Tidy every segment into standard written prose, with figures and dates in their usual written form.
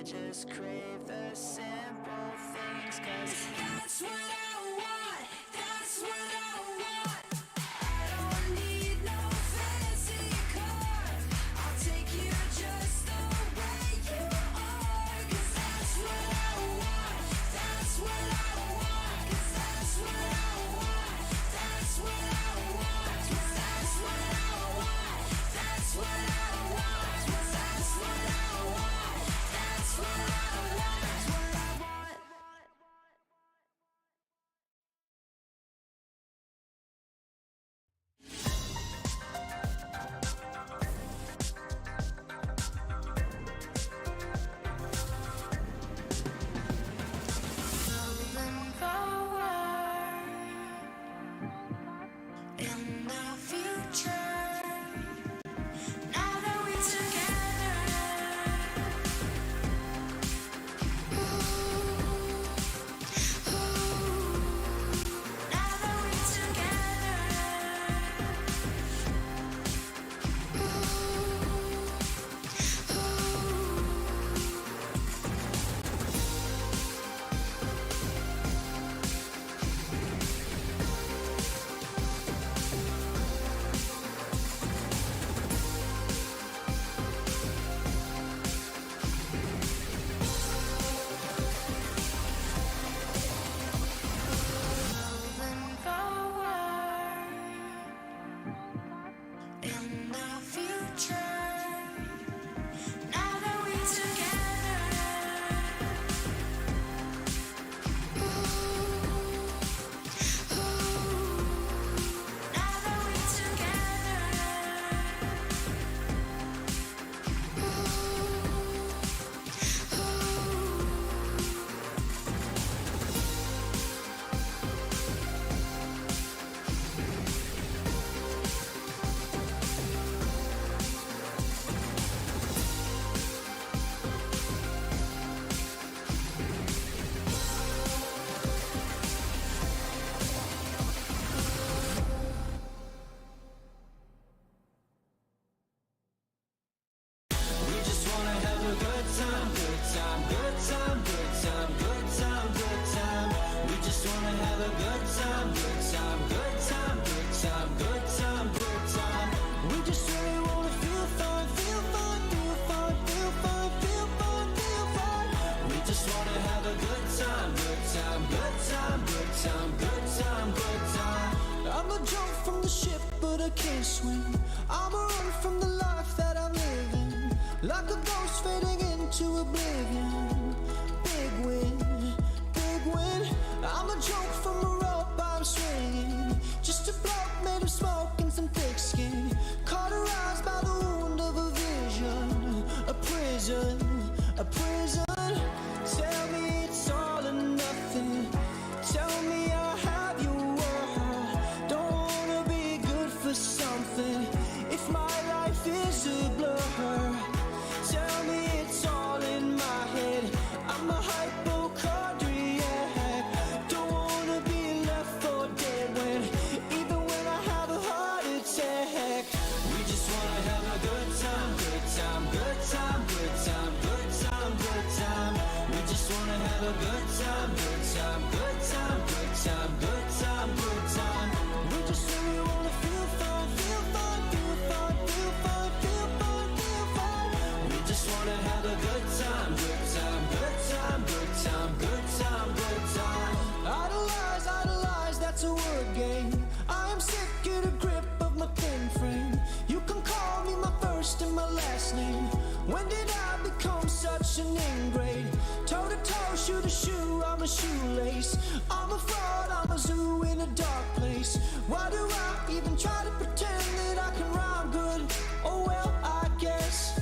just crave the simple things, 'cause that's what I want, that's what I want. I don't need no fancy cars, I'll take you just the way you are, 'cause that's what I want, that's what I want, 'cause that's what I want, that's what I want, 'cause that's what I want, that's what I want, 'cause that's what I want, that's what I want, that's what I want. Moving forward in the future, now that we're together, now that we're together, moving forward in the future, now that we're together, now that we're together, we just wanna have a good time, good time, good time, good time, good time, good time. We just wanna have a good time, good time, good time, good time, good time, good time. We just really wanna feel fine, feel fine, feel fine, feel fine, feel fine, feel fine. We just wanna have a good time, good time, good time, good time, good time, good time. I'm a jump from the ship, but I can't swim. I'm a run from the life that I'm living, like a ghost fading into oblivion. Big win, big win. I'm a joke from a rope I'm swinging, just a bloke made of smoke and some thick skin, cauterized by the wound of a vision. A prison, a prison. Tell me it's all or nothing. Tell me I'll have your word. Don't wanna be good for something if my life is a blur. Tell me it's all in my head. I'm a hypochondriac. Don't wanna be left for dead when, even when I have a heart attack. We just wanna have a good time, good time, good time, good time, good time, good time. We just wanna have a good time, good time, good time, good time, good time, good time. We just really wanna feel fine, feel fine, feel fine, feel fine, feel fine, feel fine. We just wanna have a good time, good time, good time, good time, good time, good time. Idolize, idolize, that's a word game. I am sick, get a grip of my thin frame. You can call me my first and my last name. When did I become such an ingrate? Toe to toe, shoe to shoe, I'm a shoelace. I'm a fraud, I'm a zoo in a dark place. Why do I even try to pretend that I can rhyme good? Oh well, I guess.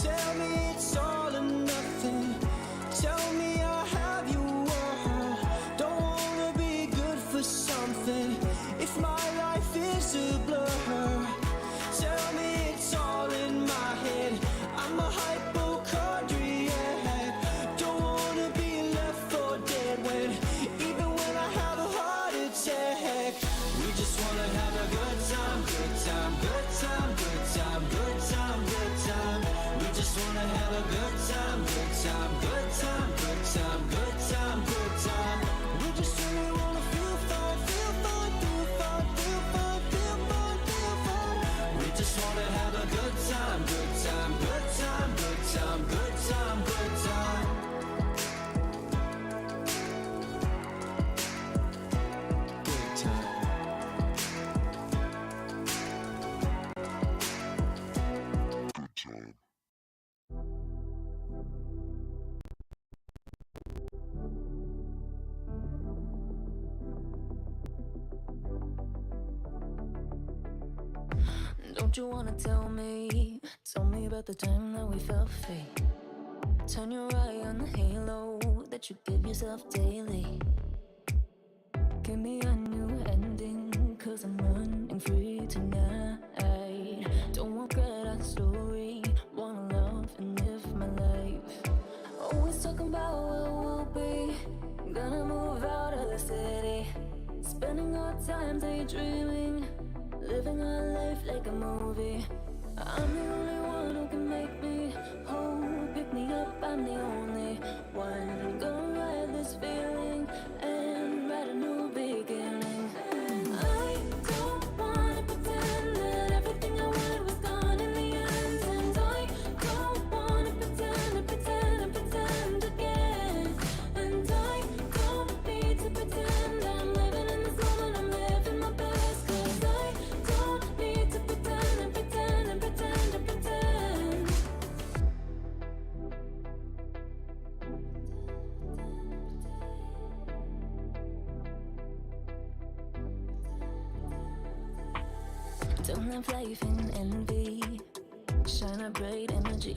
Tell me it's all or nothing. Tell me I'll have your word. Don't wanna be good for something if my life is a blur. Tell me it's all in my head. I'm a hypochondriac. Don't wanna be left for dead when, even when I have a heart attack. We just wanna have a good time, good time, good time, good time, good time, just wanna have a good time, good time, good time, good time, good time, good time. We just really wanna feel fine, feel fine, feel fine, feel fine, feel fine, feel fine. We just wanna have a good time, good time, good time, good time, good time, good time. Good time. Don't you wanna tell me about the time that we felt free? Turn your eye on the halo that you give yourself daily. Give me a new ending, cause I'm running free tonight. Don't want that story, wanna love and live my life. Always talking about where we'll be, gonna move out of the city. Spending our time daydreaming, living our life like a movie. I'm the only one who can make me whole. Pick me up, I'm the only one. Gonna ride this feeling and write a new beginning. I don't wanna pretend that everything I wanted was gone in the end. And I don't wanna pretend again. And I don't need to pretend I'm living in this moment, I'm living my best. Cause I don't need to pretend and pretend and pretend and pretend. Don't live life in envy, shine a bright energy.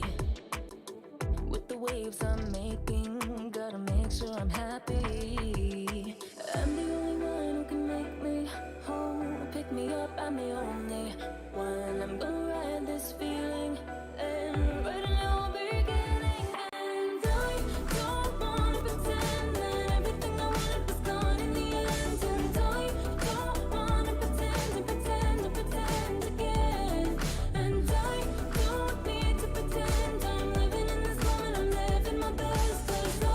With the waves I'm making, gotta make sure I'm happy. I'm the only one who can make me whole. Pick me up, I'm the only one. I'm gonna ride this feeling and write a new beginning. And I don't wanna pretend that everything I wanted was gone in the end. And I don't wanna pretend and pretend and pretend again. And I don't need to pretend I'm living in this moment, I'm living my best. Cause I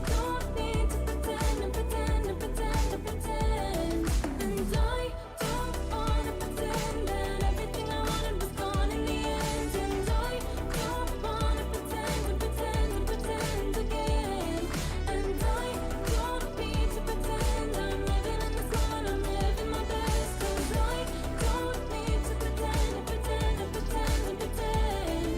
don't need to pretend and pretend and pretend and pretend. And I don't wanna pretend that everything I wanted was gone in the end. And I don't wanna pretend and pretend and pretend again. And I don't need to pretend I'm living in this moment, I'm living my best. Cause I don't need to pretend and pretend and pretend and pretend.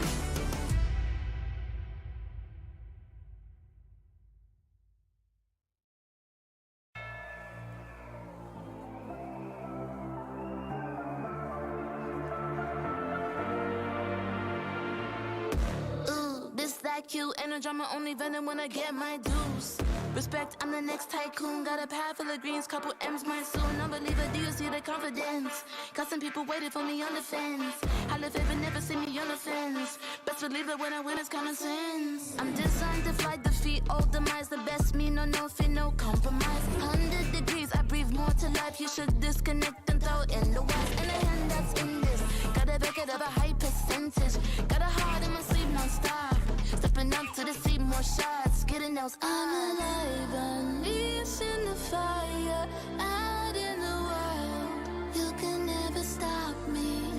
Ooh, this that cute, and a drama only venom when I get my dues. Respect, I'm the next tycoon. Got a pad full of greens, couple M's my soon. Unbeliever, do you see the confidence? Got some people waiting for me on the fence. I live it, but never see me on the fence. Best believe that when I win, it's common sense. I'm designed to fly, defeat all demise. The best me, no fear, no compromise. 100 degrees, I breathe more to life. You should disconnect and throw in the west. And the hand that's in this. Gotta back it up a high percentage. Got a heart in my sleep non-stop. Stepping up to the seat, more shots. Getting those. I'm alive, unleashed in the fire. Out in the wild. You can never stop me.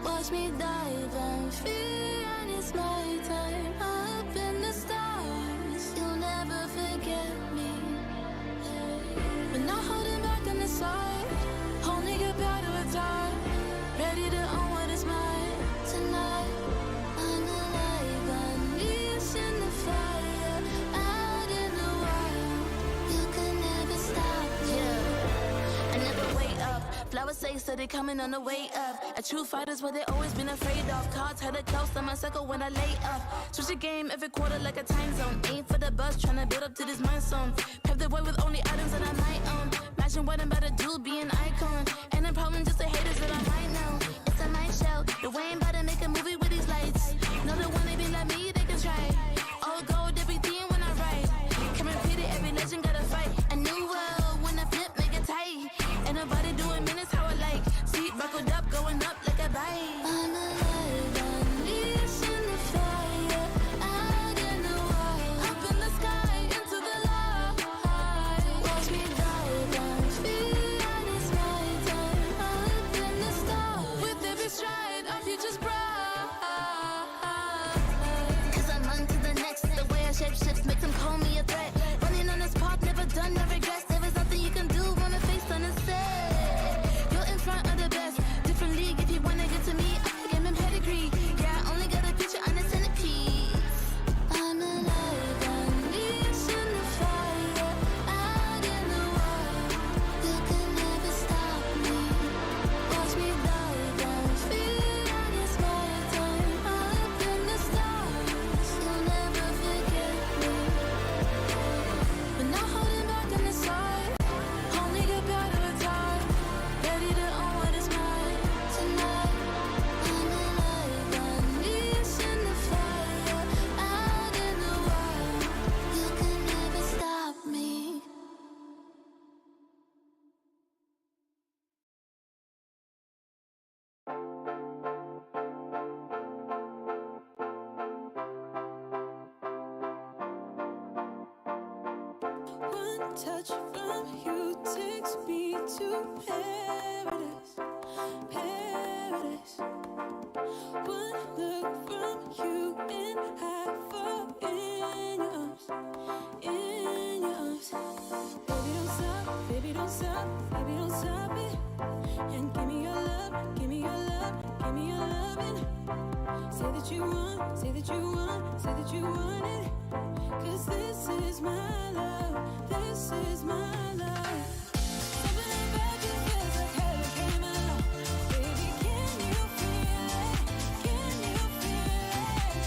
Watch me dive on free, and it's my time. Up in the stars. You'll never forget me. But not holding back on the side. Only get better with time. Ready to own what is mine tonight. I'm alive, unleashed in the fire. Out in the wild. You can never stop me. Yeah, I never wait up. Flowers say so they coming on the way up. A true fighter's what they always been afraid of. Cards had it close on my circle when I lay up. Switch the game every quarter like a time zone. Aim for the buzz, tryna build up to this mind zone. Pave the way with only items that I might own. Imagine what I'm about to do, be an icon. Ain't a problem, just the haters that I might know. It's a night show, the way I'm about to make a movie with these lights. No, they wanna be like me, they can try. All gold, everything when I write. Can repeat it, every legend gotta fight. A new world, when I flip, make it tight. Ain't nobody doing minutes how I like. Seat buckled up, going up like a bike. I'm alive, unleashed in the fire. touch from you takes me to paradise, paradise. One look from you and I fall in your arms, in your arms. Baby, don't stop, baby, don't stop, baby, don't stop it. And give me your love, give me your love, give me your loving. Say that you want, say that you want, say that you want it. 'Cause this is my love, this is my love. Something about you feels like heaven came along. Baby, can you feel it? Can you feel it?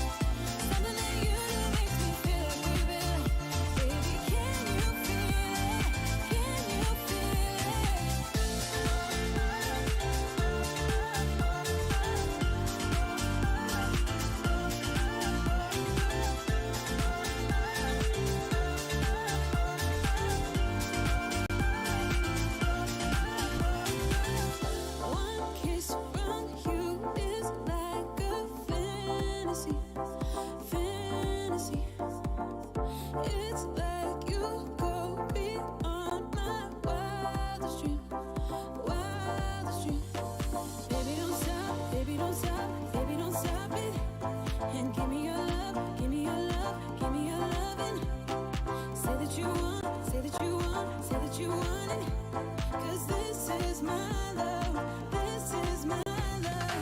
Something that you do makes me feel like we belong. Baby, can you feel it? Can you feel One kiss from you is like a fantasy, fantasy. It's like you go beyond my wildest dream, wildest dream. Baby, don't stop, baby, don't stop, baby, don't stop it. And give me your love, give me your love, give me your loving. Say that you want, say that you want, say that you want it. 'Cause this is my love, this is my love.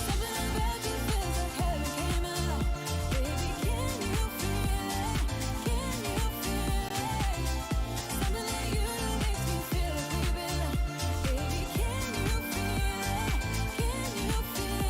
Something about you feels like heaven came along. Baby, can you feel it? Can you feel it? Something that you do makes me feel like we belong. Baby, can you feel it? Can you feel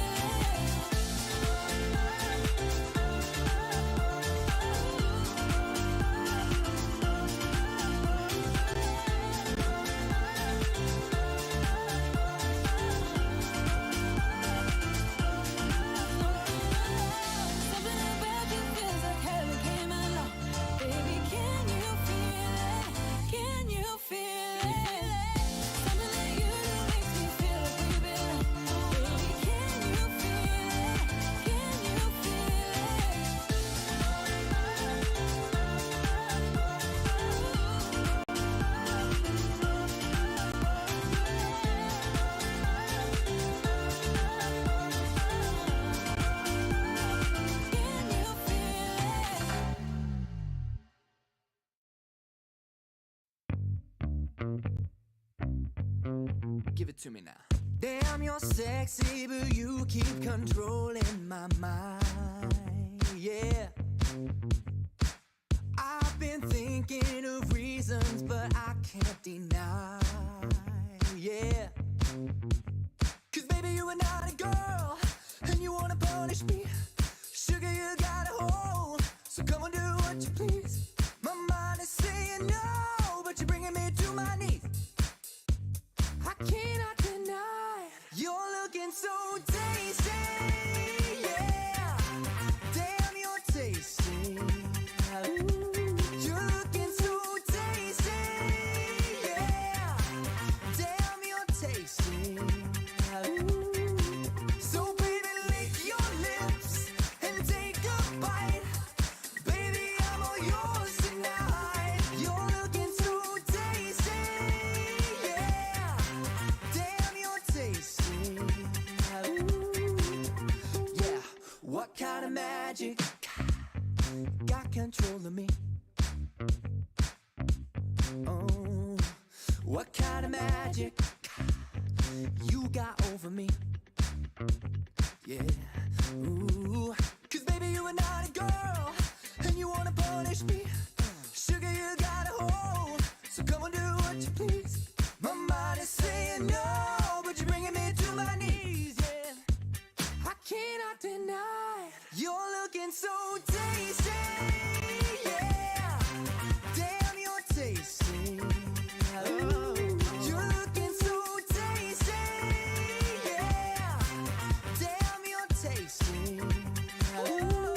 Something about you feels like heaven came along. Baby, can you feel it? Can you feel it? Something that you do makes me feel like we belong. Baby, can you feel it? Can you Give it to me now. Damn, you're sexy, but you keep controlling my mind. Yeah. I've been thinking of reasons, but I can't deny. Yeah. 'Cause baby, you are not a girl, and you wanna punish me. Sugar, you got a hold, so come on, do what you please. My mind is saying no, but you're bringing me to my knees. I cannot deny you're looking so tasty, yeah. Damn, you're tasty. You're looking so tasty, yeah. Damn, you're tasty. So baby, lick your lips and take a bite. Baby, I'm all yours tonight. You're looking so tasty, yeah. Damn, you're tasty. Yeah, what kind of magic got control of me? Oh, what kind of magic you got over me? Yeah, ooh. 'Cause baby, you are not a girl, and you wanna punish me. Sugar, you got a hold, so come on, do what you please. My mind is saying no, but you're bringing me to my knees, yeah. I cannot deny you're looking so tasty, yeah. Damn, you're tasty. Oh, you're looking so tasty, yeah. Damn, you're tasty. Oh,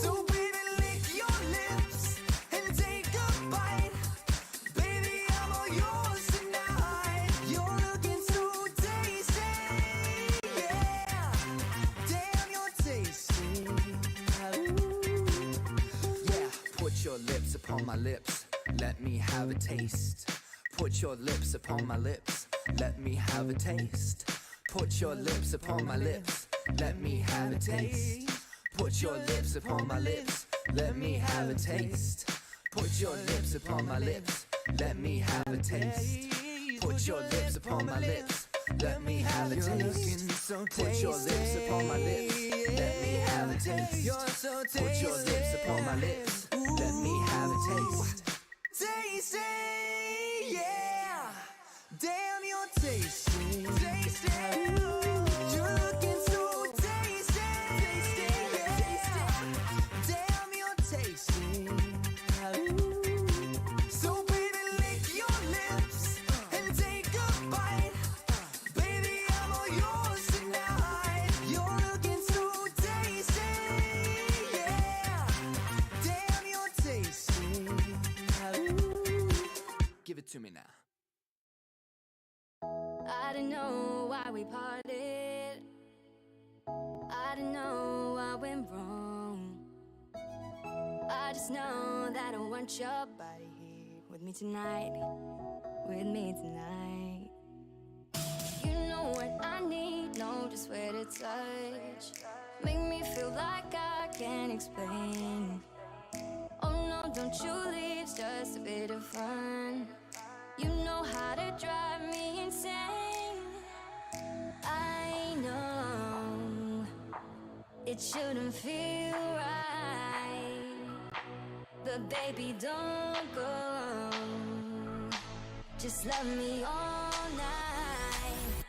so baby, lick your lips and take a bite. Baby, I'm all yours tonight. You're looking so tasty, yeah. Damn, you're tasty. Yeah, put your lips upon my lips. let me have a taste. Put your lips upon my lips, let me have a taste. Put your lips upon my lips, let me have a taste. Put your lips upon my lips, let me have a taste. Put your lips upon my lips, let me have a taste. Put your lips upon my lips, let me have a taste. Put your lips upon my lips, let me have a taste. Put your lips upon my lips, let me have a taste. Tasty, yeah. Damn, you're tasty. Tasty. You're looking so tasty. Tasty, yeah. Damn, you're tasty. So baby, lick your lips and take a bite. Baby, I'm all yours tonight. You're looking so tasty, yeah. Damn, you're tasty. Give it to me now. I don't know why we parted. I don't know what went wrong. I just know that I want your body here with me tonight. With me tonight. You know what I need, know just where to touch. Make me feel like I can't explain. Oh no, don't you leave, it's just a bit of fun. You know how to drive me insane. I know it shouldn't feel right, but baby, don't go. Just love me all night.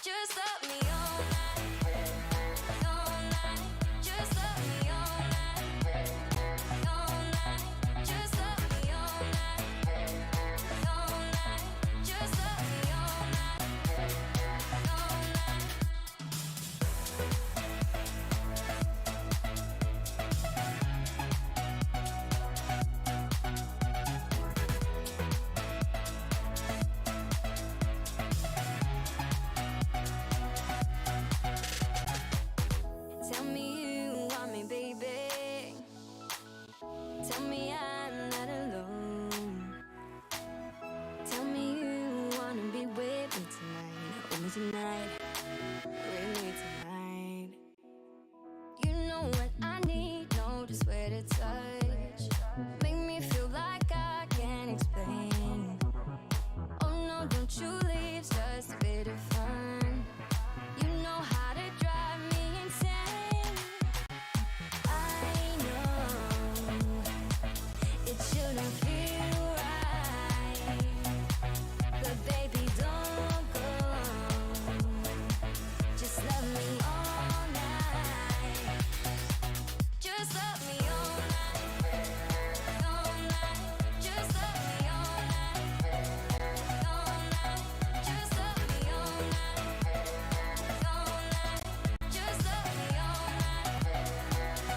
Just love me all night. All night. Just love me all night. All night. Just love me all night. All night. Just love me all night. All night. Tell me you want me, baby. Tell me I'm not alone. Tell me you wanna be with me tonight. With me tonight. With me tonight. You know what I need, know just where to touch. Make me feel like I can't explain. Oh no, don't you leave, it's just a bit of fun. You know how to drive me insane. I know it shouldn't feel right, but baby, don't go. Just love me all night. Just love me all night. All night. Just love me all night. All night. Just love me all night. All night. Just love me all night.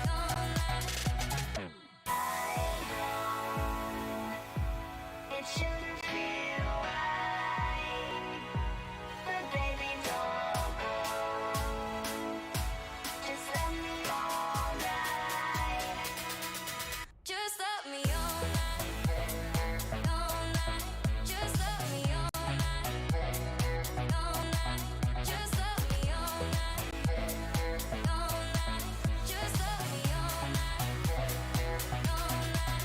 All night. It shouldn't feel right, but baby, don't go. Just love me all night. Just love me all night. All night. Just love me all night. All night. Just love me all night. All night. Just love me all night. All night.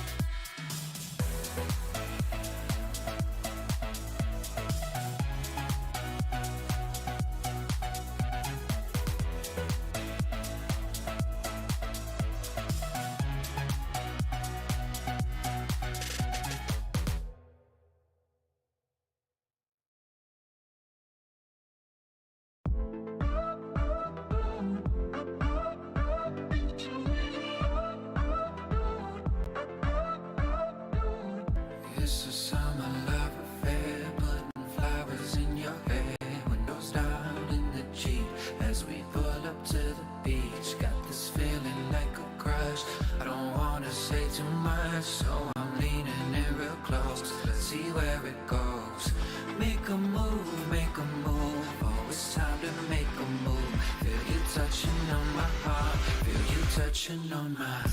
It's a summer love affair, putting flowers in your hair. Windows down in the Jeep as we pull up to the beach. Got this feeling like a crush. I don't wanna say too much, so I'm leaning in real close. Let's see where it goes. Make a move, make a move. Oh, it's time to make a move. Feel you touching on my heart, feel you touching on mine.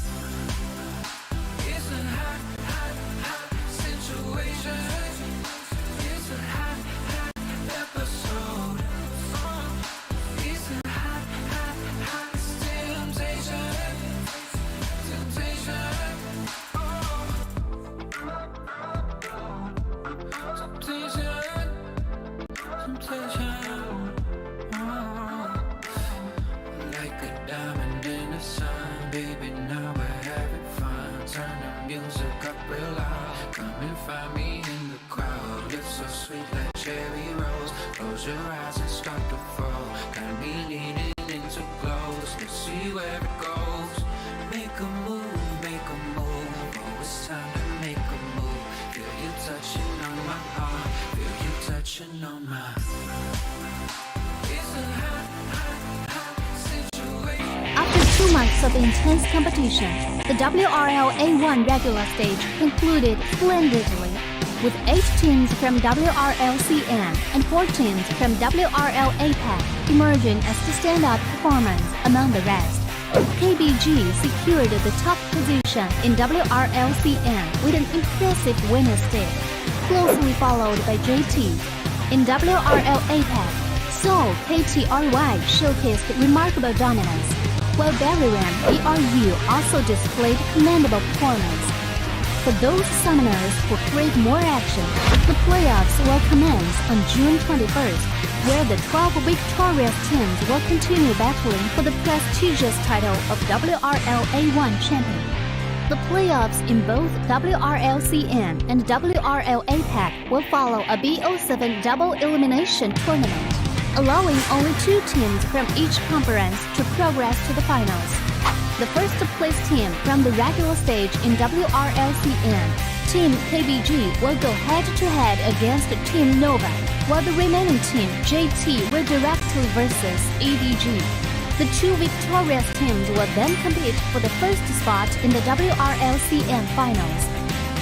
It's a hot, hot, hot baby, now we're having fun. Turn the music up real loud. Come and find me in the crowd. It's so sweet like cherry rose. Close your eyes and start to fall. Got me leaning in too close. Let's see where it goes. Make a move, make a move. Oh, it's time to make a move. Feel you touching on my heart. Feel you touching on my. It's a hot, hot, hot situation. After 2 months of intense competition, the WRL A1 regular stage concluded splendidly, with 8 teams from WRL CN and 4 teams from WRL APAC emerging as the standout performance among the rest. KBG secured the top position in WRL CN with an impressive winner's stick, closely followed by JT. In WRL APAC, Seoul KTRY showcased remarkable dominance, while Bariram BRU also displayed commendable performance. For those summoners who crave more action, the playoffs will commence on June 21st, where the 12 victorious teams will continue battling for the prestigious title of WRL A1 champion. The playoffs in both WRL CN and WRL APAC will follow a BO7 double elimination tournament, allowing only 2 teams from each conference to progress to the finals. The first place team from the regular stage in WRL CN, Team KBG, will go head-to-head against Team Nova, while the remaining team, JT, will directly versus EDG. The 2 victorious teams will then compete for the first spot in the WRL CN finals.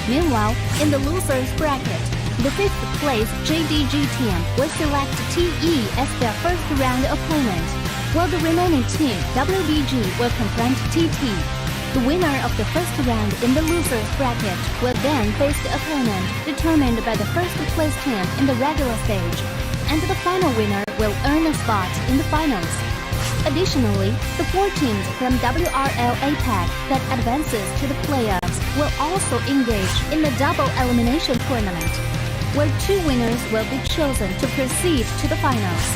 Meanwhile, in the losers bracket, the 5th place JDG team will select TE as their first round opponent, while the remaining team, WBG, will confront TT. The winner of the first round in the losers bracket will then face the opponent determined by the first place team in the regular stage, and the final winner will earn a spot in the finals. Additionally, the 4 teams from WRL APAC that advances to the playoffs will also engage in the double elimination tournament, where 2 winners will be chosen to proceed to the finals.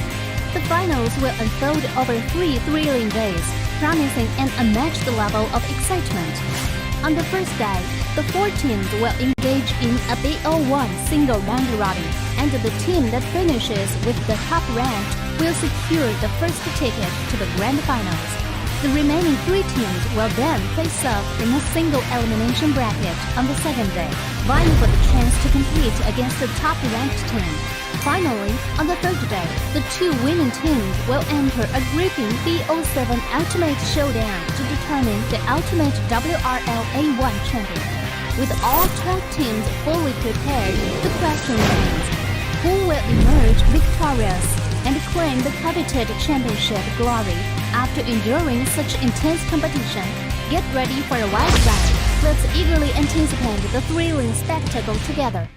The finals will unfold over 3 thrilling days, promising an unmatched level of excitement. On the first day, the 4 teams will engage in a BO1 single round robin, and the team that finishes with the top rank will secure the first ticket to the grand finals. The remaining 3 teams will then face off in a single elimination bracket on the second day, vying for the chance to compete against the top-ranked team. Finally, on the third day, the 2 winning teams will enter a gripping BO7 Ultimate Showdown to determine the ultimate WRL A1 champion. With all 12 teams fully prepared, the question remains, who will emerge victorious and claim the coveted championship glory after enduring such intense competition? Get ready for a wild ride. Let's eagerly anticipate the thrilling spectacle together.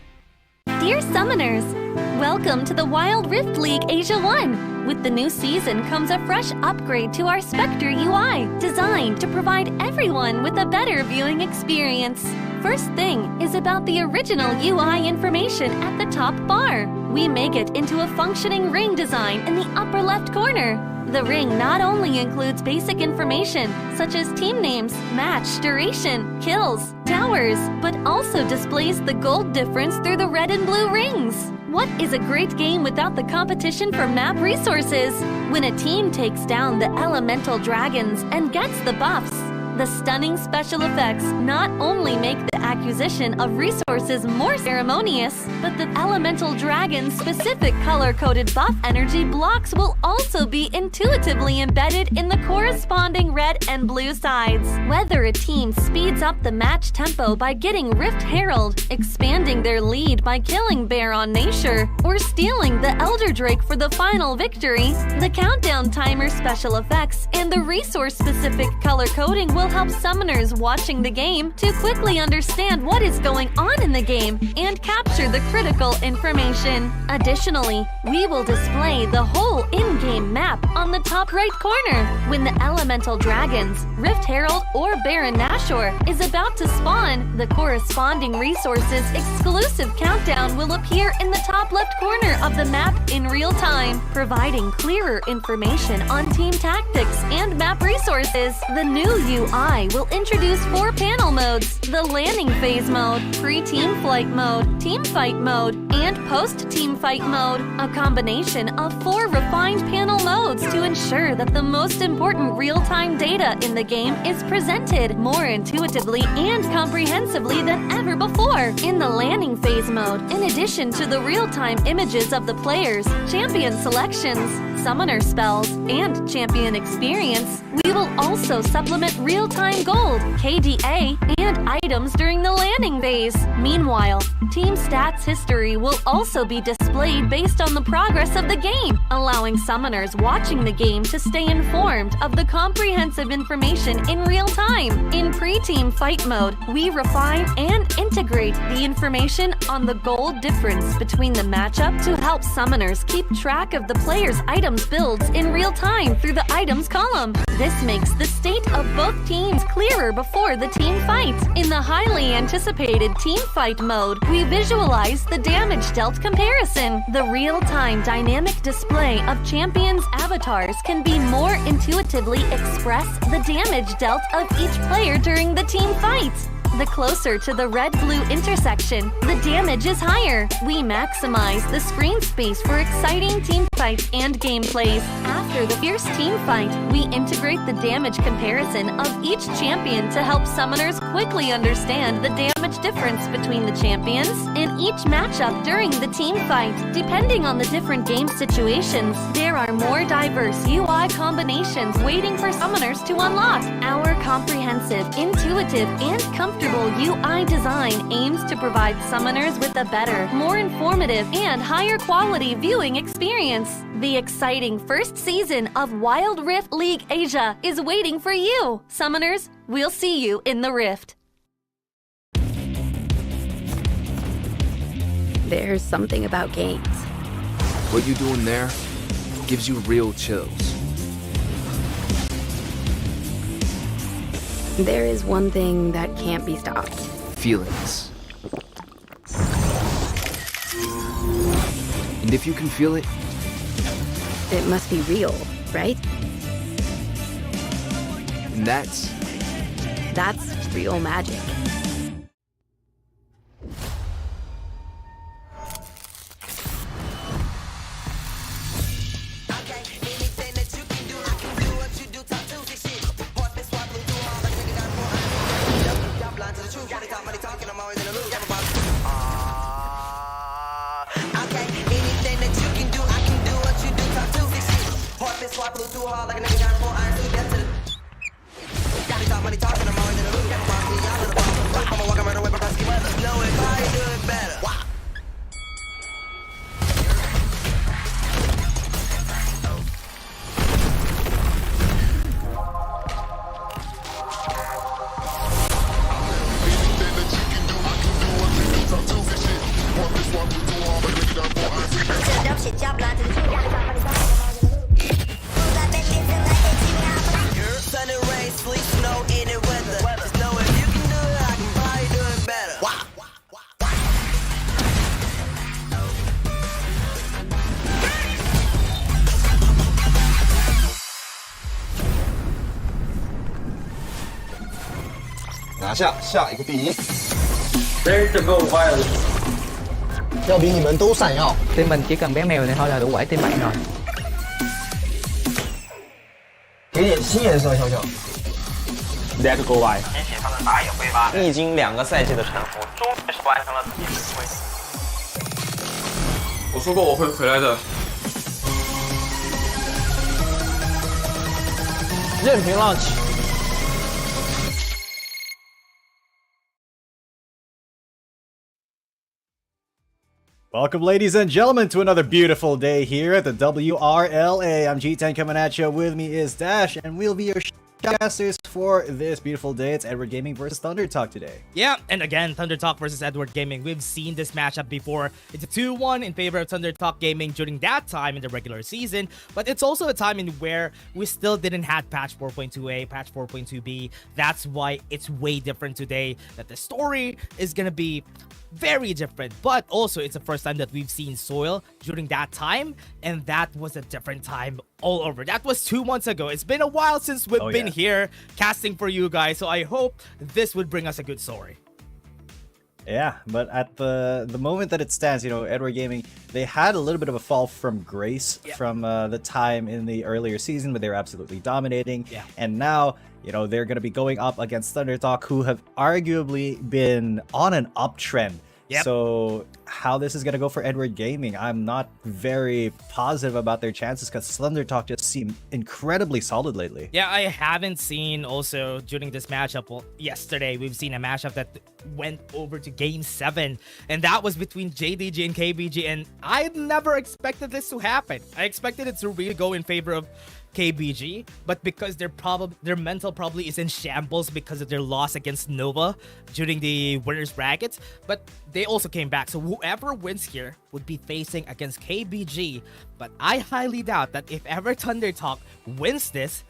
Dear Summoners, welcome to the Wild Rift League Asia 1! With the new season comes a fresh upgrade to our Spectre UI, designed to provide everyone with a better viewing experience. First thing is about the original UI information at the top bar. We make it into a functioning ring design in the upper left corner. The ring not only includes basic information such as team names, match duration, kills, towers, but also displays the gold difference through the red and blue rings. What is a great game without the competition for map resources? When a team takes down the elemental dragons and gets the buffs, the stunning special effects not only make the acquisition of resources more ceremonious, but the elemental dragon's specific color-coded buff energy blocks will also be intuitively embedded in the corresponding red and blue sides. Whether a team speeds up the match tempo by getting Rift Herald, expanding their lead by killing Baron Nashor, or stealing the Elder Drake for the final victory, the countdown timer special effects and the resource-specific color coding will help summoners watching the game to quickly understand what is going on in the game and capture the critical information. Additionally, we will display the whole in-game map on the top right corner. When the elemental dragons, Rift Herald, or Baron Nashor is about to spawn, the corresponding resources exclusive countdown will appear in the top left corner of the map in real time, providing clearer information on team tactics and map resources. The new UI UI will introduce 4 panel modes: the landing phase mode, pre-team flight mode, team fight mode, and post-team fight mode. A combination of 4 refined panel modes to ensure that the most important real-time data in the game is presented more intuitively and comprehensively than ever before. In the landing phase mode, in addition to the real-time images of the players, champion selections, summoner spells, and champion experience, we will also supplement real-time gold, KDA, and items during the landing phase. Meanwhile, team stats history will also be displayed based on the progress of the game, allowing summoners watching the game to stay informed of the comprehensive information in real time. In pre-team fight mode, we refine and integrate the information on the gold difference between the matchup to help summoners keep track of the player's items builds in real time through the items column. This makes the state of both teams clearer before the team fight. In the highly anticipated team fight mode, we visualize the damage dealt comparison. The real-time dynamic display of champions' avatars can be more intuitively express the damage dealt of each player during the team fight. The closer to the red-blue intersection, the damage is higher. We maximize the screen space for exciting team fights and gameplays. After the fierce team fight, we integrate the damage comparison of each champion to help summoners quickly understand the damage difference between the champions in each matchup during the team fight. Depending on the different game situations, there are more diverse UI combinations waiting for summoners to unlock. Our comprehensive, intuitive, and comfortable UI design aims to provide summoners with a better, more informative, and higher quality viewing experience. The exciting first season of Wild Rift League Asia is waiting for you. Summoners, we'll see you in the Rift. There's something about games. What you doing there gives you real chills. There is one thing that can't be stopped. Feelings. And if you can feel it, It must be real, right? and that's That's real magic. Sun and rain, sleet, snow, any weather. Just know if you can do it, I can probably do it better.拿下下一个第一， Ready to go wild. 要比你们都闪耀。 Team mình chỉ cần bé mèo này thôi là đủ quẩy team bạn rồi. 给点新颜色，小小。 Let's go wild. 引起他们打野挥发，历经2个赛季的沉浮，终于是完成了自己的机会。我说过我会回来的。任凭浪起。 Welcome, ladies and gentlemen, to another beautiful day here at the WRLA. I'm G10 coming at you. With me is Dash, and we'll be your shoutcasters for this beautiful day. It's Edward Gaming versus ThunderTalk today. Yeah, and again, ThunderTalk versus Edward Gaming. We've seen this matchup before. It's a 2-1 in favor of ThunderTalk Gaming during that time in the regular season, but it's also a time in where we still didn't have patch 4.2a, patch 4.2b. That's why it's way different today, that the story is gonna be very different, but also it's the first time that we've seen Soil during that time, and that was a different time all over. That was 2 months ago. It's been a while since we've been here casting for you guys, so I hope this would bring us a good story. Yeah, but at the moment that it stands, you know, Edward Gaming, they had a little bit of a fall from grace from the time in the earlier season, but they were absolutely dominating. Yeah. And now, you know, they're going to be going up against ThunderTalk, who have arguably been on an uptrend. Yep. So how this is going to go for Edward Gaming, I'm not very positive about their chances because ThunderTalk just seem incredibly solid lately. Yeah, I haven't seen also during this matchup. Well, yesterday, we've seen a matchup that went over to Game 7, and that was between JDG and KBG, and I never expected this to happen. I expected it to really go in favor of KBG, but because their mental probably is in shambles because of their loss against Nova during the winners brackets, but they also came back. So whoever wins here would be facing against KBG, but I highly doubt that if ever ThunderTalk wins this,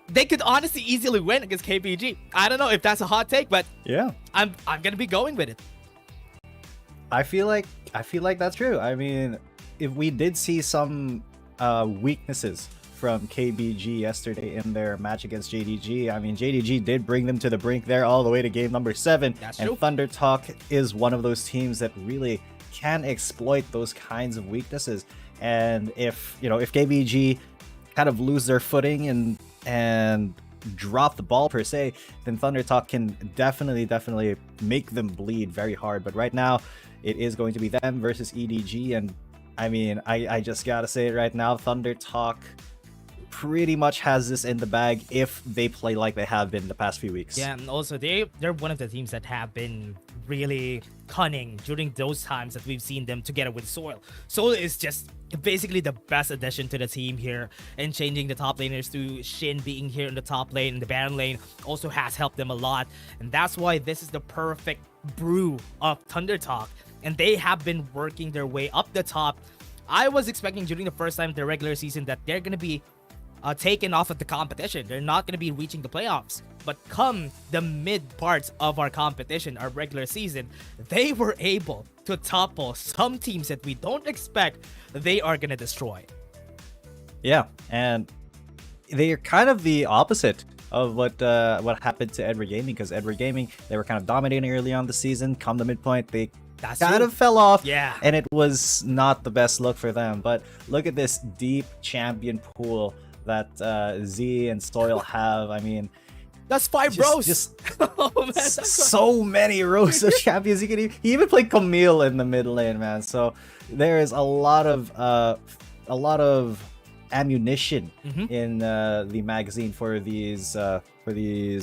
they could honestly easily win against KBG. I don't know if that's a hot take, but yeah, I'm gonna be going with it. I feel like that's true. I mean, if we did see some weaknesses from KBG yesterday in their match against JDG. I mean, JDG did bring them to the brink there all the way to game number 7. That's and true. ThunderTalk is one of those teams that really can exploit those kinds of weaknesses. And if KBG kind of lose their footing and drop the ball per se, then ThunderTalk can definitely make them bleed very hard. But right now, it is going to be them versus EDG, and I mean, I just gotta say it right now, ThunderTalk pretty much has this in the bag if they play like they have been the past few weeks. Yeah, and also they're one of the teams that have been really cunning during those times that we've seen them together with Soil. Soil is just basically the best addition to the team here, and changing the top laners to Shin being here in the top lane and the Baron lane also has helped them a lot, and that's why this is the perfect brew of ThunderTalk, and they have been working their way up the top. I was expecting during the first time of the regular season that they're going to be taken off of the competition. They're not going to be reaching the playoffs. But come the mid parts of our competition, our regular season, they were able to topple some teams that we don't expect they are going to destroy. Yeah, and they are kind of the opposite of what happened to Edward Gaming, because Edward Gaming, they were kind of dominating early on the season. Come the midpoint, they kind of fell off, and it was not the best look for them. But look at this deep champion pool that Z and Soil have. I mean, that's 5 rows. Just so many rows of champions. He even played Camille in the mid lane, man. So there is a lot of ammunition in the magazine for these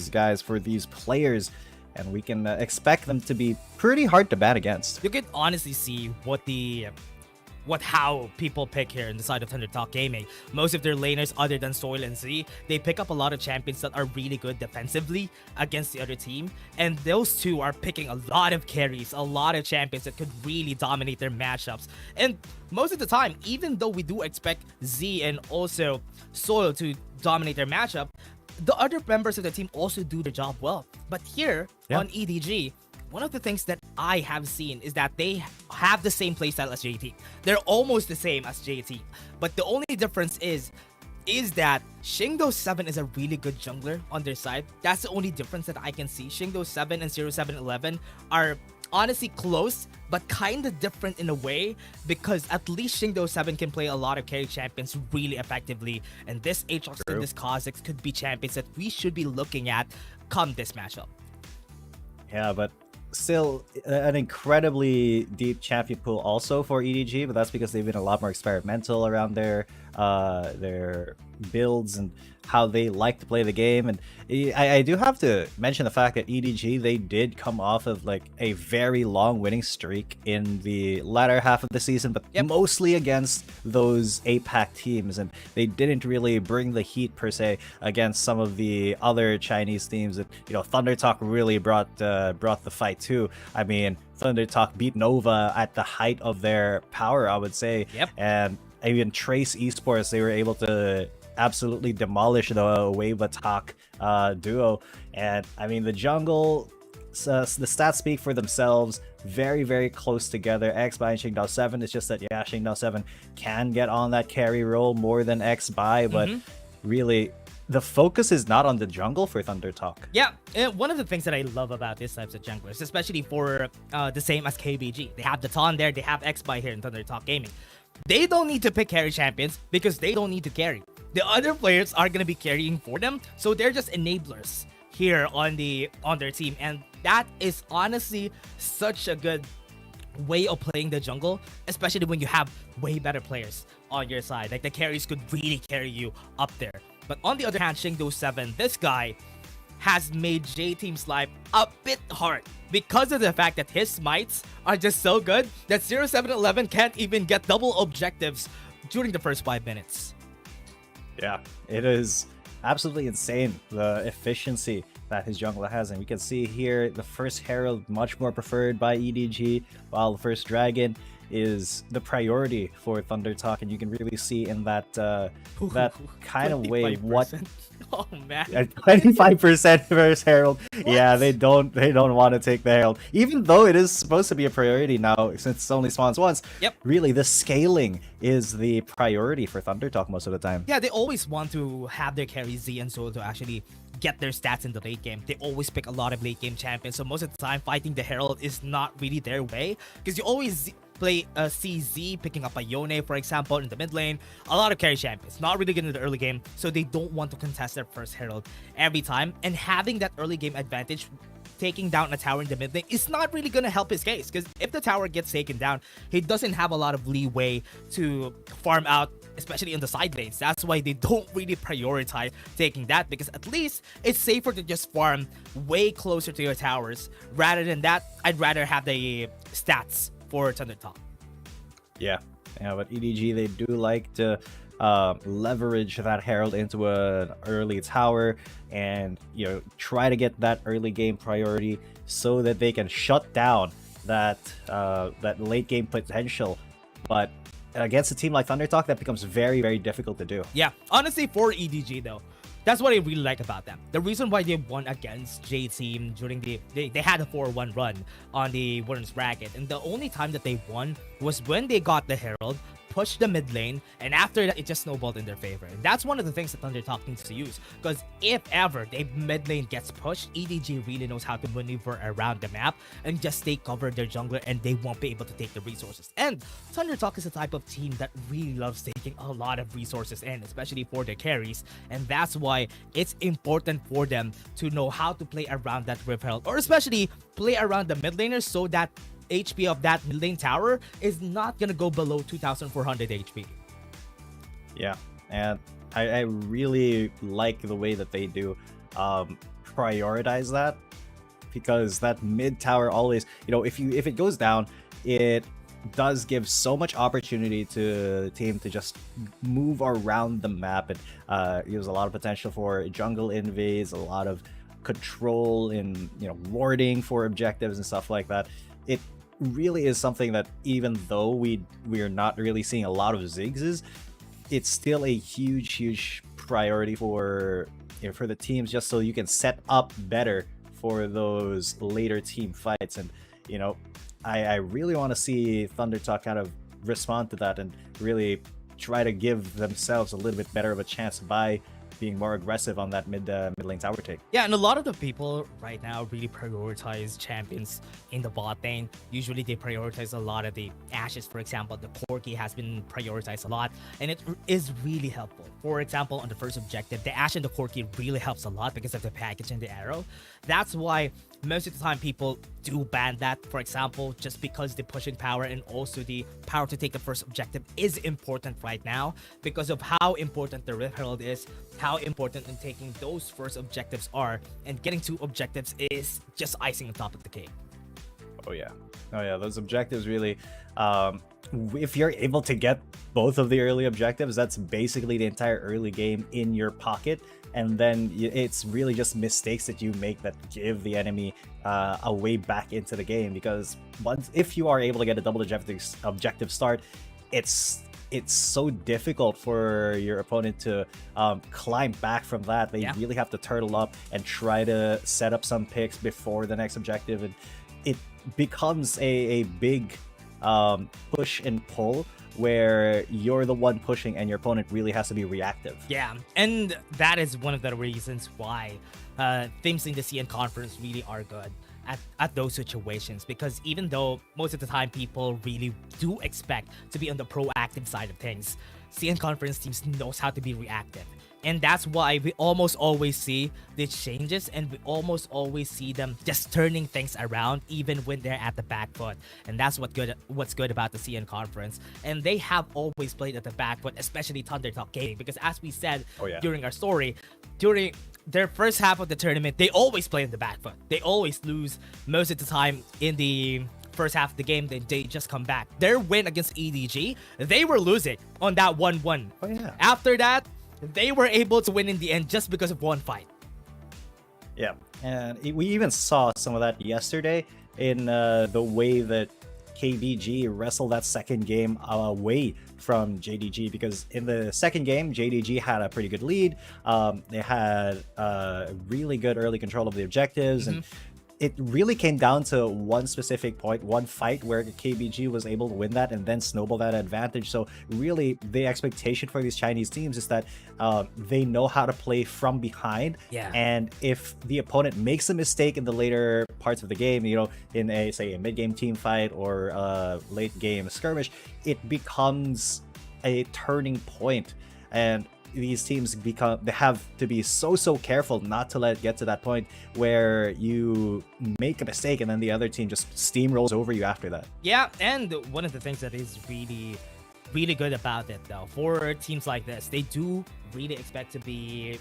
guys, for these players. And we can expect them to be pretty hard to bat against. You can honestly see how people pick here in the side of ThunderTalk Gaming. Most of their laners, other than Soil and Z, they pick up a lot of champions that are really good defensively against the other team. And those two are picking a lot of carries, a lot of champions that could really dominate their matchups. And most of the time, even though we do expect Z and also Soil to dominate their matchup, the other members of the team also do their job well. But here on EDG, one of the things that I have seen is that they have the same playstyle as JT. They're almost the same as JT. But the only difference is that Shingdo7 is a really good jungler on their side. That's the only difference that I can see. Shingdo7 and 0711 are honestly close, but kind of different in a way, because at least Shingdo7 can play a lot of carry champions really effectively, and this Aatrox and this Kha'Zix could be champions that we should be looking at come this matchup. Yeah, but still an incredibly deep champion pool also for EDG, but that's because they've been a lot more experimental around their builds and how they like to play the game. And I do have to mention the fact that EDG, they did come off of like a very long winning streak in the latter half of the season, but mostly against those APAC teams, and they didn't really bring the heat per se against some of the other Chinese teams that, you know, ThunderTalk really brought the fight to. I mean, ThunderTalk beat Nova at the height of their power, I would say. And even Trace Esports, they were able to absolutely demolish the Wave Attack duo. And I mean, the jungle, the stats speak for themselves. Very, very close together. X by and Xingdao7. It's just that, yeah, Xingdao7 can get on that carry role more than X by, but really, the focus is not on the jungle for ThunderTalk. Yeah, and one of the things that I love about these types of junglers, especially for the same as KBG, they have the Ton there, they have X by here in ThunderTalk Gaming. They don't need to pick carry champions because they don't need to carry. The other players are gonna be carrying for them, so they're just enablers here on their team, and that is honestly such a good way of playing the jungle, especially when you have way better players on your side. Like the carries could really carry you up there. But on the other hand, Xingdao7, this guy has made J-Team's life a bit hard because of the fact that his smites are just so good that 0711 can't even get double objectives during the first 5 minutes. Yeah, it is absolutely insane, the efficiency that his jungler has. And we can see here the first Herald much more preferred by EDG, while the first Dragon is the priority for ThunderTalk, and you can really see in that that kind of way what. Oh man, 25% versus Herald. What? Yeah, they don't want to take the Herald, even though it is supposed to be a priority now since it only spawns once. Yep. Really, the scaling is the priority for ThunderTalk most of the time. Yeah, they always want to have their carry Z and Soul to actually get their stats in the late game. They always pick a lot of late game champions, so most of the time fighting the Herald is not really their way, because you always play a CZ, picking up a Yone, for example, in the mid lane. A lot of carry champions, not really good in the early game, so they don't want to contest their first Herald every time. And having that early game advantage, taking down a tower in the mid lane, is not really going to help his case, because if the tower gets taken down, he doesn't have a lot of leeway to farm out, especially in the side lanes. That's why they don't really prioritize taking that, because at least it's safer to just farm way closer to your towers. Rather than that, I'd rather have the stats for ThunderTalk. Yeah, but EDG, they do like to leverage that Herald into an early tower and, you know, try to get that early game priority so that they can shut down that that late game potential. But against a team like ThunderTalk, that becomes very, very difficult to do. Yeah, honestly, for EDG though, that's what I really like about them. The reason why they won against J-Team during they had a 4-1 run on the women's bracket, and the only time that they won was when they got the Herald, pushed the mid lane, and after that, it just snowballed in their favor. And that's one of the things that ThunderTalk needs to use, because if ever the mid lane gets pushed, EDG really knows how to maneuver around the map and just stay covered their jungler, and they won't be able to take the resources. And ThunderTalk is the type of team that really loves taking a lot of resources in, especially for their carries, and that's why it's important for them to know how to play around that Rift Herald, or especially play around the mid laners, so that HP of that mid lane tower is not gonna go below 2,400 HP. Yeah, and I really like the way that they do prioritize that, because that mid tower always, you know, if it goes down, it does give so much opportunity to the team to just move around the map, and gives a lot of potential for jungle invades, a lot of control in, you know, warding for objectives and stuff like that. It really is something that, even though we're not really seeing a lot of Ziggs, it's still a huge priority for, you know, for the teams, just so you can set up better for those later team fights. And, you know, I really want to see ThunderTalk kind of respond to that and really try to give themselves a little bit better of a chance by being more aggressive on that mid lane tower take. Yeah, and a lot of the people right now really prioritize champions in the bot lane. Usually they prioritize a lot of the Ashes, for example. The Corki has been prioritized a lot, and it is really helpful. For example, on the first objective, the Ashe and the Corki really helps a lot because of the package and the arrow. That's why most of the time people do ban that, for example, just because the pushing power and also the power to take the first objective is important right now, because of how important the Rift Herald is, how important in taking those first objectives are, and getting 2 objectives is just icing on top of the cake. Oh yeah, those objectives really, if you're able to get both of the early objectives, that's basically the entire early game in your pocket. And then it's really just mistakes that you make that give the enemy a way back into the game, because if you are able to get a double objective start, it's it's so difficult for your opponent to climb back from that. They really have to turtle up and try to set up some picks before the next objective, and it becomes a big push and pull where you're the one pushing and your opponent really has to be reactive. Yeah, and that is one of the reasons why teams in the CN Conference really are good at those situations, because even though most of the time people really do expect to be on the proactive side of things, CN Conference teams knows how to be reactive. And that's why we almost always see these changes, and we almost always see them just turning things around even when they're at the back foot. And that's what's good about the CN Conference. And they have always played at the back foot, especially ThunderTalk Gaming, because as we said during our story, during their first half of the tournament, they always play in the back foot. They always lose most of the time in the first half of the game, then they just come back. Their win against EDG, they were losing on that 1-1. Oh, yeah. After that, they were able to win in the end just because of one fight. Yeah, and we even saw some of that yesterday in the way that KBG wrestled that second game away from JDG, because in the second game, JDG had a pretty good lead. They had really good early control of the objectives, and it really came down to one specific point, one fight where KBG was able to win that and then snowball that advantage. So really, the expectation for these Chinese teams is that they know how to play from behind. Yeah. And if the opponent makes a mistake in the later parts of the game, you know, in a, say, a mid-game team fight or a late-game skirmish, it becomes a turning point. And these teams they have to be so careful not to let it get to that point where you make a mistake and then the other team just steamrolls over you after that. Yeah, and one of the things that is really good about it, though, for teams like this, they do really expect to be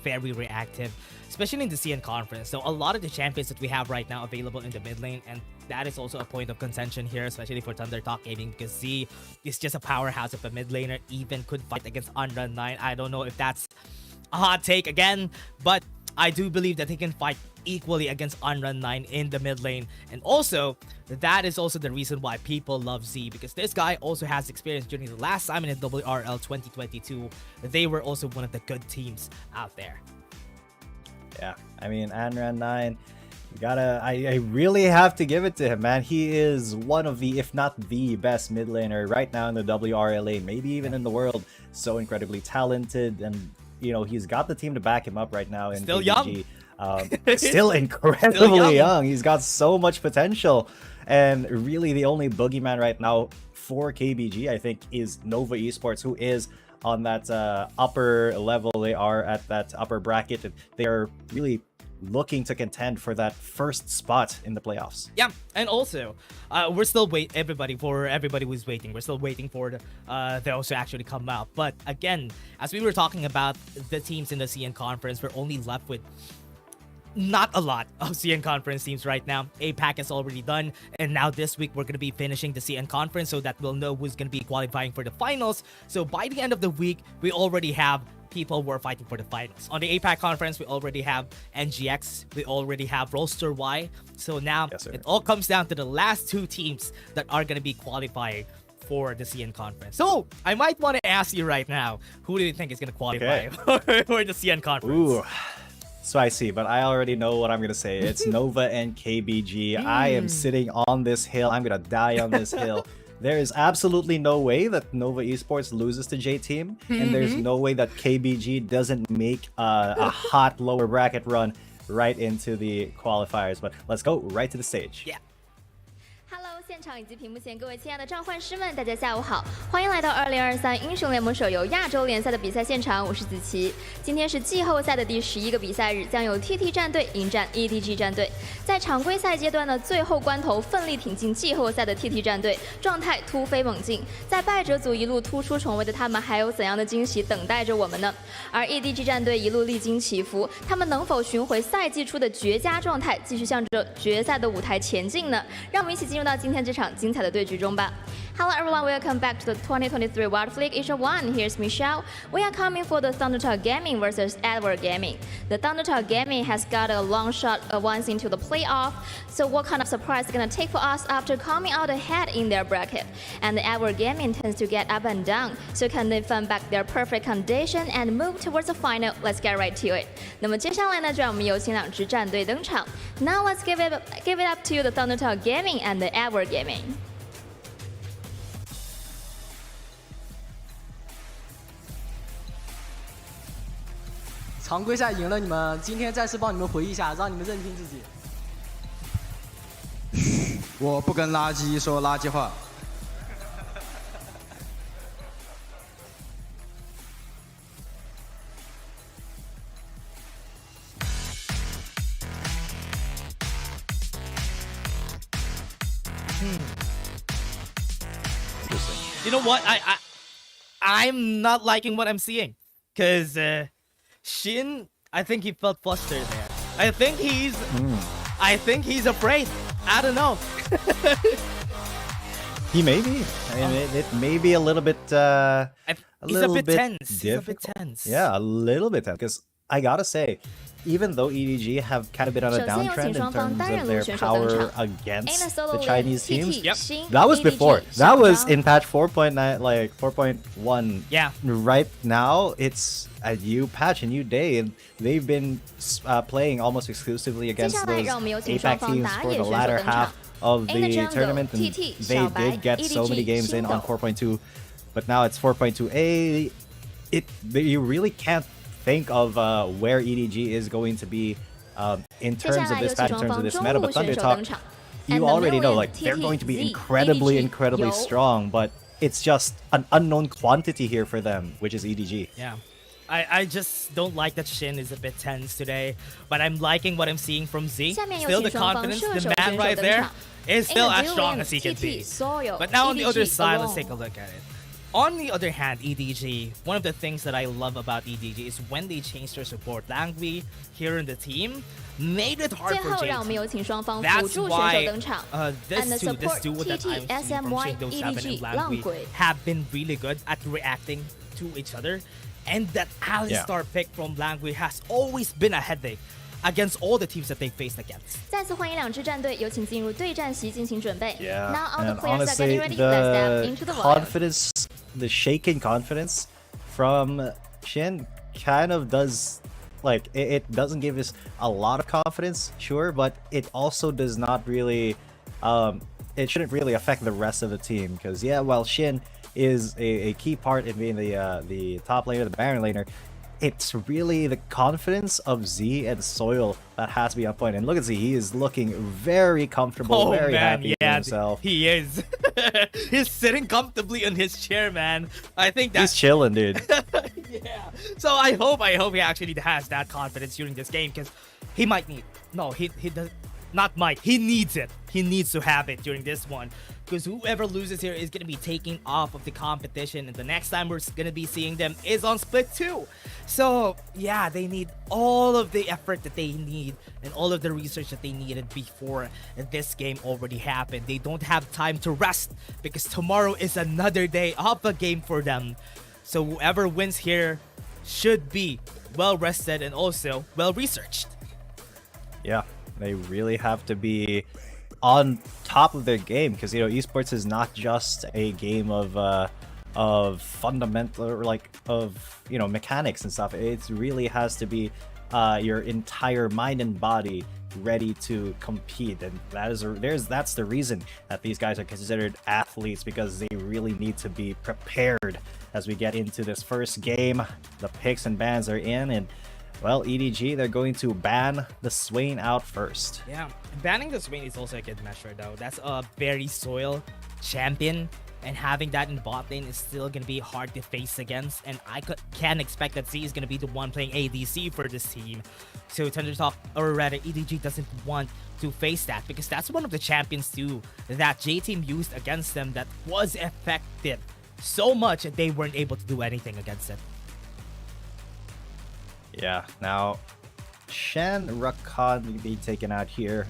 very reactive, especially in the CN Conference. So a lot of the champions that we have right now available in the mid lane, and that is also a point of contention here, especially for ThunderTalk Gaming, because Z is just a powerhouse of a mid laner, even could fight against Unrun 9. I don't know if that's a hot take again, but I do believe that he can fight equally against Unrun 9 in the mid lane. And also, that is also the reason why people love Z, because this guy also has experience during the last time in the WRL 2022. They were also one of the good teams out there. Yeah, I mean, Unrun 9, I really have to give it to him, man. He is one of the, if not the best mid laner right now in the WRLA, maybe even in the world. So incredibly talented, and you know, he's got the team to back him up right now in Still KBG. young. Still incredibly young. He's got so much potential, and really the only boogeyman right now for KBG, I think, is Nova Esports, who is on that upper level. They are at that upper bracket, and they are really looking to contend for that first spot in the playoffs. Yeah, and also, we're still everybody who's waiting, we're still waiting for those to actually come out. But again, as we were talking about the teams in the CN Conference, we're only left with not a lot of CN Conference teams right now. APAC is already done, and now this week we're going to be finishing the CN Conference so that we'll know who's going to be qualifying for the finals. So by the end of the week, we already have people who are fighting for the finals. On the APAC Conference, we already have NGX, we already have Roster Y. So now it all comes down to the last two teams that are going to be qualifying for the CN Conference. So I might want to ask you right now, who do you think is going to qualify for the CN Conference? Ooh. Spicy, but I already know what I'm gonna say. It's Nova and KBG. I am sitting on this hill. I'm gonna die on this hill. There is absolutely no way that Nova Esports loses to J-Team, and there's no way that KBG doesn't make a hot lower bracket run right into the qualifiers. But let's go right to the stage. Yeah. 现场以及屏幕前各位亲爱的召唤师们，大家下午好，欢迎来到2023英雄联盟手游亚洲联赛的比赛现场，我是子琪。今天是季后赛的第11个比赛日，将由 TT 战队迎战 EDG 战队。在常规赛阶段的最后关头，奋力挺进季后赛的 TT 战队，状态突飞猛进。在败者组一路突出重围的他们，还有怎样的惊喜等待着我们呢？而 EDG 战队一路历经起伏，他们能否寻回赛季初的绝佳状态，继续向着决赛的舞台前进呢？让我们一起进入到今天这场精彩的对局中吧。Hello everyone, welcome back to the 2023 Wild League Asia 1. Here's Michelle. We are coming for the ThunderTalk Gaming versus Edward Gaming. The ThunderTalk Gaming has got a long shot once into the playoff. So what kind of surprise is gonna take for us after coming out ahead in their bracket? And the Edward Gaming tends to get up and down. So can they find back their perfect condition and move towards the final? Let's get right to it. 那么接下来呢，就让我们有请两支战队登场。Now let's give it up to the ThunderTalk Gaming and the Edward Gaming. 常规赛赢了你们，今天再次帮你们回忆一下，让你们认清自己。我不跟垃圾说垃圾话。You know what? I'm not liking what I'm seeing, cause Shin, I think he felt flustered there. I think he's afraid. I don't know. He may be. I mean, it may be a little bit. He's a bit tense. He's a bit tense. Yeah, a little bit tense. Because I gotta say, even though EDG have kind of been on a downtrend in terms of their power against the Chinese teams, that was before. That was in patch 4.9, like 4.1. Yeah. Right now, it's a new patch, a new day, and they've been playing almost exclusively against those APAC teams for the latter half of the tournament, and they did get so many games in on 4.2, but now it's 4.2a. You really can't think of where EDG is going to be in terms of this patch, in terms of this meta, but ThunderTalk, you already know, like, they're going to be incredibly strong, but it's just an unknown quantity here for them, which is EDG. Yeah. I just don't like that Shin is a bit tense today, but I'm liking what I'm seeing from Z. Still the confidence, the man right there is still as strong as he can be. But now on the other side, let's take a look at it. On the other hand, EDG, one of the things that I love about EDG is when they changed their support. Langui here in the team made it hard for JT. That's why this duo that I'm seeing from Shin BO7 and Langui have been really good at reacting to each other. And that Alistar pick from Langui has always been a headache against all the teams that they faced against. 再次欢迎两支战队，有请进入对战席进行准备。Yeah, Now all the and players honestly, are getting ready. Let's step into the confidence, the shaken confidence from Shin kind of does, like, it doesn't give us a lot of confidence, sure, but it also does not really, it shouldn't really affect the rest of the team, because yeah, while Shin is a key part in being the top laner, the Baron laner, it's really the confidence of Z and Soil that has to be on point. And look at Z, he is looking very comfortable, very happy with himself. He is. He's sitting comfortably in his chair, man. I think that's... He's chilling, dude. Yeah. So I hope he actually has that confidence during this game, because he might need... No, he does... Not might. He needs it. He needs to have it during this one, because whoever loses here is going to be taking off of the competition, and the next time we're going to be seeing them is on Split 2. So yeah, they need all of the effort that they need and all of the research that they needed before this game already happened. They don't have time to rest, because tomorrow is another day of a game for them. So whoever wins here should be well rested and also well researched. Yeah. They really have to be on top of their game, because, you know, esports is not just a game of fundamental, or like, of, you know, mechanics and stuff. It really has to be your entire mind and body ready to compete, and that's the reason that these guys are considered athletes, because they really need to be prepared as we get into this first game. The picks and bans are in, and well, EDG, they're going to ban the Swain out first. Yeah, banning the Swain is also a good measure, though. That's a very Soil champion, and having that in bot lane is still going to be hard to face against, and I can expect that Z is going to be the one playing ADC for this team. So ThunderTalk, or rather EDG, doesn't want to face that, because that's one of the champions too that J-Team used against them that was effective so much that they weren't able to do anything against it. Yeah, now Shen Rakan will be taken out here.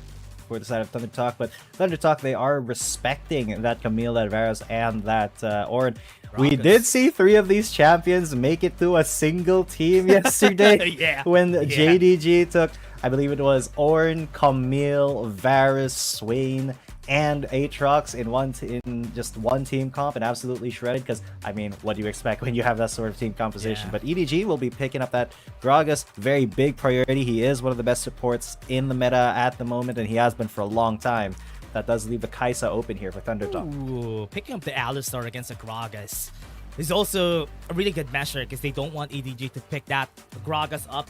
for the side of ThunderTalk, but ThunderTalk, they are respecting that Camille, that Varus, and that Orin. We did see 3 of these champions make it to a single team yesterday when JDG took, I believe it was Orin, Camille, Varus, Swain, and Aatrox in just one team comp and absolutely shredded. Because I mean, what do you expect when you have that sort of team composition? But EDG will be picking up that Gragas, very big priority. He is one of the best supports in the meta at the moment, and he has been for a long time. That does leave the Kai'Sa open here for ThunderTalk. Ooh, picking up the Alistar against the Gragas is also a really good measure because they don't want EDG to pick that Gragas up,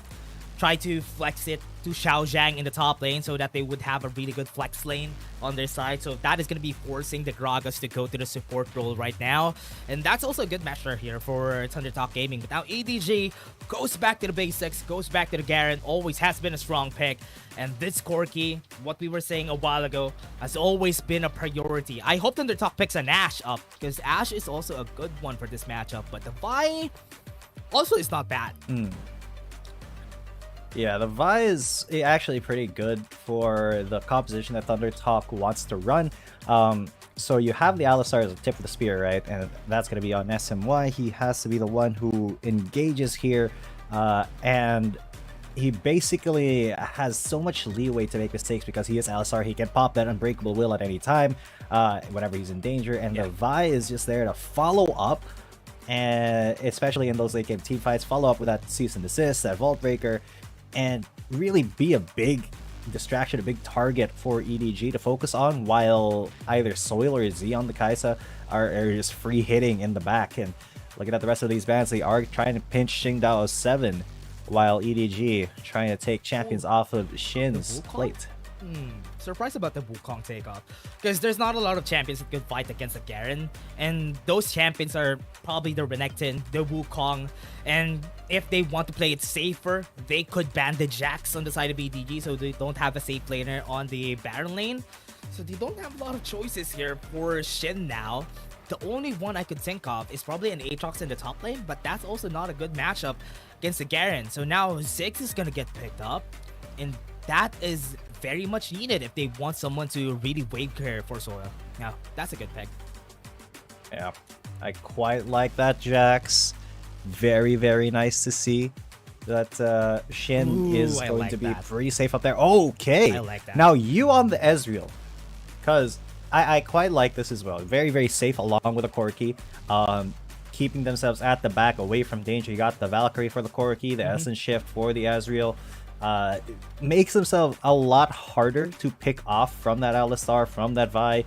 try to flex it to Xiaozhang in the top lane so that they would have a really good flex lane on their side. So that is going to be forcing the Gragas to go to the support role right now. And that's also a good measure here for ThunderTalk Gaming. But now EDG goes back to the basics, goes back to the Garen, always has been a strong pick. And this Corki, what we were saying a while ago, has always been a priority. I hope ThunderTalk picks an Ashe up because Ashe is also a good one for this matchup. But the Vi also is not bad. Yeah, the Vi is actually pretty good for the composition that ThunderTalk wants to run. So you have the Alistar as a tip of the spear, right? And that's going to be on SMY. He has to be the one who engages here. And he basically has so much leeway to make mistakes because he is Alistar. He can pop that Unbreakable Will at any time whenever he's in danger. And the Vi is just there to follow up. And especially in those late game team fights, follow up with that cease and desist, that Vault Breaker, and really be a big distraction, a big target for EDG to focus on, while either Soil or Z on the Kai'Sa are just free hitting in the back. And looking at the rest of these bans, they are trying to pinch Xingdao 7, while EDG trying to take champions off of Shin's plate. Surprised about the Wukong takeoff because there's not a lot of champions that could fight against the Garen, and those champions are probably the Renekton, the Wukong, and if they want to play it safer, they could ban the Jax on the side of EDG so they don't have a safe laner on the Baron lane. So they don't have a lot of choices here for Shin now. The only one I could think of is probably an Aatrox in the top lane, but that's also not a good matchup against the Garen. So now Ziggs is gonna get picked up, and that is very much needed if they want someone to really wave clear for Soil. Now, that's a good pick. Yeah, I quite like that, Jax. Very, very nice to see that Shin is going to be pretty safe up there. Okay, I like that. Now you on the Ezreal, because I quite like this as well. Very, very safe along with the Corki. Keeping themselves at the back, away from danger. You got the Valkyrie for the Corki, the Essence Shift for the Ezreal. Makes themselves a lot harder to pick off from that Alistar, from that Vi.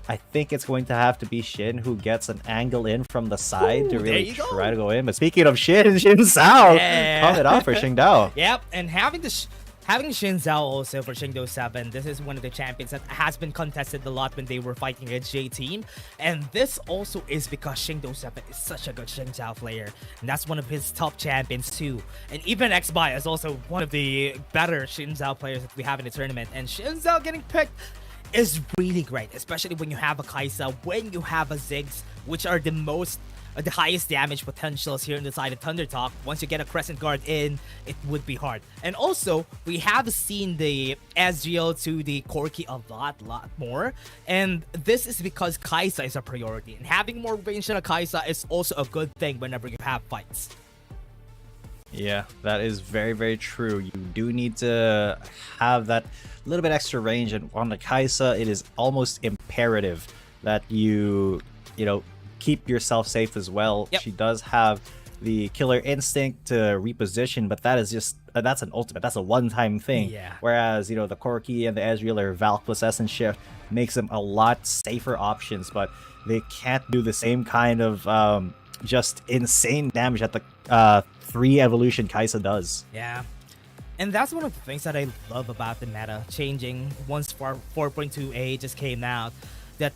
I think it's going to have to be Shin who gets an angle in from the side to really try to go in. But speaking of Shin Zhao, coming off for Xingdao. Yep, and having Xin Zhao also for Xingdao 7, this is one of the champions that has been contested a lot when they were fighting against J-Team. And this also is because Xingdao 7 is such a good Xin Zhao player. And that's one of his top champions too. And even Xbai is also one of the better Xin Zhao players that we have in the tournament. And Xin Zhao getting picked is really great, especially when you have a Kai'Sa, when you have a Ziggs, which are the highest damage potentials here on the side of ThunderTalk. Once you get a Crescent Guard in, it would be hard. And also, we have seen the Ezreal to the Corki a lot more. And this is because Kai'Sa is a priority. And having more range than a Kai'Sa is also a good thing whenever you have fights. Yeah, that is very, very true. You do need to have that little bit extra range. And on the Kai'Sa, it is almost imperative that you keep yourself safe as well. She does have the killer instinct to reposition, but that is just that's an ultimate. That's a one-time thing. Whereas the Corki and the Ezreal or Valk plus Essence Shift makes them a lot safer options, but they can't do the same kind of just insane damage that the 3 evolution Kai'Sa does. Yeah. And that's one of the things that I love about the meta changing once 4.2a just came out. That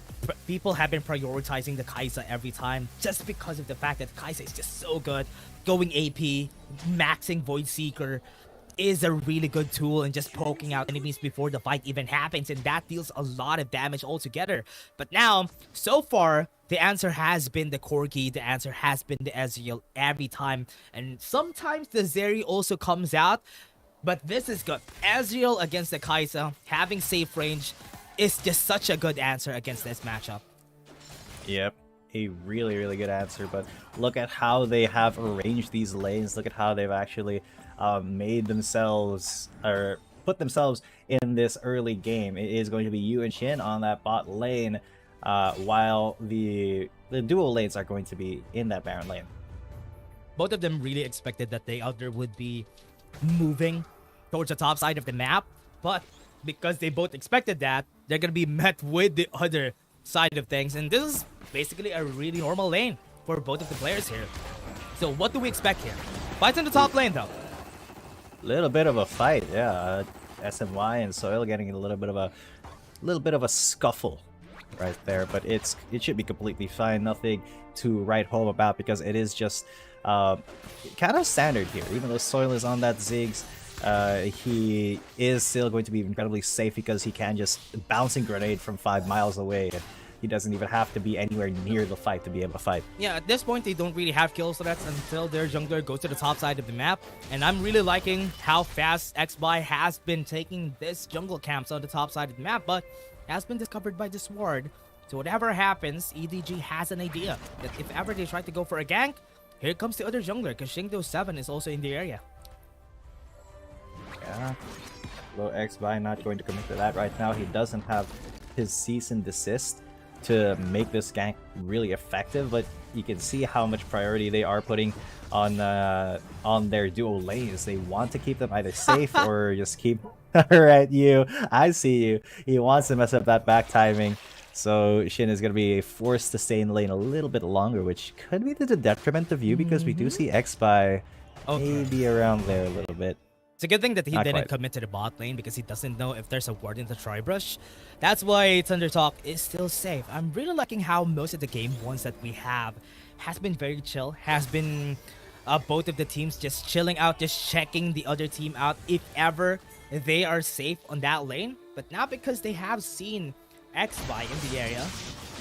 people have been prioritizing the Kai'Sa every time just because of the fact that Kai'Sa is just so good. Going AP, maxing Void Seeker is a really good tool and just poking out enemies before the fight even happens, and that deals a lot of damage altogether. But now, so far, the answer has been the Corki, the answer has been the Ezreal every time, and sometimes the Zeri also comes out. But this is good. Ezreal against the Kai'Sa, having safe range is just such a good answer against this matchup. Yep, a really, really good answer. But look at how they have arranged these lanes. Look at how they've actually made themselves, or put themselves in this early game. It is going to be Yu and Shin on that bot lane, while the duo lanes are going to be in that Baron lane. Both of them really expected that the other would be moving towards the top side of the map, but because they both expected that, they're going to be met with the other side of things, and this is basically a really normal lane for both of the players here. So what do we expect here? Fights in the top lane though. Little bit of a fight, yeah. SMY and Soil getting a little bit of a scuffle right there, but it should be completely fine. Nothing to write home about, because it is just kind of standard here. Even though Soil is on that Ziggs, he is still going to be incredibly safe because he can just bouncing grenade from 5 miles away. And he doesn't even have to be anywhere near the fight to be able to fight. Yeah, at this point, they don't really have kill threats until their jungler goes to the top side of the map. And I'm really liking how fast XBY has been taking this jungle camps on the top side of the map, but has been discovered by the Sword. So whatever happens, EDG has an idea that if ever they try to go for a gank, here comes the other jungler, because BO7 is also in the area. Yeah, well, XBY not going to commit to that right now. He doesn't have his cease and desist to make this gank really effective, but you can see how much priority they are putting on their duo lanes. They want to keep them either safe or just keep... Alright, you. I see you. He wants to mess up that back timing. So Shin is going to be forced to stay in the lane a little bit longer, which could be to the detriment of you, because we do see XBY maybe around there a little bit. It's a good thing that he Not didn't quite. commit to the bot lane, because he doesn't know if there's a ward in the Tribrush. That's why ThunderTalk is still safe. I'm really liking how most of the game ones that we have has been very chill, has been both of the teams just chilling out, just checking the other team out if ever they are safe on that lane. But now, because they have seen XBY in the area,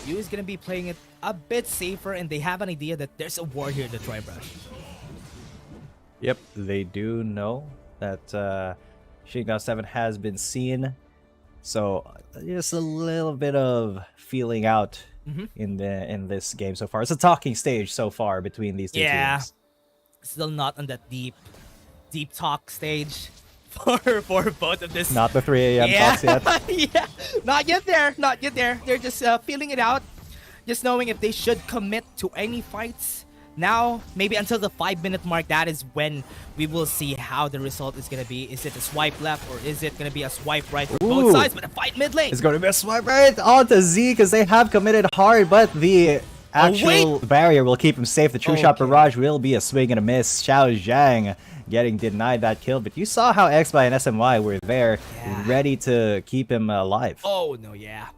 Yu is going to be playing it a bit safer, and they have an idea that there's a ward here in the Tribrush. Yep, they do know that BO7 has been seen, so just a little bit of feeling out in this game so far. It's a talking stage so far between these two teams. Still not on that deep talk stage for both of this. Not the 3 a.m. talks yet. Yeah, not yet there. They're just feeling it out, just knowing if they should commit to any fights. Now, maybe until the 5-minute mark, that is when we will see how the result is going to be. Is it a swipe left, or is it going to be a swipe right for both sides? But a fight mid lane. It's going to be a swipe right onto Z, because they have committed hard, but the actual barrier will keep him safe. The True Shot Barrage will be a swing and a miss. Xiao Zhang getting denied that kill, but you saw how XBY and SMY were there, ready to keep him alive. Oh, no, yeah.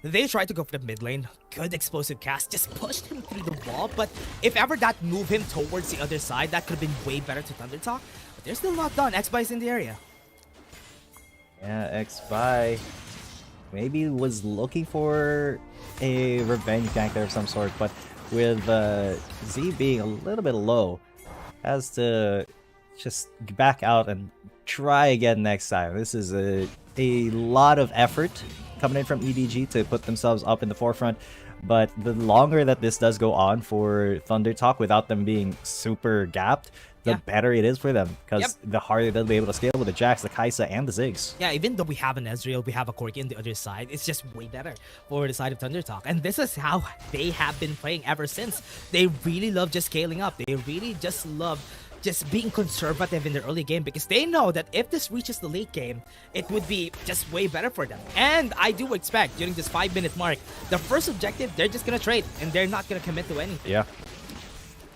They tried to go for the mid lane. Good explosive cast. Just pushed him through the wall. But if ever that moved him towards the other side, that could have been way better to ThunderTalk. But they're still not done. XBY's in the area. Yeah, XBY maybe was looking for a revenge gank there of some sort, but with Z being a little bit low, has to just back out and try again next time. This is a lot of effort coming in from EDG to put themselves up in the forefront, but the longer that this does go on for ThunderTalk without them being super gapped, the better it is for them, because the harder they'll be able to scale with the Jax, the Kai'Sa, and the Ziggs. Yeah, even though we have an Ezreal, we have a Corki on the other side, it's just way better for the side of ThunderTalk. And this is how they have been playing ever since. They really love just scaling up. They really just love just being conservative in the early game, because they know that if this reaches the late game, it would be just way better for them. And I do expect during this 5-minute mark, the first objective, they're just gonna trade and they're not gonna commit to anything.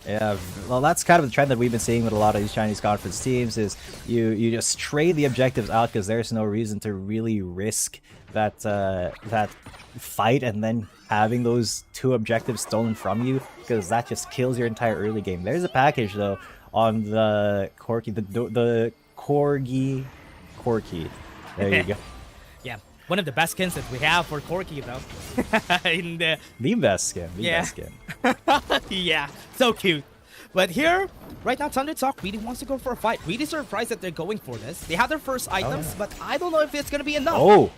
Yeah, well, that's kind of the trend that we've been seeing with a lot of these Chinese conference teams, is you just trade the objectives out because there's no reason to really risk that that fight and then having those 2 objectives stolen from you, because that just kills your entire early game. There's a package though on the Corki, the Corgi. There you go. Yeah, one of the best skins that we have for Corki though. The best skin. The best skin. Yeah, so cute. But here, right now, ThunderTalk really wants to go for a fight. Really surprised that they're going for this. They have their first items, but I don't know if it's gonna be enough. Oh.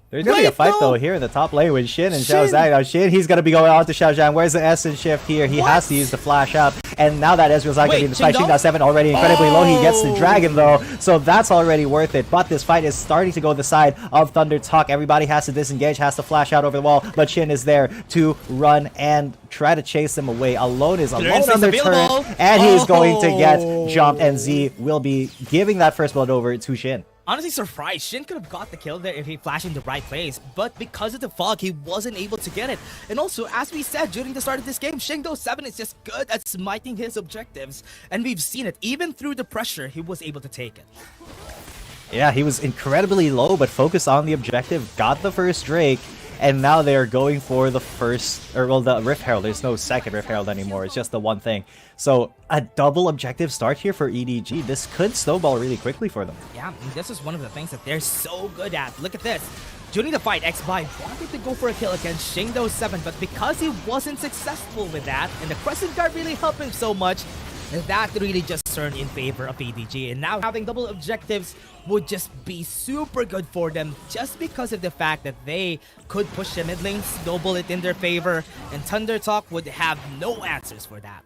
There's going to be a fight, though, here in the top lane with Shin and Xiao Zhang. Now, Shin, he's going to be going on to Xiao Zhang. Where's the Essence shift here? He has to use the flash up. And now that Ezreal's not going to be in the fight, Xing.7 already incredibly low. He gets the Dragon, though. So that's already worth it. But this fight is starting to go the side of ThunderTalk. Everybody has to disengage, has to flash out over the wall. But Shin is there to run and try to chase them away. Alone is alone on their turret. And he's going to get jumped. And Z will be giving that first blood over to Shin. Honestly surprised. Shin could have got the kill there if he flashed in the right place, but because of the fog, he wasn't able to get it. And also, as we said during the start of this game, Shingdo7 is just good at smiting his objectives, and we've seen it. Even through the pressure, he was able to take it. Yeah, he was incredibly low, but focused on the objective, got the first Drake, and now they're going for the first, or well, the Rift Herald. There's no second Rift Herald anymore. It's just the one thing. So a double objective start here for EDG. This could snowball really quickly for them. Yeah, this is one of the things that they're so good at. Look at this. During the fight, Xby wanted to go for a kill against Shingdo7, but because he wasn't successful with that, and the Crescent Guard really helped him so much, that really just turned in favor of EDG. And now having double objectives would just be super good for them just because of the fact that they could push the mid lane, snowball it in their favor, and ThunderTalk would have no answers for that.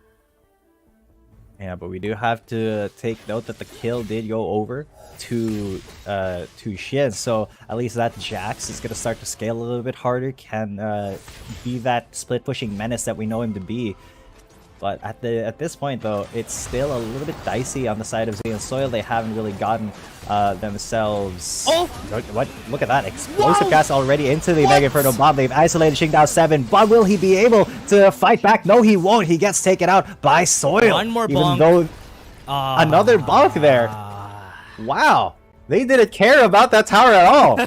Yeah, but we do have to take note that the kill did go over to Shin, so at least that Jax is going to start to scale a little bit harder, can be that split pushing menace that we know him to be. But at this point, though, it's still a little bit dicey on the side of Z and Soil. They haven't really gotten themselves... Oh! What? Look at that. Explosive cast already into the Mega Inferno bomb. They've isolated Shingdao7, but will he be able to fight back? No, he won't. He gets taken out by Soil. One more even bonk. though another bonk there. Wow. They didn't care about that tower at all.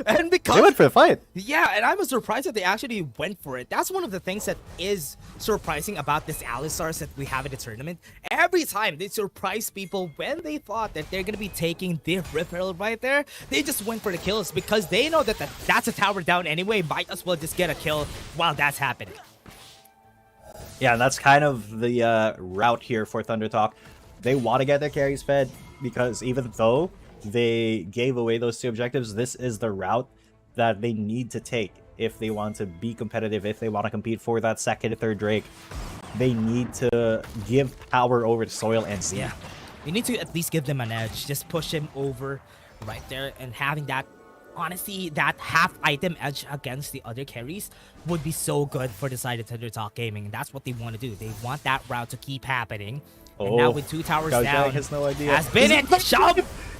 And because they went for the fight. Yeah, and I was surprised that they actually went for it. That's one of the things that is surprising about this Alistar's that we have in the tournament. Every time they surprise people when they thought that they're going to be taking their Rift Herald right there, they just went for the kills because they know that that's a tower down anyway. Might as well just get a kill while that's happening. Yeah, and that's kind of the route here for ThunderTalk. They want to get their carries fed because even though they gave away those two objectives, this is the route that they need to take if they want to be competitive, if they want to compete for that second or third Drake. They need to give power over to Soil and Z. Yeah, you need to at least give them an edge. Just push him over right there, and having that, honestly, that half item edge against the other carries would be so good for the side of ThunderTalk Gaming. And that's what they want to do. They want that route to keep happening. And now with 2 towers down, has no idea. Has been it.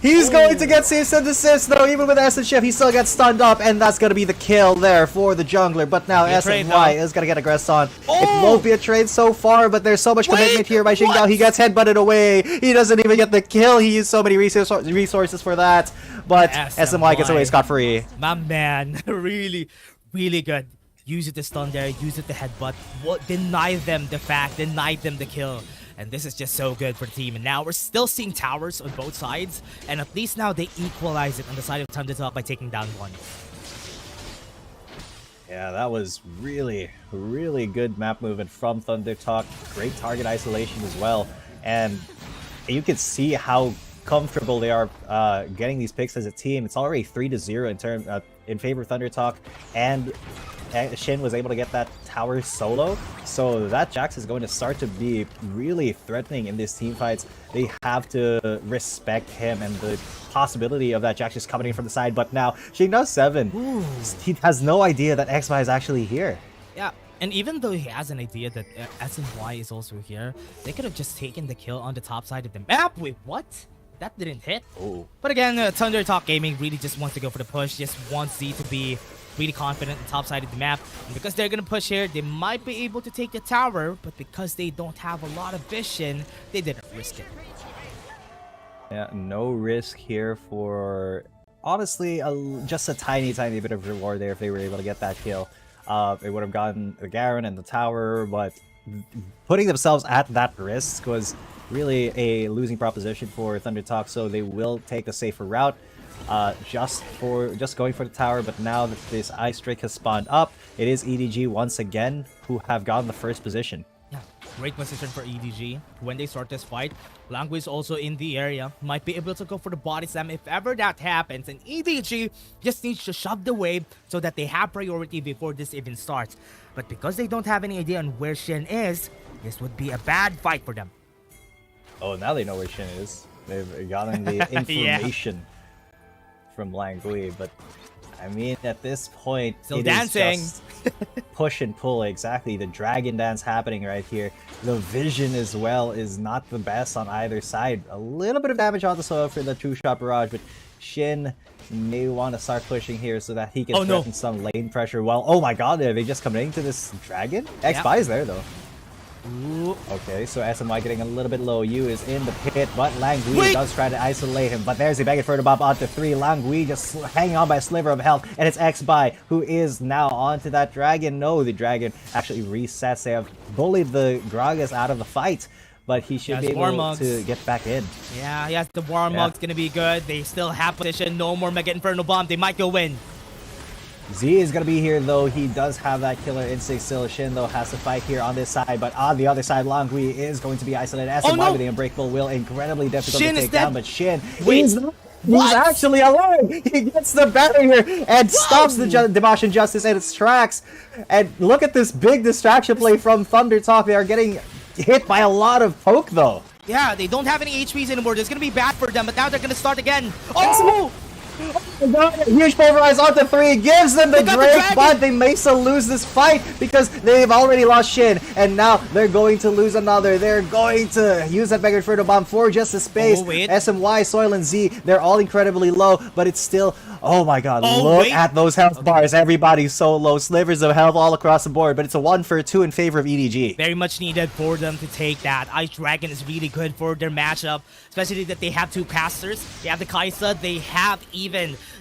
He's going to get safe and desist though. Even with Essence Shift, he still gets stunned up, and that's going to be the kill there for the jungler. But now SNY is going to get aggressed on. It won't be a trade so far, but there's so much commitment here by Xingdao. He gets headbutted away. He doesn't even get the kill. He used so many resources for that. But SNY gets away scot-free. My man, really, really good. Use it to stun there, use it to headbutt. Deny them the fact, deny them the kill. And this is just so good for the team. And now we're still seeing towers on both sides. And at least now they equalize it on the side of ThunderTalk by taking down one. Yeah, that was really, really good map movement from ThunderTalk. Great target isolation as well. And you can see how comfortable they are getting these picks as a team. It's already 3-0 in favor of ThunderTalk. And Shin was able to get that tower solo, so that Jax is going to start to be really threatening in these team fights. They have to respect him and the possibility of that Jax just coming in from the side. But now Shingdao7, he has no idea that XY is actually here. Yeah, and even though he has an idea that SNY is also here, they could have just taken the kill on the top side of the map. Wait, what? That didn't hit. But again, ThunderTalk Gaming really just wants to go for the push, just wants Z to be really confident on the top side of the map. And because they're going to push here, they might be able to take the tower, but because they don't have a lot of vision, they didn't risk it. Yeah, no risk here for, honestly, just a tiny bit of reward there if they were able to get that kill. They would have gotten the Garen and the tower, but putting themselves at that risk was really a losing proposition for ThunderTalk, so they will take the safer route. Just going for the tower. But now that this Ice Drake has spawned up, it is EDG once again who have gotten the first position. Yeah, Great position for EDG when they start this fight. Langui is also in the area. Might be able to go for the body slam if ever that happens. And EDG just needs to shove the wave so that they have priority before this even starts. But because they don't have any idea on where Shin is, this would be a bad fight for them. Oh, now they know where Shin is. They've gotten the information from Langui, but I mean, at this point, still dancing. Is just push and pull. Exactly, the dragon dance happening right here. The vision as well is not the best on either side. A little bit of damage on the soil for the two-shot barrage, but Shin may want to start pushing here so that he can threaten some lane pressure. Well, oh my god, are they just coming into this dragon? X-Spy is there though. Ooh. Okay, so SMY getting a little bit low. Yu is in the pit, but Langui does try to isolate him. But there's a begging for the bomb onto 3. Langui just hanging on by a sliver of health, and it's X-Spy who is now onto that dragon. No, the dragon actually resets. They have bullied the Gragas out of the fight, but he should be able to get back in. Yeah, yes, the Warmog's gonna be good. They still have position. No more Mega Inferno Bomb. They might go win. Z is going to be here, though. He does have that killer instinct still. Shin, though, has to fight here on this side. But on the other side, Langui is going to be isolated. SMY with the Unbreakable Will, incredibly difficult to take down. But Shin, he's actually alive. He gets the barrier and stops the Dimash Injustice in its tracks. And look at this big distraction play from ThunderTalk. They are getting hit by a lot of poke, though. Yeah, they don't have any HPs anymore. It's going to be bad for them, but now they're going to start again. Oh! Oh my god, huge pulverize onto 3, gives them the Drake, but they may still lose this fight because they've already lost Shin, and now they're going to lose another. They're going to use that Mega Inferno Bomb for just a space. SMY, Soil, and Z, they're all incredibly low, but it's still, oh my god, look at those health bars. Everybody's so low, slivers of health all across the board, but it's a 1 for 2 in favor of EDG. Very much needed for them to take that. Ice Dragon is really good for their matchup, especially that they have 2 casters. They have the Kaisa, they have even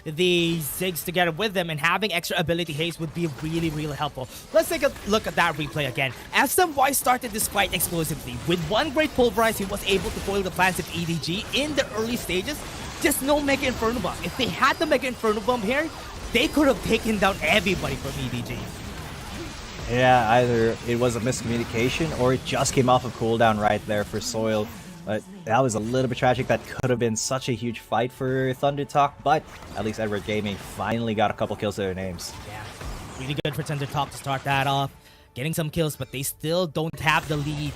the Ziggs together with them, and having extra ability haste would be really, really helpful. Let's take a look at that replay again. SMY started this fight explosively. With 1 great pulverize, he was able to foil the plans of EDG in the early stages. Just no Mega Inferno Bomb. If they had the Mega Inferno Bomb here, they could have taken down everybody from EDG. Yeah, either it was a miscommunication or it just came off a cooldown right there for Soil. But that was a little bit tragic. That could have been such a huge fight for ThunderTalk, but at least Edward Gaming finally got a couple kills to their names. Yeah, really good for ThunderTalk to start that off. Getting some kills, but they still don't have the lead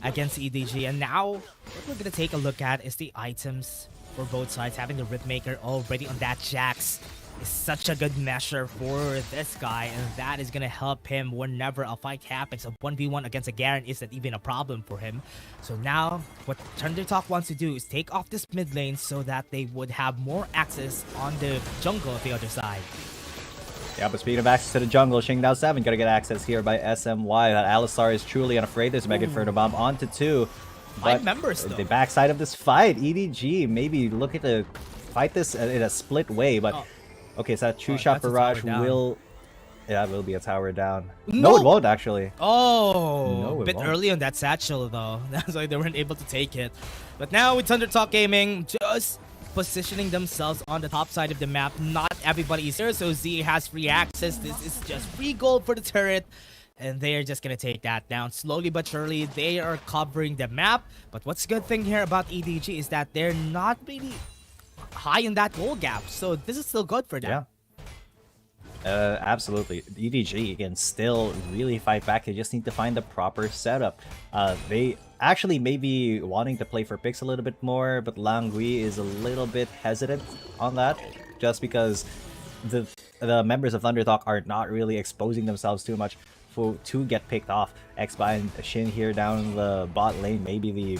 against EDG. And now, what we're going to take a look at is the items for both sides. Having the Ripmaker already on that Jax is such a good measure for this guy, and that is going to help him whenever a fight happens. A 1v1 against a Garen isn't even a problem for him. So now, what ThunderTalk wants to do is take off this mid lane so that they would have more access on the jungle of the other side. Yeah, but speaking of access to the jungle, Shingdao7 gonna get access here by SMY. That Alistar is truly unafraid. There's a Mega Inferno Bomb onto 2. 5 members, though. The backside of this fight, EDG maybe looking to fight this in a split way, but okay, so that two-shot barrage will be a tower down. No, it won't actually. Oh, no, a bit early on that satchel though. That's why they weren't able to take it. But now with ThunderTalk Gaming just positioning themselves on the top side of the map. Not everybody is here, so Z has free access. This is just free gold for the turret. And they're just gonna take that down slowly but surely. They are covering the map. But what's the good thing here about EDG is that they're not really high in that goal gap, so this is still good for them. Yeah, absolutely. EDG can still really fight back. They just need to find the proper setup. They actually may be wanting to play for picks a little bit more, but Langui is a little bit hesitant on that, just because the members of ThunderTalk are not really exposing themselves too much to get picked off. X-Spy and Shin here down the bot lane may be the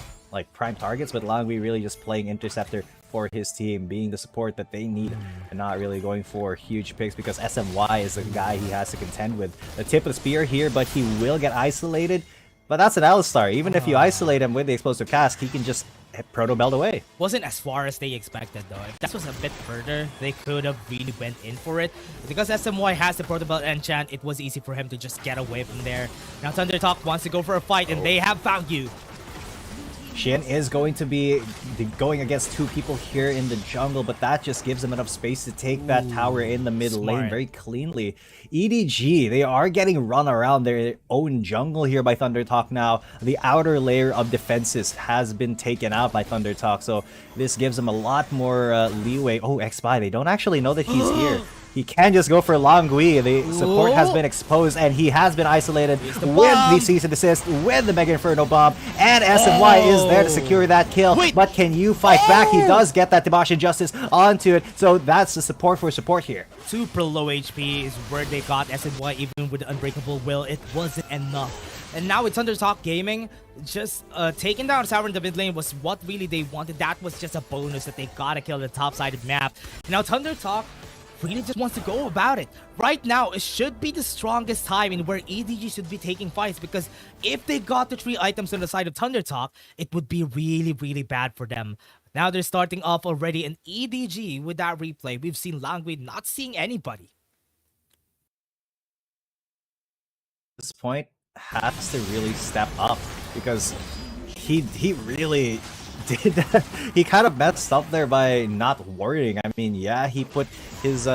prime targets, but Langui really just playing interceptor for his team, being the support that they need and not really going for huge picks, because SMY is the guy he has to contend with. The tip of the spear here, but he will get isolated. But that's an Alistar. Even if you isolate him with the explosive cask, he can just proto belt away. Wasn't as far as they expected though. If that was a bit further, they could have really went in for it. But because SMY has the proto belt enchant, it was easy for him to just get away from there. Now ThunderTalk wants to go for a fight, and they have found you. Shin is going to be going against 2 people here in the jungle, but that just gives him enough space to take that tower in the mid lane very cleanly. EDG, they are getting run around their own jungle here by ThunderTalk now. The outer layer of defenses has been taken out by ThunderTalk, so this gives them a lot more leeway. Oh, X-Spy, they don't actually know that he's here. He can just go for Langui. The support has been exposed, and he has been isolated with the cease and desist, with the Mega Inferno Bomb, and SMY is there to secure that kill. But can you fight back? He does get that Dimash Justice onto it, so that's the support for support here. Super low HP is where they got SMY, even with the Unbreakable Will. It wasn't enough. And now with ThunderTalk Gaming, just taking down Sour in the mid lane was what really they wanted. That was just a bonus that they gotta kill the top-sided map. Now ThunderTalk really just wants to go about it. Right now, it should be the strongest time in where EDG should be taking fights, because if they got the 3 items on the side of ThunderTalk, it would be really, really bad for them. Now they're starting off already in EDG with that replay. We've seen Langui not seeing anybody. At this point, has to really step up, because he really did. He kind of messed up there by not warding. I mean, yeah, he put his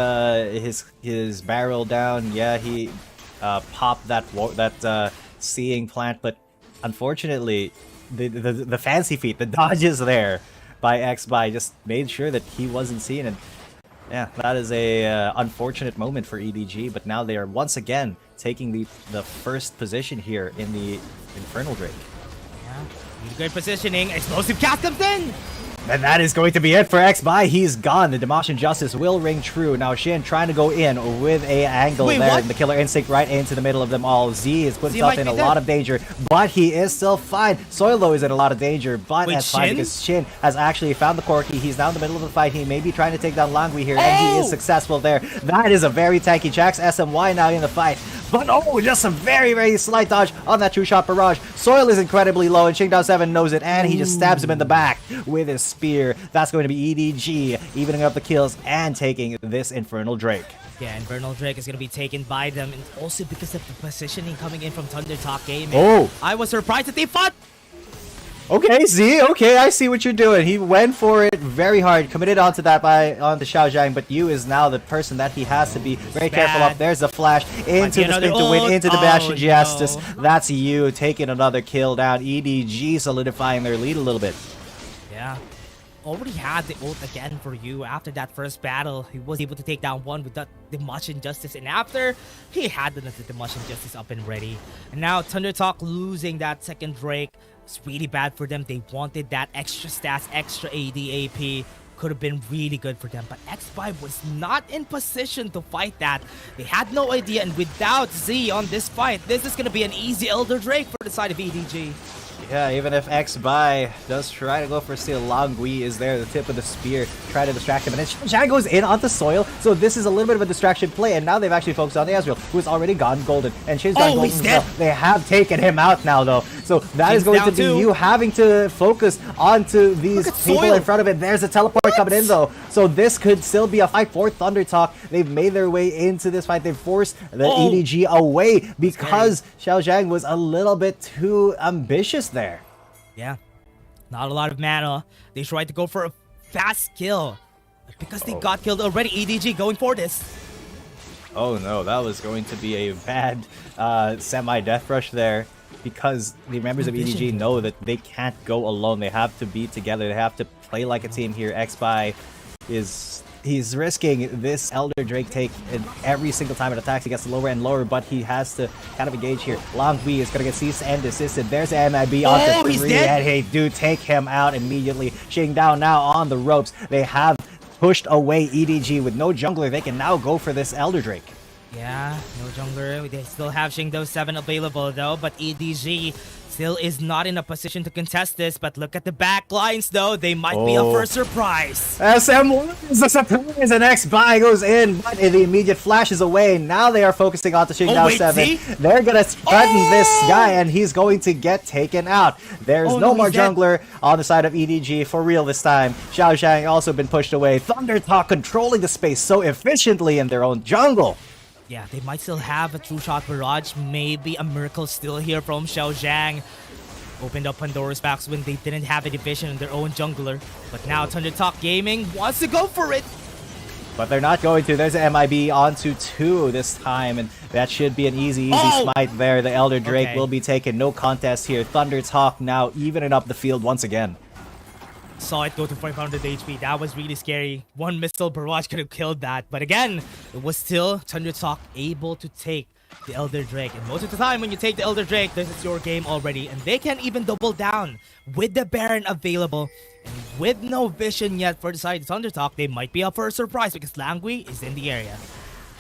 barrel down. Yeah, he popped that seeing plant, but unfortunately, the fancy feet, the dodges there by X-Spy just made sure that he wasn't seen. And yeah, that is a unfortunate moment for EDG. But now they are once again taking the first position here in the Infernal Drake. Good positioning. Explosive cast comes in. And that is going to be it for X-Spy. He's gone. The Dimash Justice will ring true. Now Shin trying to go in with a angle there. And the Killer Instinct right into the middle of them all. Z has put himself in a lot of danger, but he is still fine. Soilo is in a lot of danger, but that's fine because Shin has actually found the Corki. He's now in the middle of the fight. He may be trying to take down Langui here, and he is successful there. That is a very tanky Jax. SMY now in the fight. But oh, just a very, very slight dodge on that true shot barrage. Soil is incredibly low, and BO7 knows it, and he just stabs him in the back with his spear. That's going to be EDG, evening up the kills and taking this Infernal Drake. Yeah, Infernal Drake is going to be taken by them, and also because of the positioning coming in from ThunderTalk Gaming. Oh! I was surprised that they fought! Okay, Z, okay, I see what you're doing. He went for it very hard, committed onto that onto Xiao Zhang, but Yu is now the person that he has to be very careful of. There's a flash into the spin to win, into the Bash of Justice. That's Yu taking another kill down. EDG solidifying their lead a little bit. Yeah. Already had the ult again for Yu after that first battle. He was able to take down one with that Dimash Justice, and after he had the Dimash Justice up and ready. And now ThunderTalk losing that second Drake. It's really bad for them. They wanted that extra stats, extra AD AP. Could have been really good for them, but X-Spy was not in position to fight that. They had no idea, and without Z on this fight, this is going to be an easy Elder Drake for the side of EDG. Yeah, even if X-Spy does try to go for steal, Langui is there, the tip of the spear, try to distract him, and then Zhang goes in onto Soil, so this is a little bit of a distraction play, and now they've actually focused on the Ezreal, who is already gone golden, and Shin's gone golden as well. They have taken him out now, though, so that is going to be you having to focus onto these people in front of it. There's a teleport coming in, though, so this could still be a fight for ThunderTalk. They've made their way into this fight. They've forced the EDG away because Xiao Zhang was a little bit too ambitious there. Yeah, not a lot of mana. They tried to go for a fast kill, but because they got killed already, EDG going for this. Oh no, that was going to be a bad semi-death rush there, because the members of EDG know that they can't go alone. They have to be together. They have to play like a team here. X-Spy he's risking this Elder Drake take in every single time it attacks. He gets lower and lower, but he has to kind of engage here. Langui is going to get cease and desisted. There's MIB on the 3, and they do take him out immediately. Xing Dao now on the ropes. They have pushed away EDG with no jungler. They can now go for this Elder Drake. Yeah, no jungler. They still have BO7 available though, but EDG still is not in a position to contest this. But look at the back lines though. They might be up for a surprise. SM1 is a surprise, and X-Spy goes in, but the immediate flashes away. Now they are focusing on the BO7. They're going to threaten this guy, and he's going to get taken out. There's no more jungler on the side of EDG for real this time. Xiao Zhang also been pushed away. ThunderTalk controlling the space so efficiently in their own jungle. Yeah, they might still have a true shot barrage. Maybe a miracle still here from Xiao Zhang. Opened up Pandora's box when they didn't have a division in their own jungler. But now ThunderTalk Gaming wants to go for it. But they're not going to. There's an MIB onto 2 this time, and that should be an easy smite there. The Elder Drake will be taken. No contest here. ThunderTalk now evening up the field once again. Saw it go to 500 HP. That was really scary. One missile barrage could have killed that. But again, it was still ThunderTalk able to take the Elder Drake. And most of the time when you take the Elder Drake, this is your game already. And they can even double down with the Baron available. And with no vision yet for the side of ThunderTalk, they might be up for a surprise because Langui is in the area.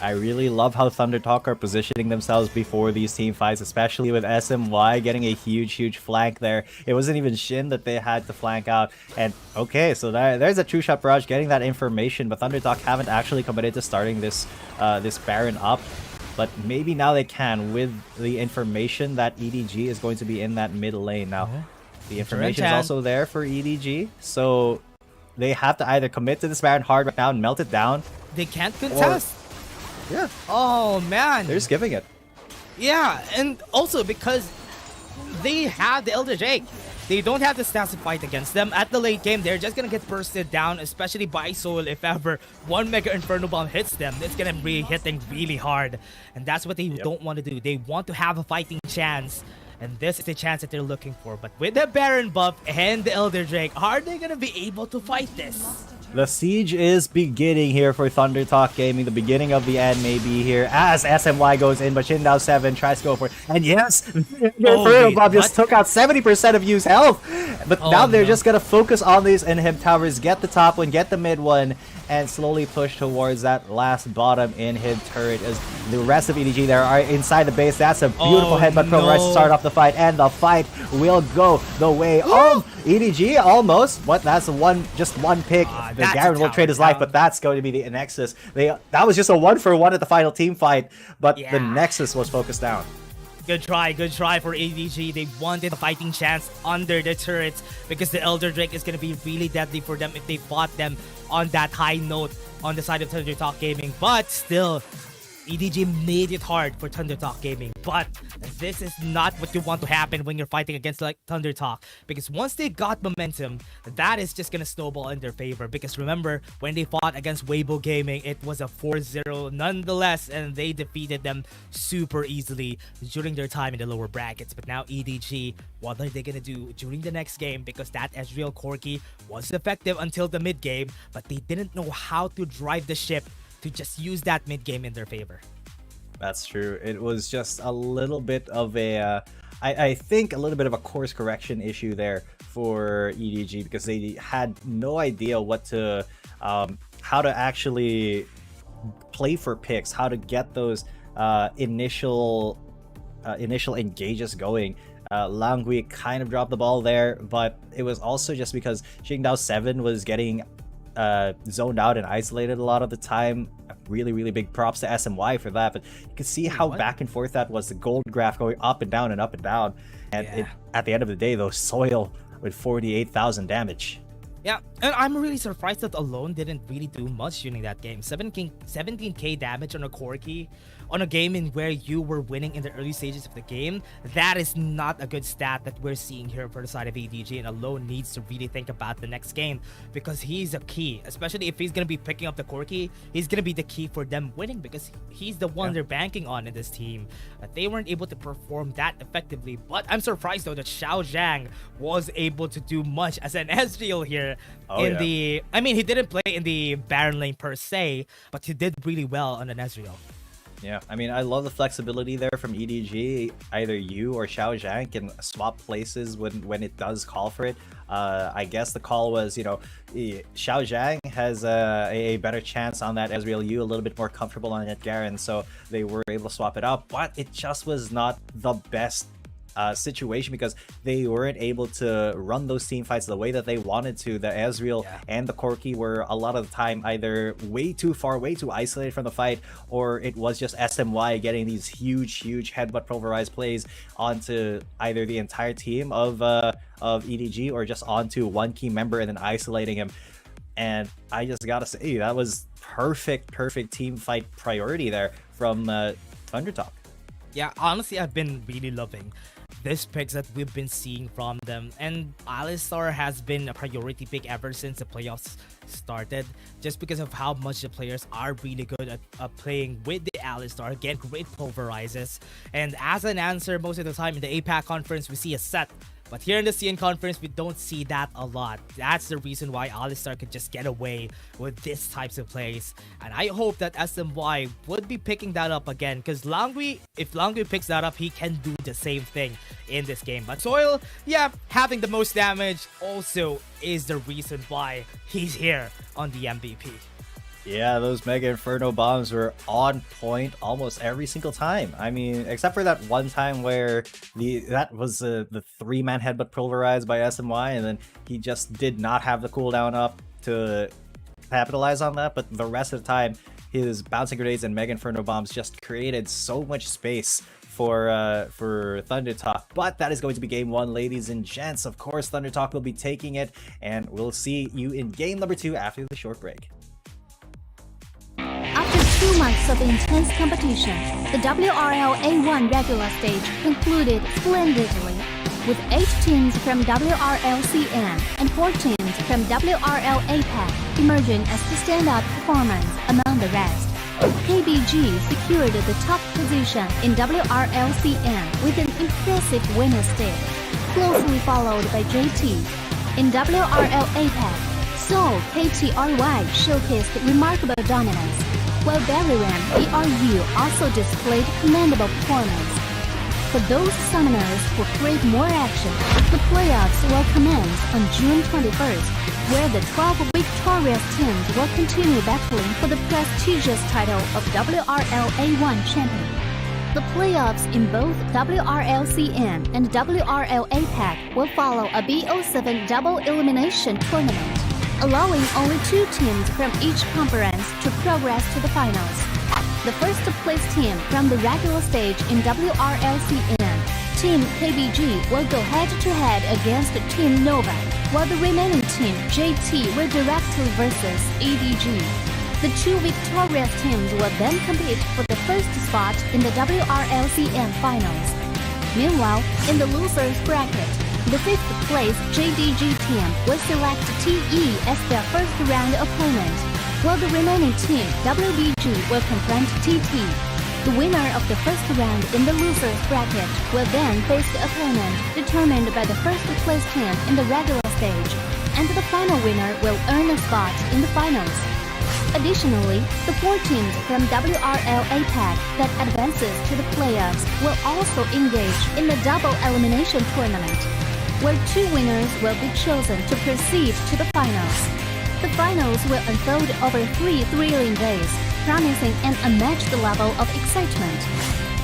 I really love how ThunderTalk are positioning themselves before these team fights, especially with SMY getting a huge flank there. It wasn't even Shin that they had to flank out. And okay, so there's a true shot barrage getting that information, but ThunderTalk haven't actually committed to starting this this Baron up. But maybe now they can with the information that EDG is going to be in that mid lane. Now, the information is also there for EDG, so they have to either commit to this Baron hard right now and melt it down. They can't contest. Yeah. Oh, man. They're just giving it. Yeah, and also because they have the Elder Drake. They don't have the stats to fight against them. At the late game, they're just going to get bursted down, especially by Soul. If ever one Mega Inferno Bomb hits them, it's going to be hitting really hard. And that's what they don't want to do. They want to have a fighting chance. And this is the chance that they're looking for. But with the Baron buff and the Elder Drake, are they going to be able to fight this? The siege is beginning here for ThunderTalk Gaming. The beginning of the end may be here as SMY goes in, but Shindao7 tries to go for it. And yes, Inferno Bomb just took out 70% of Yu's health. But now they're just going to focus on these inhib towers, get the top one, get the mid one, and slowly push towards that last bottom inhib turret as the rest of EDG there are inside the base. That's a beautiful headbutt from Rice to start off the fight, and the fight will go the way of EDG almost. What? That's just one pick. The Garen will trade his life, but that's going to be the Nexus. That was just a 1-for-1 at the final team fight, but the Nexus was focused down. Good try for EDG. They wanted a fighting chance under the turrets because the Elder Drake is going to be really deadly for them if they fought them on that high note on the side of ThunderTalk Gaming. But still, EDG made it hard for ThunderTalk Gaming. But this is not what you want to happen when you're fighting against like ThunderTalk, because once they got momentum, that is just gonna snowball in their favor. Because remember, when they fought against Weibo Gaming, it was a 4-0 nonetheless, and they defeated them super easily during their time in the lower brackets. But now EDG, what are they gonna do during the next game? Because that Ezreal Corki was effective until the mid game, but they didn't know how to drive the ship to just use that mid game in their favor. That's true. It was just a little bit of a, I think a little bit of a course correction issue there for EDG, because they had no idea what to, how to actually play for picks, how to get those initial engages going. Langui kind of dropped the ball there, but it was also just because Xingdao7 was getting zoned out and isolated a lot of the time. Really big props to SMY for that, but you can see how back and forth that was, the gold graph going up and down and up and down, and at the end of the day though, Soil with 48,000 damage. Yeah, and I'm really surprised that Alone didn't really do much during that game. 17k damage on a Corki on a game in where you were winning in the early stages of the game. That is not a good stat that we're seeing here for the side of EDG, and Alone needs to really think about the next game, because he's a key, especially if he's going to be picking up the Corki. He's going to be the key for them winning, because he's the one they're banking on in this team. They weren't able to perform that effectively, but I'm surprised though that Xiao Zhang was able to do much as an Ezreal here. I mean, he didn't play in the Baron lane per se, but he did really well on an Ezreal. Yeah, I mean, I love the flexibility there from EDG. Either you or Xiao Zhang can swap places when it does call for it. I guess the call was, you know, Xiao Zhang has a better chance on that Ezreal, you a little bit more comfortable on that Garen, so they were able to swap it up, but it just was not the best situation, because they weren't able to run those team fights the way that they wanted to. The Ezreal and the Corki were a lot of the time either way too far, way too isolated from the fight, or it was just SMY getting these huge headbutt pulverized plays onto either the entire team of EDG or just onto one key member and then isolating him. And I just gotta say, that was perfect team fight priority there from ThunderTalk. Yeah, honestly, I've been really loving these picks that we've been seeing from them. And Alistar has been a priority pick ever since the playoffs started, just because of how much the players are really good at playing with the Alistar, get great pulverizes. And as an answer, most of the time in the APAC conference, we see a set. But here in the CN conference, we don't see that a lot. That's the reason why Alistar could just get away with these types of plays. And I hope that SMY would be picking that up again, because if Langui picks that up, he can do the same thing in this game. But Soil, yeah, having the most damage also is the reason why he's here on the MVP. Yeah, those Mega Inferno bombs were on point almost every single time. I mean, except for that one time where that was the 3-man headbutt pulverized by SMY, and then he just did not have the cooldown up to capitalize on that. But the rest of the time, his bouncing grenades and Mega Inferno bombs just created so much space for ThunderTalk. But that is going to be game 1, ladies and gents. Of course, ThunderTalk will be taking it, and we'll see you in game number 2 after the short break. After 2 months of intense competition, the WRL A1 regular stage concluded splendidly, with 8 teams from WRL CN and 4 teams from WRL APAC emerging as the standout performance among the rest. KBG secured the top position in WRL CN with an impressive winner stick, closely followed by JT. In WRL APAC, Seoul KTRY showcased remarkable dominance, while Bariran BRU also displayed commendable performance. For those summoners who crave more action, the playoffs will commence on June 21st, where the 12 victorious teams will continue battling for the prestigious title of WRL A1 champion. The playoffs in both WRL CN and WRL APAC will follow a BO7 double elimination tournament, allowing only 2 teams from each conference to progress to the finals. The first place team from the regular stage in WRL CN, Team KBG, will go head-to-head against Team Nova, while the remaining team, JT, will directly versus EDG. The 2 victorious teams will then compete for the first spot in the WRL CN finals. Meanwhile, in the losers bracket, the 5th place JDG team will select TE as their first round opponent, while the remaining team, WBG, will confront TT. The winner of the first round in the losers bracket will then face the opponent determined by the first place team in the regular stage, and the final winner will earn a spot in the finals. Additionally, the 4 teams from WRL APAC that advances to the playoffs will also engage in the double elimination tournament, where 2 winners will be chosen to proceed to the finals. The finals will unfold over 3 thrilling days, promising an unmatched level of excitement.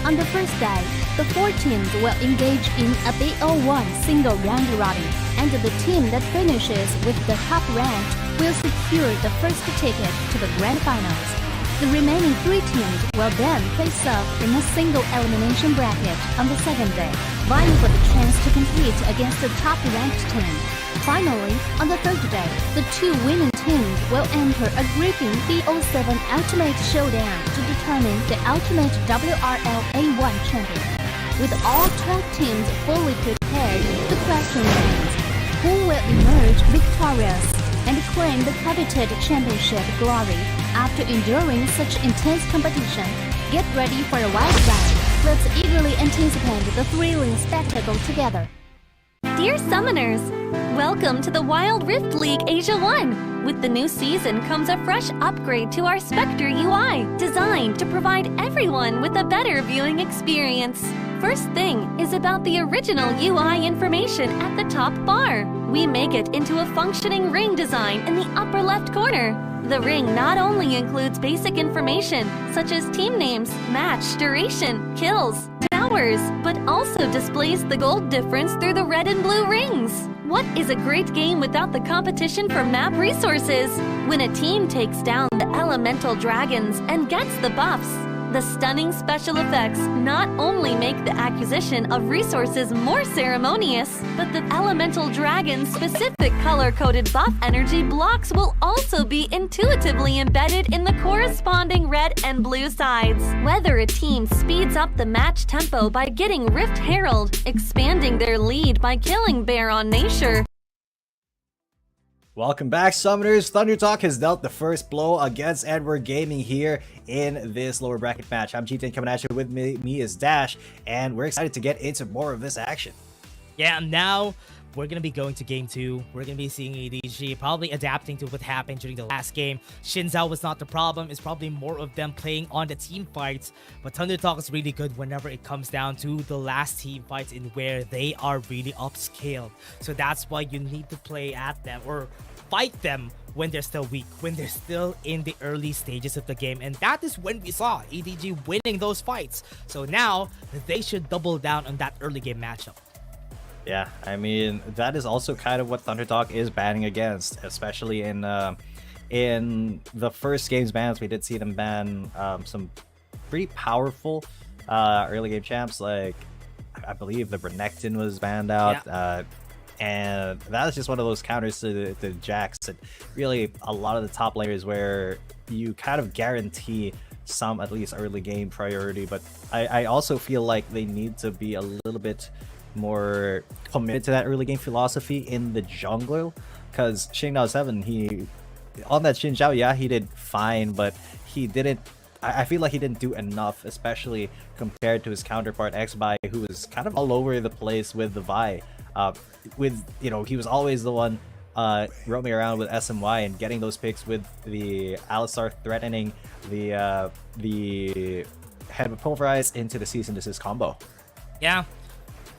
On the first day, the 4 teams will engage in a BO1 single round robin, and the team that finishes with the top rank will secure the first ticket to the grand finals. The remaining 3 teams will then face off in a single elimination bracket on the second day, vying for the chance to compete against the top-ranked team. Finally, on the third day, the 2 winning teams will enter a gripping BO7 Ultimate Showdown to determine the ultimate WRL A1 champion. With all 12 teams fully prepared, the question remains, who will emerge victorious and claim the coveted championship glory after enduring such intense competition? Get ready for a wild ride. Let's eagerly anticipate the thrilling spectacle together. Dear Summoners, welcome to the Wild Rift League Asia 1! With the new season comes a fresh upgrade to our Spectre UI, designed to provide everyone with a better viewing experience. First thing is about the original UI information at the top bar. We make it into a functioning ring design in the upper left corner. The ring not only includes basic information, such as team names, match duration, kills, towers, but also displays the gold difference through the red and blue rings. What is a great game without the competition for map resources? When a team takes down the elemental dragons and gets the buffs, The stunning special effects not only make the acquisition of resources more ceremonious, but the elemental dragon's specific color-coded buff energy blocks will also be intuitively embedded in the corresponding red and blue sides. Whether a team speeds up the match tempo by getting Rift Herald, expanding their lead by killing Baron Nashor, Welcome back, Summoners. ThunderTalk has dealt the first blow against Edward Gaming here in this lower bracket match. I'm G10 coming at you. With me is Dash, and we're excited to get into more of this action. Yeah, now we're going to be going to game 2. We're going to be seeing EDG probably adapting to what happened during the last game. Shinzao was not the problem. It's probably more of them playing on the team fights. But ThunderTalk is really good whenever it comes down to the last team fights in where they are really upscaled. So that's why you need to play at them or fight them when they're still weak, when they're still in the early stages of the game. And that is when we saw EDG winning those fights. So now they should double down on that early game matchup. Yeah, I mean, that is also kind of what ThunderTalk is banning against, especially in the first game's bans. We did see them ban some pretty powerful early game champs, like I believe the Renekton was banned out. Yeah. And that is just one of those counters to the Jax and really a lot of the top layers where you kind of guarantee some at least early game priority. But I also feel like they need to be a little bit more committed to that early game philosophy in the jungle, because Xingdao7, he on that Xin Zhao, yeah, he did fine, but he didn't, I feel like he didn't do enough, especially compared to his counterpart Xbai, who was kind of all over the place with the Vi. With, you know, he was always the one roaming around with SMY and getting those picks with the Alistar threatening the head of Pulverize into the Cease and Desist combo. Yeah.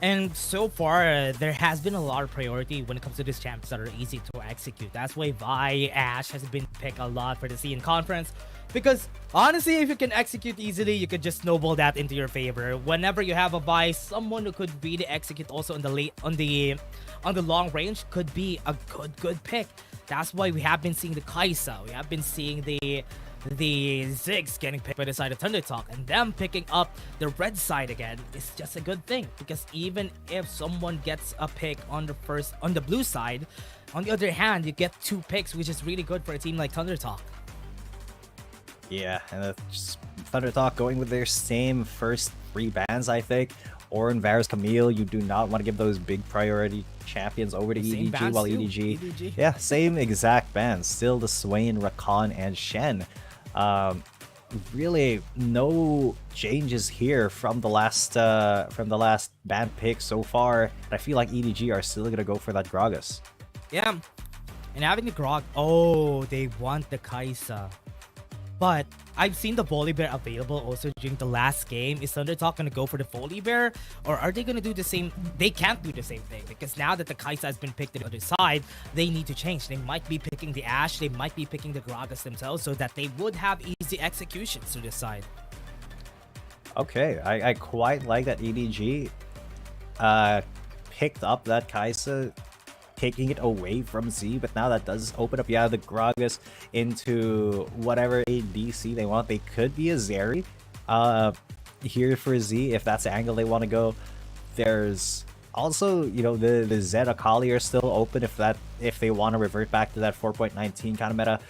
And so far, there has been a lot of priority when it comes to these champs that are easy to execute. That's why Vi Ashe has been picked a lot for the CN conference. Because honestly, if you can execute easily, you could just snowball that into your favor. Whenever you have a Vi, someone who could really execute also on the long range could be a good pick. That's why we have been seeing the Kai'Sa. We have been seeing the Ziggs getting picked by the side of ThunderTalk, and them picking up the red side again is just a good thing, because even if someone gets a pick on the blue side, on the other hand, you get 2 picks, which is really good for a team like ThunderTalk. Yeah, and ThunderTalk going with their same first 3 bans, I think. Orin, Varus, Camille, you do not want to give those big priority champions over to EDG, while EDG, yeah, same exact bans. Still the Swain, Rakan, and Shen. Really no changes here from the last ban pick so far. I feel like EDG are still gonna go for that Gragas. Yeah, and having the Grog, oh, they want the Kai'Sa. But I've seen the Volibear available also during the last game. Is ThunderTalk going to go for the Volibear? Or are they going to do the same? They can't do the same thing, because now that the Kai'Sa has been picked to the other side, they need to change. They might be picking the Ashe, they might be picking the Gragas themselves, so that they would have easy executions to this side. Okay, I quite like that EDG picked up that Kai'Sa, taking it away from Z, but now that does open up, yeah, the Gragas into whatever ADC they want. They could be a Zeri here for Z if that's the angle they want to go. There's also, you know, the Zed Akali are still open if they want to revert back to that 4.19 kind of meta,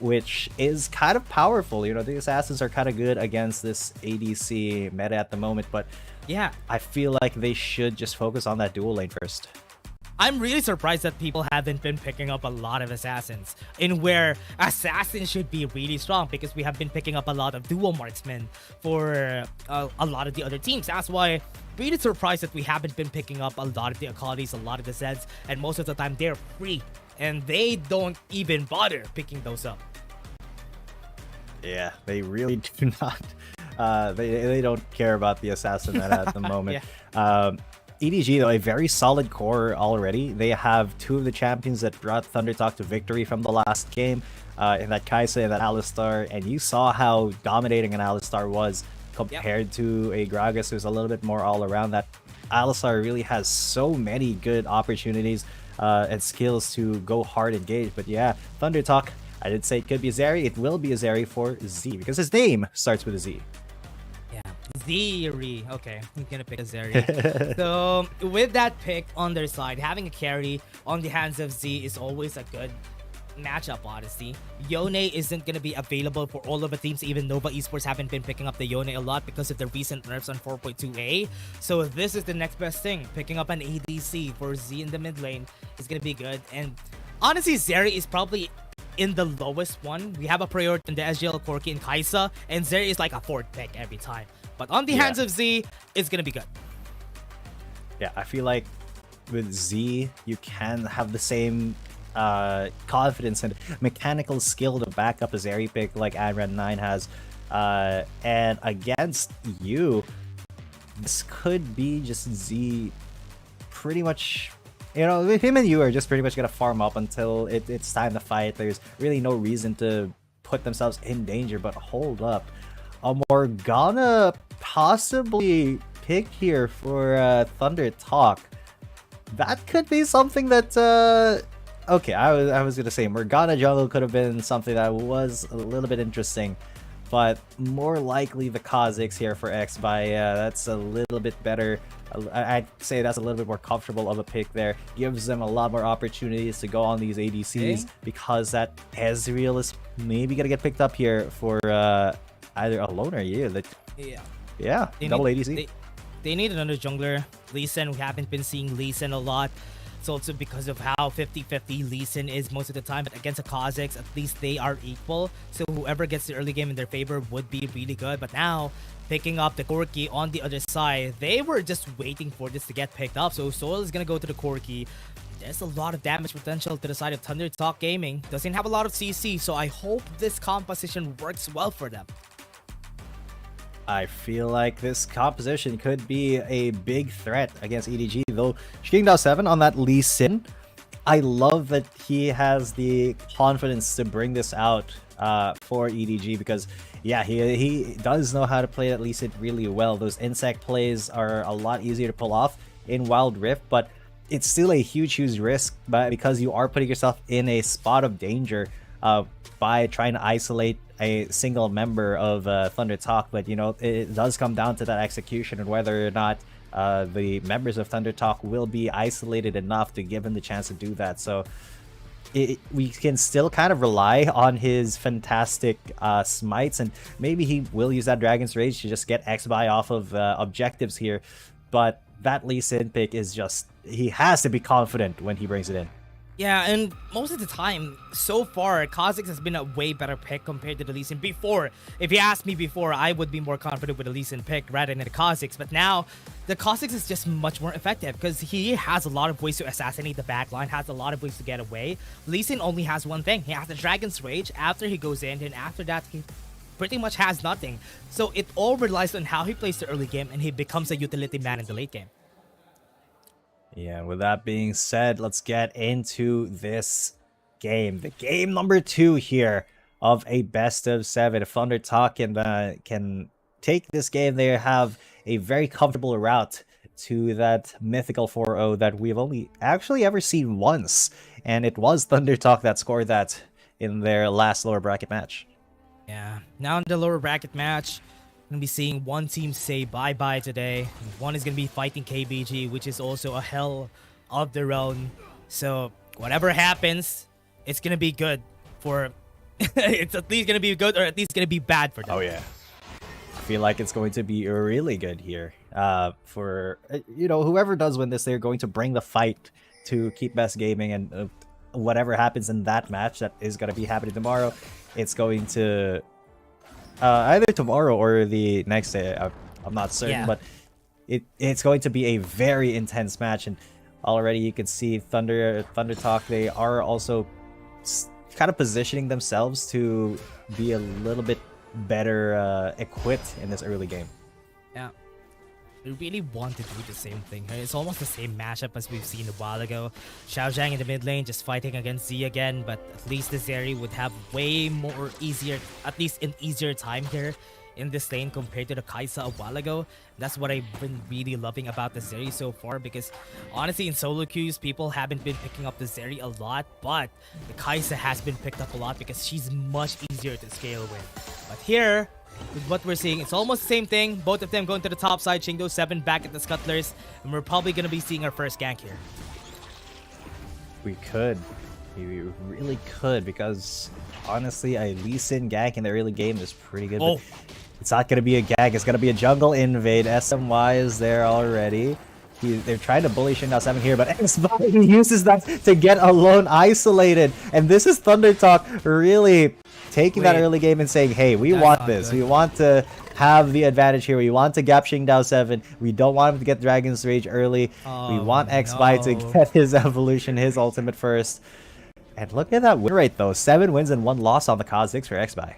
which is kind of powerful. You know, the assassins are kind of good against this ADC meta at the moment, but yeah, I feel like they should just focus on that dual lane first. I'm really surprised that people haven't been picking up a lot of assassins, in where assassins should be really strong, because we have been picking up a lot of dual marksmen for a lot of the other teams. That's why really surprised that we haven't been picking up a lot of the Akalis, a lot of the Zeds, and most of the time they're free and they don't even bother picking those up. Yeah, they really do not. They don't care about the assassin at the moment. Yeah. EDG, though, a very solid core already. They have 2 of the champions that brought ThunderTalk to victory from the last game, in that Kai'Sa and that Alistar, and you saw how dominating an Alistar was compared to a Gragas who's a little bit more all around. That Alistar really has so many good opportunities and skills to go hard engage. But yeah, ThunderTalk, I did say it could be a Zeri. It will be a Zeri for Z, because his name starts with a Z. Zeri. Okay, I'm gonna pick a Zeri. So with that pick on their side, having a carry on the hands of Z is always a good matchup, honestly. Yone isn't going to be available for all of the teams, even Nova Esports haven't been picking up the Yone a lot because of the recent nerfs on 4.2a. So this is the next best thing. Picking up an ADC for Z in the mid lane is going to be good. And honestly, Zeri is probably in the lowest one. We have a priority in the SGL, Corki, and Kaisa, and Zeri is like a fourth pick every time. But on the hands of Z, it's going to be good. Yeah, I feel like with Z, you can have the same confidence and mechanical skill to back up a Zeri pick like Adran9 has. And against you, this could be just Z pretty much, you know, him and you are just pretty much going to farm up until it's time to fight. There's really no reason to put themselves in danger, but hold up. A Morgana possibly pick here for ThunderTalk. That could be something that okay, I was gonna say Morgana jungle could have been something that was a little bit interesting, but more likely the Kha'Zix here for X-By. That's a little bit better. I'd say that's a little bit more comfortable of a pick there. Gives them a lot more opportunities to go on these ADCs because that Ezreal is maybe gonna get picked up here for either a loner. Yeah, double ADC. They need another jungler. Lee Sin, we haven't been seeing Lee Sin a lot. It's also because of how 50-50 Lee Sin is most of the time, but against the Kha'Zix, at least they are equal. So whoever gets the early game in their favor would be really good. But now, picking up the Corki on the other side, they were just waiting for this to get picked up. So Soil is going to go to the Corki. There's a lot of damage potential to the side of ThunderTalk Gaming. Doesn't have a lot of CC, so I hope this composition works well for them. I feel like this composition could be a big threat against EDG, though BO7 on that Lee Sin. I love that he has the confidence to bring this out for EDG because, yeah, he does know how to play that Lee Sin really well. Those insect plays are a lot easier to pull off in Wild Rift, but it's still a huge risk because you are putting yourself in a spot of danger by trying to isolate a single member of ThunderTalk. But, you know, it does come down to that execution and whether or not the members of ThunderTalk will be isolated enough to give him the chance to do that. So we can still kind of rely on his fantastic smites, and maybe he will use that Dragon's Rage to just get X-By off of objectives here. But that Lee Sin pick is just, he has to be confident when he brings it in. Yeah, and most of the time, so far, Kha'Zix has been a way better pick compared to the Lee Sin before. If you asked me before, I would be more confident with the Lee Sin pick rather than the Kha'Zix. But now, the Kha'Zix is just much more effective because he has a lot of ways to assassinate the backline, has a lot of ways to get away. Lee Sin only has one thing. He has the Dragon's Rage after he goes in, and after that, he pretty much has nothing. So it all relies on how he plays the early game, and he becomes a utility man in the late game. Yeah, with that being said, let's get into this game. The game number 2 here of a best of 7. If ThunderTalk can take this game, they have a very comfortable route to that mythical 4-0 that we've only actually ever seen once. And it was ThunderTalk that scored that in their last lower bracket match. Yeah, now in the lower bracket match, going to be seeing one team say bye-bye today. One is going to be fighting KBG, which is also a hell of their own. So whatever happens, it's going to be good for... it's at least going to be good, or at least going to be bad for them. Oh, yeah. I feel like it's going to be really good here. For, you know, whoever does win this, they're going to bring the fight to Keep Best Gaming, and whatever happens in that match that is going to be happening tomorrow, it's going to... either tomorrow or the next day, I'm not certain, but it's going to be a very intense match. And already you can see ThunderTalk, they are also kind of positioning themselves to be a little bit better equipped in this early game. Yeah, they really want to do the same thing. It's almost the same matchup as we've seen a while ago. Xiao Zhang in the mid lane just fighting against Z again, but at least the Zeri would have way more easier, at least an easier time here in this lane compared to the Kaisa a while ago. That's what I've been really loving about the Zeri so far, because honestly in solo queues, people haven't been picking up the Zeri a lot, but the Kaisa has been picked up a lot because she's much easier to scale with. But here, with what we're seeing. It's almost the same thing. Both of them going to the top side. BO7 back at the Scuttlers. And we're probably going to be seeing our first gank here. We could. We really could, because honestly, a Lee Sin gank in the early game is pretty good. Oh. But it's not going to be a gank. It's going to be a jungle invade. SMY is there already. They're trying to bully Shing7 here, but XY uses that to get alone isolated. And this is ThunderTalk really taking that early game and saying, hey, we want this. We want to have the advantage here. We want to gap Shing7. We don't want him to get Dragon's Rage early. We want XY to get his evolution, his ultimate first. And look at that win rate, though. 7 wins and 1 loss on the Kha'Zix for XY.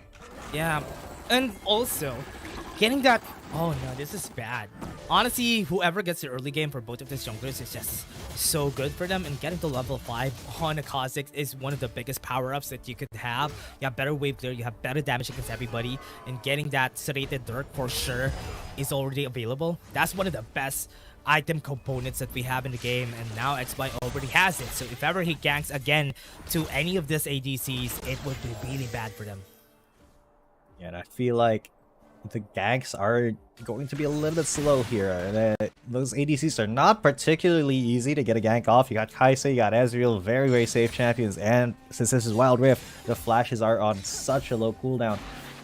Yeah, and also getting that. Oh no, this is bad. Honestly, whoever gets the early game for both of these junglers is just so good for them. And getting to level 5 on a Kha'Zix is one of the biggest power-ups that you could have. You have better wave clear, you have better damage against everybody, and getting that serrated Dirk for sure is already available. That's one of the best item components that we have in the game, and now XY already has it. So if ever he ganks again to any of these ADCs, it would be really bad for them. Yeah, and I feel like the ganks are going to be a little bit slow here. Those ADCs are not particularly easy to get a gank off. You got Kai'Sa, you got Ezreal, very, very safe champions. And since this is Wild Rift, the flashes are on such a low cooldown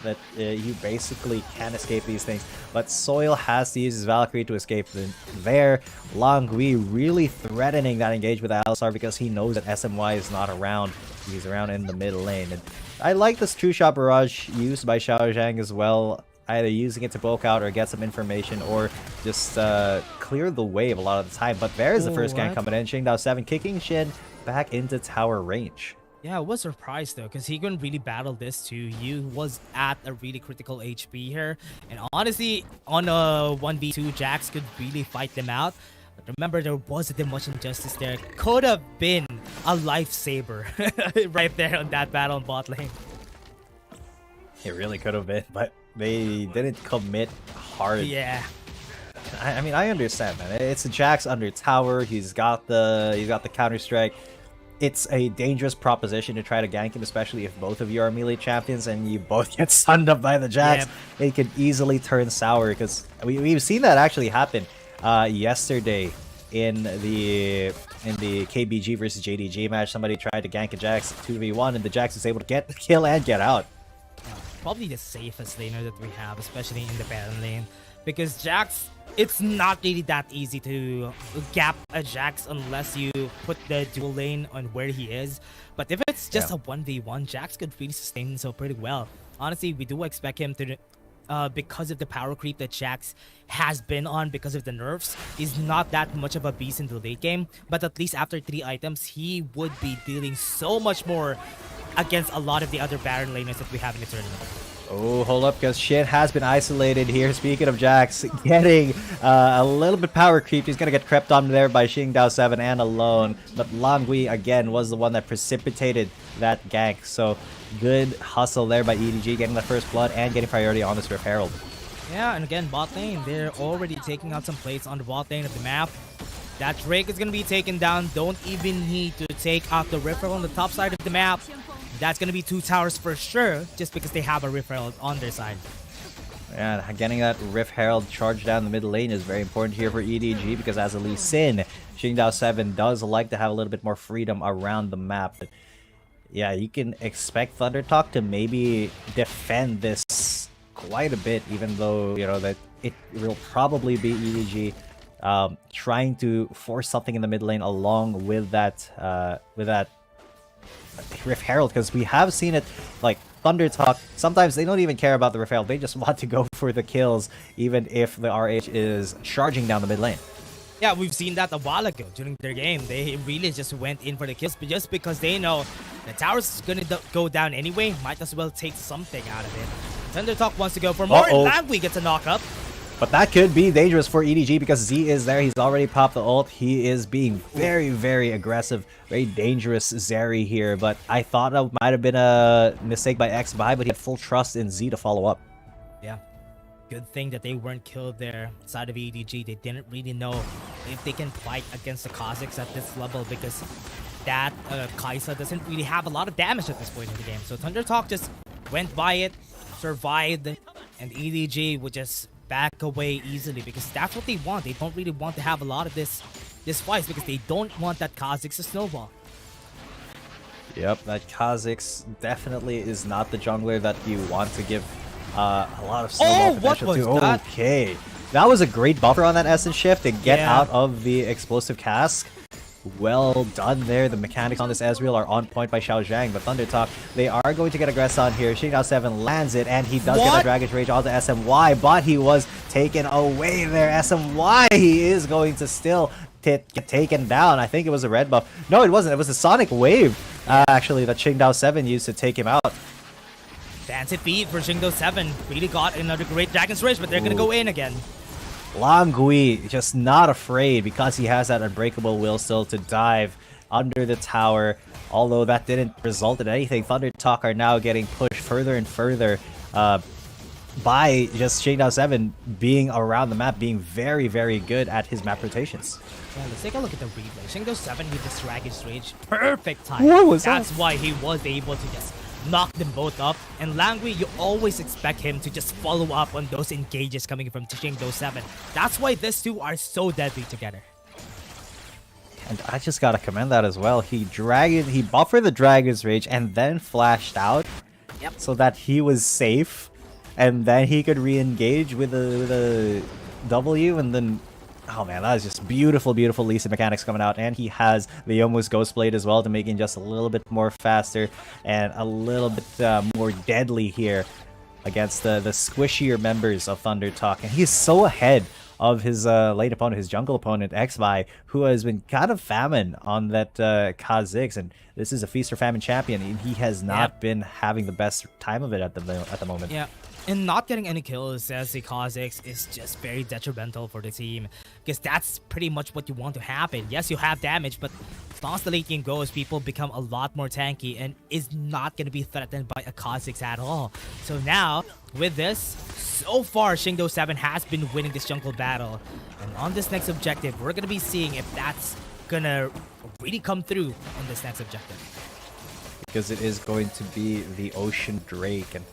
that you basically can't escape these things. But Soil has to use his Valkyrie to escape there. Langui really threatening that engage with Alistar because he knows that SMY is not around. He's around in the mid lane. And I like this True Shot Barrage used by Xiaozhang as well. Either using it to poke out or get some information or just clear the wave a lot of the time. But there is the first gank coming in. Shing7 kicking Shin back into tower range. Yeah, I was surprised though, because he couldn't really battle this too. He was at a really critical HP here. And honestly, on a 1v2, Jax could really fight them out. But remember, there wasn't much injustice there. Could have been a lifesaver right there on that battle in bot lane. It really could have been, but they didn't commit hard. Yeah. I mean, I understand, man. It's a Jax under tower. He's got the counter strike. It's a dangerous proposition to try to gank him, especially if both of you are melee champions and you both get stunned up by the Jax. Yep. It could easily turn sour, because we've seen that actually happen yesterday in the KBG versus JDG match. Somebody tried to gank a Jax 2v1 and the Jax was able to get the kill and get out. Probably the safest laner that we have, especially in the Baron lane, because Jax, it's not really that easy to gap a Jax unless you put the dual lane on where he is. But if it's just a 1v1, Jax could really sustain himself pretty well. Honestly, we do expect him to, because of the power creep that Jax has been on because of the nerfs, he's not that much of a beast in the late game. But at least after 3 items, he would be dealing so much more against a lot of the other Baron laners that we have in the tournament. Oh, hold up, because Shin has been isolated here. Speaking of Jax, getting a little bit power creep. He's going to get crept on there by Shing7 and alone. But Langui, again, was the one that precipitated that gank. So, good hustle there by EDG, getting the first blood and getting priority on this Rift Herald. Yeah, and again, bot lane, they're already taking out some plates on the bot lane of the map. That Drake is going to be taken down. Don't even need to take out the Rift Herald on the top side of the map. That's going to be 2 towers for sure, just because they have a Rift Herald on their side. Yeah, getting that Rift Herald charged down the middle lane is very important here for EDG, because as a Lee Sin, Shing7 does like to have a little bit more freedom around the map. But yeah, you can expect ThunderTalk to maybe defend this quite a bit, even though, you know, that it will probably be EDG trying to force something in the mid lane along with that Rift Herald, because we have seen it, like ThunderTalk, sometimes they don't even care about the Rift Herald, they just want to go for the kills even if the RH is charging down the mid lane. Yeah, we've seen that a while ago during their game. They really just went in for the kills, but just because they know the tower's gonna go down anyway, might as well take something out of it. ThunderTalk wants to go for more, and Langui gets a knock up. But that could be dangerous for EDG, because Z is there. He's already popped the ult. He is being very, very aggressive. Very dangerous Zeri here. But I thought that might have been a mistake by XY, but he had full trust in Z to follow up. Yeah. Good thing that they weren't killed there side of EDG. They didn't really know if they can fight against the Kha'Zix at this level, because that Kai'Sa doesn't really have a lot of damage at this point in the game. So ThunderTalk just went by it, survived, And EDG would just back away easily because that's what they want. They don't really want to have a lot of this fights because they don't want that Kha'Zix to snowball. Yep, that Kha'Zix definitely is not the jungler that you want to give a lot of snowball potential to. That? Okay, that was a great buffer on that essence shift to get out of the explosive cask. Well done there. The mechanics on this Ezreal are on point by Xiao Zhang, but ThunderTalk, they are going to get aggressed on here. Shingdao7 lands it, and he does get a Dragon's Rage onto SMY, but he was taken away there. SMY, he is going to still get taken down. I think it was a red buff. No, it wasn't. It was a Sonic Wave, actually, that Shingdao7 used to take him out. Fancy feed for Shingdao7. Really got another great Dragon's Rage, but they're going to go in again. Langui just not afraid because he has that unbreakable will still to dive under the tower. Although that didn't result in anything, ThunderTalk are now getting pushed further and further by just Shingdao7 being around the map, being very, very good at his map rotations. Yeah, let's take a look at the replay. Shingdao7 with this Dragon's Rage, perfect time. What was That's why he was able to just knock them both up. And Langui, you always expect him to just follow up on those engages coming from Shingdao7. That's why these two are so deadly together. And I just gotta commend that as well. He buffered the Dragon's Rage and then flashed out so that he was safe. And then he could re-engage with a W, and then... Oh man, that is just beautiful, beautiful Lee Sin mechanics coming out. And he has the almost Ghost Blade as well to make it just a little bit more faster and a little bit more deadly here against the squishier members of ThunderTalk. And he's so ahead of his late opponent, his jungle opponent, XY, who has been kind of famine on that Kha'Zix. And this is a Feast or Famine champion, and he has not been having the best time of it at the moment. Yeah. And not getting any kills as the Kha'Zix is just very detrimental for the team. Because that's pretty much what you want to happen. Yes, you have damage, but as long as the late game goes, people become a lot more tanky and is not going to be threatened by a Kha'Zix at all. So now, with this, so far Shingdao7 has been winning this jungle battle. And on this next objective, we're going to be seeing if that's going to really come through on this next objective. Because it is going to be the Ocean Drake, and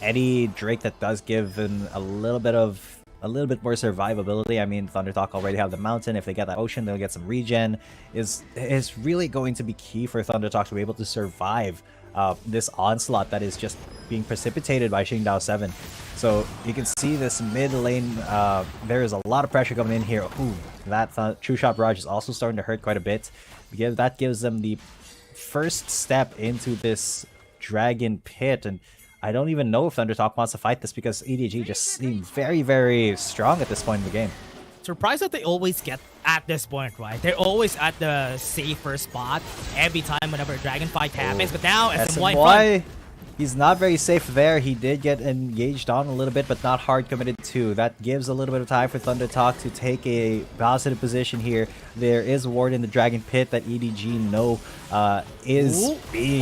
any Drake that does give them a little bit more survivability. I mean, ThunderTalk already have the mountain. If they get that ocean, they'll get some regen. Is really going to be key for ThunderTalk to be able to survive this onslaught that is just being precipitated by Shingdao7. So you can see this mid lane. There is a lot of pressure coming in here. Ooh, that True Shot Barrage is also starting to hurt quite a bit. Because that gives them the first step into this Dragon Pit, and I don't even know if ThunderTalk wants to fight this because EDG just seems very, very strong at this point in the game. Surprised that they always get at this point, right? They're always at the safer spot every time whenever a dragon fight happens. But now SMY, he's not very safe there. He did get engaged on a little bit, but not hard committed to. That gives a little bit of time for ThunderTalk to take a positive position here. There is a ward in the Dragon Pit that EDG know is being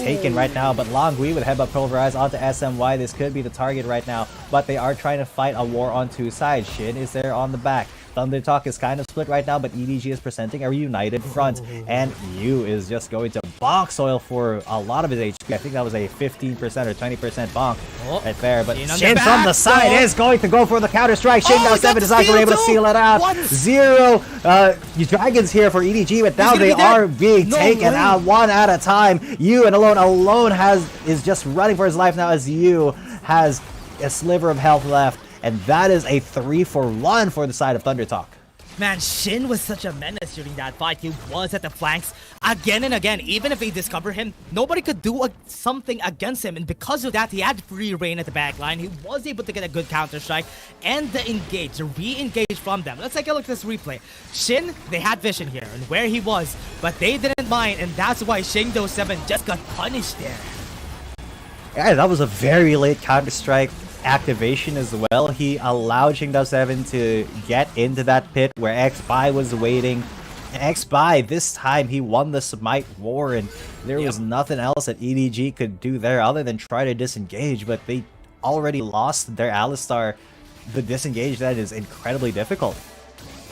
taken right now. But Langui with Headbutt Pulverize onto SMY. This could be the target right now. But they are trying to fight a war on two sides. Shin is there on the back. ThunderTalk is kind of split right now, but EDG is presenting a united front. And Yu is just going to bonk Soil for a lot of his HP. I think that was a 15% or 20% bonk right there. But Shin from the side is going to go for the counter strike. Shingdao7 is not going to be able to seal it out. Zero dragons here for EDG, but now they are being taken out one at a time. Yu and alone is just running for his life now as Yu has a sliver of health left. And that is a 3-for-1 for the side of ThunderTalk. Man, Shin was such a menace during that fight. He was at the flanks again and again. Even if they discover him, nobody could do something against him. And because of that, he had free reign at the back line. He was able to get a good counter-strike and the engage, the re-engage from them. Let's take a look at this replay. Shin, they had vision here and where he was, but they didn't mind. And that's why Shingdao7 just got punished there. Yeah, that was a very late counter-strike activation as well. He allowed Shingdao7 to get into that pit where XBai was waiting. And XBai, this time, he won the Smite War, and there was nothing else that EDG could do there other than try to disengage, but they already lost their Alistar. The disengage that is incredibly difficult.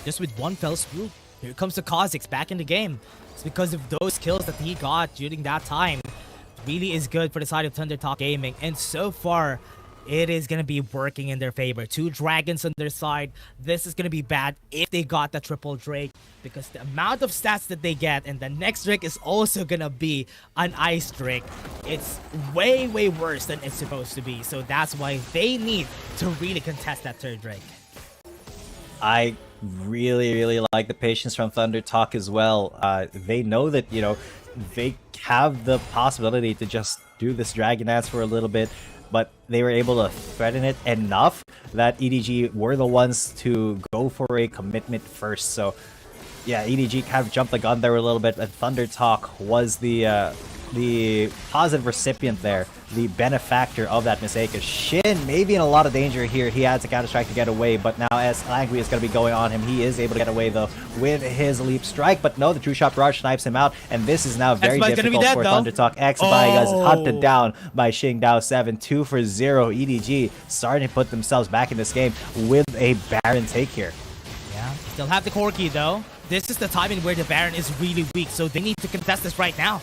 Just with one fell swoop, here comes the Kha'Zix back in the game. It's because of those kills that he got during that time. Really is good for the side of ThunderTalk Gaming, and so far it is going to be working in their favor. 2 dragons on their side. This is going to be bad if they got the triple Drake, because the amount of stats that they get, and the next Drake is also going to be an ice Drake. It's way, way worse than it's supposed to be. So that's why they need to really contest that 3rd Drake. I really like the patience from ThunderTalk as well. They know that, you know, they have the possibility to just do this Dragon Dance for a little bit, but they were able to threaten it enough that EDG were the ones to go for a commitment first. So yeah, EDG kind of jumped the gun there a little bit, but ThunderTalk was the positive recipient there, the benefactor of that mistake. Shin may be in a lot of danger here. He had to counter-strike to get away, but now as Langui is going to be going on him, he is able to get away though with his leap strike. But no, the True Shot Barrage snipes him out, and this is now very difficult for ThunderTalk. XBY gets hunted down by Xingdao 7, 2-for-0. EDG starting to put themselves back in this game with a Baron take here. Yeah, still have the Corki though. This is the timing where the Baron is really weak, so they need to contest this right now.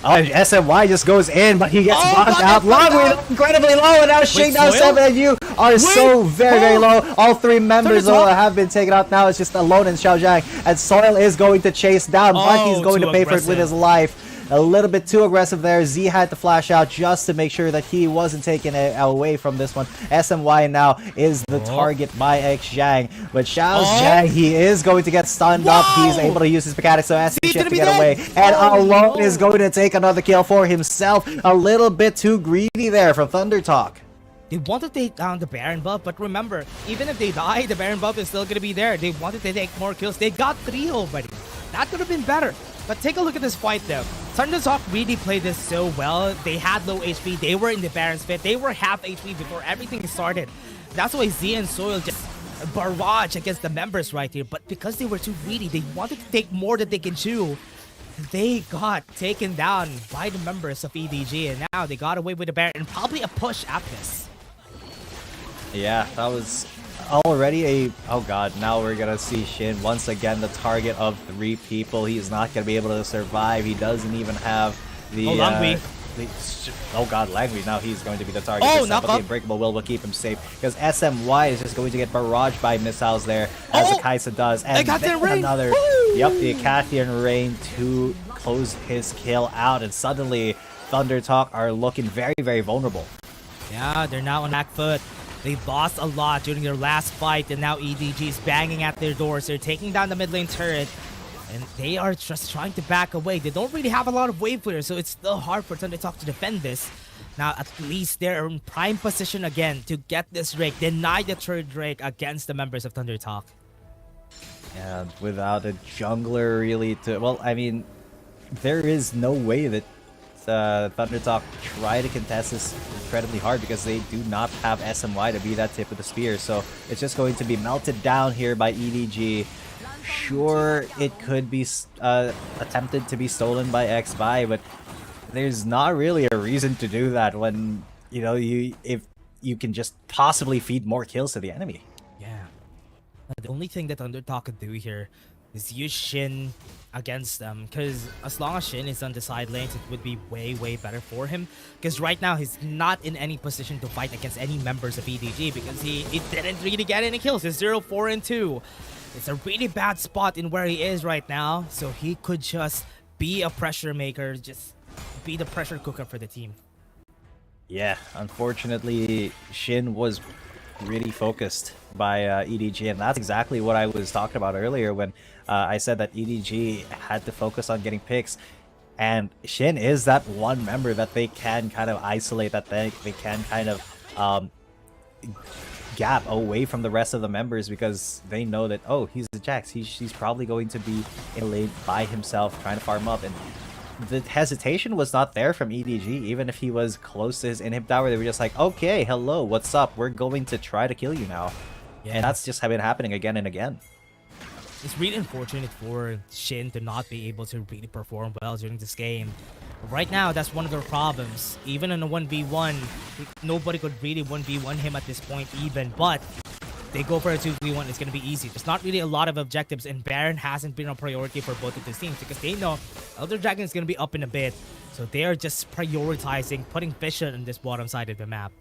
Oh, SMY just goes in, but he gets blocked out. Langui incredibly low, and now Xingdao 7 and you are so very low. All 3 members have been taken out. Now it's just alone in Xiaojiang, and Soil is going to chase down, but he's going to pay for it with his life. A little bit too aggressive there. Z had to flash out just to make sure that he wasn't taken away from this one. SMY now is the target by XZhang, but Xiaojiang, he is going to get stunned up. He's able to use his mechanics, so SC to get away, and alone is going to take another kill for himself. A little bit too greedy there from ThunderTalk. They want to take down the Baron buff, but remember, even if they die, the Baron buff is still going to be there. They wanted to take more kills. They got 3 already. That could have been better. But take a look at this fight though. ThunderTalk really played this so well. They had low HP. They were in the Baron's pit. They were half HP before everything started. That's why Z and Soil just barrage against the members right here. But because they were too greedy, they wanted to take more than they can chew. They got taken down by the members of EDG, and now they got away with the Baron and probably a push at this. Yeah, that was already a... Oh god, now we're gonna see Shin once again the target of 3 people. He's not gonna be able to survive. He doesn't even have the... Langui. Oh god, Langui, now he's going to be the target. But the Unbreakable will keep him safe, because SMY is just going to get barraged by missiles there, as the Kaisa does. And then another... Yep, the Acathian Rain to close his kill out, and suddenly ThunderTalk are looking very, very vulnerable. Yeah, they're now on back foot. They lost a lot during their last fight, and now EDG is banging at their doors. They're taking down the mid lane turret, and they are just trying to back away. They don't really have a lot of wave clear, so it's still hard for ThunderTalk to defend this. Now, at least they're in prime position again to get this Drake, deny the 3rd Drake against the members of ThunderTalk. And without a jungler really to... Well, I mean, there is no way that ThunderTalk try to contest this incredibly hard, because they do not have SMY to be that tip of the spear. So it's just going to be melted down here by EDG. Sure, it could be attempted to be stolen by XBY, but there's not really a reason to do that when, you know, if you can just possibly feed more kills to the enemy. Yeah. The only thing that ThunderTalk could do here is use Shin against them, because as long as Shin is on the side lanes, it would be way, way better for him, because right now he's not in any position to fight against any members of EDG, because he didn't really get any kills. It's 0-4-2. It's a really bad spot in where he is right now, so he could just be a pressure maker, just be the pressure cooker for the team. Yeah, unfortunately, Shin was really focused by EDG, and that's exactly what I was talking about earlier when I said that EDG had to focus on getting picks, and Shin is that one member that they can kind of isolate, that they can kind of gap away from the rest of the members, because they know that, oh, he's the Jax, he's probably going to be in lane by himself trying to farm up, and the hesitation was not there from EDG. Even if he was close to his inhib tower, they were just like, okay, hello, what's up? We're going to try to kill you now. Yeah. And that's just been happening again and again. It's really unfortunate for Shin to not be able to really perform well during this game. Right now, that's one of their problems. Even in a 1v1, nobody could really 1v1 him at this point even, but they go for a 2v1, it's going to be easy. There's not really a lot of objectives, and Baron hasn't been a priority for both of these teams, because they know Elder Dragon is going to be up in a bit. So they are just prioritizing putting Vision on this bottom side of the map.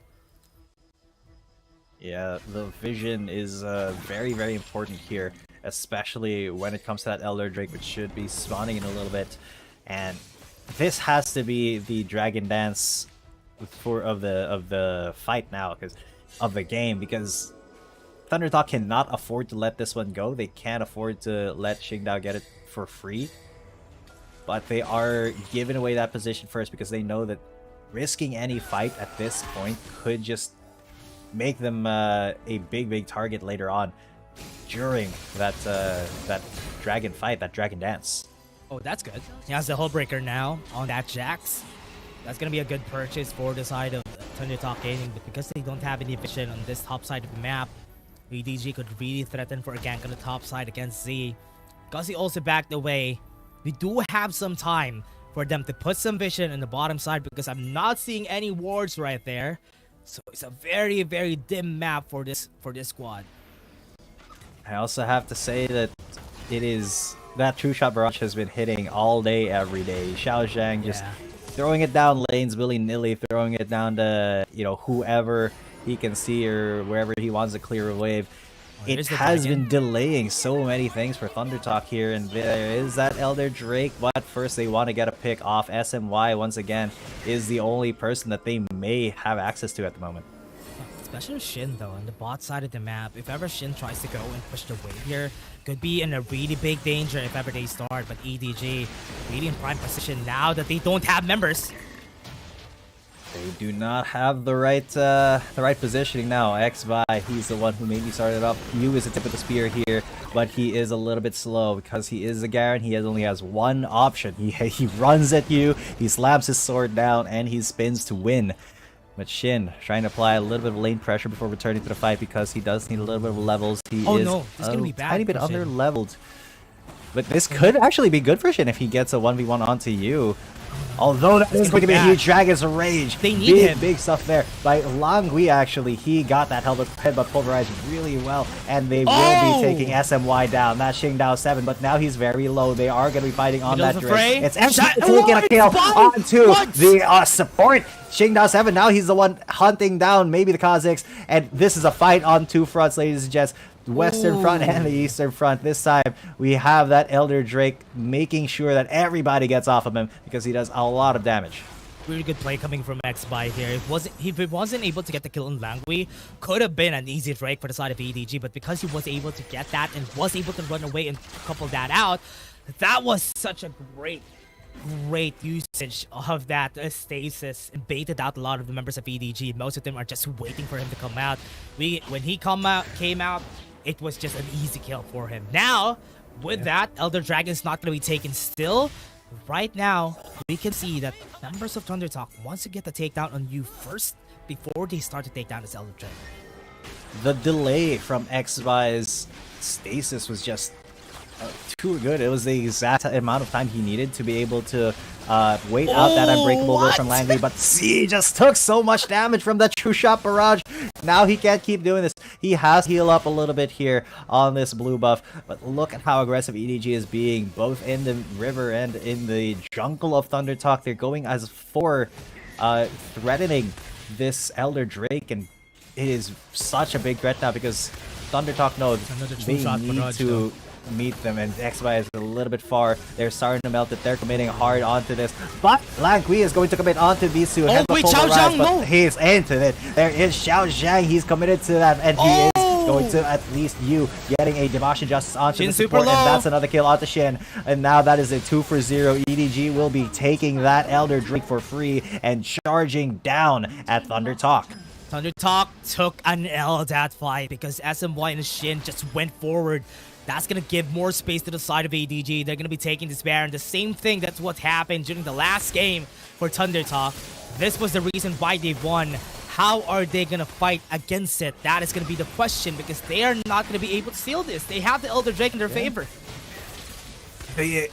Yeah, the vision is very, very important here, especially when it comes to that Elder Drake, which should be spawning in a little bit. And this has to be the Dragon Dance of the fight now, because of the game, because ThunderTalk cannot afford to let this one go. They can't afford to let Xingdao get it for free. But they are giving away that position first because they know that risking any fight at this point could just make them a big target later on during that dragon fight, that dragon dance. Oh, that's good. He has the Hullbreaker now on that Jax. That's gonna be a good purchase for the side of ThunderTalk Gaming, but because they don't have any vision on this top side of the map, EDG could really threaten for a gank on the top side against Z. Because he also backed away, we do have some time for them to put some vision on the bottom side, because I'm not seeing any wards right there. So it's a very, very dim map for this squad. I also have to say that it is that True Shot Barrage has been hitting all day, every day. Xiao Zhang just throwing it down lanes willy-nilly, throwing it down to, you know, whoever he can see or wherever he wants to clear a wave. It has been delaying so many things for ThunderTalk here, and there is that Elder Drake, but first they want to get a pick off. SMY, once again, is the only person that they may have access to at the moment. Especially Shin, though, on the bot side of the map. If ever Shin tries to go and push the wave here, could be in a really big danger if ever they start. But EDG really in prime position now that they don't have members. They do not have the right positioning now. XBY, he's the one who maybe started up. Yu is the tip of the spear here, but he is a little bit slow because he is a Garen. He only has one option. He runs at you, he slams his sword down, and he spins to win. But Shin trying to apply a little bit of lane pressure before returning to the fight because he does need a little bit of levels. He is gonna be bad tiny bit for Shin. under-leveled. But this could actually be good for Shin if he gets a 1v1 onto you. Although that is going to be a huge Dragon's Rage. They need him. Big stuff there by Langui, actually. He got that headbutt pulverized really well, and they will be taking SMY down. That's Xingdao 7, but now he's very low. They are going to be fighting on that Drake. It's MCT taking a kill onto the support. Xingdao 7, now he's the one hunting down maybe the Kazakhs, and this is a fight on two fronts, ladies and gents. The Western front and the Eastern front. This time we have that Elder Drake making sure that everybody gets off of him because he does a lot of damage. Really good play coming from XBY here. If he wasn't able to get the kill on Langui, could have been an easy Drake for the side of EDG, but because he was able to get that and was able to run away and couple that out, that was such a great usage of that stasis, and baited out a lot of the members of EDG. Most of them are just waiting for him to come out. When he came out, it was just an easy kill for him. Now, with that, Elder Dragon's not going to be taken still. Right now, we can see that members of ThunderTalk wants to get the takedown on you first before they start to take down this Elder Dragon. The delay from XBY's stasis was just too good. It was the exact amount of time he needed to be able to wait out that unbreakable will from Langley, but he just took so much damage from that True Shot Barrage. Now he can't keep doing this. He has healed up a little bit here on this blue buff, but look at how aggressive EDG is being, both in the river and in the jungle of ThunderTalk. They're going as for threatening this Elder Drake, and it is such a big threat now because ThunderTalk knows they need to meet them, and XY is a little bit far. They're starting to melt it. They're committing hard onto this, but Langui is going to commit onto these two. Wait, Xiao Zhang, no! He's into it. There is Xiao Zhang. He's committed to that, and he is going to at least getting a Devotion Justice onto the support, and that's another kill onto Shin. And now that is a 2-for-0. EDG will be taking that Elder Drake for free and charging down at ThunderTalk. ThunderTalk took an L that fight because SMY and Shin just went forward. That's going to give more space to the side of EDG. They're going to be taking this Baron. The same thing that's what happened during the last game for ThunderTalk. This was the reason why they won. How are they going to fight against it? That is going to be the question because they are not going to be able to steal this. They have the Elder Drake in their favor. The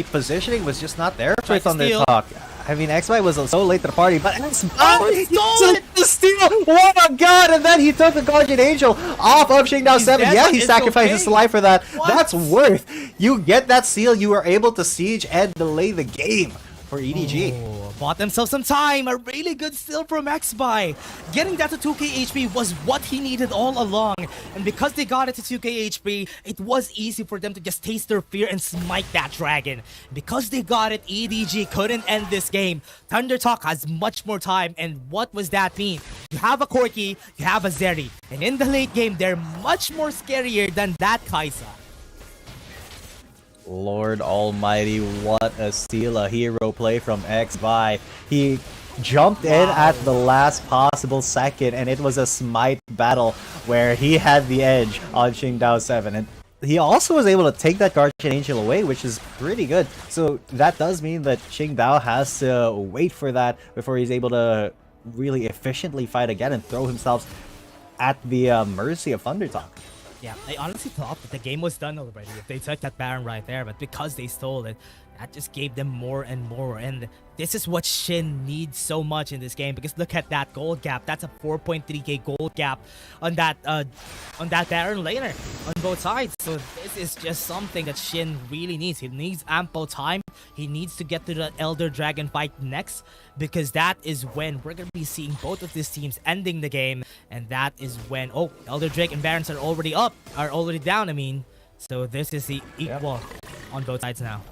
positioning was just not there for ThunderTalk. I mean, XY was so late to the party, but he stole it! The steal! Oh my god! And then he took the Guardian Angel off of Xingdao 7. Yeah, he sacrificed his life for that. What? That's worth. You get that seal, you are able to siege and delay the game for EDG. Oh, bought themselves some time. A really good steal from X-Buy. Getting that to 2k HP was what he needed all along. And because they got it to 2k HP, it was easy for them to just taste their fear and smite that dragon. Because they got it, EDG couldn't end this game. ThunderTalk has much more time, and what was that mean? You have a Corki, you have a Zeri, and in the late game, they're much more scarier than that Kai'Sa. Lord almighty, what a steal, a hero play from X-Buy. He jumped in at the last possible second, and it was a smite battle where he had the edge on Qingdao 7. And he also was able to take that Guardian Angel away, which is pretty good. So that does mean that Qingdao has to wait for that before he's able to really efficiently fight again and throw himself at the mercy of ThunderTalk. Yeah, I honestly thought that the game was done already if they took that Baron right there, but because they stole it, that just gave them more and more. And this is what Shin needs so much in this game, because look at that gold gap. That's a 4.3k gold gap on that Baron laner on both sides. So this is just something that Shin really needs. He needs ample time. He needs to get to the Elder Dragon fight next, because that is when we're going to be seeing both of these teams ending the game. And that is when, oh, Elder Drake and Barons are already down, I mean. So this is the equal on both sides now.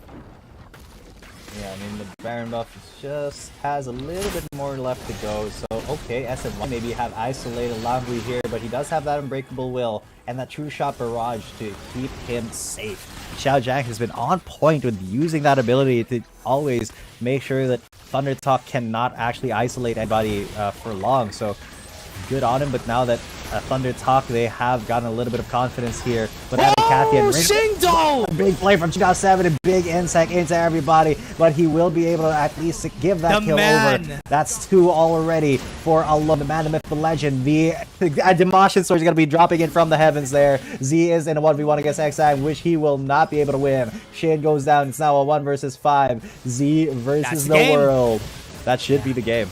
Yeah, I mean, the Baron buff just has a little bit more left to go. So, okay, SM1 maybe have isolated Langui here, but he does have that Unbreakable Will and that True Shot Barrage to keep him safe. Xiao Zhang has been on point with using that ability to always make sure that ThunderTalk cannot actually isolate anybody for long. So, good on him, but now that ThunderTalk, they have gotten a little bit of confidence here. But Xingdao! Big play from Qingdao 7 and big insect into everybody, but he will be able to at least give that kill over. That's 2 already for Allah, the man, the myth, the legend. The Demolition Sword is going to be dropping in from the heavens there. Z is in a 1v1 against XI, which he will not be able to win. Shin goes down. It's now a 1 versus 5. Z versus the world. That should be the game.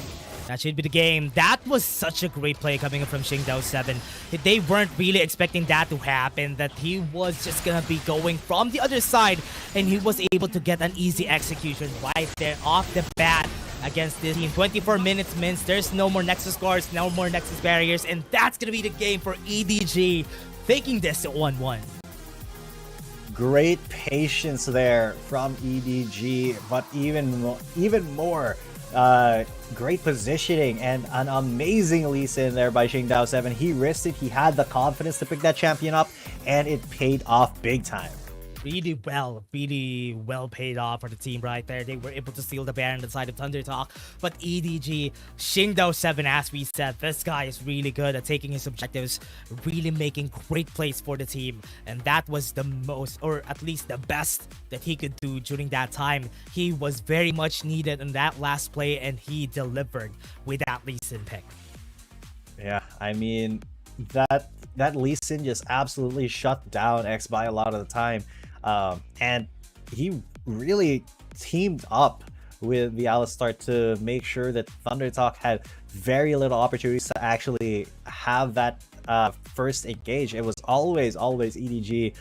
That should be the game. That was such a great play coming in from Qingdao 7. They weren't really expecting that to happen, that he was just gonna be going from the other side, and he was able to get an easy execution right there off the bat against this team. 24 minutes means there's no more Nexus guards, no more Nexus barriers, and that's gonna be the game for EDG, taking this to 1-1. Great patience there from EDG, but even more great positioning and an amazing Lee Sin there by Qingdao 7. He risked it. He had the confidence to pick that champion up, and it paid off big time. Really well paid off for the team right there. They were able to steal the Baron on the side of ThunderTalk, but EDG, Qingdao 7, as we said, this guy is really good at taking his objectives, really making great plays for the team, and that was the most, or at least the best that he could do during that time. He was very much needed in that last play, and he delivered with that Lee Sin pick. Yeah, I mean, that Lee Sin just absolutely shut down X-Buy a lot of the time. And he really teamed up with the Alistar to make sure that ThunderTalk had very little opportunities to actually have that first engage. It was always EDG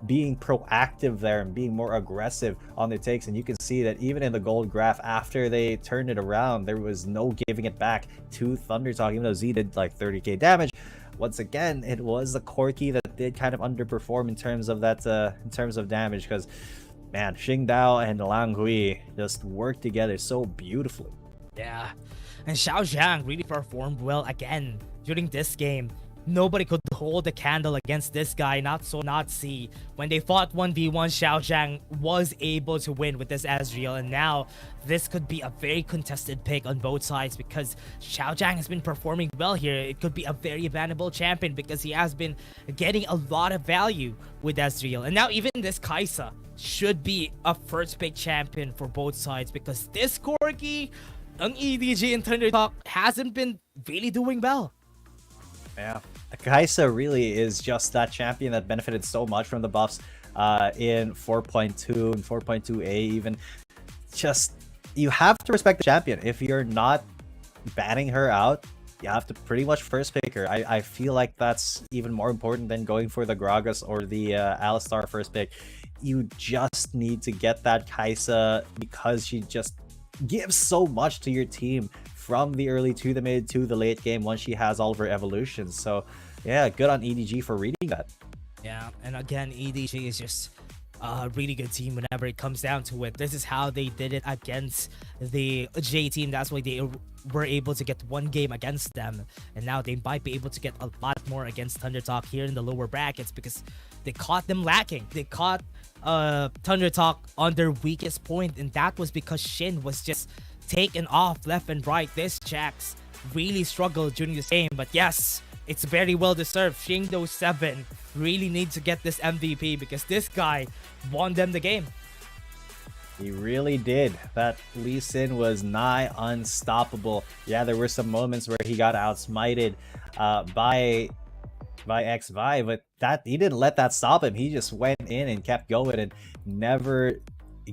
being proactive there and being more aggressive on their takes, and you can see that even in the gold graph, after they turned it around, there was no giving it back to ThunderTalk, even though Z did like 30k damage. Once again, it was the Corki that did kind of underperform in terms of that in terms of damage, because man, Qingdao and Langui just worked together so beautifully. Yeah, and Xiao Zhang really performed well again during this game. Nobody could hold a candle against this guy, not C. When they fought 1v1, Xiao Zhang was able to win with this Ezreal, and now this could be a very contested pick on both sides, because Xiao Zhang has been performing well here. It could be a very bannable champion because he has been getting a lot of value with Ezreal. And now even this Kai'Sa should be a first pick champion for both sides, because this Corki on EDG and ThunderTalk hasn't been really doing well. Yeah, Kai'Sa really is just that champion that benefited so much from the buffs in 4.2 and 4.2a even. Just, you have to respect the champion. If you're not banning her out, you have to pretty much first pick her. I feel like that's even more important than going for the Gragas or the Alistar first pick. You just need to get that Kai'Sa because she just gives so much to your team from the early to the mid to the late game once she has all of her evolutions. So yeah, good on EDG for reading that. Yeah, and again, EDG is just a really good team whenever it comes down to it. This is how they did it against the J team. That's why they were able to get one game against them, and now they might be able to get a lot more against ThunderTalk here in the lower brackets because they caught them lacking. They caught ThunderTalk on their weakest point, and that was because Shin was just taken off left and right. This Jax really struggled during this game, but yes, it's very well deserved. BO7 really needs to get this MVP because this guy won them the game. He really did. That Lee Sin was nigh unstoppable. Yeah, there were some moments where he got outsmited by XVi, but that he didn't let that stop him. He just went in and kept going and never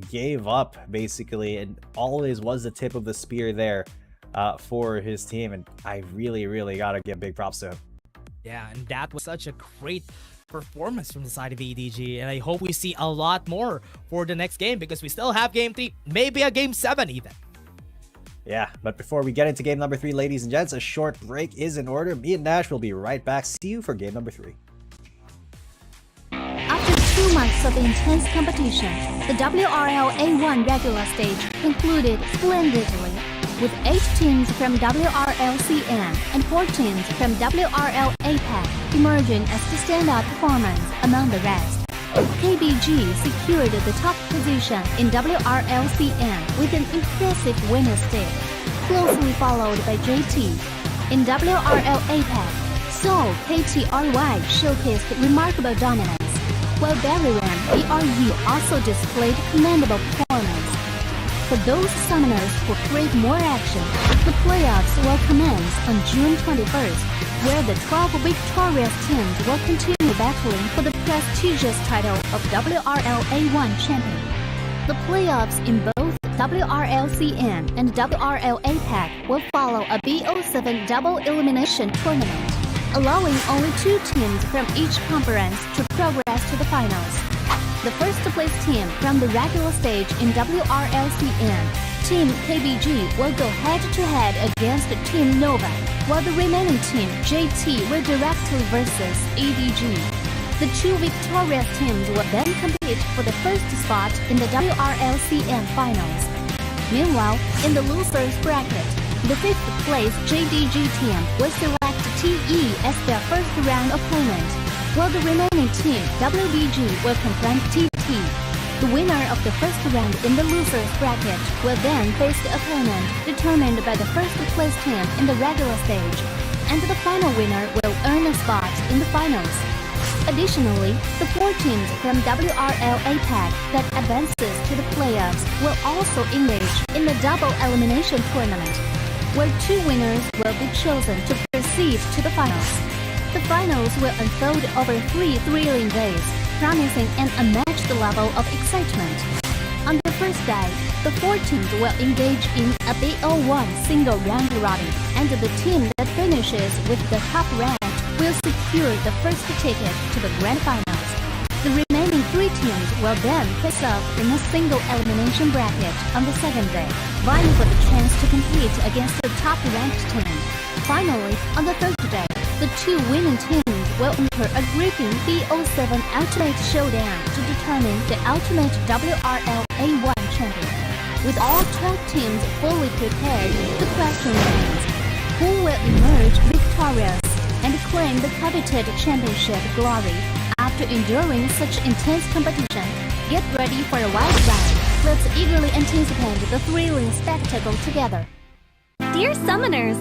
gave up, basically, and always was the tip of the spear there for his team, and I really gotta give big props to him. Yeah, and that was such a great performance from the side of EDG, and I hope we see a lot more for the next game because we still have game 3, maybe a game 7 even. Yeah, but before we get into game number 3, ladies and gents, a short break is in order. Me and Nash will be right back. See you for game number 3. After 2 months of intense competition, the WRL A1 regular stage concluded splendidly, with 8 teams from WRLCN and 4 teams from WRL APAC emerging as the standout performance among the rest. KBG secured the top position in WRLCN with an impressive winner stick, closely followed by JT. In WRL APAC, Seoul KTRY showcased remarkable dominance, while Berryram BRU also displayed commendable performance. For those summoners who crave more action, the playoffs will commence on June 21st, where the 12 victorious teams will continue battling for the prestigious title of WRL A1 champion. The playoffs in both WRLCN and WRL APAC will follow a BO7 double elimination tournament, allowing only 2 teams from each conference to progress to the finals. The first place team from the regular stage in WRLCN, Team KBG, will go head-to-head against Team Nova, while the remaining team, JT, will directly versus EDG. The 2 victorious teams will then compete for the first spot in the WRLCN finals. Meanwhile, in the losers bracket, the 5th place JDG team will select TE as their first round opponent, while the remaining team, WBG, will confront TT. The winner of the first round in the losers bracket will then face the opponent determined by the first place team in the regular stage, and the final winner will earn a spot in the finals. Additionally, the 4 teams from WRL APAC that advances to the playoffs will also engage in the double elimination tournament, where 2 winners will be chosen to proceed to the finals. The finals will unfold over 3 thrilling days, promising an unmatched level of excitement. On the first day, the 4 teams will engage in a BO1 single round robin, and the team that finishes with the top rank will secure the first ticket to the grand finals. The remaining 3 teams will then face off in a single elimination bracket on the second day, vying for the chance to compete against the top ranked team. Finally, on the third day, the 2 winning teams will enter a gripping BO7 Ultimate Showdown to determine the ultimate WRL A1 champion. With all 12 teams fully prepared, the question remains, who will emerge victorious and claim the coveted championship glory after enduring such intense competition? Get ready for a wild ride. Let's eagerly anticipate the thrilling spectacle together. Dear Summoners,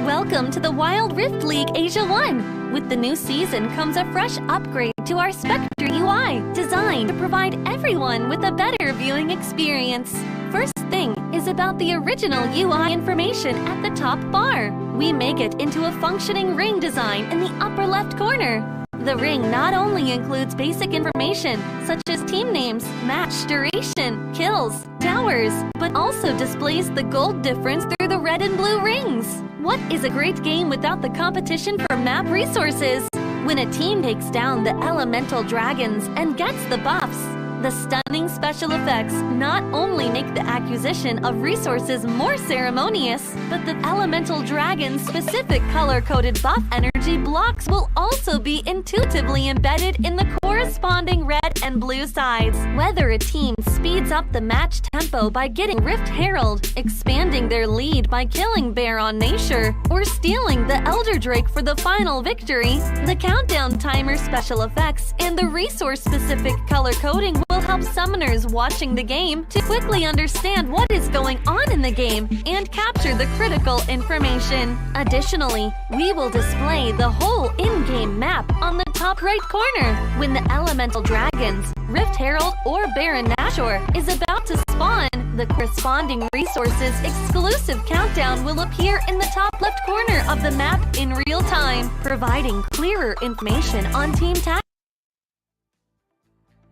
welcome to the Wild Rift League Asia 1! With the new season comes a fresh upgrade to our Spectre UI, designed to provide everyone with a better viewing experience. First thing is about the original UI information at the top bar. We make it into a functioning ring design in the upper left corner. The ring not only includes basic information such as team names, match duration, kills, towers, but also displays the gold difference through the red and blue rings. What is a great game without the competition for map resources? When a team takes down the elemental dragons and gets the buffs, The stunning special effects not only make the acquisition of resources more ceremonious, but the elemental dragon's specific color-coded buff energy blocks will also be intuitively embedded in the corresponding red and blue sides. Whether a team speeds up the match tempo by getting Rift Herald, expanding their lead by killing Baron Nashor, or stealing the Elder Drake for the final victory, the countdown timer special effects and the resource-specific color coding will help summoners watching the game to quickly understand what is going on in the game and capture the critical information. Additionally, we will display the whole in-game map on the top right corner. When the elemental dragons, Rift Herald, or Baron Nashor is about to spawn, the corresponding resources exclusive countdown will appear in the top left corner of the map in real time, providing clearer information on team tactics.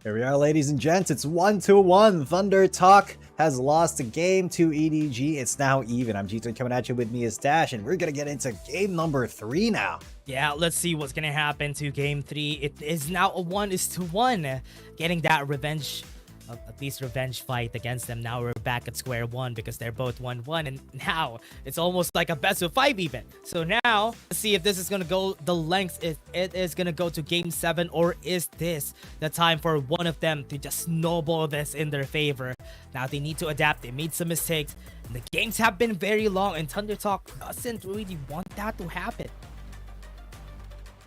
Here we are, ladies and gents. It's 1-1. ThunderTalk has lost a game to EDG. It's now even. I'm G2 coming at you. With me is Dash, and we're going to get into game number 3 now. Yeah, let's see what's going to happen to game 3. It is now a 1-1. Getting that revenge, at least revenge fight against them. Now we're back at square one because they're both 1-1, and now it's almost like a best of 5 even. So now let's see if this is gonna go the length, if it is gonna go to game 7, or is this the time for one of them to just snowball this in their favor. Now they need to adapt. They made some mistakes, and the games have been very long, and ThunderTalk doesn't really want that to happen.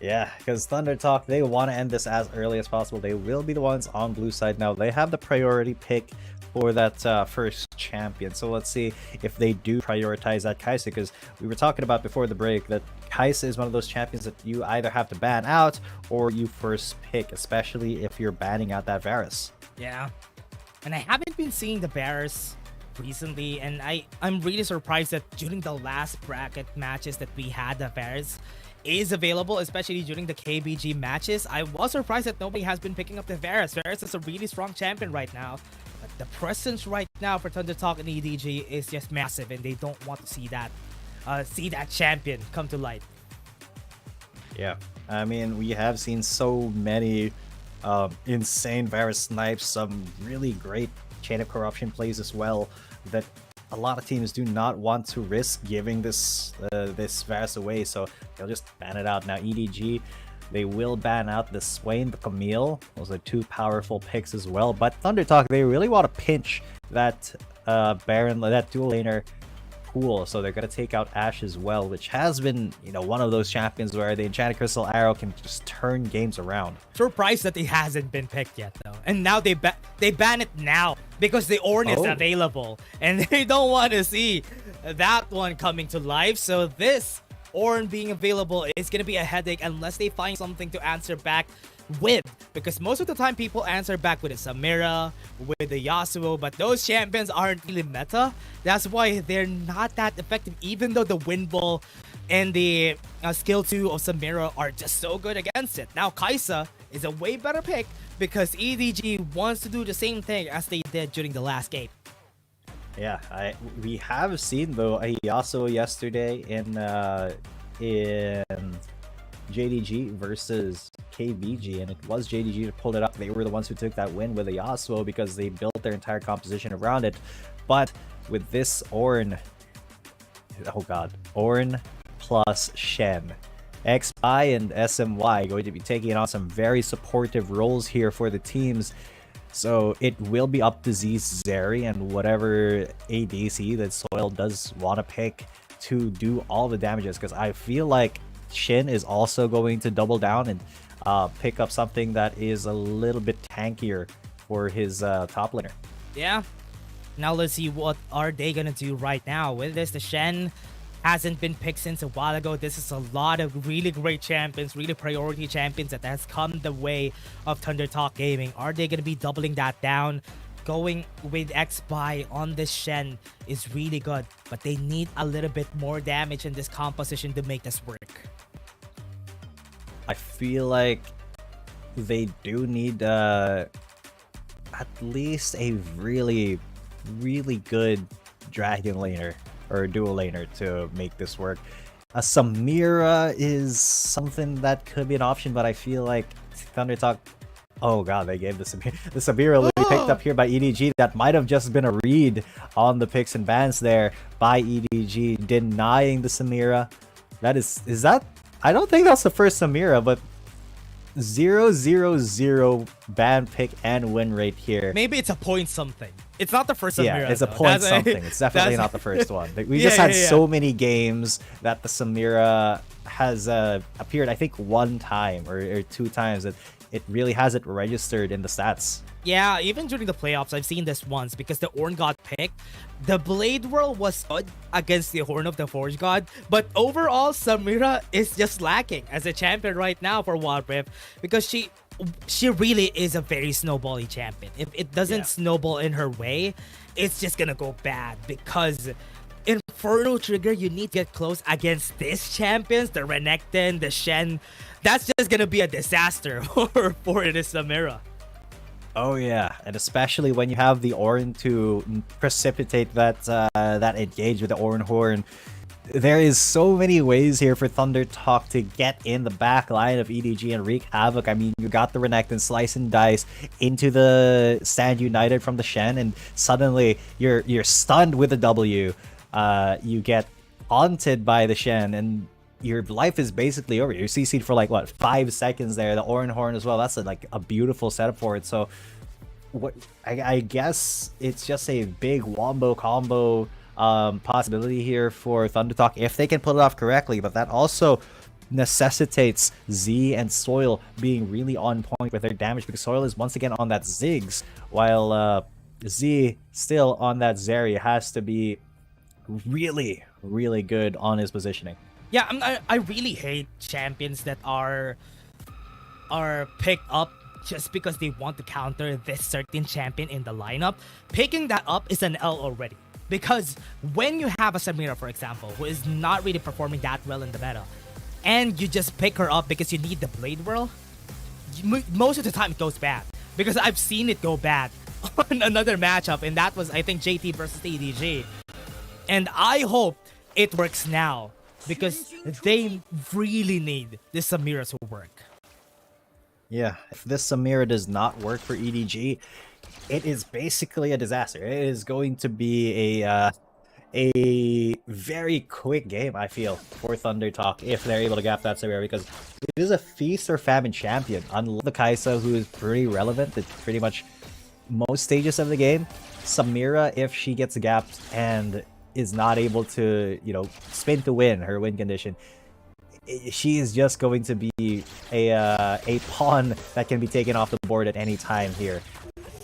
Yeah, because ThunderTalk, they want to end this as early as possible. They will be the ones on blue side now. They have the priority pick for that first champion. So let's see if they do prioritize that Kai'Sa, because we were talking about before the break that Kai'Sa is one of those champions that you either have to ban out or you first pick, especially if you're banning out that Varus. Yeah, and I haven't been seeing the Varus recently, and I'm really surprised that during the last bracket matches that we had, the Varus is available, especially during the KBG matches. I was surprised that nobody has been picking up the Varus. Varus is a really strong champion right now, but the presence right now for ThunderTalk and EDG is just massive, and they don't want to see that champion come to light. Yeah, I mean, we have seen so many insane Varus snipes, some really great Chain of Corruption plays as well, that a lot of teams do not want to risk giving this Varus away, so they'll just ban it out. Now EDG, they will ban out the Swain, the Camille. Those are two powerful picks as well, but ThunderTalk, they really want to pinch that Baron, that dual laner pool, so they're going to take out Ashe as well, which has been, you know, one of those champions where the Enchanted Crystal Arrow can just turn games around. Surprised that it hasn't been picked yet though, and now they ban it now because the Ornn is available, and they don't want to see that one coming to life. So this Ornn being available is going to be a headache unless they find something to answer back with, because most of the time people answer back with a Samira, with the Yasuo, but those champions aren't really meta. That's why they're not that effective, even though the Wind Ball and the skill 2 of Samira are just so good against it. Now Kai'Sa is a way better pick because EDG wants to do the same thing as they did during the last game. Yeah, we have seen though a Yasuo yesterday in JDG versus KBG, and it was JDG that pulled it up. They were the ones who took that win with a Yasuo because they built their entire composition around it. But with this Ornn, oh god, Ornn plus Shen, XI and SMY going to be taking on some very supportive roles here for the teams. So it will be up to Zeri and whatever ADC that Soil does want to pick to do all the damages, because I feel like Shin is also going to double down and pick up something that is a little bit tankier for his top laner. Yeah. Now let's see what are they gonna do right now with this. The Shen hasn't been picked since a while ago. This is a lot of really great champions, really priority champions that has come the way of ThunderTalk Gaming. Are they gonna be doubling that down? Going with X-Buy on this Shen is really good, but they need a little bit more damage in this composition to make this work. I feel like they do need at least a really good dragon laner or dual laner to make this work. A Samira is something that could be an option, but I feel like ThunderTalk Oh god, they gave the Samira Louis picked up here by EDG. That might have just been a read on the picks and bans there by EDG, denying the Samira. That is that? I don't think that's the first Samira, but 0-0-0 ban pick and win rate here. Maybe it's a point something. It's not the first Samira. Yeah, it's a though. point something. It's definitely not the first one. We just had so many games that the Samira has appeared, I think, one time or two times that it really hasn't registered in the stats. Yeah, even during the playoffs, I've seen this once because the Ornn got picked. The Blade Whirl was good against the Horn of the Forge God, but overall, Samira is just lacking as a champion right now for Wild Rift because she really is a very snowbally champion. If it doesn't snowball in her way, it's just gonna go bad because Inferno Trigger, you need to get close against these champions, the Renekton, the Shen. That's just gonna be a disaster for this Samira. Oh yeah, and especially when you have the Ornn to precipitate that that engage with the Ornn Horn. There is so many ways here for ThunderTalk to get in the back line of EDG and wreak havoc. I mean, you got the Renekton slice and dice into the Stand United from the Shen, and suddenly you're stunned with a W. You get haunted by the Shen, and your life is basically over. You're CC'd for like what, 5 seconds there. The Ornn Horn as well. That's a beautiful setup for it. So, what I guess it's just a big wombo combo possibility here for ThunderTalk if they can pull it off correctly. But that also necessitates Z and Soil being really on point with their damage because Soil is once again on that Ziggs, while Z still on that Zeri has to be really, really good on his positioning. Yeah, I really hate champions that are picked up just because they want to counter this certain champion in the lineup. Picking that up is an L already. Because when you have a Samira, for example, who is not really performing that well in the meta, and you just pick her up because you need the Blade Whirl, most of the time it goes bad. Because I've seen it go bad on another matchup, and that was, I think, JT versus EDG. And I hope it works now, because they really need this Samira to work. Yeah, if this Samira does not work for EDG, it is basically a disaster. It is going to be a very quick game, I feel, for ThunderTalk if they're able to gap that Samira, because it is a feast or famine champion. Unlike the Kai'Sa, who is pretty relevant at pretty much most stages of the game, Samira, if she gets gapped and is not able to, spin to win her win condition, she is just going to be a pawn that can be taken off the board at any time here,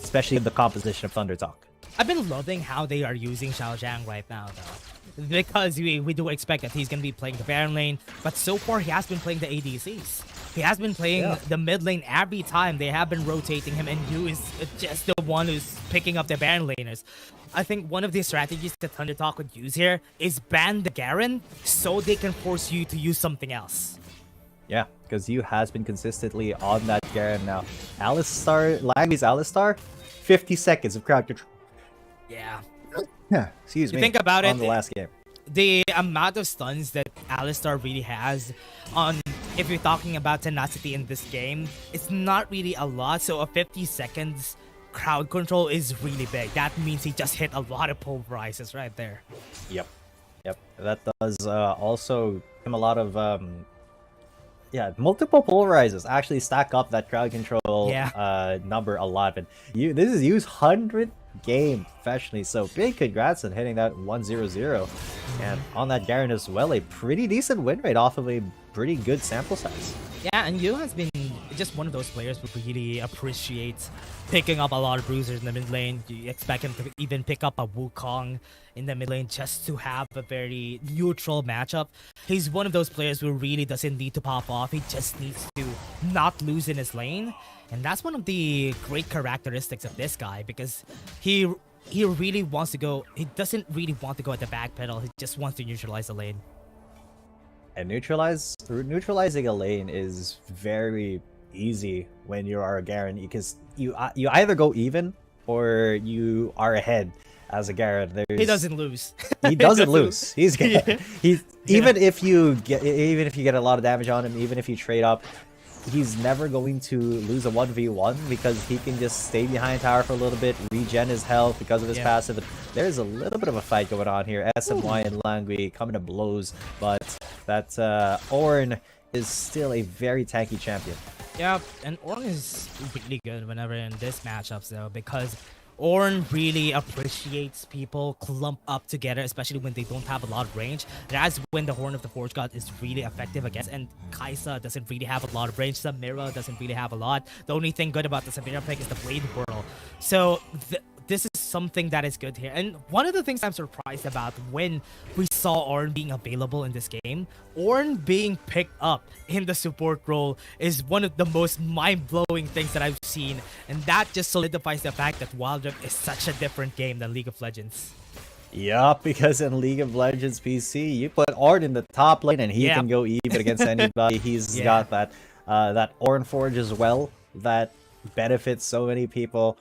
especially in the composition of ThunderTalk. I've been loving how they are using Xiao Zhang right now, though, because we do expect that he's going to be playing the Baron lane, but so far he has been playing the ADCs. He has been playing the mid lane every time. They have been rotating him, and Yu is just the one who's picking up the Baron laners. I think one of the strategies that ThunderTalk would use here is ban the Garen so they can force you to use something else. Yeah, because Yu has been consistently on that Garen now. Alistar, Lagby's Alistar, 50 seconds of crowd control. Yeah. Yeah, excuse me. Think about on it. The last game. The amount of stuns that Alistar really has on, if you're talking about tenacity in this game, it's not really a lot. So a 50 seconds crowd control is really big. That means he just hit a lot of pulverizers right there. Yep. That does also him a lot of multiple pulverizers actually stack up that crowd control number a lot. And this is Yu's 100th game professionally, so big congrats on hitting that 1-0-0. And on that Garen as well, a pretty decent win rate off of a pretty good sample size. Yeah, and Yu has been just one of those players who really appreciates picking up a lot of bruisers in the mid lane. You expect him to even pick up a Wukong in the mid lane just to have a very neutral matchup. He's one of those players who really doesn't need to pop off. He just needs to not lose in his lane. And that's one of the great characteristics of this guy, because he really wants to go, he doesn't really want to go at the back pedal. He just wants to neutralize the lane. And neutralizing a lane is very easy when you are a Garen, because you either go even or you are ahead as a Garen. He doesn't lose. He doesn't lose. Even if you get a lot of damage on him, even if you trade up, he's never going to lose a 1v1 because he can just stay behind tower for a little bit, regen his health because of his passive. There's a little bit of a fight going on here. SMY and Langui coming to blows, but that Ornn is still a very tanky champion. Yeah, and Ornn is really good whenever in this matchups though, because Ornn really appreciates people clump up together, especially when they don't have a lot of range. That's when the Horn of the Forge God is really effective against, and Kaisa doesn't really have a lot of range. Samira doesn't really have a lot. The only thing good about the Samira pick is the Blade Whirl. So this is something that is good here. And one of the things I'm surprised about when we saw Ornn being available in this game, Ornn being picked up in the support role is one of the most mind-blowing things that I've seen. And that just solidifies the fact that Wild Rift is such a different game than League of Legends. Yup, because in League of Legends PC, you put Ornn in the top lane and he can go even against anybody. He's got that Ornn Forge as well that benefits so many people.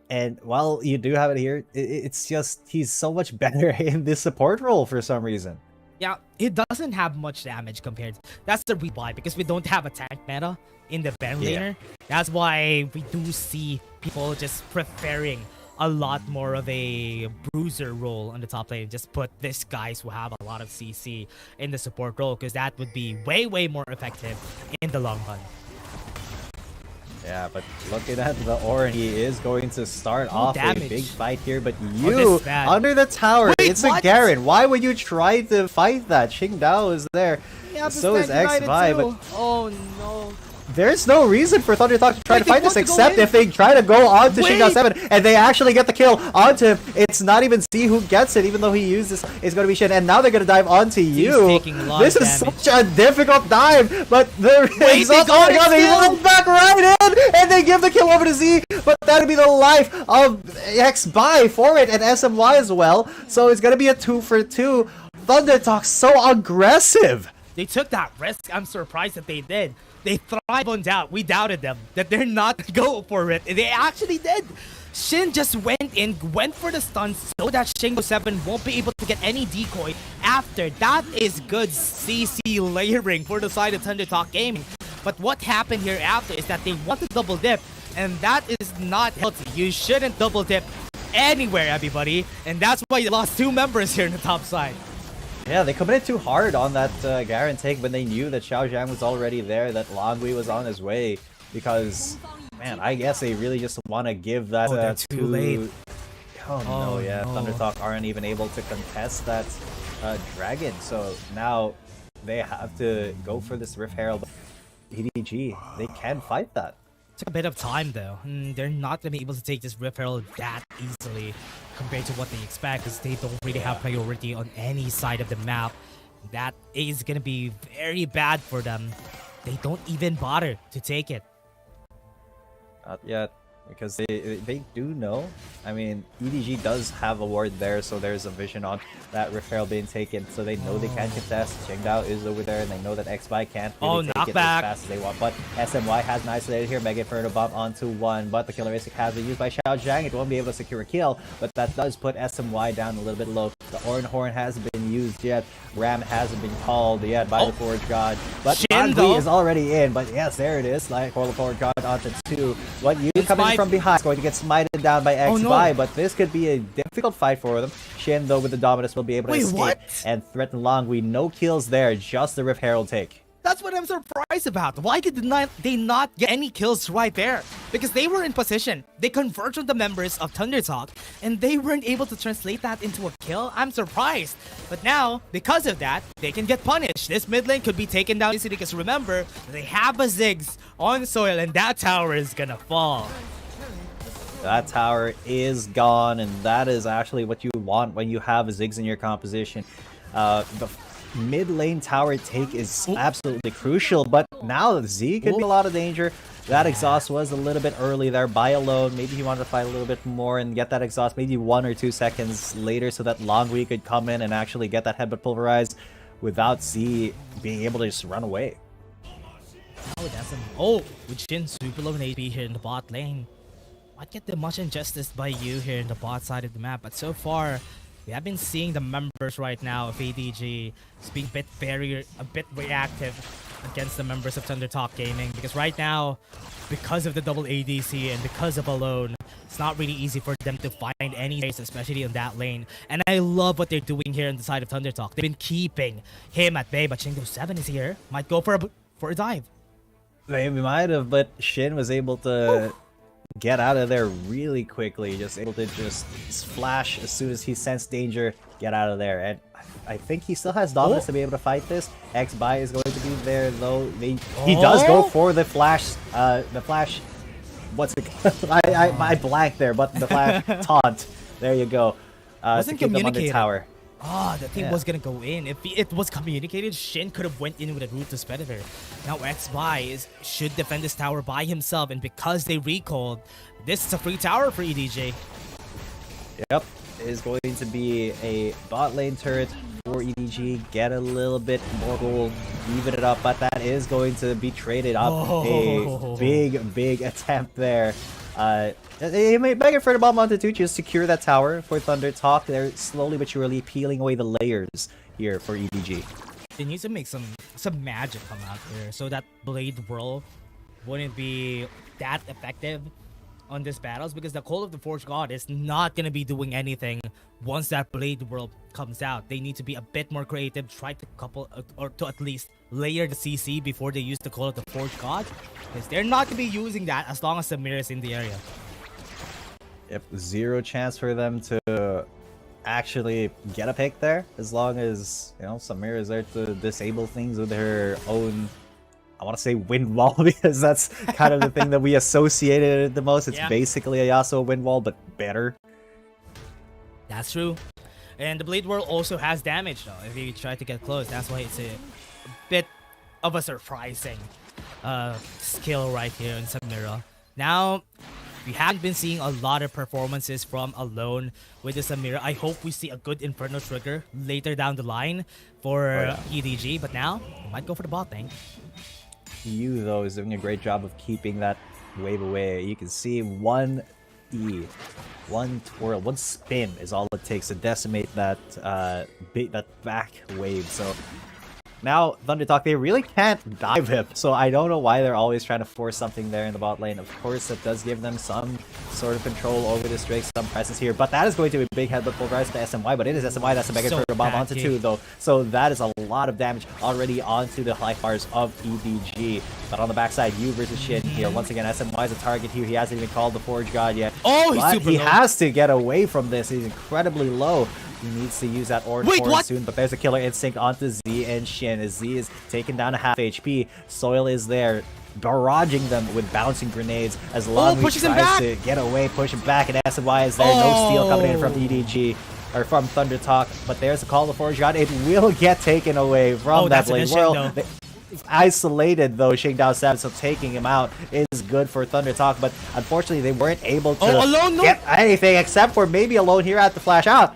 And while you do have it here, it's just he's so much better in this support role for some reason. Yeah, it doesn't have much damage compared. That's the reason why, because we don't have a tank meta in the Baron laner. That's why we do see people just preferring a lot more of a bruiser role on the top lane. Just put these guys who have a lot of CC in the support role, because that would be way more effective in the long run. Yeah, but looking at the Ornn, he is going to start off a big fight here, but under the tower, it's a Garen. Why would you try to fight that? Qingdao is there, so is XY, but oh no. There's no reason for ThunderTalk to try to fight this, except if they try to go on to Qingdao 7 and they actually get the kill onto him. It's not even Z who gets it, even though he uses it's going to be Shin. And now they're going to dive onto you. This is such a difficult dive, but the exhaust on the other, he rolls back right in, and they give the kill over to Z. But that would be the life of XY for it, and SMY as well. So it's going to be a 2-for-2. ThunderTalk so aggressive. They took that risk. I'm surprised that they did. They thrive on doubt. We doubted them that they're not gonna go for it. They actually did. Shin just went for the stun so that BO7 won't be able to get any decoy after. That is good CC layering for the side of ThunderTalk Gaming. But what happened here after is that they want to double dip, and that is not healthy. You shouldn't double dip anywhere, everybody. And that's why you lost 2 members here in the top side. Yeah, they committed too hard on that Garen take when they knew that Xiao Zhang was already there, that Langui was on his way, because, man, I guess they really just want to give that too late. Oh no, yeah, no. ThunderTalk aren't even able to contest that dragon, so now they have to go for this Rift Herald. EDG, they can fight that. Took a bit of time though. They're not going to be able to take this Rift Herald that easily compared to what they expect, because they don't really have priority on any side of the map. That is going to be very bad for them. They don't even bother to take it. Not yet, because they do know. I mean, EDG does have a ward there, so there's a vision on that Rift Herald being taken, so they know they can contest. Qingdao is over there, and they know that XY can't really take it as fast as they want. But SMY has an isolated here, Mega Inferno Bomb onto 1, but the killer instinct has been used by Xiao Zhang. It won't be able to secure a kill, but that does put SMY down a little bit low. The Ornn Horn hasn't been used yet. Ram hasn't been called yet by the Forge God. But Langui is already in, but yes, there it is. Like the Forge God onto 2. What you coming from behind is going to get smited down by XY, but this could be a difficult fight for them. Shin, though, with the Dominus will be able to escape and threaten Langui. No kills there, just the Rift Herald take. That's what I'm surprised about. Why did they not get any kills right there? Because they were in position. They converged on the members of ThunderTalk, and they weren't able to translate that into a kill. I'm surprised. But now, because of that, they can get punished. This mid lane could be taken down easily, because remember, they have a Ziggs on soil, and that tower is gonna fall. That tower is gone, and that is actually what you want when you have Ziggs in your composition. The mid lane tower take is absolutely crucial, but now Z could be a lot of danger. That exhaust was a little bit early there by alone. Maybe he wanted to fight a little bit more and get that exhaust maybe 1 or 2 seconds later, so that Langui could come in and actually get that headbutt pulverized without Z being able to just run away. With Shin super low in HP here in the bot lane. Might get the much injustice by you here in the bot side of the map, but so far We have been seeing the members right now of EDG being a bit reactive against the members of ThunderTalk Gaming, because right now, because of the double ADC and because of Alone, it's not really easy for them to find any space, especially in that lane. And I love what they're doing here on the side of ThunderTalk. They've been keeping him at bay, but BO7 is here. Might go for a dive. They might have, but Shin was able to get out of there really quickly. Just able to just flash as soon as he sensed danger, get out of there. And I think he still has dominance to be able to fight this. X-Bai is going to be there though. He does go for the flash. What's it? I blanked there, but the flash taunt. There you go. Wasn't to keep them on the communicated. tower. The thing was gonna go in. If it was communicated, Shin could have went in with a root to Predator. Now X-Bai should defend this tower by himself, and because they recalled, this is a free tower for EDG. Yep, it is going to be a bot lane turret for EDG. Get a little bit more gold, even it up, but that is going to be traded up. A big attempt there. They may beg for the bomb onto two, just secure that tower for ThunderTalk. They're slowly but surely peeling away the layers here for EDG. They need to make some magic come out here so that Blade Whirl wouldn't be that effective on these battles, because the Call of the Forge God is not going to be doing anything once that Blade Whirl comes out. They need to be a bit more creative, try to couple or to at least layer the CC before they use the Call of the Forge God, because they're not going to be using that as long as Samir is in the area. Yep, zero chance for them to actually get a pick there, as long as, you know, Samir is there to disable things with her own, I want to say, wind wall, because that's kind of the thing that we associated it the most. It's basically a Yasuo wind wall, but better. That's true. And the Blade Whirl also has damage though, if you try to get close. That's why it's a bit of a surprising skill right here in Samira. Now, we haven't been seeing a lot of performances from Alone with the Samira. I hope we see a good Inferno trigger later down the line for EDG, but now, we might go for the bot lane. Yu, though, is doing a great job of keeping that wave away. You can see one E, one twirl, one spin is all it takes to decimate that that back wave. So now ThunderTalk, they really can't dive him, so I don't know why they're always trying to force something there in the bot lane. Of course, that does give them some sort of control over this Drake, some presence here, but that is going to be a big headbutt pulverize to SMY, but it is SMY that's begging for the bomb onto two, though, so that is a lot of damage already onto the high bars of EDG. But on the backside, Yu versus Shin here. Once again, SMY is a target here. He hasn't even called the Forge God yet. Oh, he has to get away from this. He's incredibly low. He needs to use that orange horn soon, but there's a killer instinct onto Z and Shin as Z is taken down to half HP. Soil is there, barraging them with bouncing grenades as Long tries to get away, push him back, and SMY is there. No steal coming in from EDG, or from ThunderTalk, but there's a call to Forge God. It will get taken away from that Blade Whirl. Isolated though, Shingdao 7, so taking him out is good for ThunderTalk, but unfortunately they weren't able to get anything except for maybe Alone here at the flash out.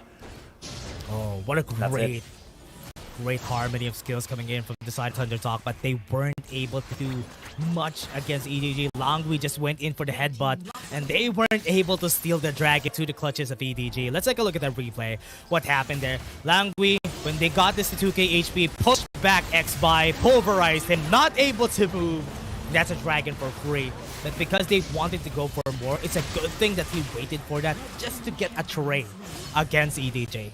Oh, what a great harmony of skills coming in from the side of ThunderTalk, but they weren't able to do much against EDG. Langui just went in for the headbutt, and they weren't able to steal the dragon to the clutches of EDG. Let's take a look at that replay. What happened there? Langui, when they got this to 2k HP, pushed back X-Bai, pulverized him, not able to move. That's a dragon for free. But because they wanted to go for more, it's a good thing that he waited for that just to get a trade against EDG.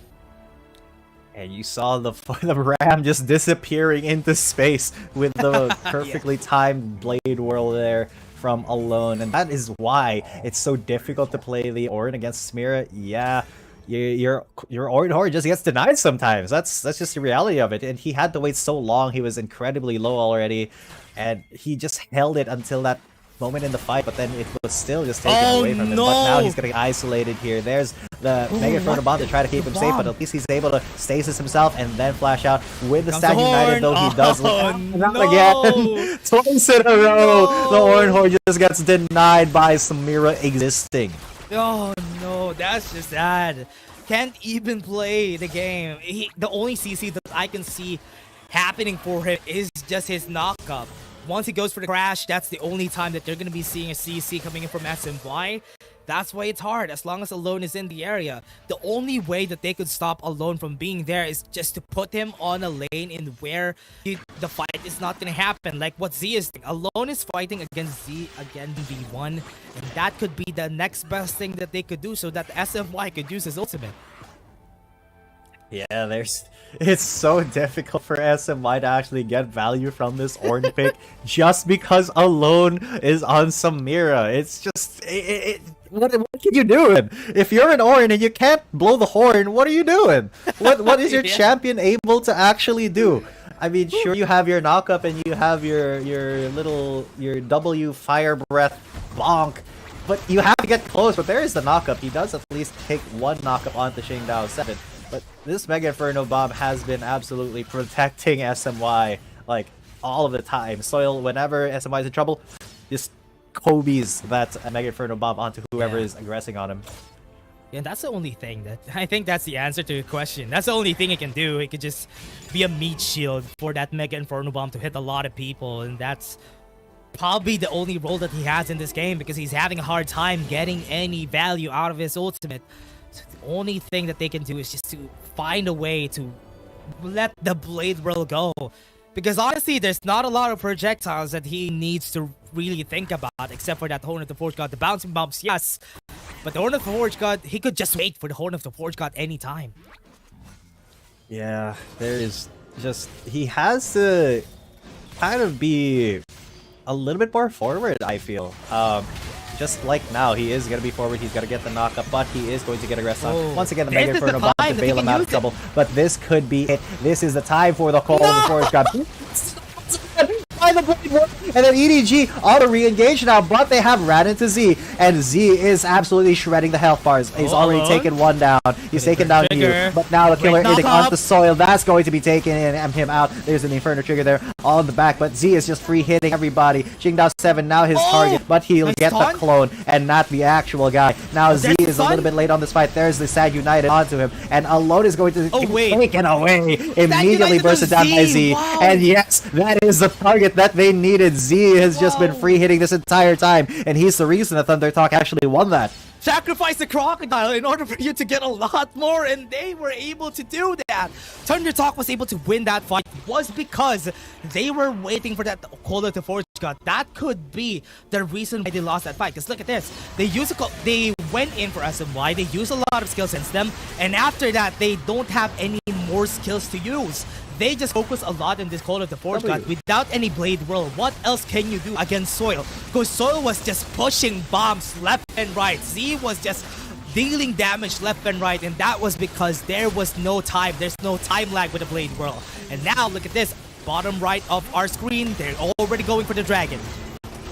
And you saw the ram just disappearing into space with the perfectly timed Blade Whirl there from Alone. And that is why it's so difficult to play the Orin against Samira. Yeah, your Orin Horde just gets denied sometimes. That's just the reality of it. And he had to wait so long. He was incredibly low already. And he just held it until that moment in the fight, but then it was still just taken away from him. But now he's getting isolated here. There's the Mega Inferno bomb to try to keep him safe, but at least he's able to stasis himself and then flash out with the Stand United, though he does not again. Twice in a row, the Orin Horde just gets denied by Samira existing. Oh no, that's just sad. Can't even play the game. The only CC that I can see happening for him is just his knockup. Once he goes for the crash, that's the only time that they're going to be seeing a CC coming in from SMY. That's why it's hard as long as Alone is in the area. The only way that they could stop Alone from being there is just to put him on a lane in where the fight is not going to happen. Like what Z is doing. Alone is fighting against Z again V1. And that could be the next best thing that they could do so that SMY could use his ultimate. Yeah, it's so difficult for SMY to actually get value from this Ornn pick just because Alone is on Samira. It's just what can you do? If you're an Ornn and you can't blow the horn, what are you doing? What is your champion able to actually do? I mean, sure, you have your knockup and you have your W fire breath bonk, but you have to get close. But there is the knockup. He does at least take one knockup onto Xingdao7. But this Mega Inferno Bomb has been absolutely protecting SMY like all of the time. Soil, whenever SMY is in trouble, just Kobe's that Mega Inferno Bomb onto whoever is aggressing on him. Yeah, that's the only thing that I think that's the answer to your question. That's the only thing he can do. He could just be a meat shield for that Mega Inferno Bomb to hit a lot of people, and that's probably the only role that he has in this game because he's having a hard time getting any value out of his ultimate. So the only thing that they can do is just to find a way to let the Blade Whirl go. Because honestly, there's not a lot of projectiles that he needs to really think about, except for that Horn of the Forge God. The bouncing bombs, yes. But the Horn of the Forge God, he could just wait for the Horn of the Forge God anytime. Yeah, there is just... He has to kind of be a little bit more forward, I feel. Just like now, he is going to be forward, he's got to get the knockup, but he is going to get aggressive. Once again, the Mega Inferno Bomb to bail him out of trouble, but this could be it. This is the time for the call of the Forge God. By the Blade Whirl, and then EDG auto re-engage now, but they have ran into Z, and Z is absolutely shredding the health bars. He's already taken one down. He's taken down you, but now the killer edict onto Soil. That's going to be taken and him out. There's an Inferno trigger there on the back, but Z is just free hitting everybody. Xingdao7 now his target, but he'll get the clone and not the actual guy. Now Z is a little bit late on this fight. There's the Sad United onto him, and Alone is going to be taken away. Immediately bursted down by Z, and yes, that is the target that they needed. Z has just been free hitting this entire time, and he's the reason that ThunderTalk actually won that. Sacrifice the crocodile in order for you to get a lot more, and they were able to do that. ThunderTalk was able to win that fight was because they were waiting for that Call of the Forge God. That could be the reason why they lost that fight. Because look at this, they went in for SMY, they used a lot of skills against them, and after that they don't have any more skills to use. They just focus a lot on this Call of the Forge God without any Blade Whirl. What else can you do against Soil? Because Soil was just pushing bombs left and right. Z was just dealing damage left and right, and that was because there was no time. There's no time lag with the Blade Whirl. And now look at this, bottom right of our screen, they're already going for the dragon.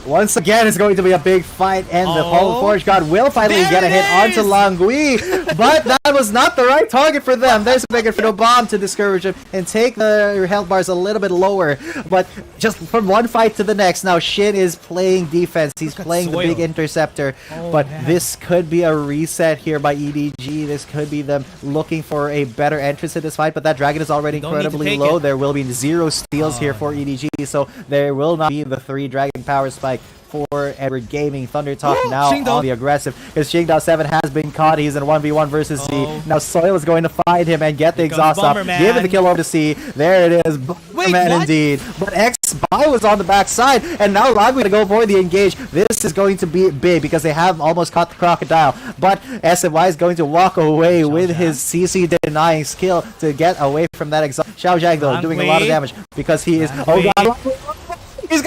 Once again, it's going to be a big fight, and the Call of the Forge God will finally get a hit onto Langui, but that was not the right target for them. There's a Mega Inferno Bomb to discourage him and take the health bars a little bit lower, but just from one fight to the next, now Shin is playing defense. He's playing the big interceptor, but this could be a reset here by EDG. This could be them looking for a better entrance in this fight, but that dragon is already incredibly low. There will be 0 steals here for EDG, so there will not be the 3 dragon power spike for Edward Gaming. ThunderTalk now on the aggressive because Xingdao7 has been caught. He's in 1v1 versus Z. Now Soil is going to find him and get the exhaust off. Give it the kill over to C. There it is. Bomberman indeed. But X-Spy was on the backside, and now Langui going to go for the engage. This is going to be big because they have almost caught the crocodile, but SMY is going to walk away with his CC denying skill to get away from that exhaust. Xiao Zhang though doing a lot of damage because he is he's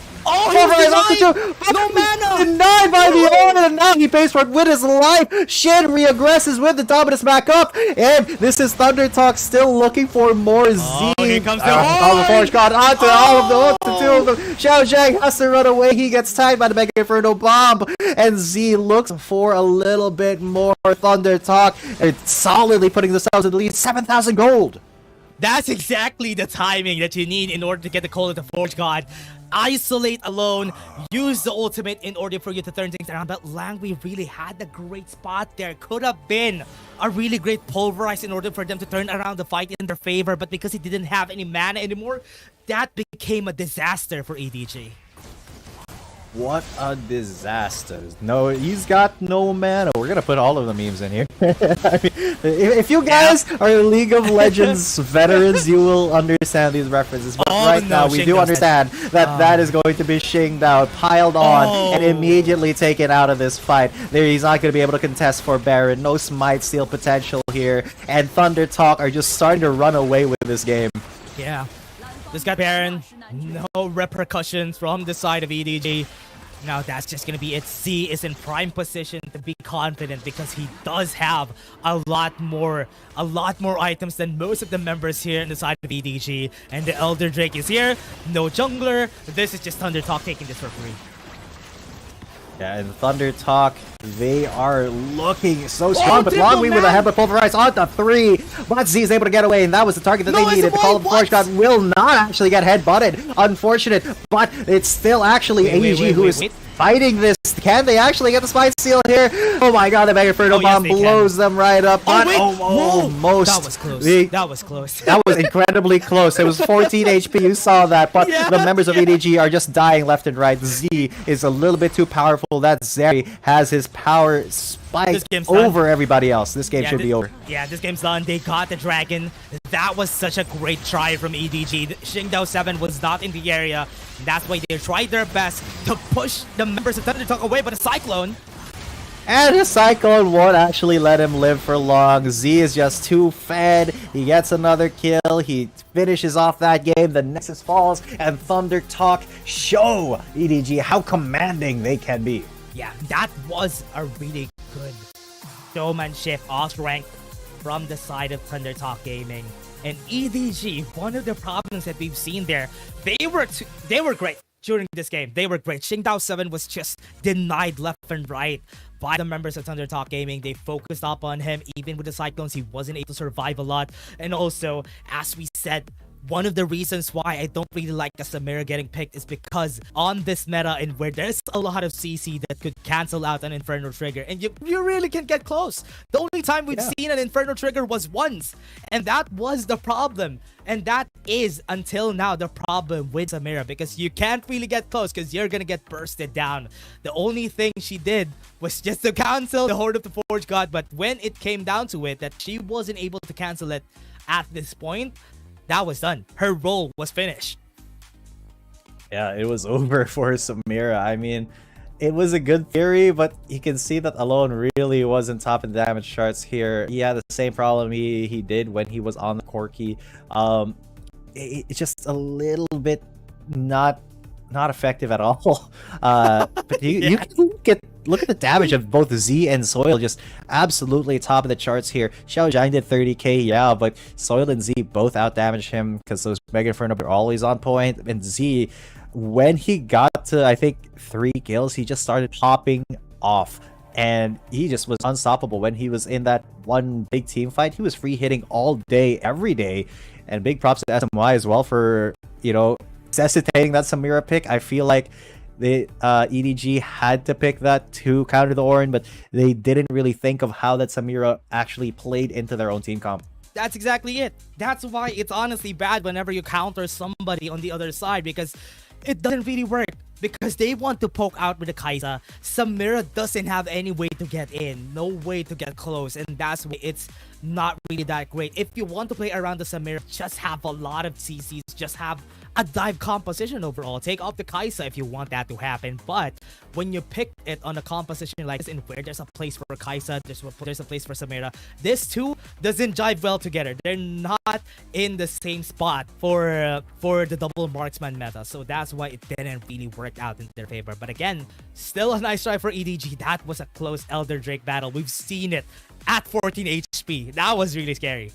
no mana! Denied by the owner, and now he pays for it with his life. Shin re-aggresses with the dominance back up, and this is ThunderTalk still looking for more Z. Here comes the Forge God onto all of the two of them. Xiao Zhang has to run away. He gets tied by the Mega Inferno Bomb, and Z looks for a little bit more. ThunderTalk and solidly putting themselves in the lead. 7,000 gold. That's exactly the timing that you need in order to get the Call of the Forge God. Isolate Alone, use the ultimate in order for you to turn things around. But Langui really had a great spot there. Could have been a really great pulverize in order for them to turn around the fight in their favor. But because he didn't have any mana anymore, that became a disaster for EDG. What a disaster. No, he's got no mana. We're gonna put all of the memes in here. I mean, if you guys are League of Legends veterans, you will understand these references. But right now, we do understand that that is going to be Shinged out, piled on, and immediately taken out of this fight. He's not going to be able to contest for Baron. No Smite Steal potential here. And ThunderTalk are just starting to run away with this game. Yeah. This guy Baron, no repercussions from the side of EDG. Now that's just gonna be it. Z is in prime position to be confident because he does have a lot more items than most of the members here on the side of EDG. And the Elder Drake is here. No jungler. This is just ThunderTalk taking this for free. Yeah, and ThunderTalk, they are looking so strong, but Longwing with a headbutt pulverized on the 3. But Z is able to get away, and that was the target that they needed. Call of the Forge God will not actually get headbutted. Unfortunate, but it's still actually EDG who is fighting this. Can they actually get the Spine Seal here? Oh my god, the Mega Inferno Bomb blows them right up. But almost. That was close. That was close. That was incredibly close. It was 14 HP. You saw that. But the members of EDG are just dying left and right. Z is a little bit too powerful. That Zeri has his power spiked over everybody else. This game should be over. Yeah, this game's done. They got the dragon. That was such a great try from EDG. BO7 was not in the area. That's why they tried their best to push the members of ThunderTalk away, but a Cyclone. And the Cyclone won't actually let him live for long. Z is just too fed. He gets another kill. He finishes off that game. The Nexus falls, and ThunderTalk show EDG how commanding they can be. Yeah, that was a really good showmanship, off-rank from the side of ThunderTalk Gaming. And EDG, one of the problems that we've seen there, they were great during this game. They were great. BO7 was just denied left and right by the members of ThunderTalk Gaming. They focused up on him. Even with the Cyclones, he wasn't able to survive a lot. And also, as we said, one of the reasons why I don't really like a Samira getting picked is because on this meta and where there's a lot of CC that could cancel out an Inferno Trigger, and you really can get close. The only time we've seen an Inferno Trigger was once, and that was the problem. And that is, until now, the problem with Samira, because you can't really get close because you're gonna get bursted down. The only thing she did was just to cancel the Horde of the Forge God, but when it came down to it, that she wasn't able to cancel it at this point, that was done. Her role was finished. Yeah, it was over for Samira. I mean, it was a good theory, but you can see that alone really wasn't top in the damage charts here. He had the same problem he did when he was on the Corki. It's just a little bit not effective at all. But you can look at the damage of both Z and Soil, just absolutely top of the charts here. Xiao Zhang did 30k, yeah, but Soil and Z both outdamaged him because those Mega Inferno are always on point. And Z, when he got to, I think, 3 kills, he just started popping off. And he just was unstoppable when he was in that one big team fight. He was free hitting all day, every day. And big props to SMY as well for, you know, necessitating that Samira pick. I feel like the EDG had to pick that to counter the Orin, but they didn't really think of how that Samira actually played into their own team comp. That's exactly it. That's why it's honestly bad whenever you counter somebody on the other side, because it doesn't really work. Because they want to poke out with the Kai'Sa. Samira doesn't have any way to get in, no way to get close, and that's why it's not really that great. If you want to play around the Samira, just have a lot of CCs, just have a dive composition overall. Take off the Kai'Sa if you want that to happen, but when you pick it on a composition like this, and where there's a place for Kai'Sa, there's a place for Samira, this two doesn't jive well together. They're not in the same spot for the double marksman meta, so that's why it didn't really work out in their favor. But again, still a nice try for EDG. That was a close Elder Drake battle. We've seen it at 14 HP. That was really scary.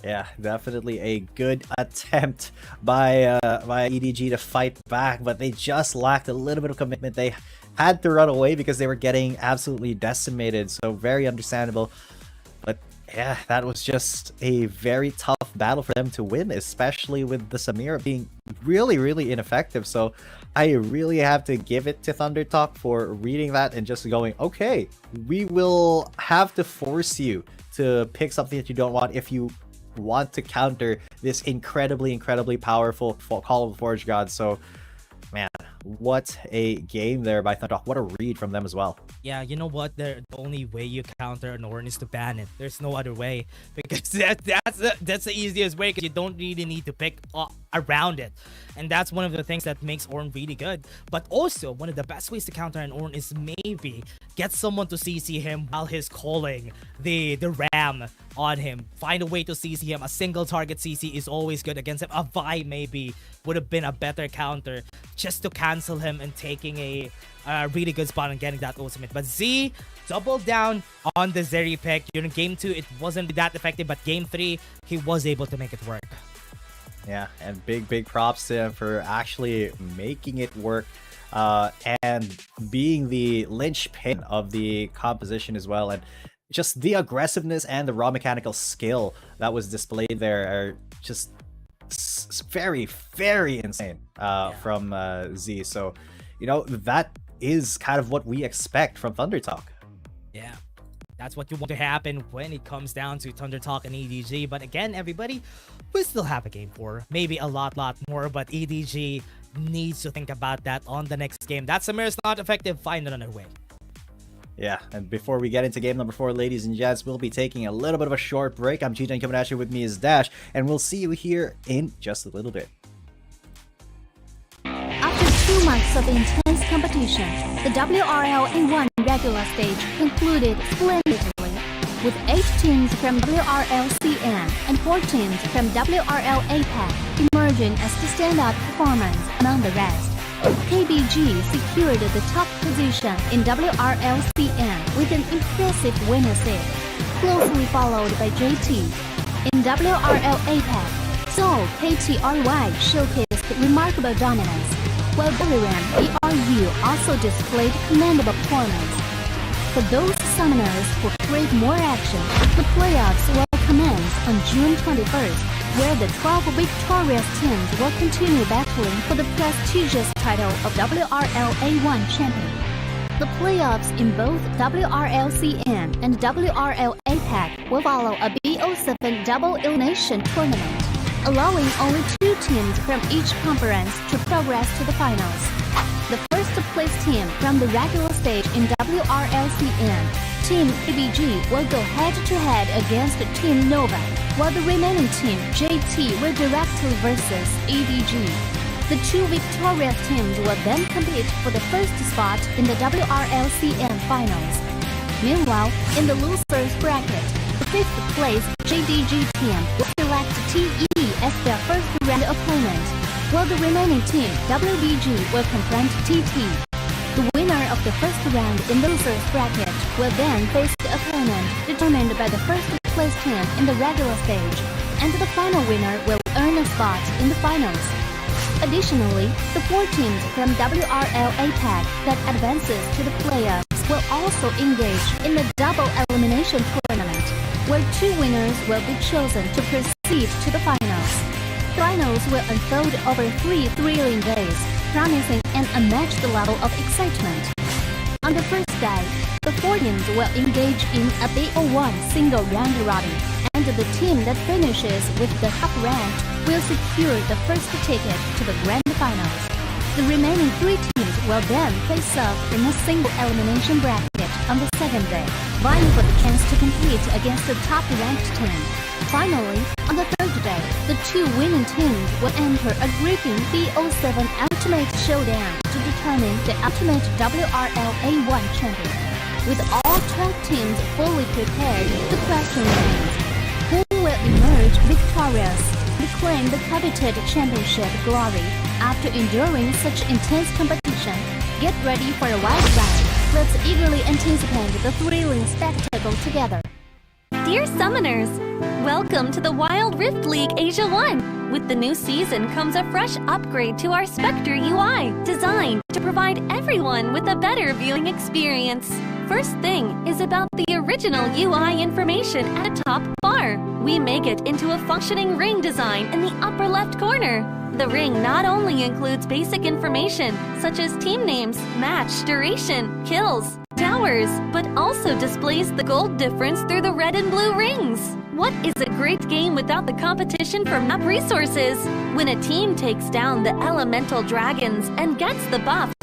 Yeah, definitely a good attempt by EDG to fight back, but they just lacked a little bit of commitment. They had to run away because they were getting absolutely decimated, so very understandable. But yeah, that was just a very tough battle for them to win, especially with the Samira being really, really ineffective. So I really have to give it to ThunderTalk for reading that and just going, okay, we will have to force you to pick something that you don't want if you want to counter this incredibly powerful Call of the Forge God. So man, what a game there by ThunderTalk. What a read from them as well. Yeah, you know what? The only way you counter an Ornn is to ban it. There's no other way, because that's the easiest way, because you don't really need to pick around it. And that's one of the things that makes Ornn really good. But also, one of the best ways to counter an Ornn is maybe get someone to CC him while he's calling the ram on him. Find a way to CC him. A single target CC is always good against him. A Vi maybe would have been a better counter, just to cancel him and taking a really good spot and getting that ultimate. But Z doubled down on the Zeri pick. During game 2, it wasn't that effective, but game 3, he was able to make it work. Yeah, and big props to him for actually making it work and being the linchpin of the composition as well. And just the aggressiveness and the raw mechanical skill that was displayed there are just very, very insane from Z. So, you know, that is kind of what we expect from ThunderTalk. Yeah, that's what you want to happen when it comes down to ThunderTalk and EDG. But again, everybody, we still have a game 4, maybe a lot more, but EDG needs to think about that on the next game. That Samir is not effective, find another way. Yeah, and before we get into game number 4, ladies and gents, we'll be taking a little bit of a short break. I'm G10 coming at you, with me is Dash, and we'll see you here in just a little bit. After 2 months of intense competition, the WRL A1 regular stage concluded splendidly, with 8 teams from WRL-CN and 4 teams from WRL APAC emerging as the standout performance among the rest. KBG secured the top position in WRL-CN with an impressive winner seed, closely followed by JT. In WRL APAC, Seoul KTRY showcased remarkable dominance, while Boliran ERU also displayed commendable performance. For those summoners who crave more action, the playoffs will commence on June 21st, where the 12 victorious teams will continue battling for the prestigious title of WRL A1 champion. The playoffs in both WRL-CN and WRL APAC will follow a BO7 double elimination tournament, allowing only 2 teams from each conference to progress to the finals. The first place team from the regular stage in WRL-CN, Team KBG, will go head-to-head against Team Nova, while the remaining team, JT, will directly versus EDG. The 2 victorious teams will then compete for the first spot in the WRL-CN finals. Meanwhile, in the losers bracket, the 5th place JDG team will select TE as their first round opponent, while the remaining team, WBG, will confront TT. The winner of the first round in the losers bracket will then face the opponent determined by the first place team in the regular stage, and the final winner will earn a spot in the finals. Additionally, the 4 teams from WRL APAC that advances to the playoffs will also engage in the double elimination tournament, where 2 winners will be chosen to proceed to the finals. Finals will unfold over 3 thrilling days, promising an unmatched level of excitement. On the first day, the 4 teams will engage in a BO1 single round robin, and the team that finishes with the top rank will secure the first ticket to the grand finals. The remaining 3 teams will then face off in a single elimination bracket on the second day, vying for the chance to compete against the top-ranked team. Finally, on the third day, the 2 winning teams will enter a gripping BO7 Ultimate Showdown to determine the ultimate WRL A1 champion. With all 12 teams fully prepared, the question remains: who will emerge victorious, to claim the coveted championship glory? After enduring such intense competition, get ready for a wild ride. Let's eagerly anticipate the thrilling spectacle together. Dear Summoners, welcome to the Wild Rift League Asia 1! With the new season comes a fresh upgrade to our Spectre UI, designed to provide everyone with a better viewing experience. First thing is about the original UI information at the top bar. We make it into a functioning ring design in the upper left corner. The ring not only includes basic information such as team names, match duration, kills, towers, but also displays the gold difference through the red and blue rings. What is a great game without the competition for map resources? When a team takes down the elemental dragons and gets the buffs,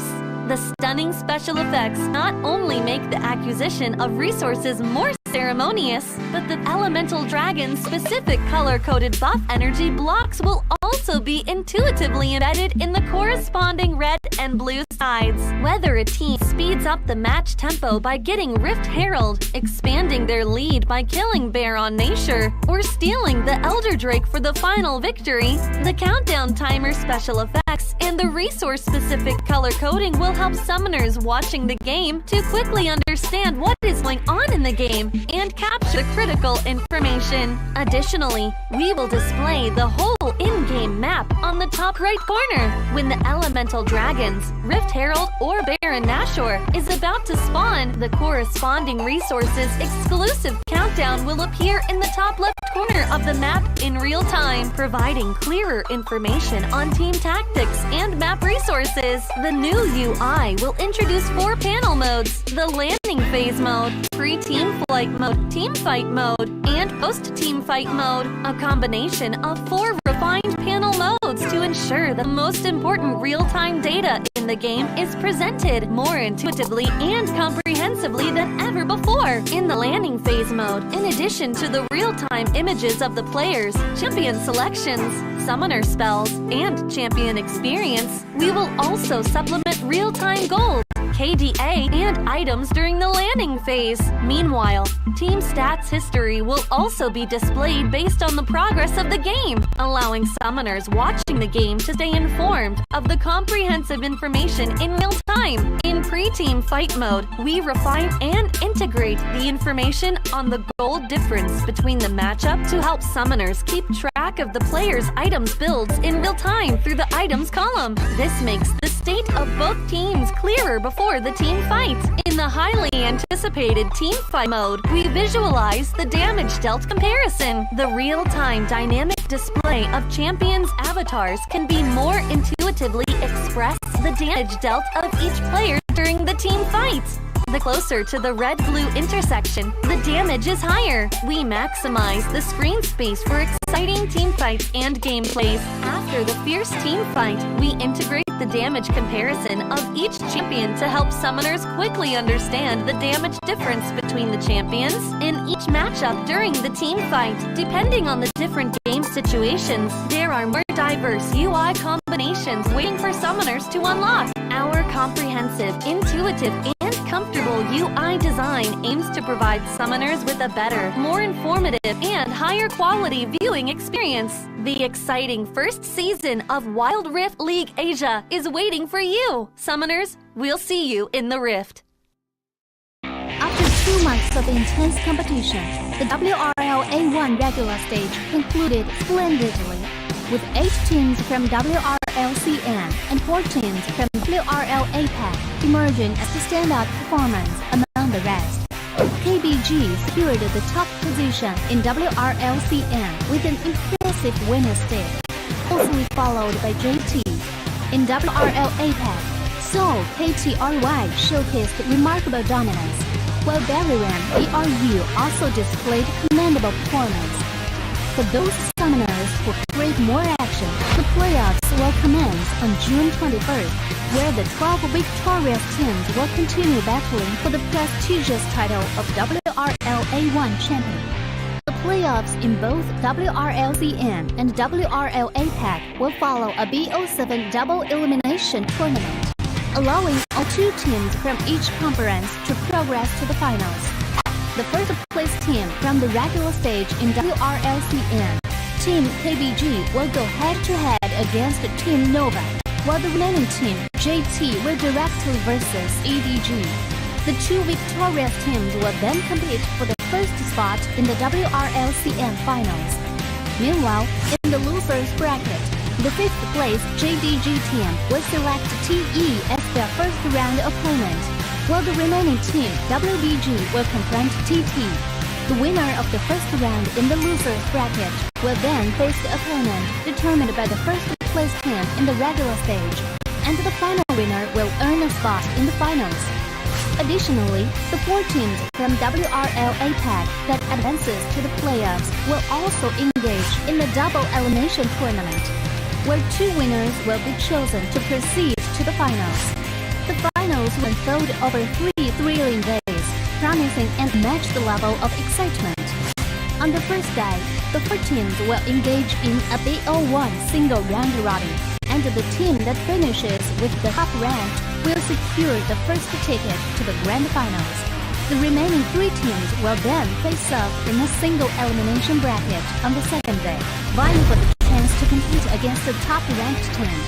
the stunning special effects not only make the acquisition of resources more ceremonious, but the elemental dragon's specific color-coded buff energy blocks will also be intuitively embedded in the corresponding red and blue sides. Whether a team speeds up the match tempo by getting Rift Herald, expanding their lead by killing Baron Nashor, or stealing the Elder Drake for the final victory, the countdown timer special effects and the resource-specific color coding will help summoners watching the game to quickly understand what is going on in the game and capture critical information. Additionally, we will display the whole in-game map on the top right corner. When the elemental dragons, Rift Herald or Baron Nashor is about to spawn, the corresponding resources exclusive countdown will appear in the top left corner of the map in real time, providing clearer information on team tactics and map resources. The new UI will introduce 4 panel modes: the landing phase mode, pre-team flight mode, team fight mode, and post-team fight mode, a combination of 4 refined panel modes to ensure the most important real-time data in the game is presented more intuitively and comprehensively than ever before. In the landing phase mode, in addition to the real-time images of the players, champion selections, summoner spells, and champion experience, we will also supplement real-time gold, KDA, and items during the landing phase. Meanwhile, team stats history will also be displayed based on the progress of the game, allowing summoners watching the game to stay informed of the comprehensive information in real time. In pre-team fight mode, we refine and integrate the information on the gold difference between the matchup to help summoners keep track of the players' items builds in real time through the items column. This makes the state of both teams clearer before the team fight. In the highly anticipated team fight mode, we visualize the damage dealt comparison. The real-time dynamic display of champions' avatars can be more intuitively express the damage dealt of each player during the team fight. The closer to the red-blue intersection, the damage is higher. We maximize the screen space for exciting team fights and gameplays. After the fierce team fight, we integrate the damage comparison of each champion to help summoners quickly understand the damage difference between the champions in each matchup during the team fight. Depending on the different game situations, there are more diverse UI combinations waiting for summoners to unlock. Our comprehensive, intuitive, and comfortable UI design aims to provide summoners with a better, more informative, and higher quality viewing experience. The exciting first season of Wild Rift League Asia is waiting for you. Summoners, we'll see you in the Rift. After 2 months of intense competition, the WRL A1 regular stage concluded splendidly, with 8 teams from WRLCN and 4 teams from WRL APAC emerging as the standout performance among the rest. KBG secured the top position in WRLCN with an impressive winner stick, closely followed by JT. In WRL APAC, Seoul KTRY showcased remarkable dominance, while Bariram ERU also displayed commendable performance. For those summoners who crave more action, the playoffs will commence on June 21st, where the 12 victorious teams will continue battling for the prestigious title of WRL A1 champion. The playoffs in both WRLCN and WRL APAC will follow a BO7 double elimination tournament, allowing all 2 teams from each conference to progress to the finals. The first place team from the regular stage in WRLCN, Team KBG, will go head-to-head against Team Nova, while the remaining team, JT, will directly versus EDG. The 2 victorious teams will then compete for the first spot in the WRLCN finals. Meanwhile, in the losers bracket, the 5th place JDG team will select TE as their first round opponent, while the remaining team, WBG, will confront TT. The winner of the first round in the losers bracket will then face the opponent determined by the first place team in the regular stage, and the final winner will earn a spot in the finals. Additionally, the 4 teams from WRL APAC that advances to the playoffs will also engage in the double elimination tournament, where 2 winners will be chosen to proceed to the finals. The finals will unfold over 3 thrilling days, promising and match the level of excitement. On the first day, the 4 teams will engage in a BO1 single round robin, and the team that finishes with the top rank will secure the first ticket to the grand finals. The remaining 3 teams will then face off in a single elimination bracket on the second day, vying for the chance to compete against the top-ranked team.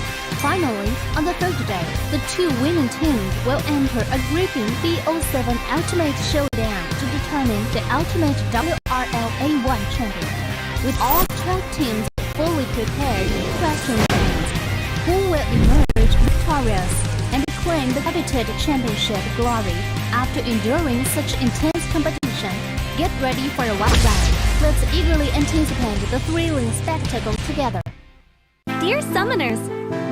Finally, on the third day, the 2 winning teams will enter a gripping BO7 Ultimate Showdown to determine the ultimate WRL A1 champion. With all 12 teams fully prepared, the question remains, who will emerge victorious and claim the coveted championship glory after enduring such intense competition? Get ready for a wild ride. Let's eagerly anticipate the thrilling spectacle together. Dear Summoners,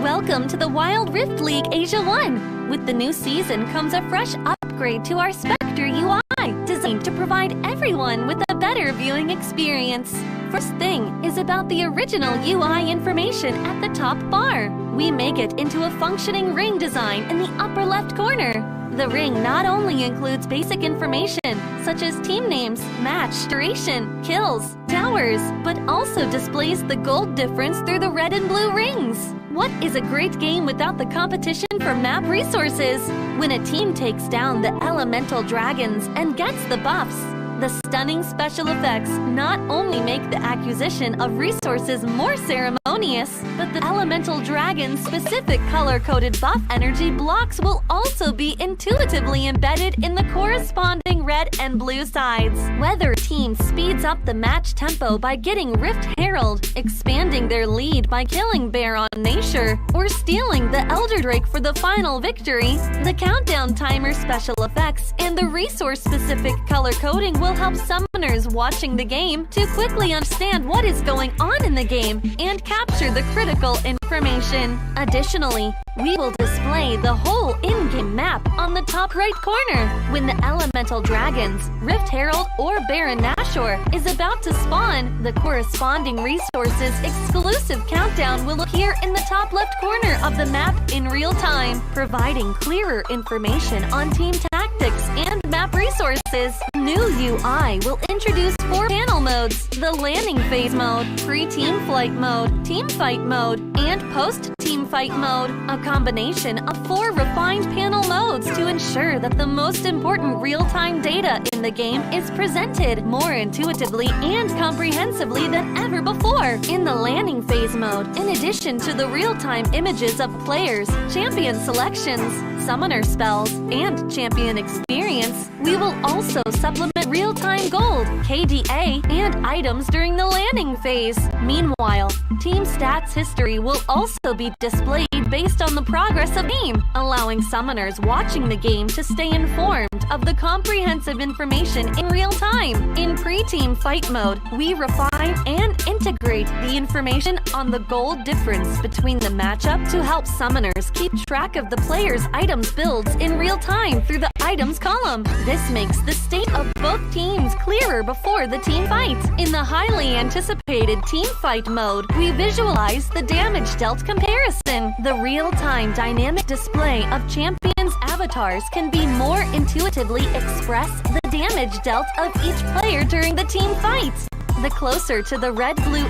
welcome to the Wild Rift League Asia 1. With the new season comes a fresh upgrade to our Spectre UI, designed to provide everyone with a better viewing experience. First thing is about the original UI information at the top bar. We make it into a functioning ring design in the upper left corner. The ring not only includes basic information, such as team names, match duration, kills, towers, but also displays the gold difference through the red and blue rings. What is a great game without the competition for map resources? When a team takes down the elemental dragons and gets the buffs, the stunning special effects not only make the acquisition of resources more ceremonious, but the elemental dragon's specific color-coded buff energy blocks will also be intuitively embedded in the corresponding red and blue sides. Whether team speeds up the match tempo by getting Rift Herald, expanding their lead by killing Baron Nashor, or stealing the Elder Drake for the final victory, the countdown timer special effects and the resource-specific color coding will help summoners watching the game to quickly understand what is going on in the game and capture the critical information. Additionally, we will display the whole in-game map on the top right corner. When the elemental dragons, Rift Herald, or Baron Nashor is about to spawn, the corresponding resources exclusive countdown will appear in the top left corner of the map in real time, providing clearer information on team tactics and map resources. New UI will introduce 4 panel modes: the landing phase mode, pre-team flight mode, team fight mode, and post-team fight mode, a combination of 4 refined panel modes to ensure that the most important real-time data in the game is presented more intuitively and comprehensively than ever before. In the landing phase mode, in addition to the real-time images of players, champion selections, summoner spells, and champion experience, we will also supplement real-time gold, KDA, and items during the landing phase. Meanwhile, team stats history will also be displayed based on the progress of the game, allowing summoners watching the game to stay informed of the comprehensive information in real time. In pre-team fight mode, we refine and integrate the information on the gold difference between the matchup to help summoners keep track of the player's items builds in real time through the items column. This makes the state of both teams clearer before the team fight. In the highly anticipated team fight mode, we visualize the damage dealt comparison. The real-time dynamic display of champions' avatars can be more intuitively express the damage dealt of each player during the team fight. The closer to the red-blue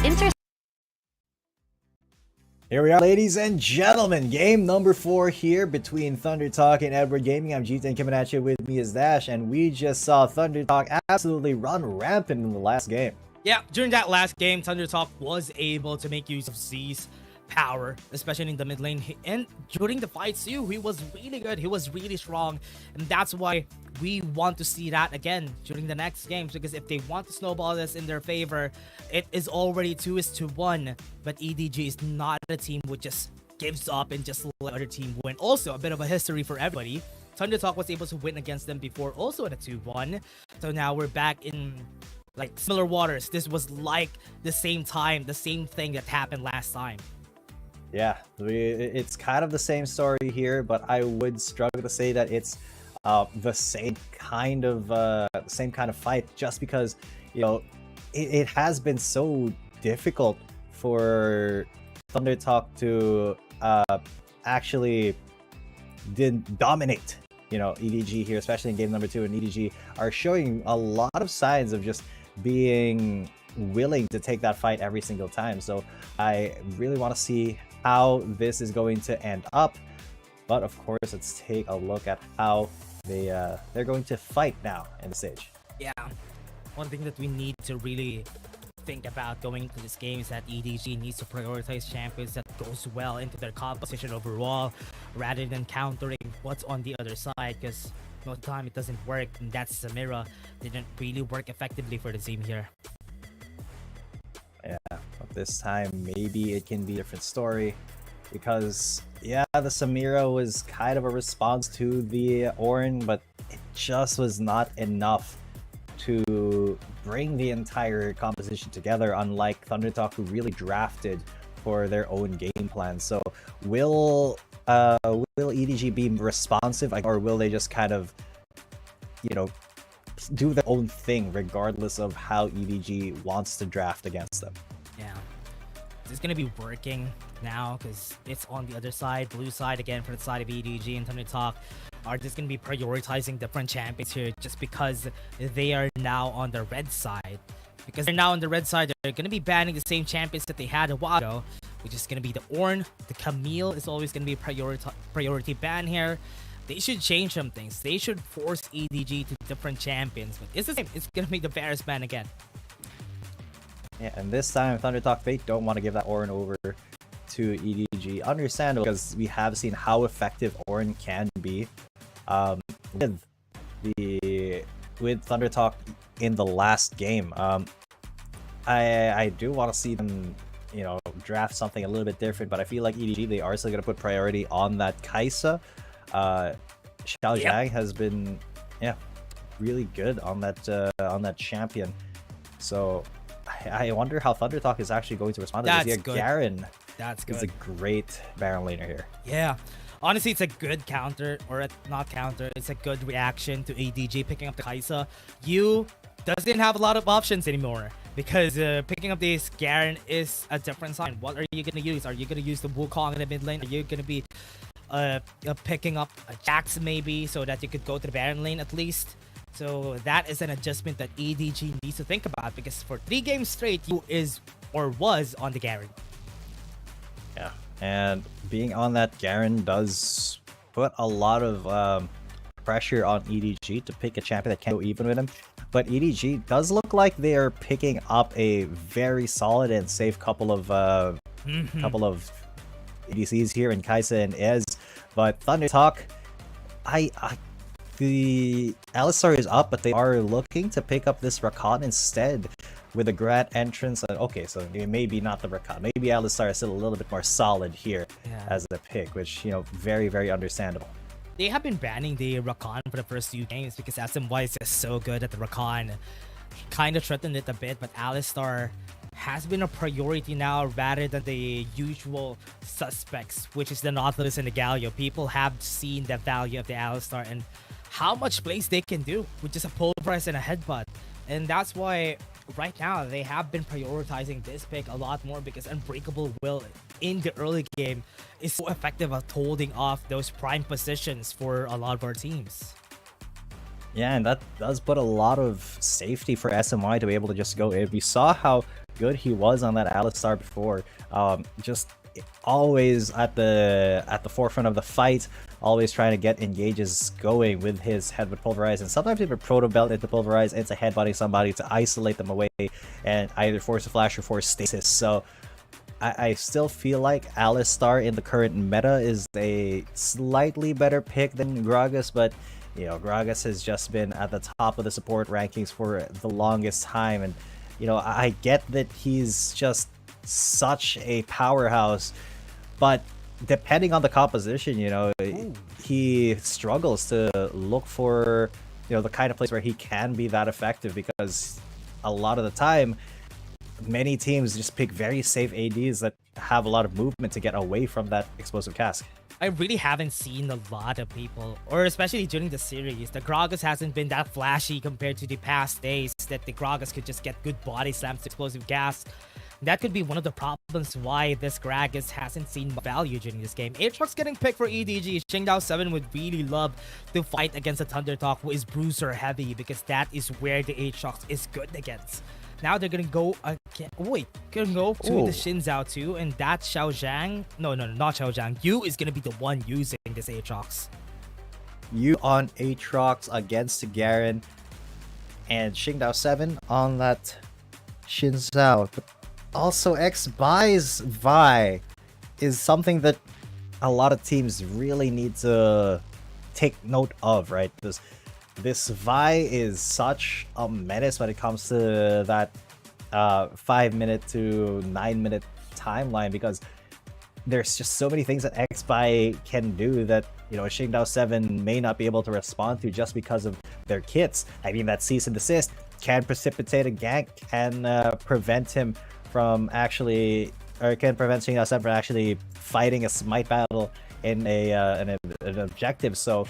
Here we are, ladies and gentlemen. Game number 4 here between ThunderTalk and Edward Gaming. I'm G10 coming at you. With me is Dash, and we just saw ThunderTalk absolutely run rampant in the last game. Yeah, during that last game, ThunderTalk was able to make use of Z's power, especially in the mid lane. And during the fights too, he was really good. He was really strong. And that's why we want to see that again during the next games, because if they want to snowball this in their favor, it is already 2-1. But EDG is not a team who just gives up and just let other team win. Also, a bit of a history for everybody. ThunderTalk was able to win against them before, also at a 2-1. So now we're back in like similar waters. This was like the same time, the same thing that happened last time. Yeah, it's kind of the same story here, but I would struggle to say that it's the same kind of fight, just because it has been so difficult for ThunderTalk to actually dominate EDG here, especially in game number 2. And EDG are showing a lot of signs of just being willing to take that fight every single time. So I really want to see how this is going to end up. But of course, let's take a look at how they're going to fight now in the stage. Yeah, one thing that we need to really think about going into this game is that EDG needs to prioritize champions that goes well into their composition overall, rather than countering what's on the other side, because most of the time it doesn't work, and that Samira didn't really work effectively for the team here. Yeah, but this time maybe it can be a different story, because yeah, the Samira was kind of a response to the Ornn, but it just was not enough to bring the entire composition together, unlike ThunderTalk, who really drafted for their own game plan. So will EDG be responsive, or will they just kind of do their own thing regardless of how EDG wants to draft against them? Yeah, it's gonna be working now because it's on the other side, blue side again for the side of EDG, and ThunderTalk are just gonna be prioritizing different champions here just because they are now on the red side. Because they're now on the red side, they're gonna be banning the same champions that they had a while ago, which is gonna be the Ornn. The Camille is always gonna be a priority ban here. They should change some things. They should force EDG to different champions. But it's the same. It's gonna be the Varus ban again. Yeah, and this time ThunderTalk, they don't want to give that Ornn over to EDG. Understandable, because we have seen how effective Ornn can be with ThunderTalk in the last game. I do want to see them draft something a little bit different, but I feel like EDG, they are still going to put priority on that Kai'Sa. Xiao Zhang has been really good on that champion. So I wonder how ThunderTalk is actually going to respond to this. Yeah, Garen. That's good. He's a great Baron laner here. Yeah. Honestly, it's a good counter, or not counter, it's a good reaction to EDG picking up the Kai'Sa. You doesn't have a lot of options anymore, because picking up this Garen is a different sign. What are you going to use? Are you going to use the Wukong in the mid lane? Are you going to be picking up a Jax maybe, so that you could go to the Baron lane at least? So that is an adjustment that EDG needs to think about, because for 3 games straight, you was on the Garen. Yeah, and being on that Garen does put a lot of pressure on EDG to pick a champion that can go even with him. But EDG does look like they are picking up a very solid and safe couple of ADCs here in Kai'Sa and Ez. But ThunderTalk, the Alistar is up, but they are looking to pick up this Rakan instead with a Grant entrance. Okay, so maybe not the Rakan. Maybe Alistar is still a little bit more solid here as the pick, which, very, very understandable. They have been banning the Rakan for the first few games because SMY is just so good at the Rakan. Kind of threatened it a bit, but Alistar has been a priority now rather than the usual suspects, which is the Nautilus and the Galio. People have seen the value of the Alistar and how much plays they can do with just a pulverize and a headbutt. And that's why right now they have been prioritizing this pick a lot more, because Unbreakable Will in the early game is so effective at holding off those prime positions for a lot of our teams. Yeah, and that does put a lot of safety for SMY to be able to just go in. We saw how good he was on that Alistar before. Just always at the forefront of the fight, always trying to get engages going with his headbutt pulverize, and sometimes even proto belt into pulverize into headbutting somebody to isolate them away and either force a flash or force stasis. So I still feel like Alistar in the current meta is a slightly better pick than Gragas, but Gragas has just been at the top of the support rankings for the longest time, and I get that he's just such a powerhouse, but depending on the composition, he struggles to look for the kind of place where he can be that effective, because a lot of the time many teams just pick very safe ADs that have a lot of movement to get away from that explosive cask. I really haven't seen a lot of people, or especially during the series, the Gragas hasn't been that flashy compared to the past days that the Gragas could just get good body slams to explosive gas. That could be one of the problems why this Gragas hasn't seen value during this game. Aatrox getting picked for EDG. BO7 would really love to fight against the ThunderTalk, who is bruiser heavy, because that is where the Aatrox is good against. Now they're gonna go again. Wait, gonna go to the Xin Zhao too, and that Xiao Zhang. No, not Xiao Zhang. Yu is gonna be the one using this Aatrox. Yu on Aatrox against Garen, and BO7 on that Xin Zhao. But also, X-Bai's Vi is something that a lot of teams really need to take note of, right? Because this Vi is such a menace when it comes to that 5-minute to 9-minute timeline, because there's just so many things that X-Bai can do that, you know, BO7 may not be able to respond to just because of their kits. I mean, that cease and desist can precipitate a gank, can prevent him from actually, or can prevent BO7 from actually fighting a smite battle in an objective. So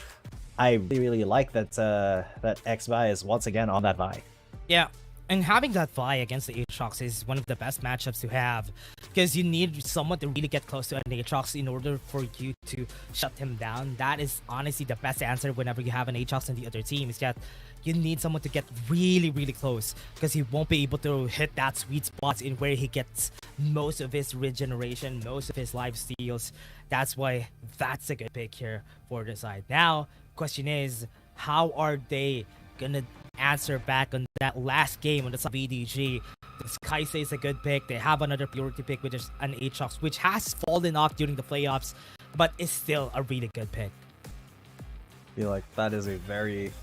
I really like that that X-Vi is once again on that Vi. Yeah, and having that Vi against the Aatrox is one of the best matchups to have, because you need someone to really get close to an Aatrox in order for you to shut him down. That is honestly the best answer whenever you have an Aatrox on the other team, is that you need someone to get really close, because he won't be able to hit that sweet spot in where he gets most of his regeneration, most of his life steals. That's why that's a good pick here for the side. Now, question is, how are they gonna answer back on that last game on the side of EDG? This Kaise is a good pick. They have another priority pick, which is an Aatrox, which has fallen off during the playoffs, but is still a really good pick. I feel like that is a very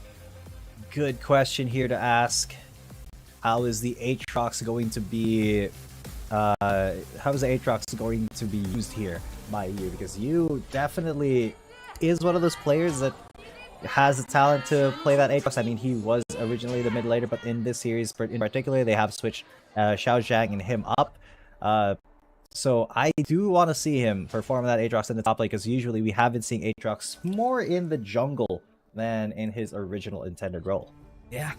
good question here to ask. How is the Aatrox going to be used here by you? Because you definitely is one of those players that has the talent to play that Aatrox. I mean, he was originally the mid laner, but in this series in particular, they have switched Xiao Zhang and him up. So I do want to see him perform that Aatrox in the top lane, because usually we have been seeing Aatrox more in the jungle than in his original intended role. Yeah,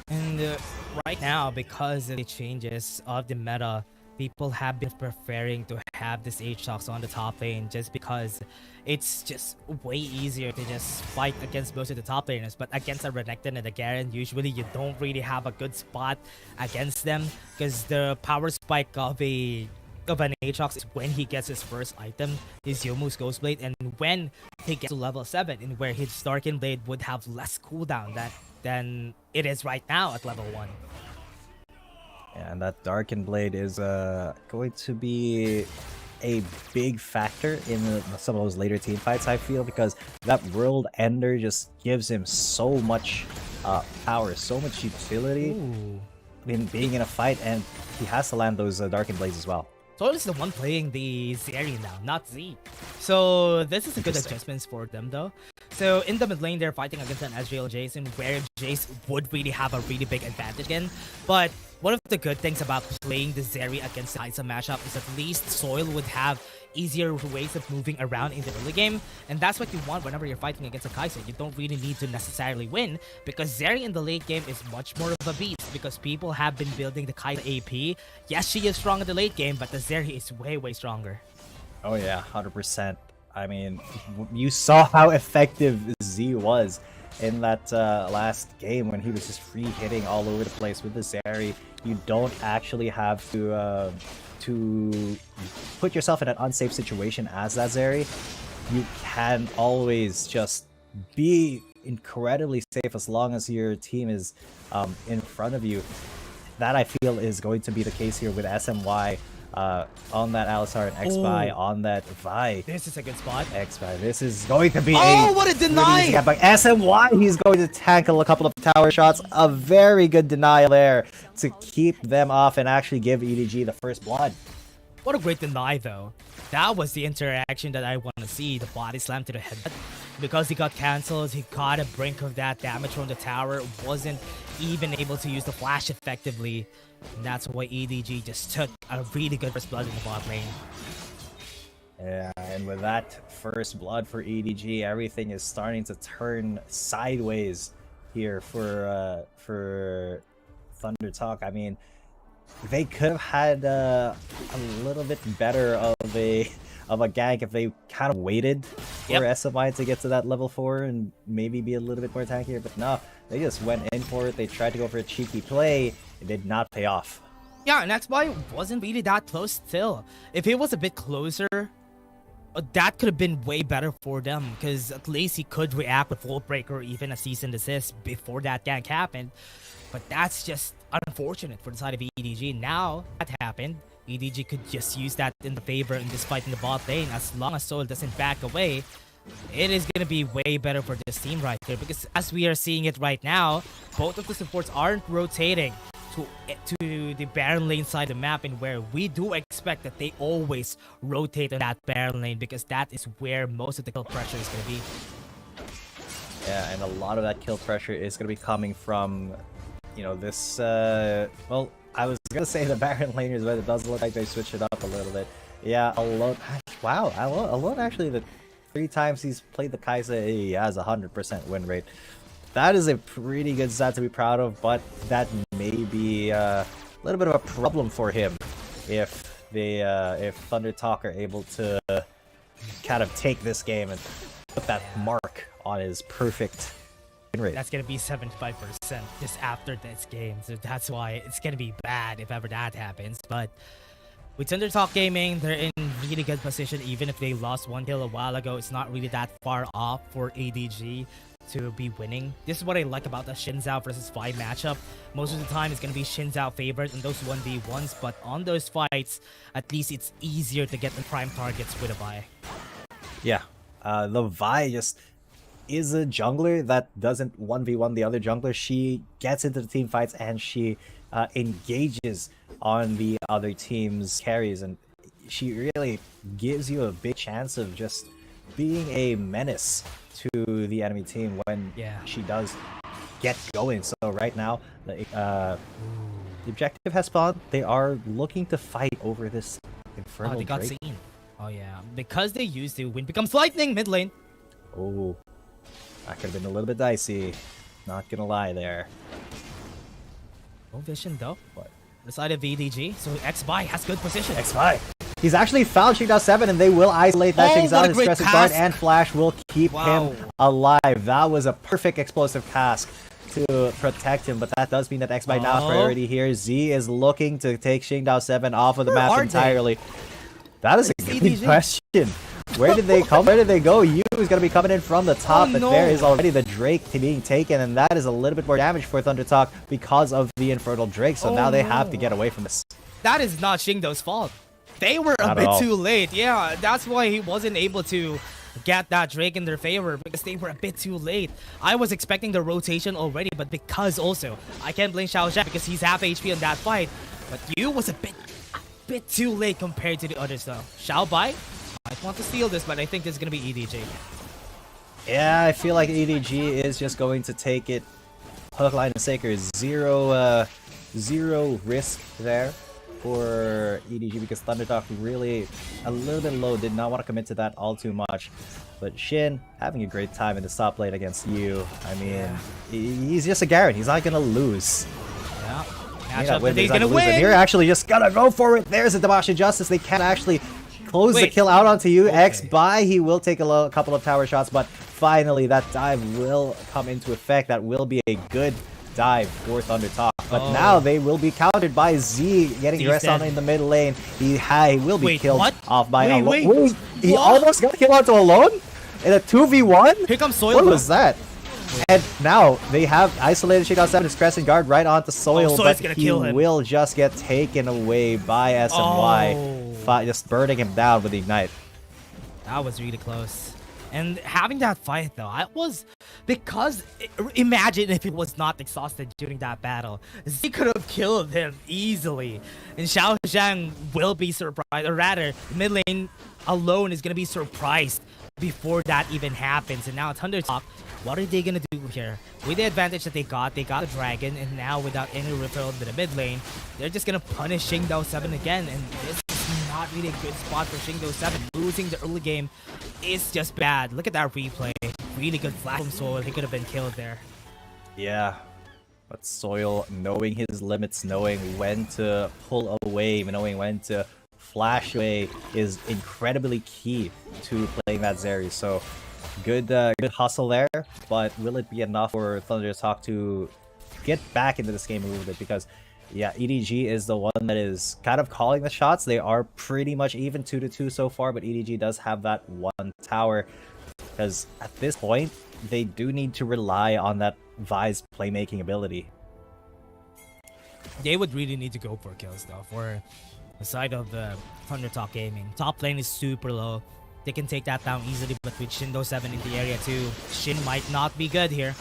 and right now, because of the changes of the meta, people have been preferring to have this Aatrox on the top lane, just because it's just way easier to just fight against most of the top laners. But against a Renekton and a Garen, usually you don't really have a good spot against them, because the power spike of an Aatrox is when he gets his first item, his Youmuu's Ghostblade, and when he gets to level 7, in where his Darken Blade would have less cooldown than it is right now at level 1. Yeah, and that Darken Blade is going to be a big factor in some of those later team fights, I feel, because that World Ender just gives him so much power, so much utility in being in a fight, and he has to land those Darken Blades as well. Sol is the one playing the Zeri now, not Z. So this is a good adjustment for them though. So in the mid lane, they're fighting against an Ezreal Jason, where Jace would really have a really big advantage again. But one of the good things about playing the Zeri against the Kai'Sa matchup is at least Soil would have easier ways of moving around in the early game, and that's what you want whenever you're fighting against a Kai'Sa. You don't really need to necessarily win, because Zeri in the late game is much more of a beast, because people have been building the Kai'Sa AP. Yes, she is strong in the late game, but the Zeri is way stronger. Oh yeah, 100%. I mean, you saw how effective Z was in that last game when he was just free hitting all over the place with the Zeri. You don't actually have to put yourself in an unsafe situation as that Zeri. You can always just be incredibly safe as long as your team is in front of you. That, I feel, is going to be the case here with SMY on that Alistar and X-Bai on that Vi. This is a good spot. X-Bai, this is going to be what a deny! But SMY, he's going to tackle a couple of tower shots. A very good denial there to keep them off and actually give EDG the first blood. What a great deny though. That was the interaction that I want to see. The body slam to the head. Because he got cancelled, he got a brink of that damage from the tower. Wasn't even able to use the flash effectively. And that's why EDG just took a really good first blood in the bot lane. Yeah, and with that first blood for EDG, everything is starting to turn sideways here for ThunderTalk. I mean, they could have had a little bit better of a gank if they kind of waited for SMI to get to that level 4 and maybe be a little bit more tankier. But no, they just went in for it. They tried to go for a cheeky play. It did not pay off. Yeah, and XY wasn't really that close still. If it was a bit closer, that could have been way better for them, because at least he could react with Volt Breaker or even a cease and desist before that gank happened. But that's just unfortunate for the side of EDG. Now that happened, EDG could just use that in the favor in this fight in the bot lane. As long as Soul doesn't back away, it is going to be way better for this team right here, because as we are seeing it right now, both of the supports aren't rotating to the Baron lane side of the map, and where we do expect that they always rotate on that Baron lane, because that is where most of the kill pressure is going to be. Yeah, and a lot of that kill pressure is going to be coming from, you know, this, well, I was going to say the Baron laners, but it does look like they switched it up a little bit. Yeah, Alone, wow, Alone actually, the 3 times he's played the Kai'Sa, he has 100% win rate. That is a pretty good stat to be proud of, but that may be a little bit of a problem for him if ThunderTalk are able to kind of take this game and put that mark on his perfect win rate. That's going to be 75% just after this game, so that's why it's going to be bad if ever that happens. But with ThunderTalk Gaming, they're in really good position. Even if they lost 1 kill a while ago, it's not really that far off for EDG to be winning. This is what I like about the Xin Zhao versus 5 matchup. Most of the time it's going to be Xin Zhao favored in those 1v1s, but on those fights, at least it's easier to get the prime targets with a Vi. Yeah, the Vi just is a jungler that doesn't 1v1 the other jungler. She gets into the team fights and she engages on the other team's carries, and she really gives you a big chance of just being a menace to the enemy team when she does get going. So right now, the objective has spawned. They are looking to fight over this Infernal they got Drake. seen. Oh yeah, because they used to Wind Becomes Lightning mid lane. Oh, that could have been a little bit dicey. Not gonna lie there. No vision though. What? The side of EDG, so XY has good position. XY. He's actually found Xingdao7, and they will isolate that Xingdao. His Stressed Guard and Flash will keep him alive. That was a perfect explosive cask to protect him, but that does mean that XY now has priority here. Z is looking to take Xingdao7 off of the map entirely. That is a good question. Where did they come? Where did they go? Yu is going to be coming in from the top, but there is already the Drake being taken, and that is a little bit more damage for ThunderTalk because of the Infernal Drake. So now they have to get away from this. That is not Xingdao's fault. They were a bit too late. Yeah, that's why he wasn't able to get that Drake in their favor, because they were a bit too late. I was expecting the rotation already, but because also I can't blame Xiao Zhan because he's half HP on that fight. But Yu was a bit too late compared to the others though. Xiao Bai might want to steal this, but I think this is gonna be EDG. Yeah, I feel like EDG is just going to take it hook, line, and sinker. Zero risk there for EDG, because ThunderTalk really a little bit low, did not want to commit to that all too much. But Shin having a great time in the top lane against you. I mean, he's just a Garen. He's not gonna lose. Yeah. He's gonna win. And you're actually just gonna go for it. There's a Damash Injustice. They can't actually close the kill out onto you. XY, he will take a couple of tower shots, but finally that dive will come into effect. That will be a good dive for ThunderTalk. But now they will be countered by Z getting rest on in the mid lane. He will be killed off by Alone. He almost got killed onto Alone in a 2v1? Here comes Soil. What was that? And now they have isolated Xingdao7, his Crescent Guard right onto Soil, but he will just get taken away by SMY. Just burning him down with the Ignite. That was really close. And having that fight though, I was, because imagine if he was not exhausted during that battle, Z could have killed him easily. And Xiao Zhang will be surprised, or rather, mid lane Alone is gonna be surprised before that even happens. And now ThunderTalk, what are they gonna do here? With the advantage that they got the dragon, and now without any refill to the mid lane, they're just gonna punish Xingdao7 again, and this is not really a good spot for BO7. Losing the early game is just bad. Look at that replay. Really good flash from Soil. He could have been killed there. Yeah. But Soil, knowing his limits, knowing when to pull away, knowing when to flash away is incredibly key to playing that Zeri. So good hustle there, but will it be enough for ThunderTalk to get back into this game a little bit? Because yeah, EDG is the one that is kind of calling the shots. They are pretty much even 2-2 so far, but EDG does have that one tower. Because at this point, they do need to rely on that Vi's playmaking ability. They would really need to go for kills though, for the side of the ThunderTalk Gaming. Top lane is super low. They can take that down easily, but with BO7 in the area too, Shin might not be good here.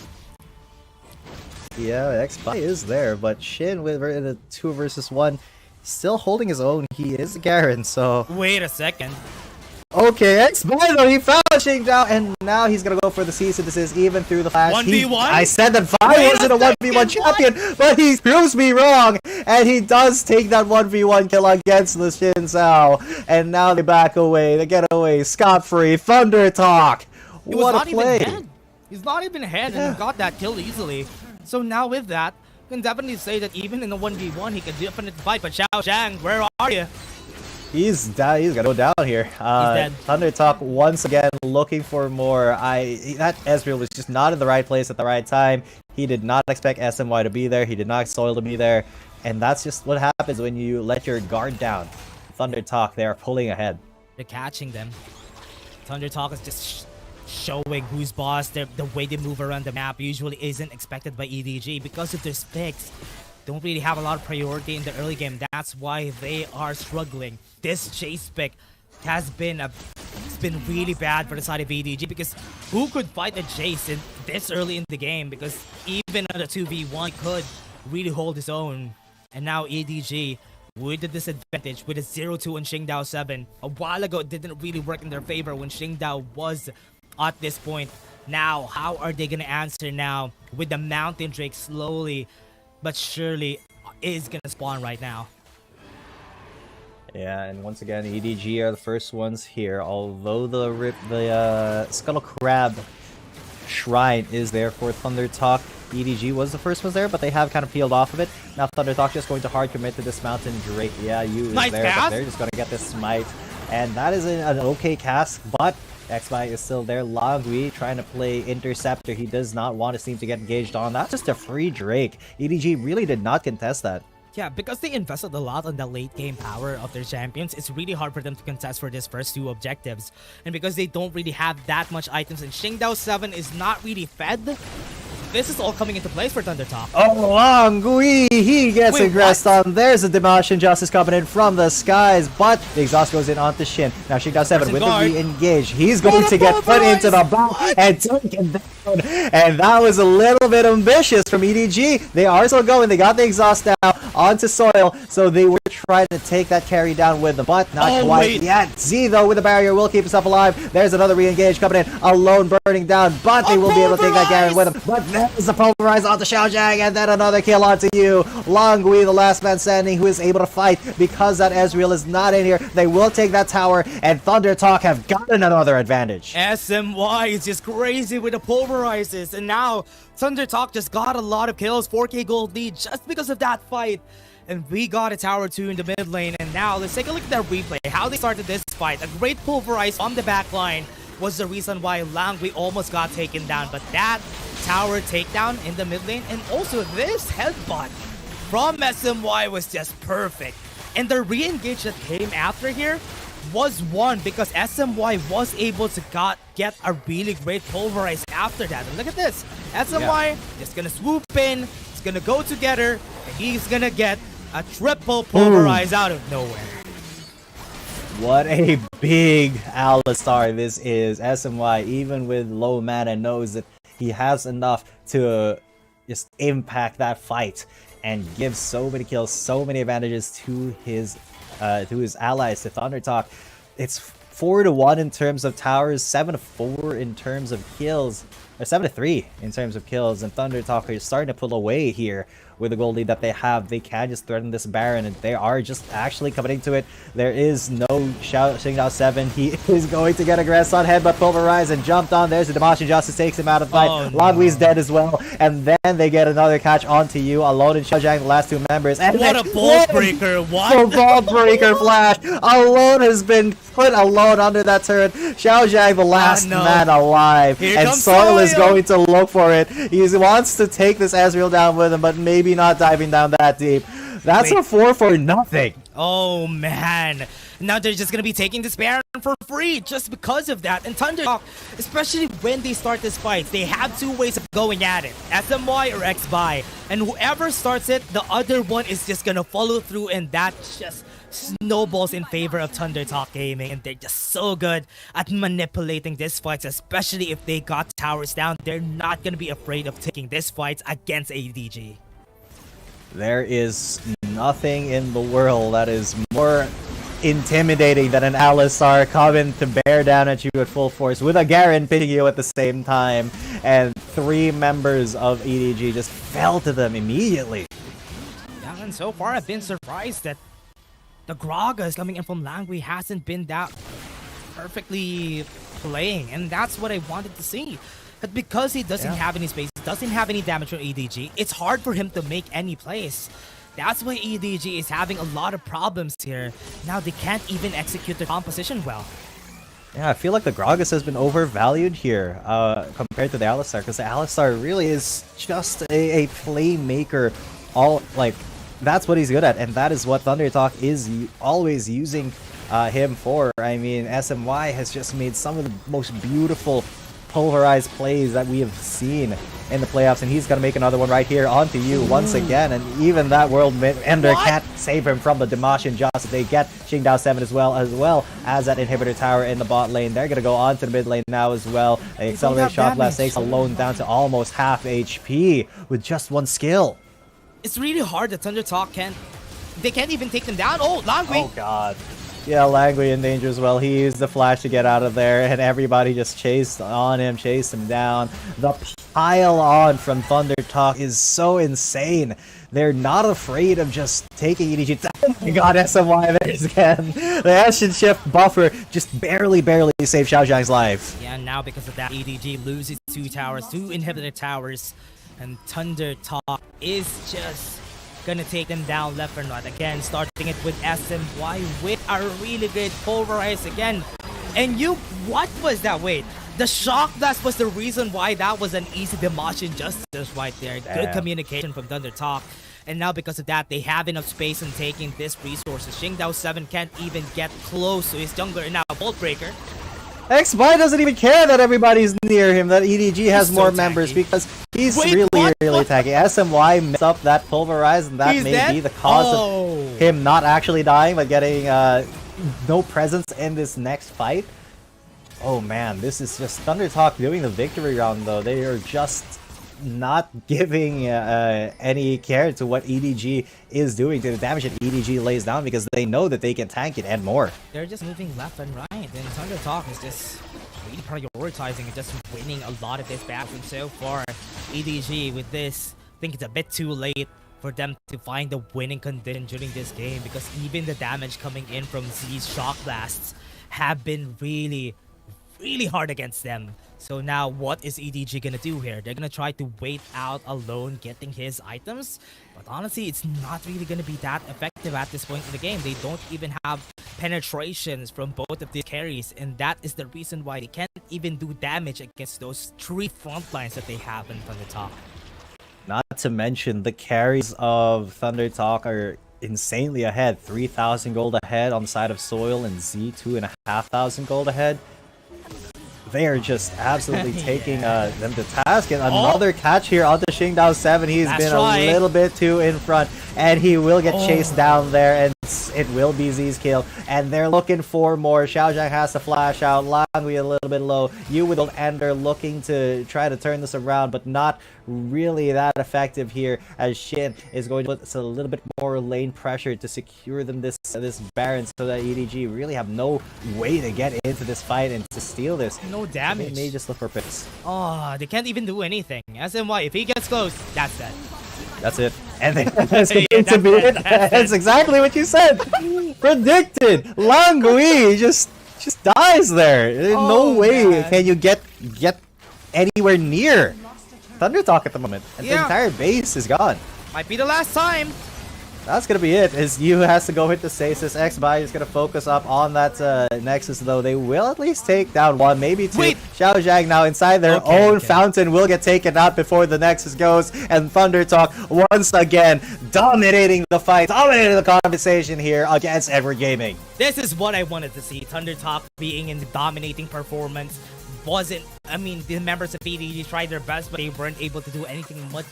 Yeah, X-Spy is there, but Shin with the 2 versus 1, still holding his own. He is Garen, so... Wait a second. Okay, X-Spy though, he found Shingdao, and now he's gonna go for the cease and desist even through the flash. 1v1? I said that Vi wasn't a 1v1 champion, but he proves me wrong, and he does take that 1v1 kill against the Shin Sao. And now they back away, they get away scot-free. ThunderTalk! What a play! He's not even ahead, and he got that kill easily. So now with that, you can definitely say that even in a 1v1, he can definitely fight. But Xiao Zhang, where are you? He's gonna go down here. ThunderTalk once again looking for more. That Ezreal was just not in the right place at the right time. He did not expect SMY to be there. He did not expect Soil to be there. And that's just what happens when you let your guard down. ThunderTalk, they are pulling ahead. They're catching them. ThunderTalk is just showing who's boss. The way they move around the map usually isn't expected by EDG because of their specs. Don't really have a lot of priority in the early game. That's why they are struggling. This chase pick has been it's been really bad for the side of EDG, because who could fight a chase in this early in the game? Because even on the 2v1 could really hold his own. And now EDG with the disadvantage with a 0-2 on Xingdao 7. A while ago it didn't really work in their favor when Xingdao was at this point. Now how are they gonna answer now with the Mountain Drake slowly but surely is gonna spawn right now? Yeah, and once again, EDG are the first ones here. Although the Scuttle Crab Shrine is there for ThunderTalk, EDG was the first ones there, but they have kind of peeled off of it. Now ThunderTalk just going to hard commit to this Mountain Drake. Yeah, you is there, but they're just gonna get this smite, and that is an okay cast, but X-Spy is still there. Langui trying to play Interceptor. He does not want his team to get engaged on. That's just a free Drake. EDG really did not contest that. Yeah, because they invested a lot on the late game power of their champions, it's really hard for them to contest for these first 2 objectives. And because they don't really have that much items and Xingdao 7 is not really fed, this is all coming into place for ThunderTalk. Oh, Langui! He gets aggressed on. There's a Demolition Justice coming in from the skies, but the exhaust goes in onto Shin. Now Xingdao 7 with the re-engage. He's going to get put into the bomb and taken down. And that was a little bit ambitious from EDG. They are still going. They got the exhaust now onto Soil, so they were trying to take that carry down with them, but not quite yet. Z though with the barrier will keep himself alive. There's another re-engage coming in. Alone burning down, but they will be able to take that Garen with them. But there's the pulverize onto Xiao Zhang, and then another kill onto you. Langui, the last man standing, who is able to fight because that Ezreal is not in here. They will take that tower, and ThunderTalk have gotten another advantage. SMY is just crazy with the pulverizes, and now ThunderTalk just got a lot of kills, 4k gold lead just because of that fight. And we got a tower 2 in the mid lane, and now let's take a look at that replay, how they started this fight. A great pulverize on the back line was the reason why Langui almost got taken down, but that tower takedown in the mid lane and also this headbutt from SMY was just perfect. And the re-engage that came after here was won because SMY was able to get a really great pulverize after that. And look at this, SMY just gonna swoop in, it's gonna go together, and he's gonna get a triple pulverize out of nowhere. What a big Alistar this is. SMY, even with low mana, knows that he has enough to just impact that fight and give so many kills, so many advantages to his allies, to ThunderTalk. It's 4-1 in terms of towers, 7-4 in terms of kills. 7-3 in terms of kills, and ThunderTalk is starting to pull away here with the gold lead that they have. They can just threaten this Baron, and they are just actually committing to it. There is no Xingdao 7. He is going to get aggressed on head, but pulverized and jumped on. There's the Demolition Justice, takes him out of fight. Oh, Longwee's dead as well, and then they get another catch onto you. Alone and Xiaojang, the last two members. And what a ball breaker! What a ball breaker flash! Alone has been put alone under that turret. Xiaojang, the last man alive, Here and comes Soil is Soil. going to look for it. He wants to take this Ezreal down with him, but maybe not diving down that deep. That's a 4 for nothing. Oh man, now they're just gonna be taking this Baron for free just because of that. And ThunderTalk, especially when they start this fight, they have two ways of going at it: SMY or X-Buy, and whoever starts it, the other one is just gonna follow through, and that just snowballs in favor of ThunderTalk Gaming. And they're just so good at manipulating these fights, especially if they got towers down. They're not gonna be afraid of taking this fight against EDG. There is nothing in the world that is more intimidating than an Alistar coming to bear down at you at full force with a Garen pitting you at the same time, and 3 members of EDG just fell to them immediately. Yeah, and so far I've been surprised that the Gragas coming in from Langui hasn't been that perfectly playing, and that's what I wanted to see. But because he doesn't have any space, doesn't have any damage from EDG, it's hard for him to make any plays. That's why EDG is having a lot of problems here. Now they can't even execute their composition well. Yeah, I feel like the Gragas has been overvalued here compared to the Alistar, because the Alistar really is just a playmaker. That's what he's good at, and that is what ThunderTalk is always using him for. I mean, SMY has just made some of the most beautiful pulverized plays that we have seen in the playoffs, and he's gonna make another one right here onto you once again, and even that World Ender can't save him from the Demolition Justice. They get Xingdao 7 as well as that inhibitor tower in the bot lane. They're gonna go on to the mid lane now as well. They accelerate shot blast, takes Alone down to almost half HP with just 1 skill. It's really hard that ThunderTalk can't even take them down. Oh, Langui! Oh god. Yeah, Langui in danger as well. He used the flash to get out of there, and everybody just chased him down. The pile on from ThunderTalk is so insane. They're not afraid of just taking EDG. Oh my god, SMY there again. The action shift buffer just barely saved Xiaojang's life. Yeah, now because of that, EDG loses 2 towers, 2 inhibitor towers, and ThunderTalk is just gonna take them down left and right. Again, starting it with SMY with a really great pulverize again. And what was that? Wait, the shock blast was the reason why that was an easy Demolition Justice right there. Damn. Good communication from ThunderTalk. And now because of that, they have enough space in taking this resources. Xingdao 7 can't even get close to his jungler, and now Bolt Breaker. X-Buy doesn't even care that everybody's near him, that EDG has more members, because he's really tacky. SMY messed up that pulverize, and that may be the cause of him not actually dying, but getting no presence in this next fight. Oh man, this is just ThunderTalk doing the victory round though. They are just not giving any care to what EDG is doing, to the damage that EDG lays down, because they know that they can tank it and more. They're just moving left and right, and ThunderTalk is just really prioritizing and just winning a lot of this battle. And so far, EDG with this, I think it's a bit too late for them to find the winning condition during this game, because even the damage coming in from Z's shock blasts have been really hard against them. So now what is EDG gonna do here? They're gonna try to wait out Alone getting his items, but honestly it's not really gonna be that effective at this point in the game. They don't even have penetrations from both of these carries, and that is the reason why they can't even do damage against those 3 front lines that they have in ThunderTalk. Not to mention the carries of ThunderTalk are insanely ahead. 3,000 gold ahead on the side of Soil, and Z 2,500 gold ahead. They are just absolutely taking them to task. And another catch here onto Xingdao 7. He's been a little bit too in front, and he will get chased down there. And it will be Z's kill, and they're looking for more. Xiaozhang has to flash out, Langui a little bit low, you with Ender looking to try to turn this around, but not really that effective here, as Shin is going to put a little bit more lane pressure to secure them this Baron, so that EDG really have no way to get into this fight and to steal this. No damage. They may just look for picks. Oh, they can't even do anything. SMY, if he gets close, that's that. That's it. And that's going to be it. That's exactly what you said. Predicted. Langui just dies there. There's no way can you get anywhere near ThunderTalk at the moment. And the entire base is gone. Might be the last time. That's gonna be it. Is Yu has to go hit the stasis. X-Bai is gonna focus up on that Nexus, though. They will at least take down one, maybe two. Xiaozhang now inside their own fountain will get taken out before the Nexus goes. And ThunderTalk once again dominating the fight, dominating the conversation here against Edward Gaming. This is what I wanted to see. ThunderTalk being in the dominating performance. The members of EDG tried their best, but they weren't able to do anything much.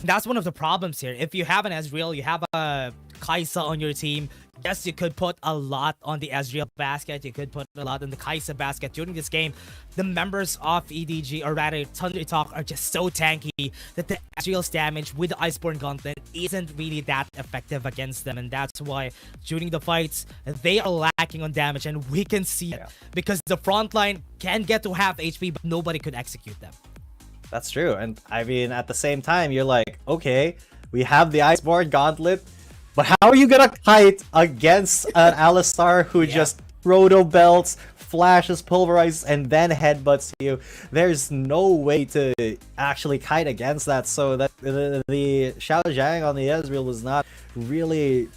That's one of the problems here. If you have an Ezreal, you have a Kai'Sa on your team, yes, you could put a lot on the Ezreal basket, you could put a lot on the Kai'Sa basket. During this game, the members of EDG, or rather ThunderTalk, are just so tanky that the Ezreal's damage with the Iceborne Gauntlet isn't really that effective against them, and that's why during the fights, they are lacking on damage, and we can see it because the front line can get to half HP, but nobody could execute them. That's true. And I mean, at the same time, you're like, okay, we have the Iceborne Gauntlet, but how are you gonna kite against an Alistar who just proto belts, flashes, pulverizes, and then headbutts you? There's no way to actually kite against that. So that the Xiaozhang on the Ezreal was not really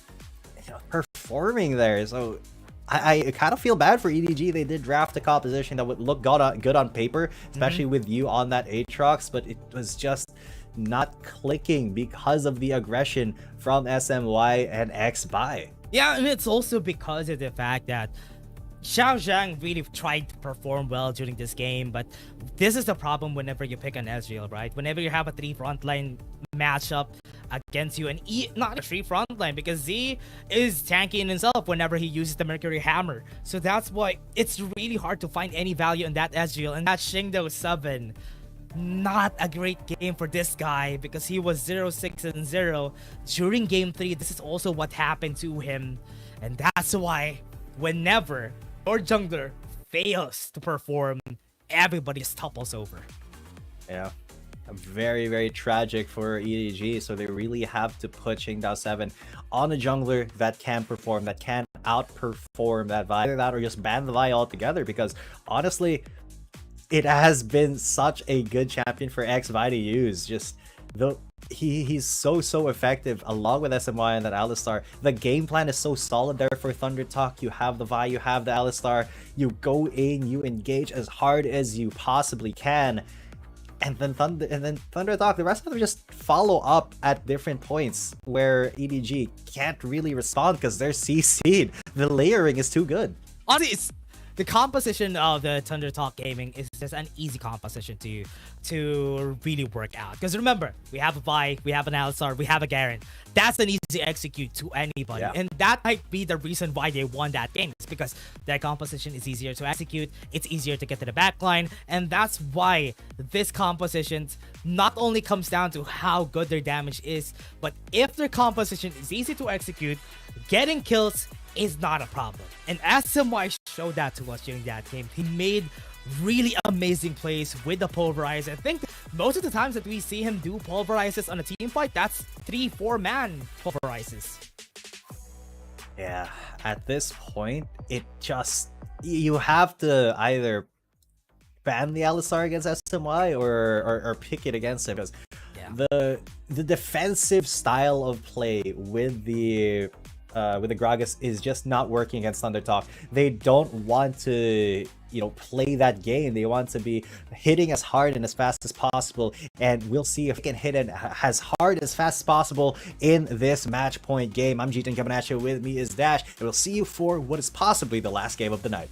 performing there. So I kind of feel bad for EDG. They did draft a composition that would look good on paper, especially with you on that Aatrox, but it was just not clicking because of the aggression from SMY and X-Bai. Yeah, and it's also because of the fact that Xiaozhang really tried to perform well during this game, but this is the problem whenever you pick an Ezreal, right? Whenever you have a 3 frontline matchup against you, and not a 3 frontline, because Z is tanky in himself whenever he uses the Mercury Hammer. So that's why it's really hard to find any value in that Ezreal. And that Shingdo 7, not a great game for this guy because he was 0-6-0 during game 3. This is also what happened to him, and that's why whenever your jungler fails to perform, everybody just topples over. Yeah, very, very tragic for EDG. So they really have to put Qingdao 7 on a jungler that can perform, that can outperform that Vi. Either that or just ban the Vi altogether, because honestly, it has been such a good champion for X-Vi to use. Just he's so effective along with SMY and that Alistar. The game plan is so solid there for ThunderTalk. You have the Vi, you have the Alistar, you go in, you engage as hard as you possibly can, and then ThunderTalk, the rest of them just follow up at different points where EDG can't really respond because they're CC'd. The layering is too good. Honestly, the composition of the ThunderTalk Gaming is just an easy composition to really work out. Because remember, we have a Vi, we have an Alistar, we have a Garen. That's an easy execute to anybody. Yeah. And that might be the reason why they won that game. It's because that composition is easier to execute, it's easier to get to the backline, and that's why this composition not only comes down to how good their damage is, but if their composition is easy to execute, getting kills is not a problem. And SMY showed that to us during that game. He made really amazing plays with the pulverize. I think most of the times that we see him do pulverizes on a team fight, that's 3-4 man pulverizes. Yeah, at this point, it just, you have to either ban the Alistar against SMY or pick it against it, because the defensive style of play with the Gragas is just not working against ThunderTalk. They don't want to, play that game. They want to be hitting as hard and as fast as possible, and we'll see if we can hit it as hard as fast as possible in this match point game. I'm G10 coming at you. With me is Dash, and we'll see you for what is possibly the last game of the night.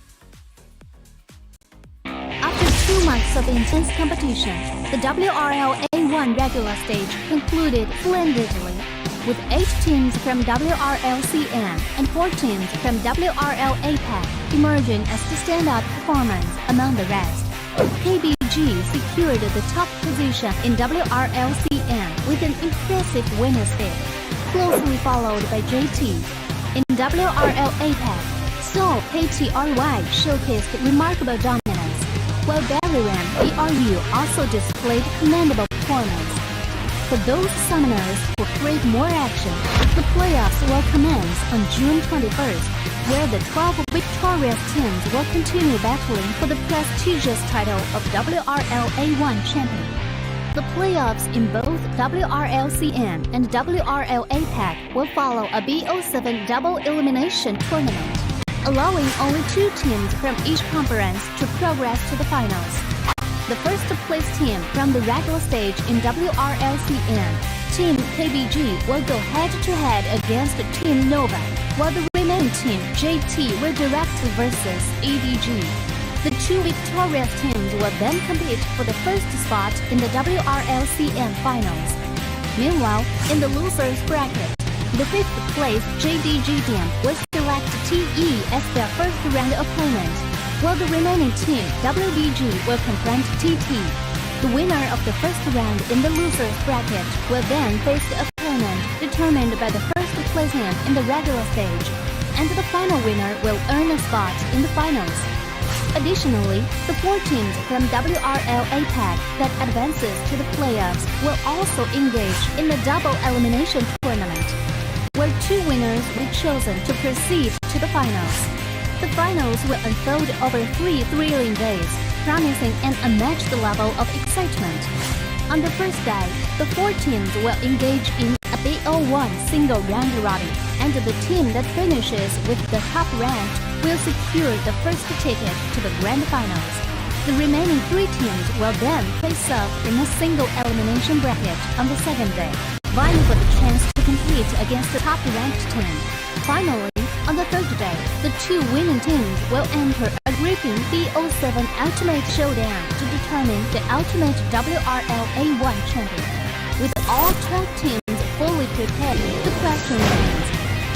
After 2 months of intense competition, the WRL A1 regular stage concluded splendidly. with 8 teams from WRLCN and 4 teams from WRL APAC emerging as the standout performance among the rest. KBG secured the top position in WRLCN with an impressive winner's streak, closely followed by JT. In WRL APAC, Seoul KTRY showcased remarkable dominance, while Bariram ERU also displayed commendable performance. For those summoners who crave more action, the playoffs will commence on June 21st, where the 12 victorious teams will continue battling for the prestigious title of WRL A1 champion. The playoffs in both WRLCN and WRL APAC will follow a BO7 double elimination tournament, allowing only 2 teams from each conference to progress to the finals. The first place team from the regular stage in WRLCN, Team KBG, will go head-to-head against Team Nova, while the remaining team, JT, will directly versus EDG. The 2 victorious teams will then compete for the first spot in the WRLCN finals. Meanwhile, in the losers bracket, the 5th place JDG team will select TE as their first round opponent, while the remaining team, WBG, will confront TT. The winner of the first round in the losers bracket will then face the opponent determined by the first place team in the regular stage, and the final winner will earn a spot in the finals. Additionally, the 4 teams from WRL APAC that advances to the playoffs will also engage in the double elimination tournament, where 2 winners will be chosen to proceed to the finals. The finals will unfold over 3 thrilling days, promising an unmatched level of excitement. On the first day, the 4 teams will engage in a BO1 single round robin, and the team that finishes with the top rank will secure the first ticket to the grand finals. The remaining 3 teams will then face off in a single elimination bracket on the second day, vying for the chance to compete against the top-ranked team. Finally, on the third day, the 2 winning teams will enter a gripping BO7 Ultimate Showdown to determine the ultimate WRL A1 champion. With all 12 teams fully prepared, the question remains,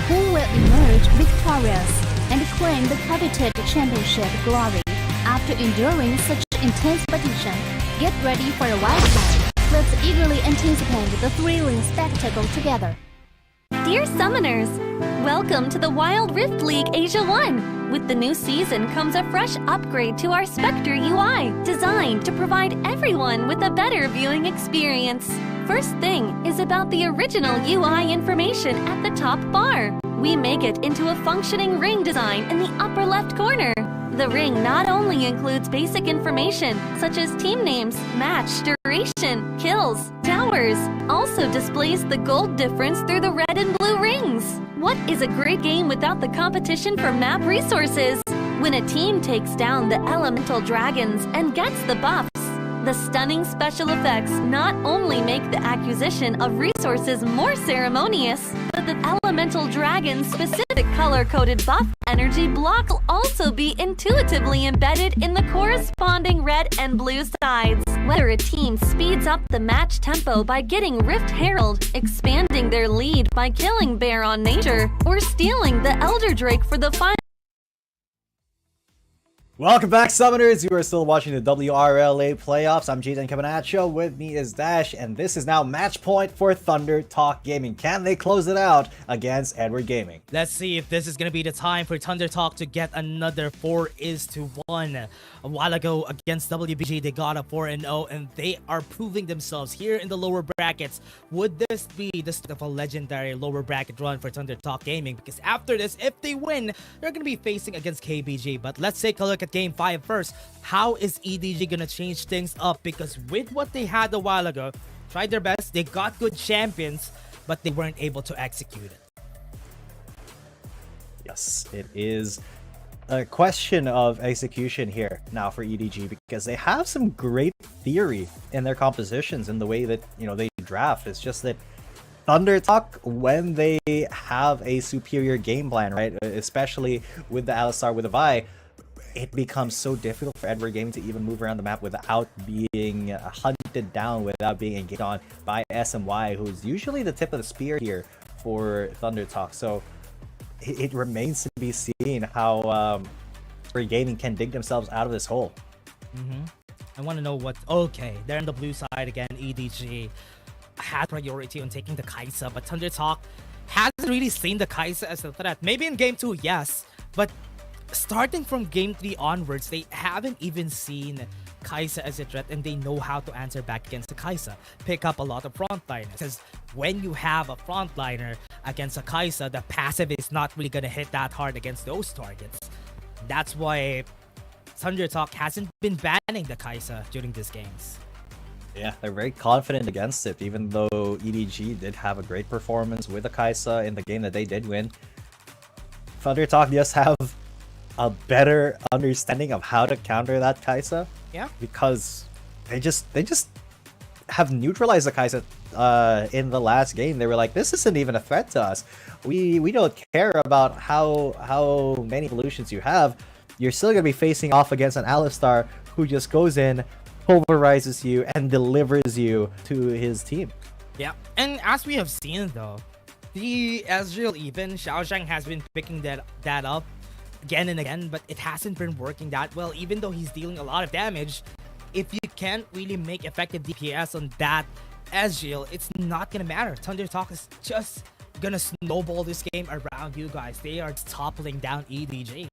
who will emerge victorious and claim the coveted championship glory? After enduring such intense competition, get ready for a wild ride. Let's eagerly anticipate the thrilling spectacle together. Dear Summoners, welcome to the Wild Rift League Asia 1! With the new season comes a fresh upgrade to our Spectre UI, designed to provide everyone with a better viewing experience. First thing is about the original UI information at the top bar. We make it into a functioning ring design in the upper left corner. The ring not only includes basic information such as team names, match duration, kills, towers, also displays the gold difference through the red and blue rings. What is a great game without the competition for map resources? When a team takes down the elemental dragons and gets the buffs, the stunning special effects not only make the acquisition of resources more ceremonious, but the elemental dragon's specific color-coded buff energy block will also be intuitively embedded in the corresponding red and blue sides. Whether a team speeds up the match tempo by getting Rift Herald, expanding their lead by killing Bear on Nature, or stealing the Elder Drake for the final. Welcome back, Summoners! You are still watching the WRLA playoffs. I'm Jaden coming at you. With me is Dash, and this is now match point for ThunderTalk Gaming. Can they close it out against Edward Gaming? Let's see if this is going to be the time for ThunderTalk to get another 4-1. A while ago against WBG, they got a 4-0, and they are proving themselves here in the lower brackets. Would this be the start of a legendary lower bracket run for ThunderTalk Gaming? Because after this, if they win, they're going to be facing against KBG. But let's take a look at Game 5 first. How is EDG gonna change things up? Because with what they had a while ago, tried their best, they got good champions, but they weren't able to execute it. Yes, it is a question of execution here now for EDG, because they have some great theory in their compositions and the way that, you know, they draft. It's just that ThunderTalk, when they have a superior game plan, right, especially with the Alistar with a Vi, it becomes so difficult for Edward Gaming to even move around the map without being hunted down, without being engaged on by SMY, who's usually the tip of the spear here for ThunderTalk. So it remains to be seen how Edward Gaming can dig themselves out of this hole. I want to know what... Okay, they're on the blue side again. EDG had priority on taking the Kai'Sa, but ThunderTalk hasn't really seen the Kai'Sa as a threat. Maybe in Game 2, yes, but starting from Game 3 onwards, they haven't even seen Kai'Sa as a threat, and they know how to answer back against the Kai'Sa. Pick up a lot of frontliners, because when you have a frontliner against a Kai'Sa, the passive is not really going to hit that hard against those targets. That's why ThunderTalk hasn't been banning the Kai'Sa during these games. Yeah, they're very confident against it, even though EDG did have a great performance with the Kai'Sa in the game that they did win. ThunderTalk just have a better understanding of how to counter that Kai'Sa. Yeah. Because they just have neutralized the Kai'Sa in the last game. They were like, this isn't even a threat to us. We don't care about how many evolutions you have. You're still gonna be facing off against an Alistar who just goes in, pulverizes you, and delivers you to his team. Yeah, and as we have seen though, the Ezreal even, Xiaozhang has been picking that up again and again, but it hasn't been working that well. Even though he's dealing a lot of damage, if you can't really make effective DPS on that Ezreal, it's not gonna matter. ThunderTalk is just gonna snowball this game around you guys. They are toppling down EDG.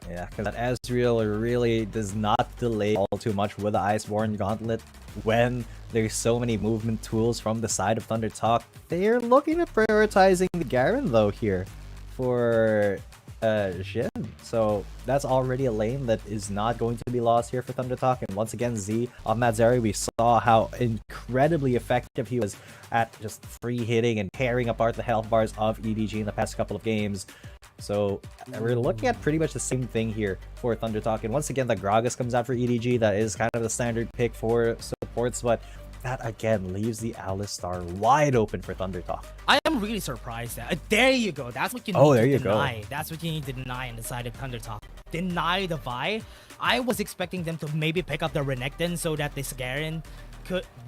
Yeah, because that Ezreal really does not delay all too much with the Iceborne Gauntlet. When there's so many movement tools from the side of ThunderTalk, they're looking at prioritizing the Garen though here for Shin. So that's already a lane that is not going to be lost here for ThunderTalk. And once again, Z on Matzeri, we saw how incredibly effective he was at just free hitting and tearing apart the health bars of EDG in the past couple of games. So we're looking at pretty much the same thing here for ThunderTalk. And once again, the Gragas comes out for EDG. That is kind of the standard pick for supports, but that again leaves the Alistar wide open for ThunderTalk. I am really surprised. There you go. That's what you need to deny. That's what you need to deny on the side of ThunderTalk. Deny the Vi. I was expecting them to maybe pick up the Renekton so that this Garen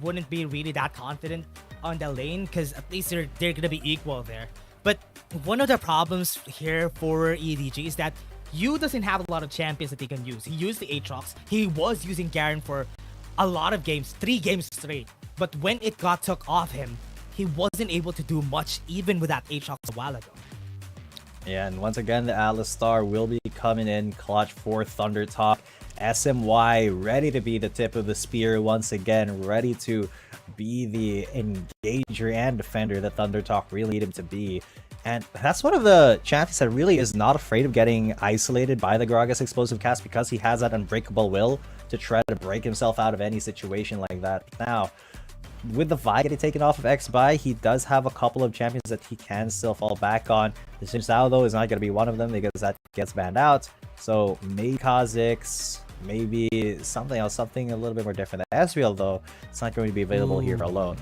wouldn't be really that confident on the lane, because at least they're gonna be equal there. But one of the problems here for EDG is that Yu doesn't have a lot of champions that he can use. He used the Aatrox. He was using Garen for a lot of games, 3 games straight. But when it got took off him, he wasn't able to do much even with that Aatrox a while ago. Yeah, and once again, the Alistar will be coming in clutch for ThunderTalk. SMY ready to be the tip of the spear once again, ready to be the engager and defender that ThunderTalk really need him to be. And that's one of the champions that really is not afraid of getting isolated by the Gragas explosive cast, because he has that unbreakable will to try to break himself out of any situation like that. Now, with the Vi getting taken off of Xby, he does have a couple of champions that he can still fall back on. The Xin Zhao, though, is not going to be one of them because that gets banned out. So maybe Kha'Zix, maybe something else, something a little bit more different. The Ezreal, though, it's not going to be available here alone.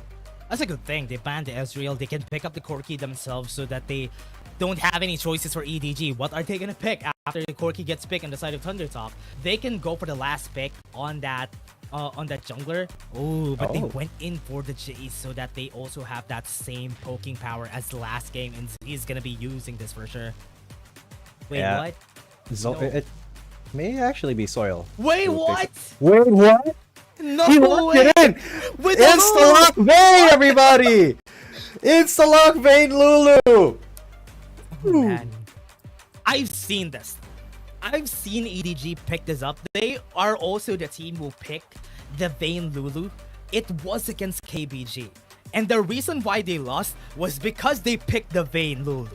That's a good thing. They banned the Ezreal. They can pick up the Corki themselves so that they don't have any choices for EDG. What are they going to pick after the Corki gets picked on the side of ThunderTalk? They can go for the last pick on that jungler. Oh, but they went in for the Jace so that they also have that same poking power as the last game, and he's going to be using this for sure. Wait, yeah. what? No. It may actually be Soil. Wait, what? Wait, what? No he locked way! It in! It's the lock vein, everybody! It's the lock vein, Lulu! Oh, man. I've seen this. I've seen EDG pick this up. They are also the team who picked the Vayne Lulu. It was against KBG. And the reason why they lost was because they picked the Vayne Lulu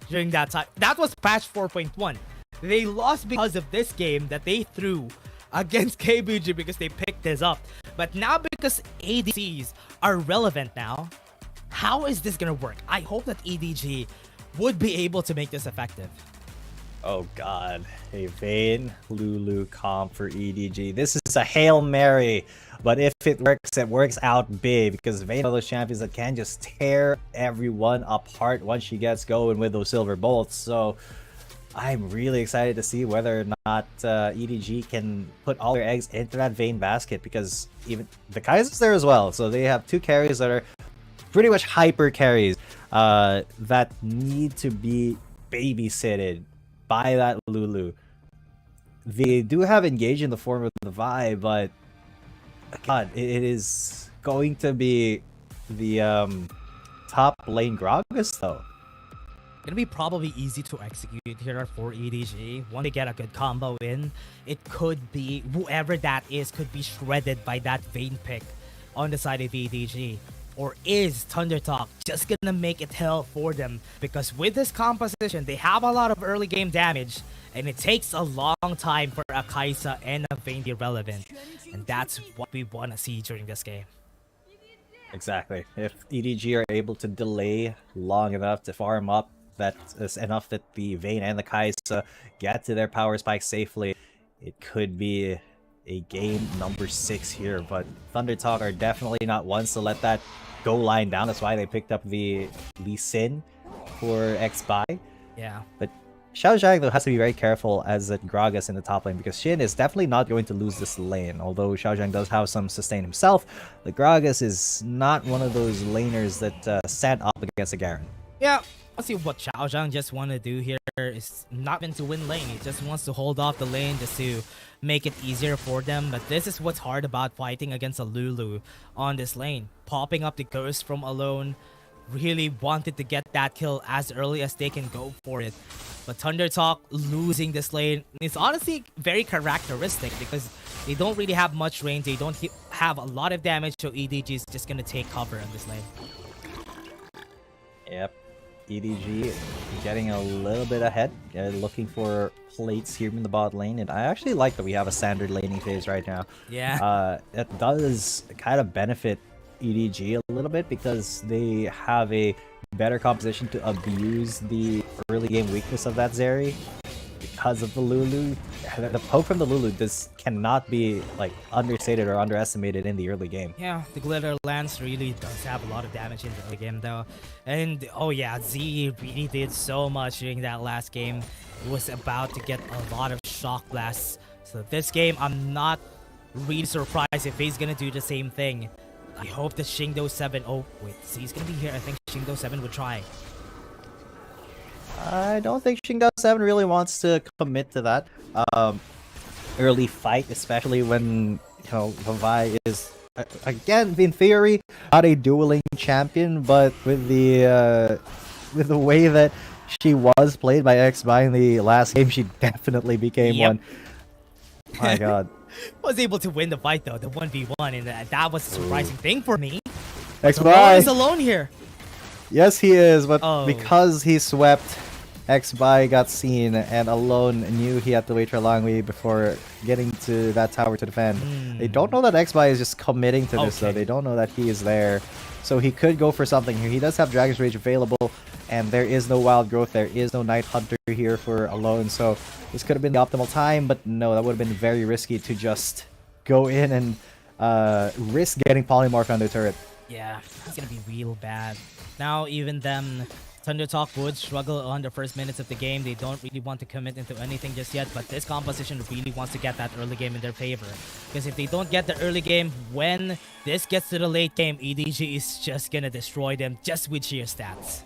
during that time. That was patch 4.1. They lost because of this game that they threw against KBG because they picked this up. But now because ADCs are relevant now, how is this gonna work? I hope that EDG would be able to make this effective. Oh god, a Vayne Lulu comp for EDG. This is a Hail Mary, but if it works out big, because Vayne are those champions that can just tear everyone apart once she gets going with those silver bolts. So I'm really excited to see whether or not EDG can put all their eggs into that Vayne basket, because even the Kaiser's there as well. So they have two carries that are pretty much hyper carries that need to be babysitted by that Lulu. They do have Engage in the form of the Vi, but God, it is going to be the top lane Gragas though. Gonna be probably easy to execute here for EDG. Once they get a good combo in, it could be whoever that is could be shredded by that Vayne pick on the side of EDG. Or is ThunderTalk just gonna make it hell for them? Because with this composition, they have a lot of early game damage, and it takes a long time for a Kai'Sa and a Vayne to be relevant. And that's what we want to see during this game. Exactly. If EDG are able to delay long enough to farm up, that is enough that the Vayne and the Kai'Sa get to their power spike safely, it could be a game number 6 here. But ThunderTalk are definitely not ones to let that go lying down. That's why they picked up the Lee Sin for X-Bai. Yeah. But Xiao Zhang though has to be very careful as a Gragas in the top lane, because Shin is definitely not going to lose this lane. Although Xiao Zhang does have some sustain himself, the Gragas is not one of those laners that stand up against a Garen. Yeah. Let's see what Xiao Zhang just want to do here is not meant to win lane. He just wants to hold off the lane just to make it easier for them. But this is what's hard about fighting against a Lulu on this lane. Popping up the Ghost from Alone, really wanted to get that kill as early as they can go for it. But ThunderTalk losing this lane is honestly very characteristic, because they don't really have much range. They don't have a lot of damage, so EDG is just going to take cover on this lane. Yep. EDG getting a little bit ahead, looking for plates here in the bot lane, and I actually like that we have a standard laning phase right now. Yeah. It does kind of benefit EDG a little bit, because they have a better composition to abuse the early game weakness of that Zeri because of the Lulu. The poke from the Lulu cannot be like understated or underestimated in the early game. Yeah, the Glitter Lance really does have a lot of damage in the early game though. And oh yeah, Z really did so much during that last game. It was about to get a lot of shock blasts. So this game, I'm not really surprised if he's gonna do the same thing. I hope that BO7... Oh, wait, Z's gonna be here. I think BO7 would try. I don't think BO7 really wants to commit to that early fight, especially when, you know, Vi is, again, in theory, not a dueling champion, but with the way that she was played by X-Bai in the last game, she definitely became one. My God. Was able to win the fight though, the 1v1, and that was a surprising thing for me. X-Bai is alone here. Yes, he is, but because he swept, X-Bai got seen, and Alone knew he had to wait for a long way before getting to that tower to defend. They don't know that X-Bai is just committing to this though. They don't know that he is there. So he could go for something here. He does have Dragon's Rage available, and there is no Wild Growth, there is no Night Hunter here for Alone, so this could have been the optimal time, but no, that would have been very risky to just go in and risk getting Polymorph on the turret. Yeah, it's gonna be real bad. Now even them, ThunderTalk would struggle on the first minutes of the game. They don't really want to commit into anything just yet, but this composition really wants to get that early game in their favor. Because if they don't get the early game, when this gets to the late game, EDG is just gonna destroy them just with sheer stats.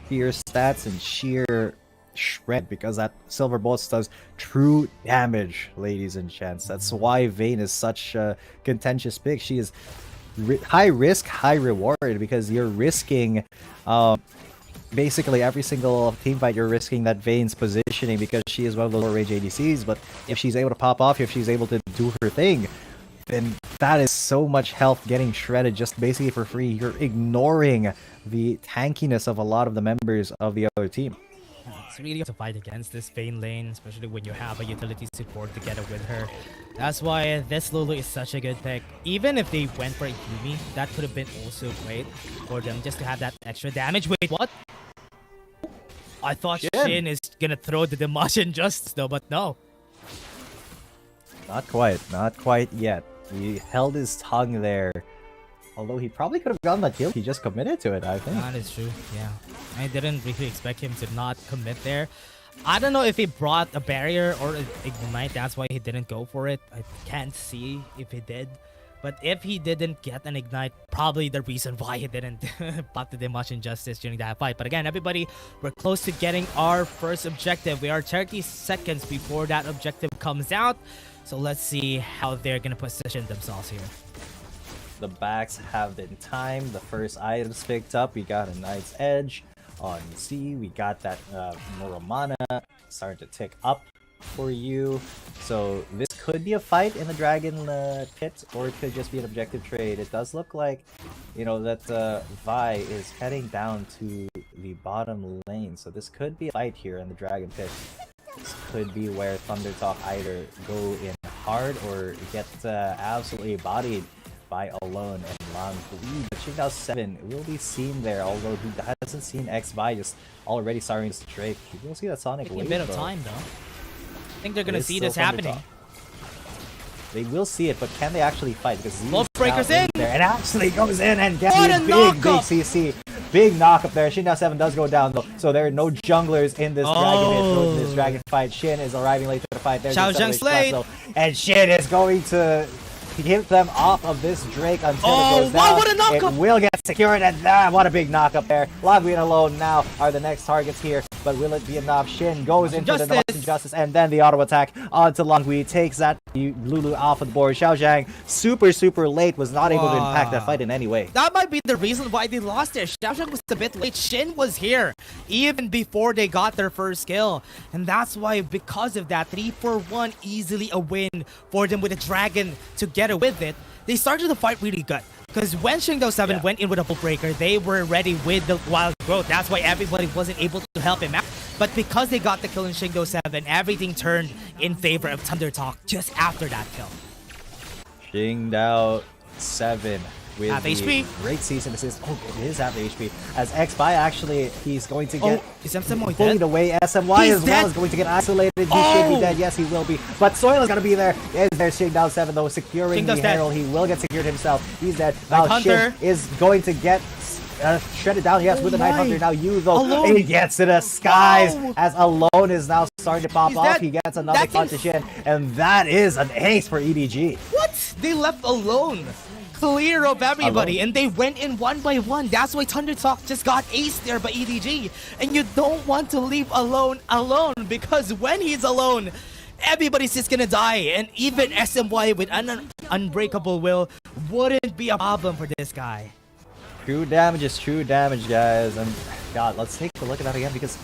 Sheer stats and sheer shred, because that Silver Bolts does true damage, ladies and gents. That's why Vayne is such a contentious pick. She is high risk, high reward, because you're risking basically every single team fight. You're risking that Vayne's positioning, because she is one of the lower range ADCs, but if she's able to pop off, if she's able to do her thing, then that is so much health getting shredded just basically for free. You're ignoring the tankiness of a lot of the members of the other team. It's really hard to fight against this Vayne lane, especially when you have a utility support together with her. That's why this Lulu is such a good pick. Even if they went for a Yumi, that could have been also great for them, just to have that extra damage. Wait, what? I thought Shin is gonna throw the Demacian Justice though, but no. Not quite. Not quite yet. He held his tongue there. Although he probably could have gotten that kill, he just committed to it, I think. That is true, yeah. I didn't really expect him to not commit there. I don't know if he brought a barrier or an ignite, that's why he didn't go for it. I can't see if he did. But if he didn't get an ignite, probably the reason why he didn't but did much injustice during that fight. But again, everybody, we're close to getting our first objective. We are 30 seconds before that objective comes out. So let's see how they're going to position themselves here. The backs have been timed. The first items picked up. We got a Knight's Edge on C. We got that more mana starting to tick up for you. So this could be a fight in the Dragon pit, or it could just be an objective trade. It does look like, you know, that Vi is heading down to the bottom lane. So this could be a fight here in the Dragon pit. This could be where ThunderTalk either go in hard or get absolutely bodied by Alone and Lang. Qingdao 7 will be seen there, although he hasn't seen XY just already starting to Drake. He will see that Sonic wave, a bit of time though. I think they're gonna see this happening. They will see it, but can they actually fight? Because Wolf Breaker's in there and actually goes in and gets a big CC. Big knock up there. Qingdao 7 does go down though, so there are no junglers in this this dragon fight. Shin is arriving late to the fight. There's and Shin is going to hit them off of this Drake until it goes down. What a knock up! It will get secured, and what a big knock up there. Langui and Alone now are the next targets here, but will it be enough? Shin goes into the Nox Injustice, and then the auto attack onto Langui takes that Lulu off of the board. Xiaozhang, super late, was not able to impact that fight in any way. That might be the reason why they lost there. Xiaozhang was a bit late. Shin was here even before they got their first kill, and that's why, because of that, 3-4-1 easily a win for them with a dragon together with it. They started the fight really good, because when Qingdao 7 went in with a Wolf Breaker, they were ready with the wild growth. That's why everybody wasn't able to help him out. But because they got the kill in Qingdao 7, everything turned in favor of ThunderTalk just after that kill. Qingdao 7 with half the HP. Great season assist. Oh, it is half HP. As XY actually, he's going to get bullied away. SMY as well is going to get isolated. He should be dead. Yes, he will be. But Soil is going to be there. There's Qingdao 7 though, securing the Herald. He will get secured himself. He's dead. Now Shin is going to get shredded down, yes, with the Night Hunter. Now Yuzo, he gets to the skies as Alone is now starting to pop off. He gets another punch to Shin, and that is an ace for EDG. What? They left Alone clear of everybody, and they went in one by one. That's why ThunderTalk just got aced there by EDG. And you don't want to leave Alone alone, because when he's alone, everybody's just gonna die. And even SMY with an unbreakable will wouldn't be a problem for this guy. True damage is true damage, guys. And God, let's take a look at that again, because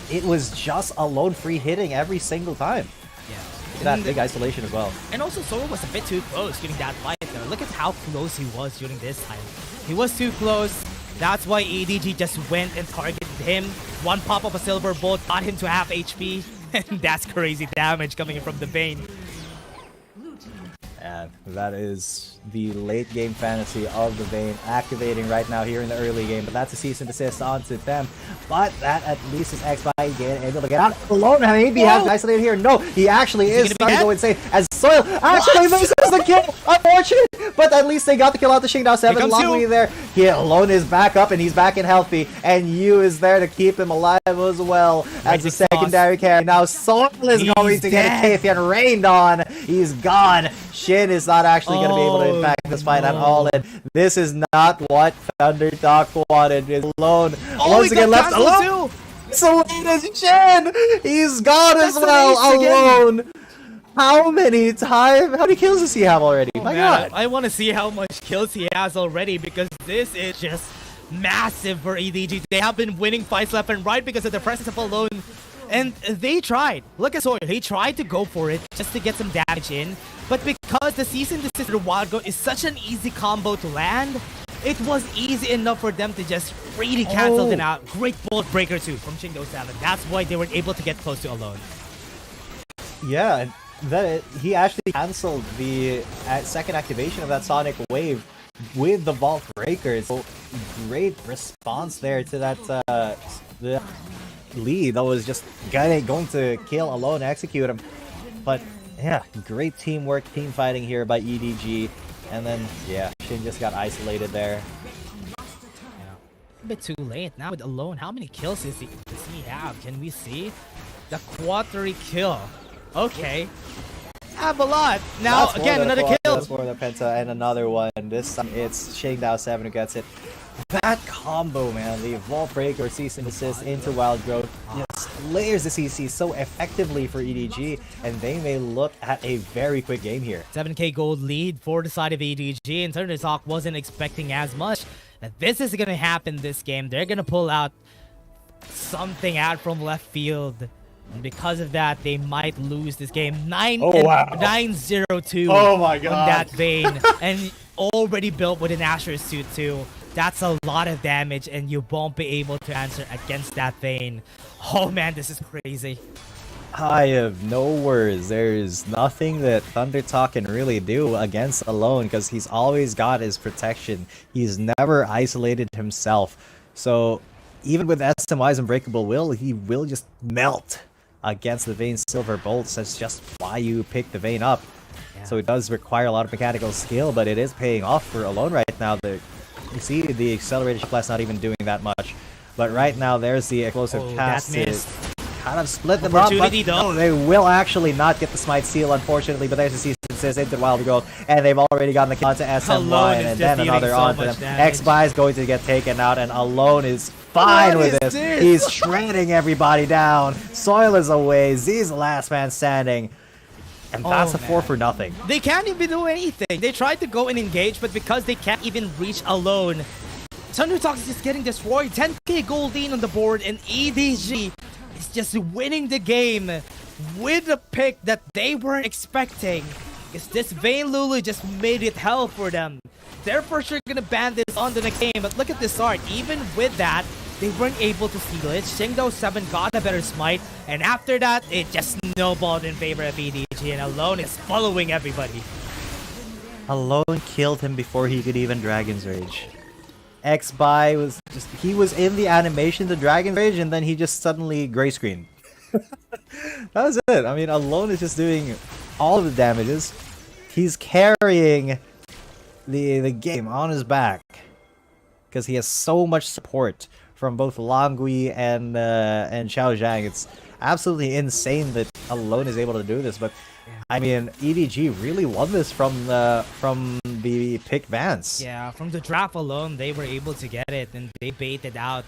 it was just Alone free hitting every single time. Yeah. That big isolation as well. And also Solo was a bit too close during that fight there. Look at how close he was during this time. He was too close. That's why EDG just went and targeted him. One pop of a silver bolt got him to half HP. And that's crazy damage coming in from the Vayne. And that is the late game fantasy of the Vayne activating right now here in the early game. But that's a cease and desist onto them. But that at least is XY able to get out. Alone, maybe has isolated here. No, he actually is starting to go insane as Soil actually misses the kill. Unfortunate, but at least they got the kill out to Qingdao 7. Langui there. He Alone is back up and he's back and healthy. And Yu is there to keep him alive as well as the secondary carry. Now Soil is going to get a Kathian rained on. He's gone. Shin is not actually going to be able to impact this fight at all, and this is not what ThunderTalk wanted. It's Alone. Alone's again left alone. So is Shin. He's gone as well. Alone. How many kills does he have already? My God. I want to see how much kills he has already, because this is just massive for EDG. They have been winning fights left and right because of the presence of Alone. And they tried. Look at Soil. He tried to go for it just to get some damage in. But because the Season Desist or Wild Growth is such an easy combo to land, it was easy enough for them to just really cancel it out. Great Bolt Breaker too from Qingdao 7. That's why they were able to get close to Alone. Yeah, and he actually canceled the second activation of that Sonic Wave with the Vault Breaker. So great response there to that the lead that was just going to kill Alone, execute him. But yeah, great teamwork, team fighting here by EDG. And then, yeah, Shin just got isolated there. A bit too late. Now with Alone, how many kills does he have? Can we see? The quadri kill. Okay. Have a lot. Now, again, another kill. That's more than Penta and another one. This time it's Shingdao7 who gets it. That combo, man, the Vault Breaker Cease and Desist into Wild Growth just layers the CC so effectively for EDG, and they may look at a very quick game here. 7k gold lead for the side of EDG, and ThunderTalk wasn't expecting as much. That this is going to happen this game. They're going to pull out something out from left field. And because of that, they might lose this game. 9-0-2 Oh my god. on that Vayne. And already built with an Asher suit too. That's a lot of damage, and you won't be able to answer against that Vayne. Oh man, this is crazy. I have no words. There's nothing that ThunderTalk can really do against Alone because he's always got his protection. He's never isolated himself. So even with SMY's Unbreakable Will, he will just melt against the Vayne Silver Bolts. That's just why you pick the Vayne up. Yeah. So it does require a lot of mechanical skill, but it is paying off for Alone right now. You see the accelerated shift blast not even doing that much. But right now there's the explosive cast to kind of split them up. But no, they will actually not get the Smite Seal, unfortunately. But there's a Cease and Desist into Wild Growth, and they've already gotten the kill onto SMY, and then another onto them. X-Buy is going to get taken out, and Alone is fine with this. He's shredding everybody down. Soil is away. Z's the last man standing. And that's a 4 for nothing. They can't even do anything. They tried to go and engage, but because they can't even reach Alone, ThunderTalk is just getting destroyed. 10k gold lead on the board, and EDG is just winning the game with a pick that they weren't expecting. Because this Vayne Lulu just made it hell for them. They're for sure gonna ban this on the game, but look at this art. Even with that, they weren't able to seal it. Shingdao7 got a better smite, and after that, it just snowballed in favor of EDG, and Alone is following everybody. Alone killed him before he could even Dragon's Rage. X-Buy was just, he was in the animation to Dragon's Rage, and then he just suddenly gray screened. That was it. I mean, Alone is just doing all of the damages. He's carrying the game on his back because he has so much support from both Langui and Xiao Zhang. It's absolutely insane that Alone is able to do this, but I mean, EDG really won this from the pick bans. Yeah, from the draft alone, they were able to get it, and they baited out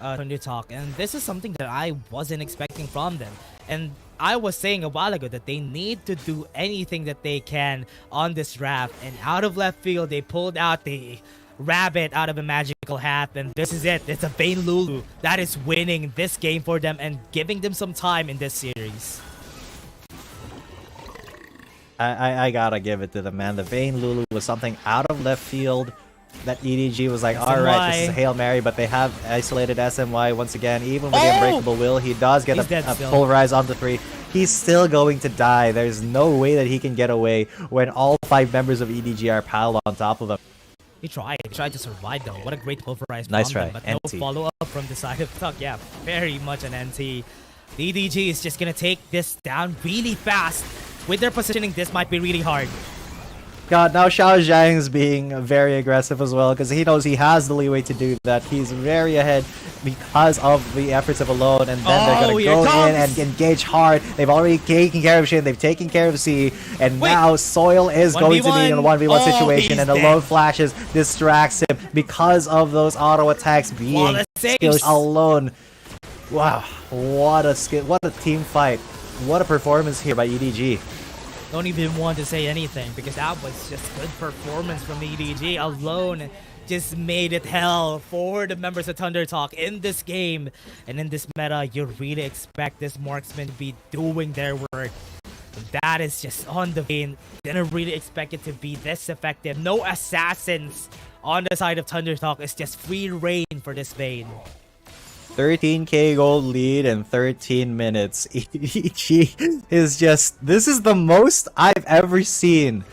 ThunderTalk, and this is something that I wasn't expecting from them. And I was saying a while ago that they need to do anything that they can on this draft, and out of left field, they pulled out the rabbit out of a magical hat, and this is it. It's a Vayne Lulu that is winning this game for them and giving them some time in this series. I gotta give it to them, man. The Vayne Lulu was something out of left field that EDG was like, alright, this is a Hail Mary, but they have isolated SMY once again. Even with the Unbreakable Will, he does get a pulverize onto 3. He's still going to die. There's no way that he can get away when all 5 members of EDG are piled on top of him. He tried to survive though. What a great pulverize nice from try. them, but no follow-up from the side of Tuck. Yeah, very much an NT. The EDG is just gonna take this down really fast. With their positioning, this might be really hard. God, now Xiao Zhang's being very aggressive as well because he knows he has the leeway to do that. He's very ahead because of the efforts of Alone, and then they're going to go in and engage hard. They've already taken care of Shin, they've taken care of C, and now Soil is going to be in a 1v1 situation, and Alone flashes, distracts him because of those auto attacks being skilled. Alone. Wow, what a skill, what a team fight. What a performance here by EDG. Don't even want to say anything because that was just good performance from EDG. Alone just made it hell for the members of ThunderTalk in this game. And in this meta, you really expect this marksman to be doing their work. That is just on the vein. Didn't really expect it to be this effective. No assassins on the side of ThunderTalk. It's just free reign for this Vayne. 13k gold lead in 13 minutes. EDG is just, this is the most I've ever seen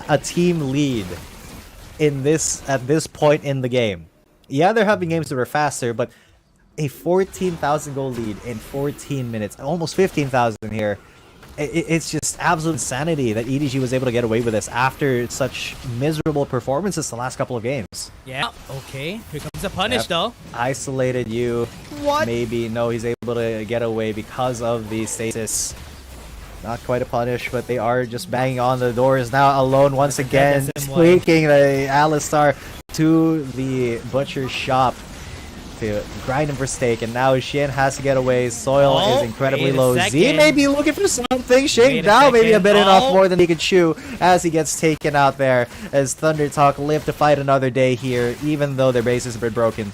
a team lead in this at this point in the game. Yeah, there have been games that were faster, but a 14,000 gold lead in 14 minutes, almost 15,000 here. it's just absolute insanity that EDG was able to get away with this after such miserable performances the last couple of games. Yeah, okay. Here comes the punish, though. Isolated you. What? Maybe, no, he's able to get away because of the stasis. Not quite a punish, but they are just banging on the doors now. Alone once again, squeaking the Alistar to the butcher's shop to grind him for steak. And now Shin has to get away. Soil is incredibly low. Z may be looking for something. Shane down maybe a bit enough more than he could chew as he gets taken out there. As ThunderTalk live to fight another day here, even though their base has been broken.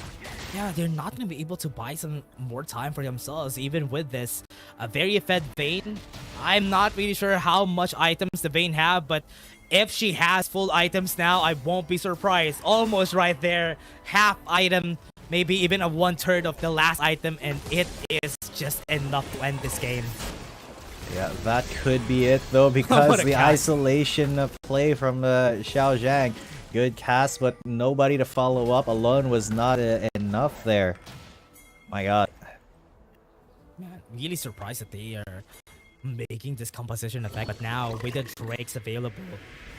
Yeah, they're not going to be able to buy some more time for themselves, even with this. A very fed Vayne. I'm not really sure how much items the Vayne have, but if she has full items now, I won't be surprised. Almost right there. Half item, maybe even a 1/3 of the last item, and it is just enough to end this game. Yeah, that could be it, though, because the isolation of play from Xiao Zhang. Good cast, but nobody to follow up. Alone was not enough there. My god. Man, really surprised that they are making this composition effect. But now, with the Drakes available,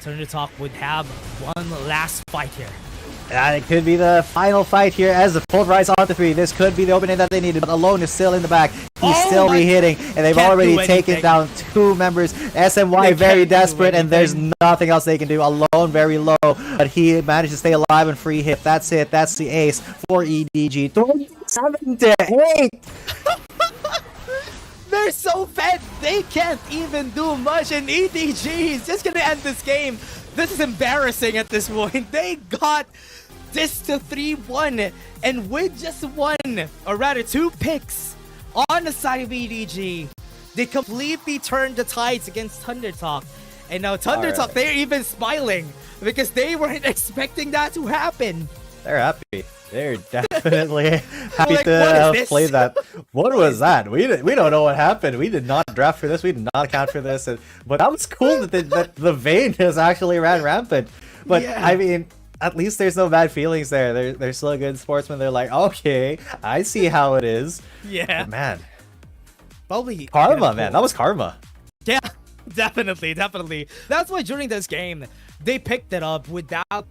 ThunderTalk would have one last fight here. And it could be the final fight here as the pulverize onto 3. This could be the opening that they needed, but Alone is still in the back. He's still re-hitting, and they've already taken down 2 members. SMY very desperate, and there's nothing else they can do. Alone very low, but he managed to stay alive and free hit. That's it. That's the ace for EDG. 27-8! They're so fed, they can't even do much, and EDG is just gonna end this game. This is embarrassing at this point. They got this to 3-1, and with just 1, or rather 2 picks on the side of EDG, they completely turned the tides against ThunderTalk. And now ThunderTalk, they're even smiling because they weren't expecting that to happen. They're happy. They're definitely happy to play that. What was that? We don't know what happened. We did not draft for this. We did not account for this. But that was cool that the Vayne has actually ran rampant. But I mean, at least there's no bad feelings there. They're still a good sportsman. They're like, okay, I see how it is. Yeah. But man. Probably karma, man. That was karma. Yeah, definitely. That's why during this game, they picked it up without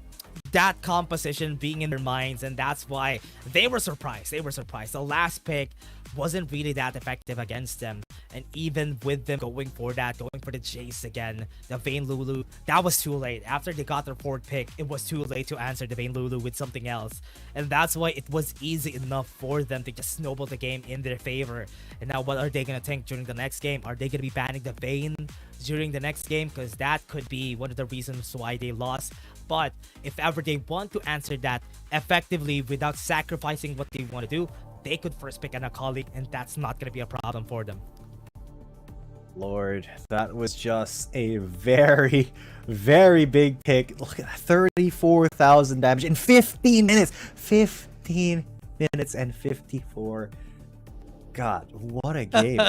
that composition being in their minds, and that's why they were surprised. The last pick wasn't really that effective against them, and even with them going for the chase again, the Vayne Lulu, that was too late. After they got their 4th pick, it was too late to answer the Vayne Lulu with something else, and that's why it was easy enough for them to just snowball the game in their favor. And now what are they gonna think during the next game? Are they gonna be banning the Vayne during the next game? Because that could be one of the reasons why they lost. But if ever they want to answer that effectively without sacrificing what they want to do, they could first pick an Akali, and that's not going to be a problem for them. Lord, that was just a very, very big pick. Look at that, 34,000 damage in 15 minutes. 15 minutes and 54. God, what a game.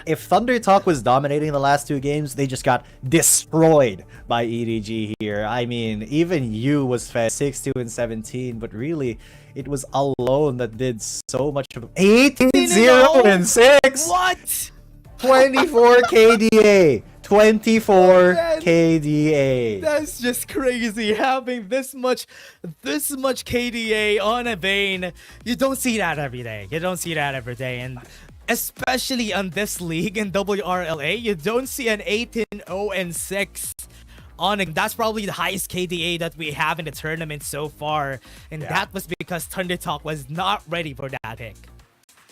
If ThunderTalk was dominating the last 2 games, they just got destroyed by EDG here. I mean, even you was fed 6-2 and 17, but really, it was Alone that did so much of 18-0 and 6. What? 24 KDA. 24 KDA. That's just crazy. Having this much KDA on a Vayne, you don't see that every day. And especially on this league in WRLA, you don't see an 18-0 and 6 on it. That's probably the highest KDA that we have in the tournament so far, and that was because ThunderTalk was not ready for that pick.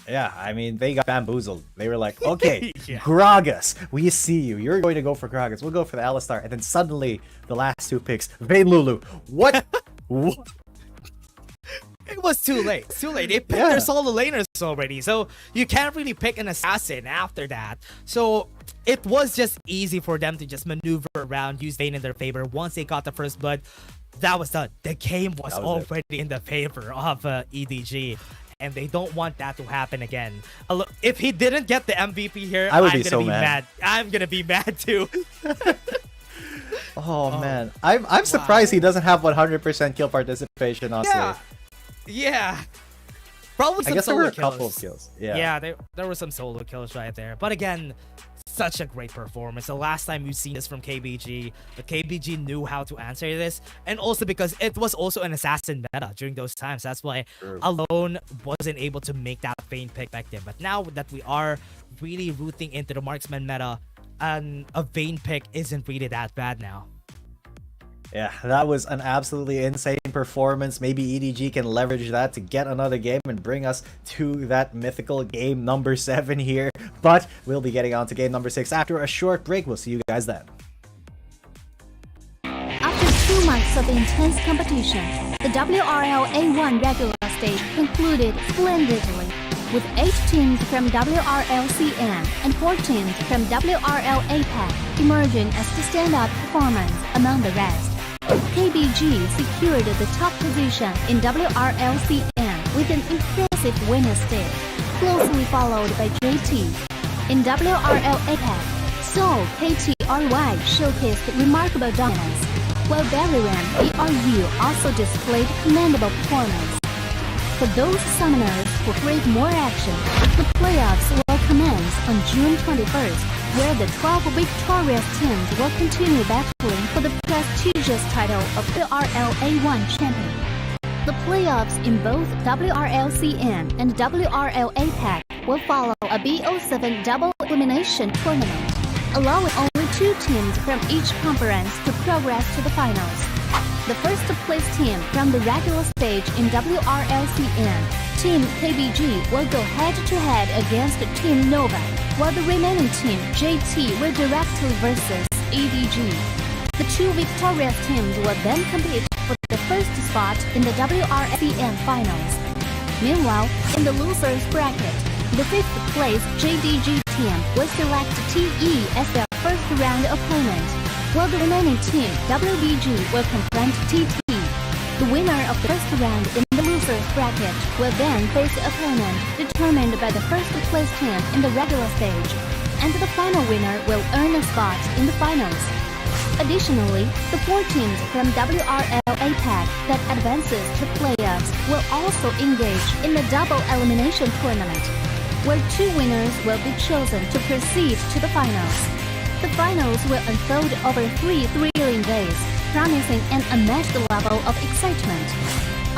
Yeah, I mean, they got bamboozled. They were like, okay, Gragas, we see you. You're going to go for Gragas. We'll go for the Alistar. And then suddenly, the last 2 picks, Vayne Lulu. What? What? It was too late. They picked their solo laners already. So, you can't really pick an assassin after that. So, it was just easy for them to just maneuver around, use Vayne in their favor. Once they got the first blood, that was done. The game was already in the favor of EDG. And they don't want that to happen again. If he didn't get the MVP here, I'm gonna be mad. I'm gonna be mad too. Oh man, I'm surprised he doesn't have 100% kill participation. Honestly, yeah. Probably some I guess solo there were a kills. couple of kills. Yeah, there were some solo kills right there. But again, such a great performance. The last time we've seen this from KBG, but KBG knew how to answer this, and also because it was also an assassin meta during those times. That's why Alone wasn't able to make that Vayne pick effective. But now that we are really rooting into the marksman meta, and a Vayne pick isn't really that bad now. Yeah, that was an absolutely insane performance. Maybe EDG can leverage that to get another game and bring us to that mythical game number 7 here. But we'll be getting on to game number 6 after a short break. We'll see you guys then. After 2 months of intense competition, the WRL A1 regular stage concluded splendidly, with 8 teams from WRLCN and 4 teams from WRL APAC emerging as the standout performance among the rest. KBG secured the top position in WRLCN with an impressive winner stick, closely followed by JT. In WRL APAC, Seoul KTRY showcased remarkable dominance, while Bariram BRU also displayed commendable performance. For those summoners who crave more action, the playoffs will commence on June 21st, where the 12 victorious teams will continue battling for the prestigious title of WRL A1 champion. The playoffs in both WRLCN and WRL APAC will follow a BO7 double elimination tournament, allowing only 2 teams from each conference to progress to the finals. The first place team from the regular stage in WRLCN, Team KBG, will go head-to-head against Team Nova, while the remaining team, JT, will directly versus EDG. The 2 victorious teams will then compete for the first spot in the WRLCN finals. Meanwhile, in the losers bracket, the 5th place JDG team will select TE as their first round opponent, while the remaining team, WBG, will confront TT. The winner of the first round in the losers bracket will then face the opponent determined by the first place team in the regular stage, and the final winner will earn a spot in the finals. Additionally, the 4 teams from WRL APAC that advances to playoffs will also engage in the double elimination tournament, where 2 winners will be chosen to proceed to the finals. The finals will unfold over 3 thrilling days, promising an unmatched level of excitement.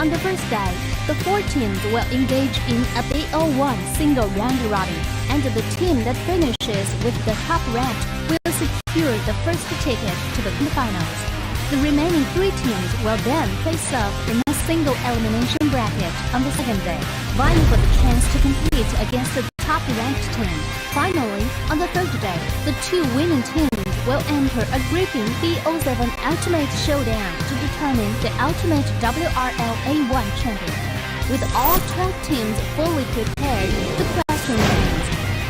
On the first day, the 4 teams will engage in a BO1 single round robin, and the team that finishes with the top rank will secure the first ticket to the finals. The remaining 3 teams will then face off in a single elimination bracket on the second day, vying for the chance to compete against the top-ranked team. Finally, on the third day, the 2 winning teams will enter a gripping BO7 Ultimate Showdown to determine the ultimate WRL A1 champion. With all 12 teams fully prepared, the question remains,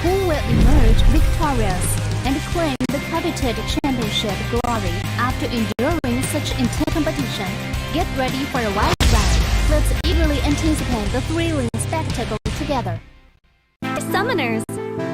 who will emerge victorious and claim the coveted championship glory after enduring such intense competition? Get ready for a wild ride. Let's eagerly anticipate the thrilling spectacle together. Summoners,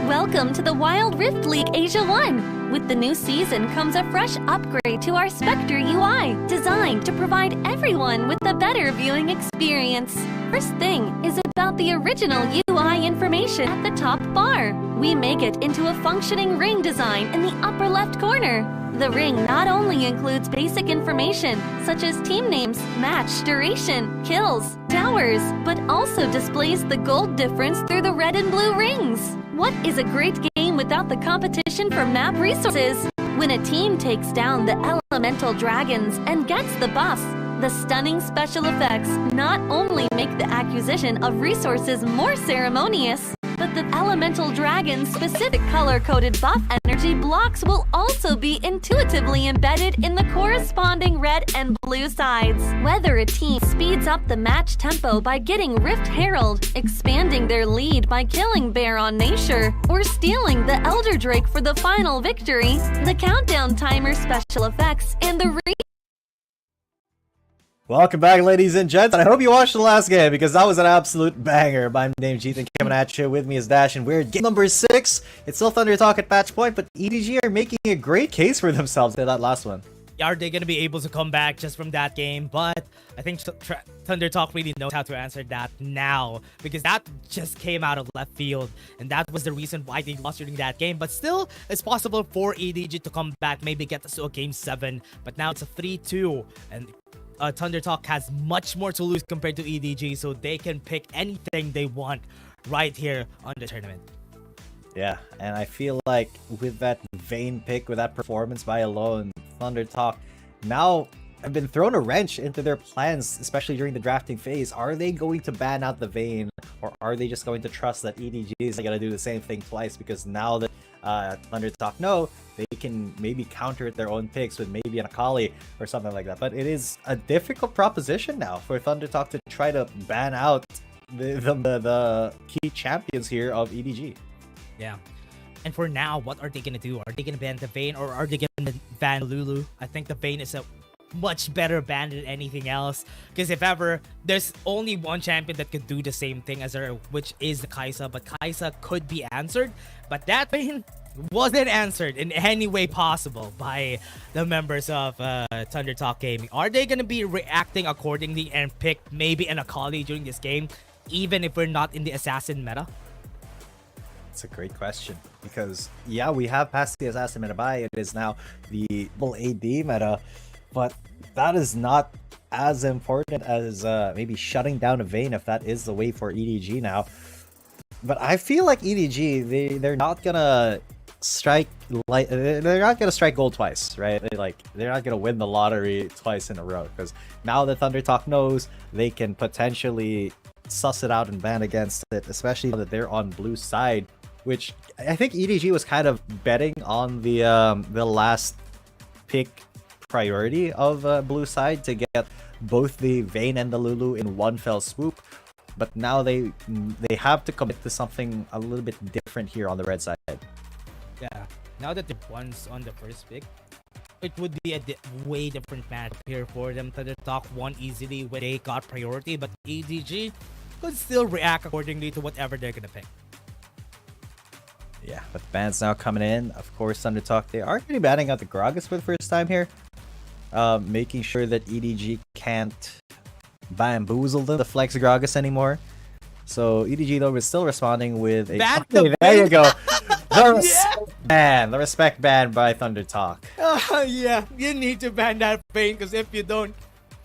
welcome to the Wild Rift League Asia 1! With the new season comes a fresh upgrade to our Spectre UI, designed to provide everyone with a better viewing experience. First thing is about the original UI information at the top bar. We make it into a functioning ring design in the upper left corner. The ring not only includes basic information, such as team names, match duration, kills, towers, but also displays the gold difference through the red and blue rings. What is a great game without the competition for map resources? When a team takes down the elemental dragons and gets the buff, the stunning special effects not only make the acquisition of resources more ceremonious, but the elemental dragon's specific color-coded buff energy blocks will also be intuitively embedded in the corresponding red and blue sides. Whether a team speeds up the match tempo by getting Rift Herald, expanding their lead by killing Baron Nashor, or stealing the Elder Drake for the final victory, the countdown timer special effects and the Welcome back, ladies and gents, and I hope you watched the last game because that was an absolute banger. My name's Ethan coming at you. With me is Dash, and we're at game number 6. It's still ThunderTalk at match point, but EDG are making a great case for themselves in that last one. Are they going to be able to come back just from that game? But I think ThunderTalk really knows how to answer that now, because that just came out of left field, and that was the reason why they lost during that game. But still, it's possible for EDG to come back, maybe get us to a Game 7. But now it's a 3-2, and ThunderTalk has much more to lose compared to EDG, so they can pick anything they want right here on the tournament. Yeah, and I feel like with that Vayne pick, with that performance by alone, ThunderTalk now have been thrown a wrench into their plans, especially during the drafting phase. Are they going to ban out the Vayne, or are they just going to trust that EDG is going to do the same thing twice? Because now that ThunderTalk know, they can maybe counter it their own picks with maybe an Akali or something like that. But it is a difficult proposition now for ThunderTalk to try to ban out the key champions here of EDG. Yeah. And for now, what are they going to do? Are they going to ban the Vayne, or are they going to ban Lulu? I think the Vayne is a much better ban than anything else. Because if ever, there's only one champion that could do the same thing as her, which is the Kai'Sa. But Kai'Sa could be answered. But that Vayne wasn't answered in any way possible by the members of ThunderTalk Gaming. Are they going to be reacting accordingly and pick maybe an Akali during this game, even if we're not in the assassin meta? It's a great question, because yeah, we have passed the assassin meta by. It is now the double AD meta, but that is not as important as maybe shutting down a Vayne, if that is the way for EDG now. But I feel like EDG, they're not gonna strike gold twice, right? They're not gonna win the lottery twice in a row, because now that ThunderTalk knows, they can potentially suss it out and ban against it, especially now that they're on blue side, which I think EDG was kind of betting on the last pick priority of blue side to get both the Vayne and the Lulu in one fell swoop. But now they have to commit to something a little bit different here on the red side. Yeah, now that they're once on the first pick, it would be a way different match here for them. ThunderTalk won easily when they got priority, but EDG could still react accordingly to whatever they're gonna pick. Yeah, with bans now coming in, of course, ThunderTalk, they are going to be banning out the Gragas for the first time here. Making sure that EDG can't bamboozle them to flex Gragas anymore. So EDG, though, is still responding with a... Okay, there you go. The respect ban. The respect ban by ThunderTalk. Yeah, you need to ban that Vayne, because if you don't,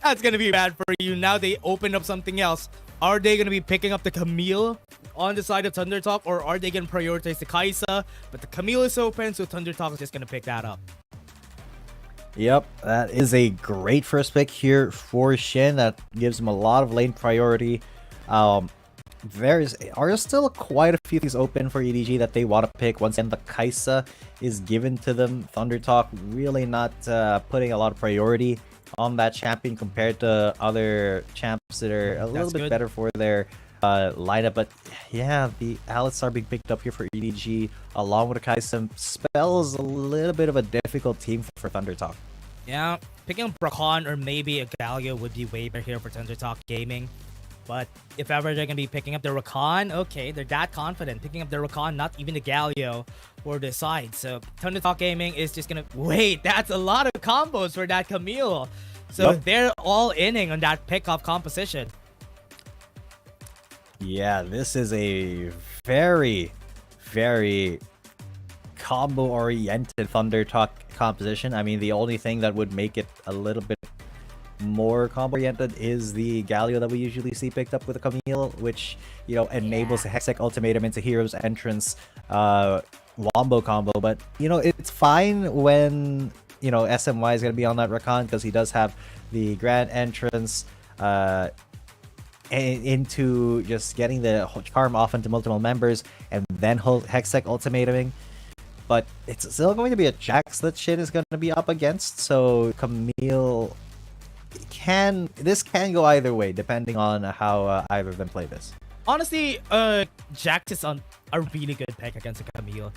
that's going to be bad for you. Now they open up something else. Are they going to be picking up the Camille on the side of ThunderTalk, or are they going to prioritize the Kai'Sa? But the Camille is open, so ThunderTalk is just going to pick that up. Yep, that is a great first pick here for Shin. That gives him a lot of lane priority. There are still quite a few things open for EDG that they want to pick. Once again, the Kai'Sa is given to them. ThunderTalk really not putting a lot of priority on that champion compared to other champs that are a little bit better for their lineup. But yeah, the Alex are being picked up here for EDG along with the Kai'Sa spells a little bit of a difficult team for ThunderTalk. Yeah, picking up Rakan or maybe a Galio would be way better here for ThunderTalk Gaming. But if ever they're going to be picking up the Rakan, okay, they're that confident. Picking up the Rakan, not even the Galio for the side. So ThunderTalk Gaming is just going to... Wait, that's a lot of combos for that Camille. So they're all inning on that pick-off composition. Yeah, this is a very, very combo-oriented ThunderTalk composition. I mean, the only thing that would make it a little bit more combo-oriented is the Galio that we usually see picked up with a Camille, which, you know, enables a Hextech Ultimatum into Hero's Entrance wombo combo. But, you know, it's fine when, you know, SMY is going to be on that Rakan, because he does have the Grand Entrance into just getting the charm off into multiple members and then Hextech Ultimatuming. But it's still going to be a Jax that shit is going to be up against, so Camille this can go either way depending on how either of them play this. Honestly, Jax is on a really good pick against Camille.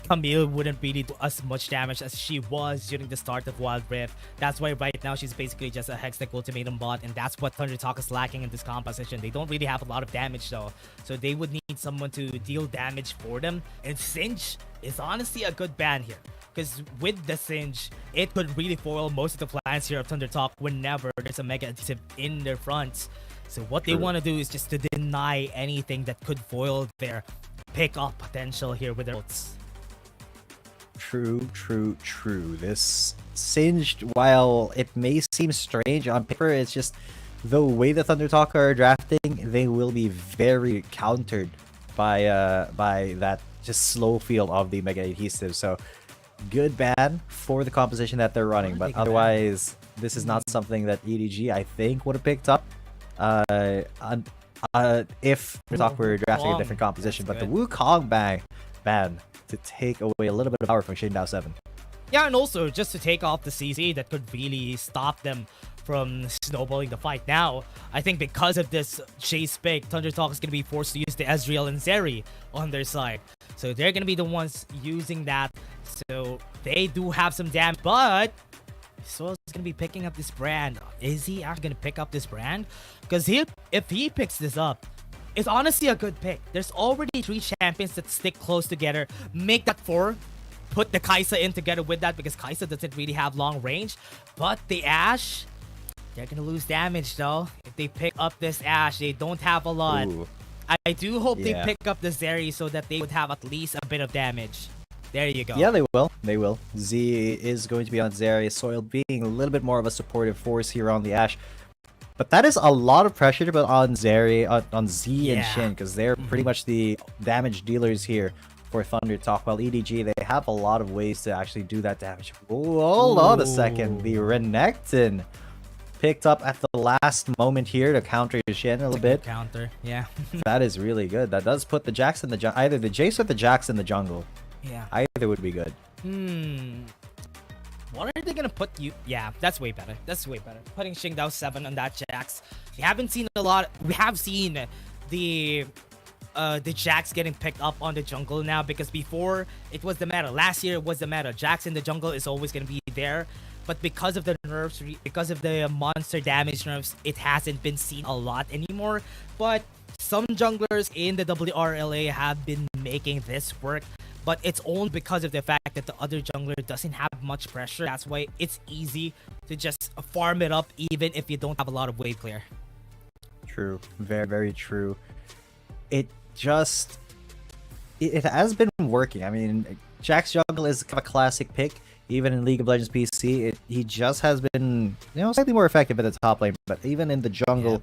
Camille wouldn't really do as much damage as she was during the start of Wild Rift. That's why right now she's basically just a Hextech Ultimatum bot, and that's what ThunderTalk is lacking in this composition. They don't really have a lot of damage though, so they would need someone to deal damage for them, and Singe is honestly a good ban here. Because with the Singe, it could really foil most of the plans here of ThunderTalk whenever there's a Mega Adhesive in their front. So what they want to do is just to deny anything that could foil their pick-up potential here with their ults. True. This Singed, while it may seem strange on paper, it's just the way the ThunderTalk are drafting, they will be very countered by that just slow feel of the Mega Adhesive. So good ban for the composition that they're running, but otherwise this is not something that EDG I think would have picked up if ThunderTalk were drafting a different composition. But the Wukong ban to take away a little bit of power from BO7. Yeah, and also just to take off the CC that could really stop them from snowballing the fight. Now, I think because of this chase pick, ThunderTalk is going to be forced to use the Ezreal and Zeri on their side. So they're going to be the ones using that. So they do have some damage, but Soil's going to be picking up this brand. Is he actually going to pick up this brand? Because if he picks this up, it's honestly a good pick. There's already 3 champions that stick close together. Make that 4. Put the Kai'Sa in together with that because Kai'Sa doesn't really have long range. But the Ashe, they're going to lose damage though. If they pick up this Ashe, they don't have a lot. Ooh. I do hope they pick up the Zeri so that they would have at least a bit of damage. There you go. Yeah, they will. They will. Z is going to be on Zeri. Soil being a little bit more of a supportive force here on the Ashe. But that is a lot of pressure to put on Zeri, on Z and Shin, because they're pretty much the damage dealers here for ThunderTalk. While EDG, they have a lot of ways to actually do that damage. Hold on a second. The Renekton picked up at the last moment here to counter Shin a little bit. Counter, yeah. That is really good. That does put the Jax in the jungle. Either the Jace or the Jax in the jungle. Yeah. Either would be good. What are they gonna put you? Yeah, that's way better. That's way better. Putting Xingdao 7 on that Jax. We haven't seen a lot. We have seen the Jax getting picked up on the jungle now, because before it was the meta. Last year it was the meta. Jax in the jungle is always gonna be there. But because of the nerfs, because of the monster damage nerfs, it hasn't been seen a lot anymore. But some junglers in the WRLA have been making this work. But it's only because of the fact that the other jungler doesn't have much pressure. That's why it's easy to just farm it up even if you don't have a lot of wave clear. True. Very, very true. It has been working. I mean, Jax jungle is kind of a classic pick. Even in League of Legends PC, he just has been, slightly more effective at the top lane. But even in the jungle,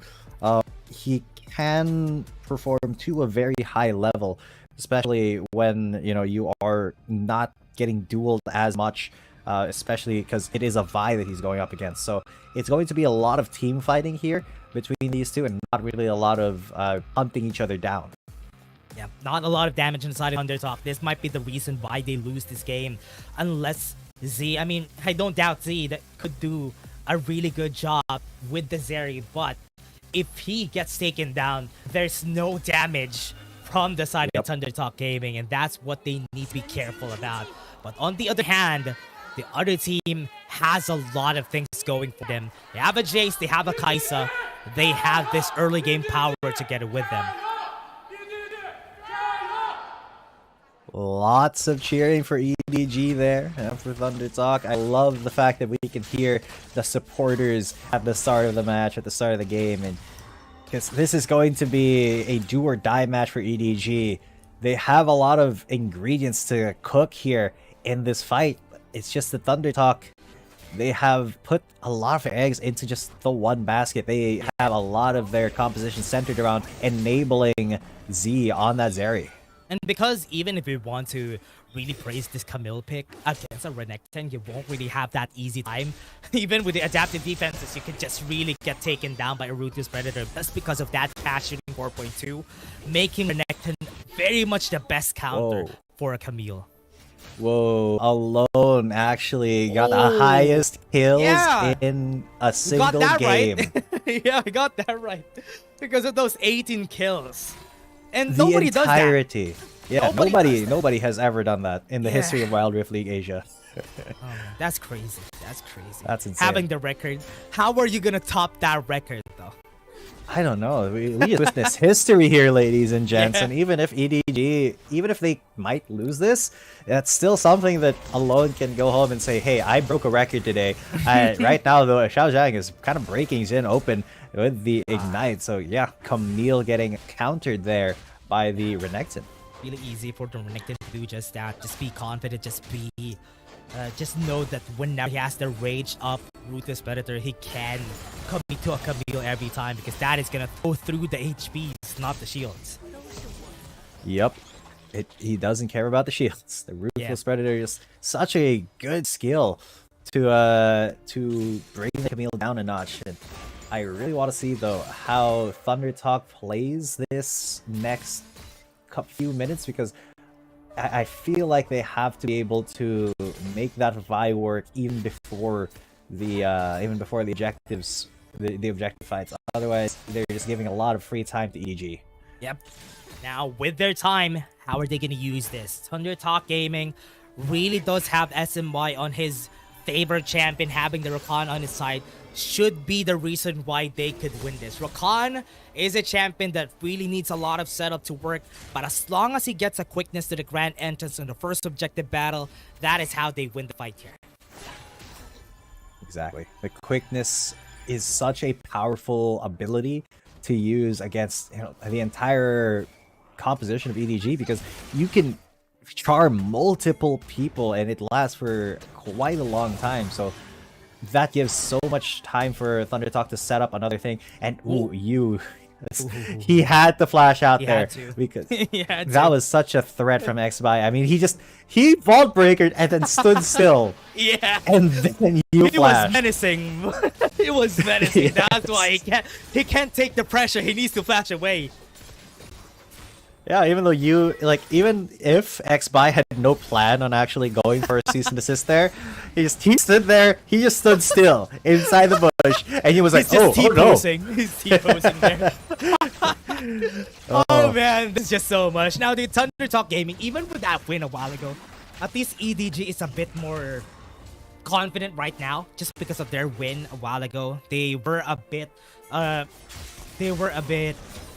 he can perform to a very high level. Especially when, you are not getting dueled as much, especially because it is a Vi that he's going up against. So it's going to be a lot of team fighting here between these two and not really a lot of hunting each other down. Yeah, not a lot of damage inside of ThunderTalk. This might be the reason why they lose this game. Unless Z, I mean, I don't doubt Z that could do a really good job with the Zeri. But if he gets taken down, there's no damage from the side of ThunderTalk Gaming, and that's what they need to be careful about. But on the other hand, the other team has a lot of things going for them. They have a Jace, they have a Kai'Sa, they have this early game power together with them. Lots of cheering for EDG there, for ThunderTalk. I love the fact that we can hear the supporters at the start of the match, at the start of the game, and because this is going to be a do or die match for EDG. They have a lot of ingredients to cook here in this fight. It's just the ThunderTalk, they have put a lot of eggs into just the one basket. They have a lot of their composition centered around enabling Z on that Zeri. And because even if you want to really praise this Camille pick against a Renekton, you won't really have that easy time. Even with the adaptive defenses, you can just really get taken down by a Ruthless Predator. That's because of that patch shooting 4.2, making Renekton very much the best counter for a Camille. Whoa, Alone actually got the highest kills in a single game. Right. Yeah, I got that right. Because of those 18 kills. And the nobody entirety. does that. Yeah, nobody has ever done that in the history of Wild Rift League Asia. That's crazy. That's crazy. That's insane. Having the record. How are you gonna top that record though? I don't know. We just witnessed history here, ladies and gents. Yeah. And even if EDG, even if they might lose this, that's still something that Alone can go home and say, hey, I broke a record today. Right now, though, Xiao Zhang is kind of breaking Jin open with the Ignite. So yeah, Camille getting countered there by the Renekton. Really easy for the Renekton to do just that. Just be confident, just know that whenever he has the rage up Ruthless Predator, he can commit to a Camille every time because that is gonna go through the HPs, not the shields. Yep. He doesn't care about the shields. The Ruthless Predator is such a good skill to bring the Camille down a notch. And I really want to see though how ThunderTalk plays this next few minutes, because I feel like they have to be able to make that Vi work even before the objectives, the objective fights. Otherwise, they're just giving a lot of free time to EDG. Yep. Now, with their time, how are they going to use this? ThunderTalk Gaming really does have SMY on his favorite champion. Having the Rakan on his side should be the reason why they could win this. Rakan is a champion that really needs a lot of setup to work, but as long as he gets a quickness to the grand entrance in the first objective battle, that is how they win the fight here. Exactly. The quickness is such a powerful ability to use against the entire composition of EDG, because you can charm multiple people and it lasts for quite a long time. So that gives so much time for ThunderTalk to set up another thing. And he had to flash out there because that was such a threat from XBY. I mean, he vault breakered and then stood still. Yeah. And then you It flashed. was menacing. It was menacing. Yes. That's why he can't take the pressure. He needs to flash away. Yeah, even though even if XBY had no plan on actually going for a cease and desist there, he stood there, he just stood still inside the bush, and he was like, He's just oh no. He's T-posing there. Oh man, this is just so much. Now the ThunderTalk Gaming, even with that win a while ago, at least EDG is a bit more confident right now, just because of their win a while ago. They were a bit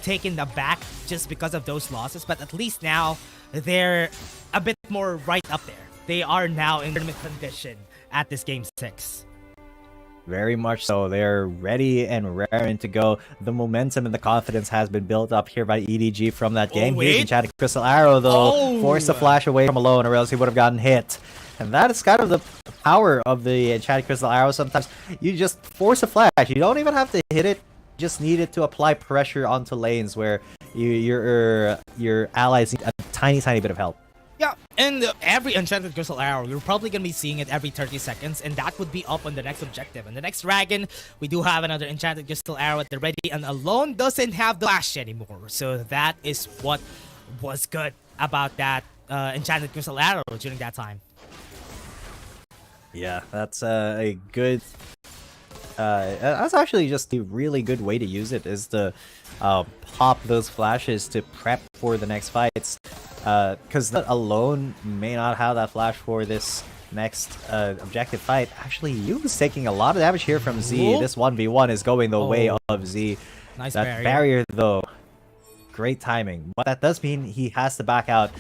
taken aback just because of those losses, but at least now they're a bit more right up there. They are now in tournament condition at this game 6. Very much so. They're ready and raring to go. The momentum and the confidence has been built up here by EDG from that game. Here's Enchanted Crystal Arrow, though. Forced to flash away from Alone, or else he would have gotten hit. And that is kind of the power of the Enchanted Crystal Arrow. Sometimes you just force a flash. You don't even have to hit it. You just need it to apply pressure onto lanes where your allies need a tiny bit of help. Yeah, and every Enchanted Crystal Arrow, you're probably going to be seeing it every 30 seconds, and that would be up on the next objective. And the next dragon, we do have another Enchanted Crystal Arrow at the ready, and Alone doesn't have the flash anymore. So that is what was good about that Enchanted Crystal Arrow during that time. Yeah, that's a good... that's actually just a really good way to use it, is to pop those flashes to prep for the next fights. Because Alone may not have that flash for this next objective fight. Actually, Yu's taking a lot of damage here from Z. Ooh. This 1v1 is going the way of Z. Nice that barrier, though, great timing. But that does mean he has to back out.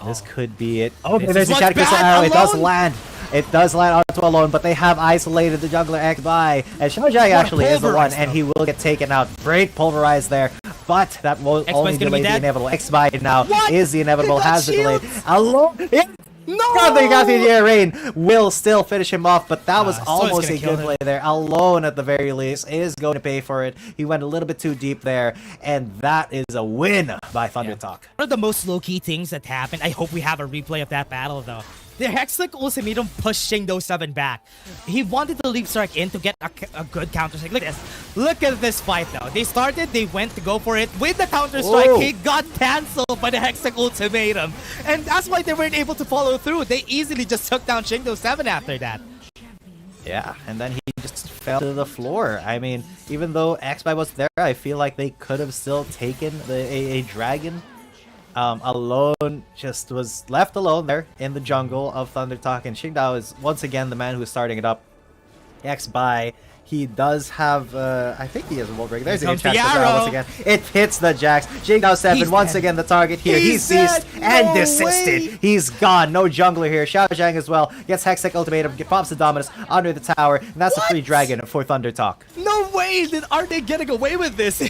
This could be it. Oh, there's a Enchanted Crystal Arrow. It does land. It does land onto Alone, but they have isolated the jungler XBY. And Xiaojia actually is the one, and he will get taken out. Great pulverize there. But that will only delay the inevitable. XBY now is the inevitable, has the delay. Alone. No! They got the air rain. Will still finish him off, but that was almost a good play there. Alone, at the very least, is going to pay for it. He went a little bit too deep there, and that is a win by ThunderTalk. One of the most low-key things that happened, I hope we have a replay of that battle, though. The Hextech ultimatum pushing those 7 back. He wanted to leap strike in to get a good counter strike. Look at this. Look at this fight, though. They went to go for it with the counter strike. He got cancelled by the Hextech ultimatum. And that's why they weren't able to follow through. They easily just took down Shingdo 7 after that. Yeah, and then he just fell to the floor. I mean, even though XBY was there, I feel like they could have still taken a dragon. Alone just was left alone there in the jungle of ThunderTalk, and Xingdao is once again the man who's starting it up. XBY He does have, I think he has a wall break. There's the comes the enchantment arrow. once again. It hits the Jax. Jingdao7 once again the target here. He's seized and desisted. He's gone. No jungler here. Xiao Zhang as well. Gets Hextech ultimatum. Pops the Dominus under the tower. And that's a free dragon for ThunderTalk. No way! Are they getting away with this?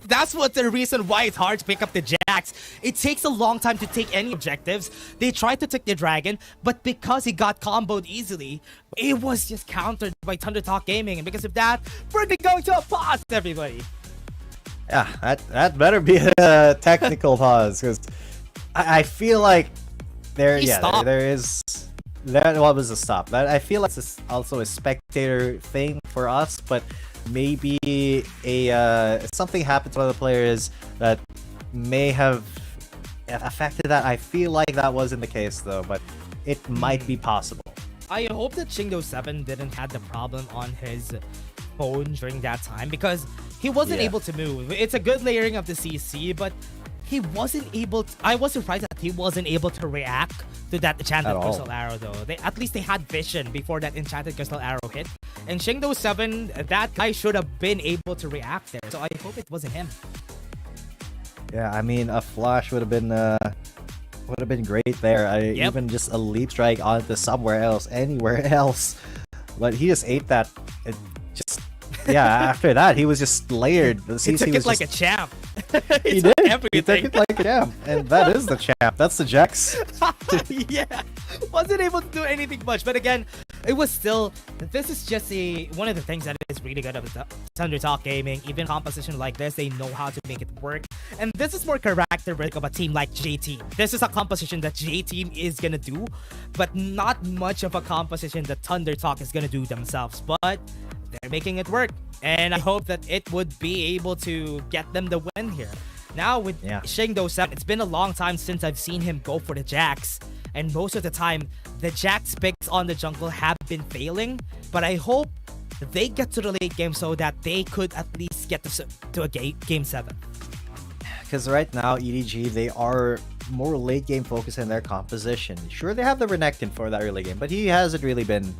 That's what the reason why it's hard to pick up the Jax. It takes a long time to take any objectives. They tried to take the dragon, but because he got comboed easily, it was just countered by ThunderTalk Gaming. And because of that, we're going to a pause, everybody. Yeah, that better be a technical pause, because I feel like there is. What was the stop? I feel like it's also a spectator thing for us, but maybe something happened to other players that may have affected that. I feel like that wasn't the case though, but it might be possible. I hope that Jingdao7 didn't have the problem on his phone during that time, because he wasn't able to move. It's a good layering of the CC, but he wasn't able to, I was surprised that he wasn't able to react to that enchanted crystal arrow though. At least they had vision before that enchanted crystal arrow hit. And Jingdao7, that guy should have been able to react there. So I hope it wasn't him. Yeah, I mean, a flash would have been great there. Even just a leap strike onto somewhere else, anywhere else. But he just ate that. After that, he was just layered. The CC he took was it like a champ. He did. He took it like a champ. And that is the champ. That's the Jax. Yeah. Wasn't able to do anything much. But again, it was still, this is just one of the things that is really good about ThunderTalk Gaming. Even composition like this, they know how to make it work. And this is more characteristic of a team like J-Team. This is a composition that J-Team is gonna do, but not much of a composition that ThunderTalk is gonna do themselves. But they're making it work, and I hope that it would be able to get them the win here. Now with Jingdao7, it's been a long time since I've seen him go for the Jax, and most of the time the Jax picks on the jungle have been failing, but I hope they get to the late game so that they could at least get to a game 7. Because right now EDG, they are more late game focused in their composition. Sure, they have the Renekton for that early game, but he hasn't really been,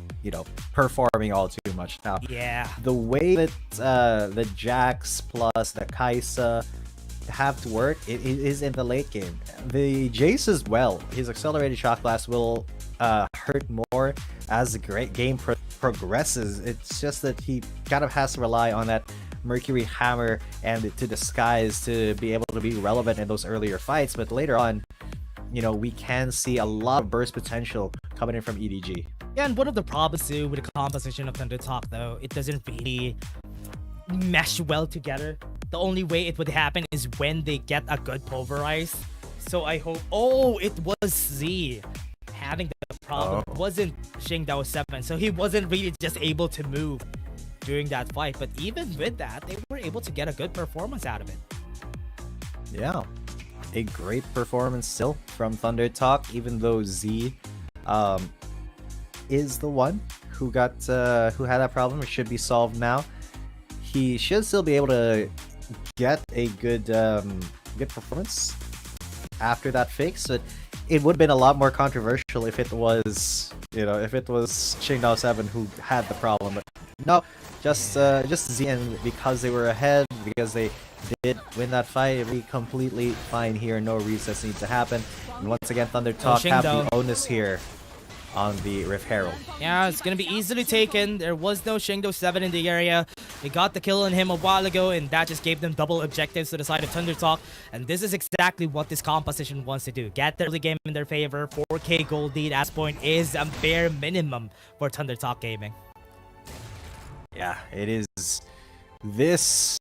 performing all too much. Now, the way that the Jax plus the Kai'Sa have to work, it is in the late game. The Jace as well, his accelerated shot blast will hurt more as the game progresses. It's just that he kind of has to rely on that Mercury Hammer and to disguise to be able to be relevant in those earlier fights, but later on, we can see a lot of burst potential coming in from EDG. Yeah, and one of the problems too with the composition of ThunderTalk though, it doesn't really mesh well together. The only way it would happen is when they get a good pulverize. So I hope, it was Z having the problem. It wasn't Jingdao7, so he wasn't really just able to move during that fight. But even with that, they were able to get a good performance out of it. Yeah, a great performance still from ThunderTalk, even though Z is the one who got who had that problem. It should be solved now. He should still be able to get a good good performance after that fix, but it would have been a lot more controversial if it was Jingdao7 who had the problem. But no, just Z, and because they were ahead, because they did win that fight, it'll be completely fine here. No resets need to happen. And once again, ThunderTalk have the onus here on the Rift Herald. Yeah, it's gonna be easily taken. There was no Jingdao7 in the area. They got the kill on him a while ago, and that just gave them double objectives to the side of ThunderTalk. And this is exactly what this composition wants to do. Get the early game in their favor. 4K gold lead at this point is a bare minimum for ThunderTalk Gaming. Yeah, it is. This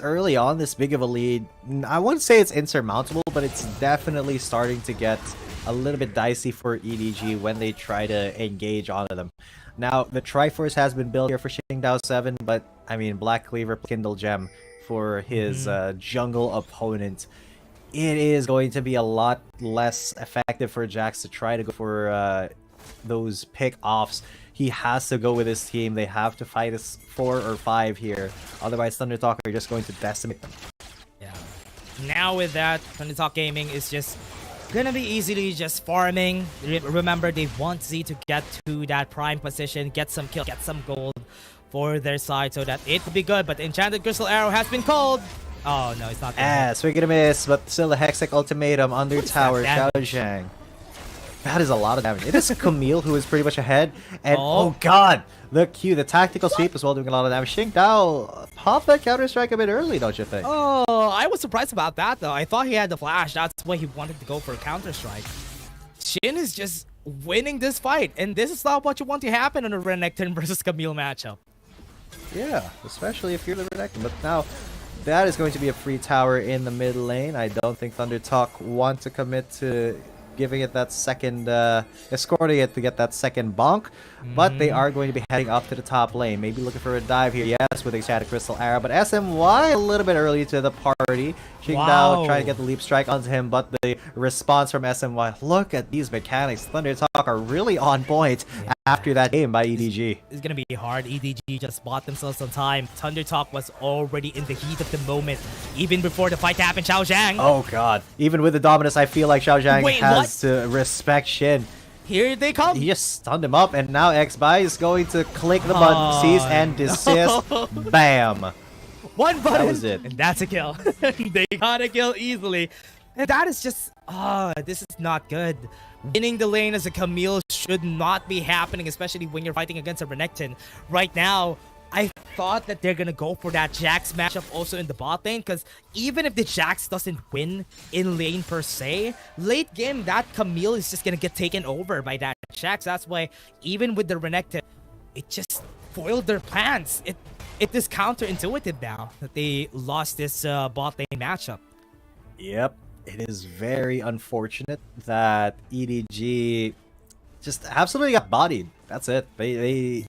early on, this big of a lead, I wouldn't say it's insurmountable, but it's definitely starting to get a little bit dicey for EDG when they try to engage onto them. Now, the Triforce has been built here for Jingdao7, but I mean, Black Cleaver, Kindle Gem for his jungle opponent. It is going to be a lot less effective for Jax to try to go for those pick-offs. He has to go with his team. They have to fight us 4 or 5 here. Otherwise, ThunderTalk are just going to decimate them. Yeah. Now with that, ThunderTalk Gaming is just gonna be easily just farming. Remember, they want Z to get to that prime position, get some kill, get some gold. for their side so that it would be good. But the Enchanted Crystal Arrow has been called. Oh no, it's not. Swing and a miss, but still a Hextech Ultimatum under tower. Xiao Zhang. That is a lot of damage. It is Camille who is pretty much ahead. And oh god, the Q, the tactical sweep as well, doing a lot of damage. Xingdao popped that counter strike a bit early, don't you think? Oh, I was surprised about that though. I thought he had the flash. That's why he wanted to go for a counter strike. Shin is just winning this fight, and this is not what you want to happen in a Renekton versus Camille matchup. Yeah, especially if you're the Renekton. But now that is going to be a free tower in the mid lane. I don't think ThunderTalk want to commit to giving it that second, escorting it to get that second bonk. But they are going to be heading up to the top lane. Maybe looking for a dive here, yes, with a Enchanted Crystal Arrow. But SMY a little bit early to the party. Xingdao trying to get the leap strike onto him, but the response from SMY. Look at these mechanics. ThunderTalk are really on point after that game by EDG. It's going to be hard. EDG just bought themselves some time. ThunderTalk was already in the heat of the moment, even before the fight happened. Xiao Zhang. Oh god. Even with the dominance, I feel like Xiao Zhang has to respect Shin. Here they come. He just stunned him up, and now X-Bai is going to click the button, cease and desist. Bam. One button. That was it. And that's a kill. They got a kill easily. And that is just, this is not good. Winning the lane as a Camille should not be happening, especially when you're fighting against a Renekton. Right now, I thought that they're going to go for that Jax matchup also in the bot lane, because even if the Jax doesn't win in lane per se, late game, that Camille is just going to get taken over by that Jax. That's why even with the Renekton, it just foiled their plans. It is counterintuitive now that they lost this bot lane matchup. Yep. It is very unfortunate that EDG just absolutely got bodied. That's it. They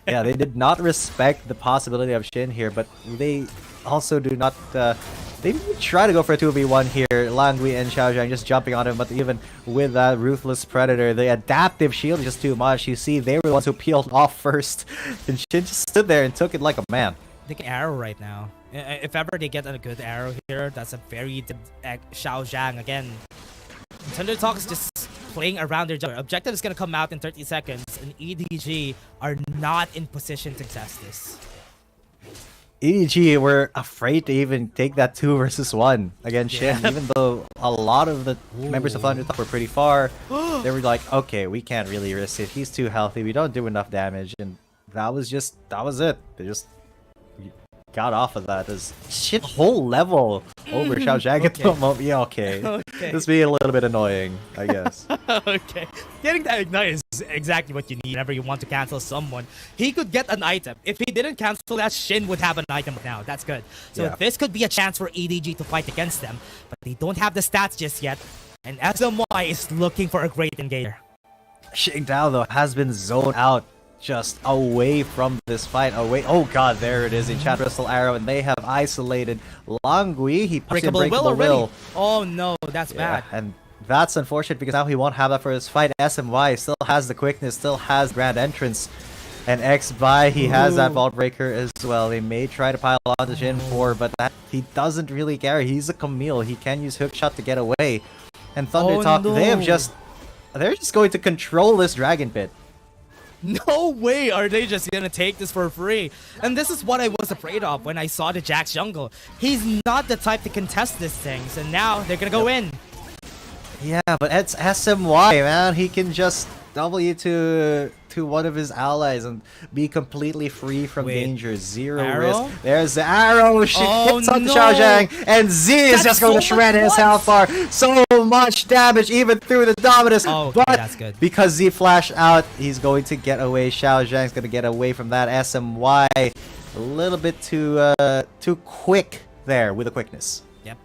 did not respect the possibility of Shin here, but they also do not. They didn't try to go for a 2v1 here. Langui and Xiao Zhang just jumping on him, but even with that Ruthless Predator, the adaptive shield is just too much. You see, they were the ones who peeled off first, and Shin just stood there and took it like a man. They get arrow right now. If ever they get a good arrow here, that's a very Xiao Zhang again. ThunderTalk is just playing around their jungler. Objective is going to come out in 30 seconds, and EDG are not in position to test this. EDG were afraid to even take that 2 versus 1 against Shin, even though a lot of the members of ThunderTalk were pretty far. They were like, okay, we can't really risk it. He's too healthy. We don't do enough damage. And that was it. They just got off of that. This shit whole level over Xiao Zhang at the moment. Yeah, okay. This being a little bit annoying, I guess. Okay. Getting that ignite is exactly what you need whenever you want to cancel someone. He could get an item. If he didn't cancel that, Shin would have an item now. That's good. So this could be a chance for EDG to fight against them. But they don't have the stats just yet. And SMY is looking for a great engager. Xingdao, though, has been zoned out. Just away from this fight, away. Oh god, there it is, Enchanted Crystal Arrow, and they have isolated Langui. He puts in Breakable Will. Oh no, that's bad. And that's unfortunate because now he won't have that for his fight. SMY still has the quickness, still has Grand Entrance. And X-Bai, he has that Vault Breaker as well. They may try to pile on to Jin 4, but that, he doesn't really care. He's a Camille. He can use Hookshot to get away. And ThunderTalk, they're just going to control this Dragon Pit. No way are they just gonna take this for free. And this is what I was afraid of when I saw the Jax jungle. He's not the type to contest these things, and now they're gonna go in. Yeah, but it's SMY, man. He can just W to one of his allies and be completely free from danger. Zero risk. There's the arrow. She hits on Xiao Zhang, and Z is just going to shred his health bar. So much damage, even through the dominus. But that's good. Because Z flashed out, he's going to get away. Xiao Zhang's going to get away from that. SMY a little bit too quick there with the quickness. Yep.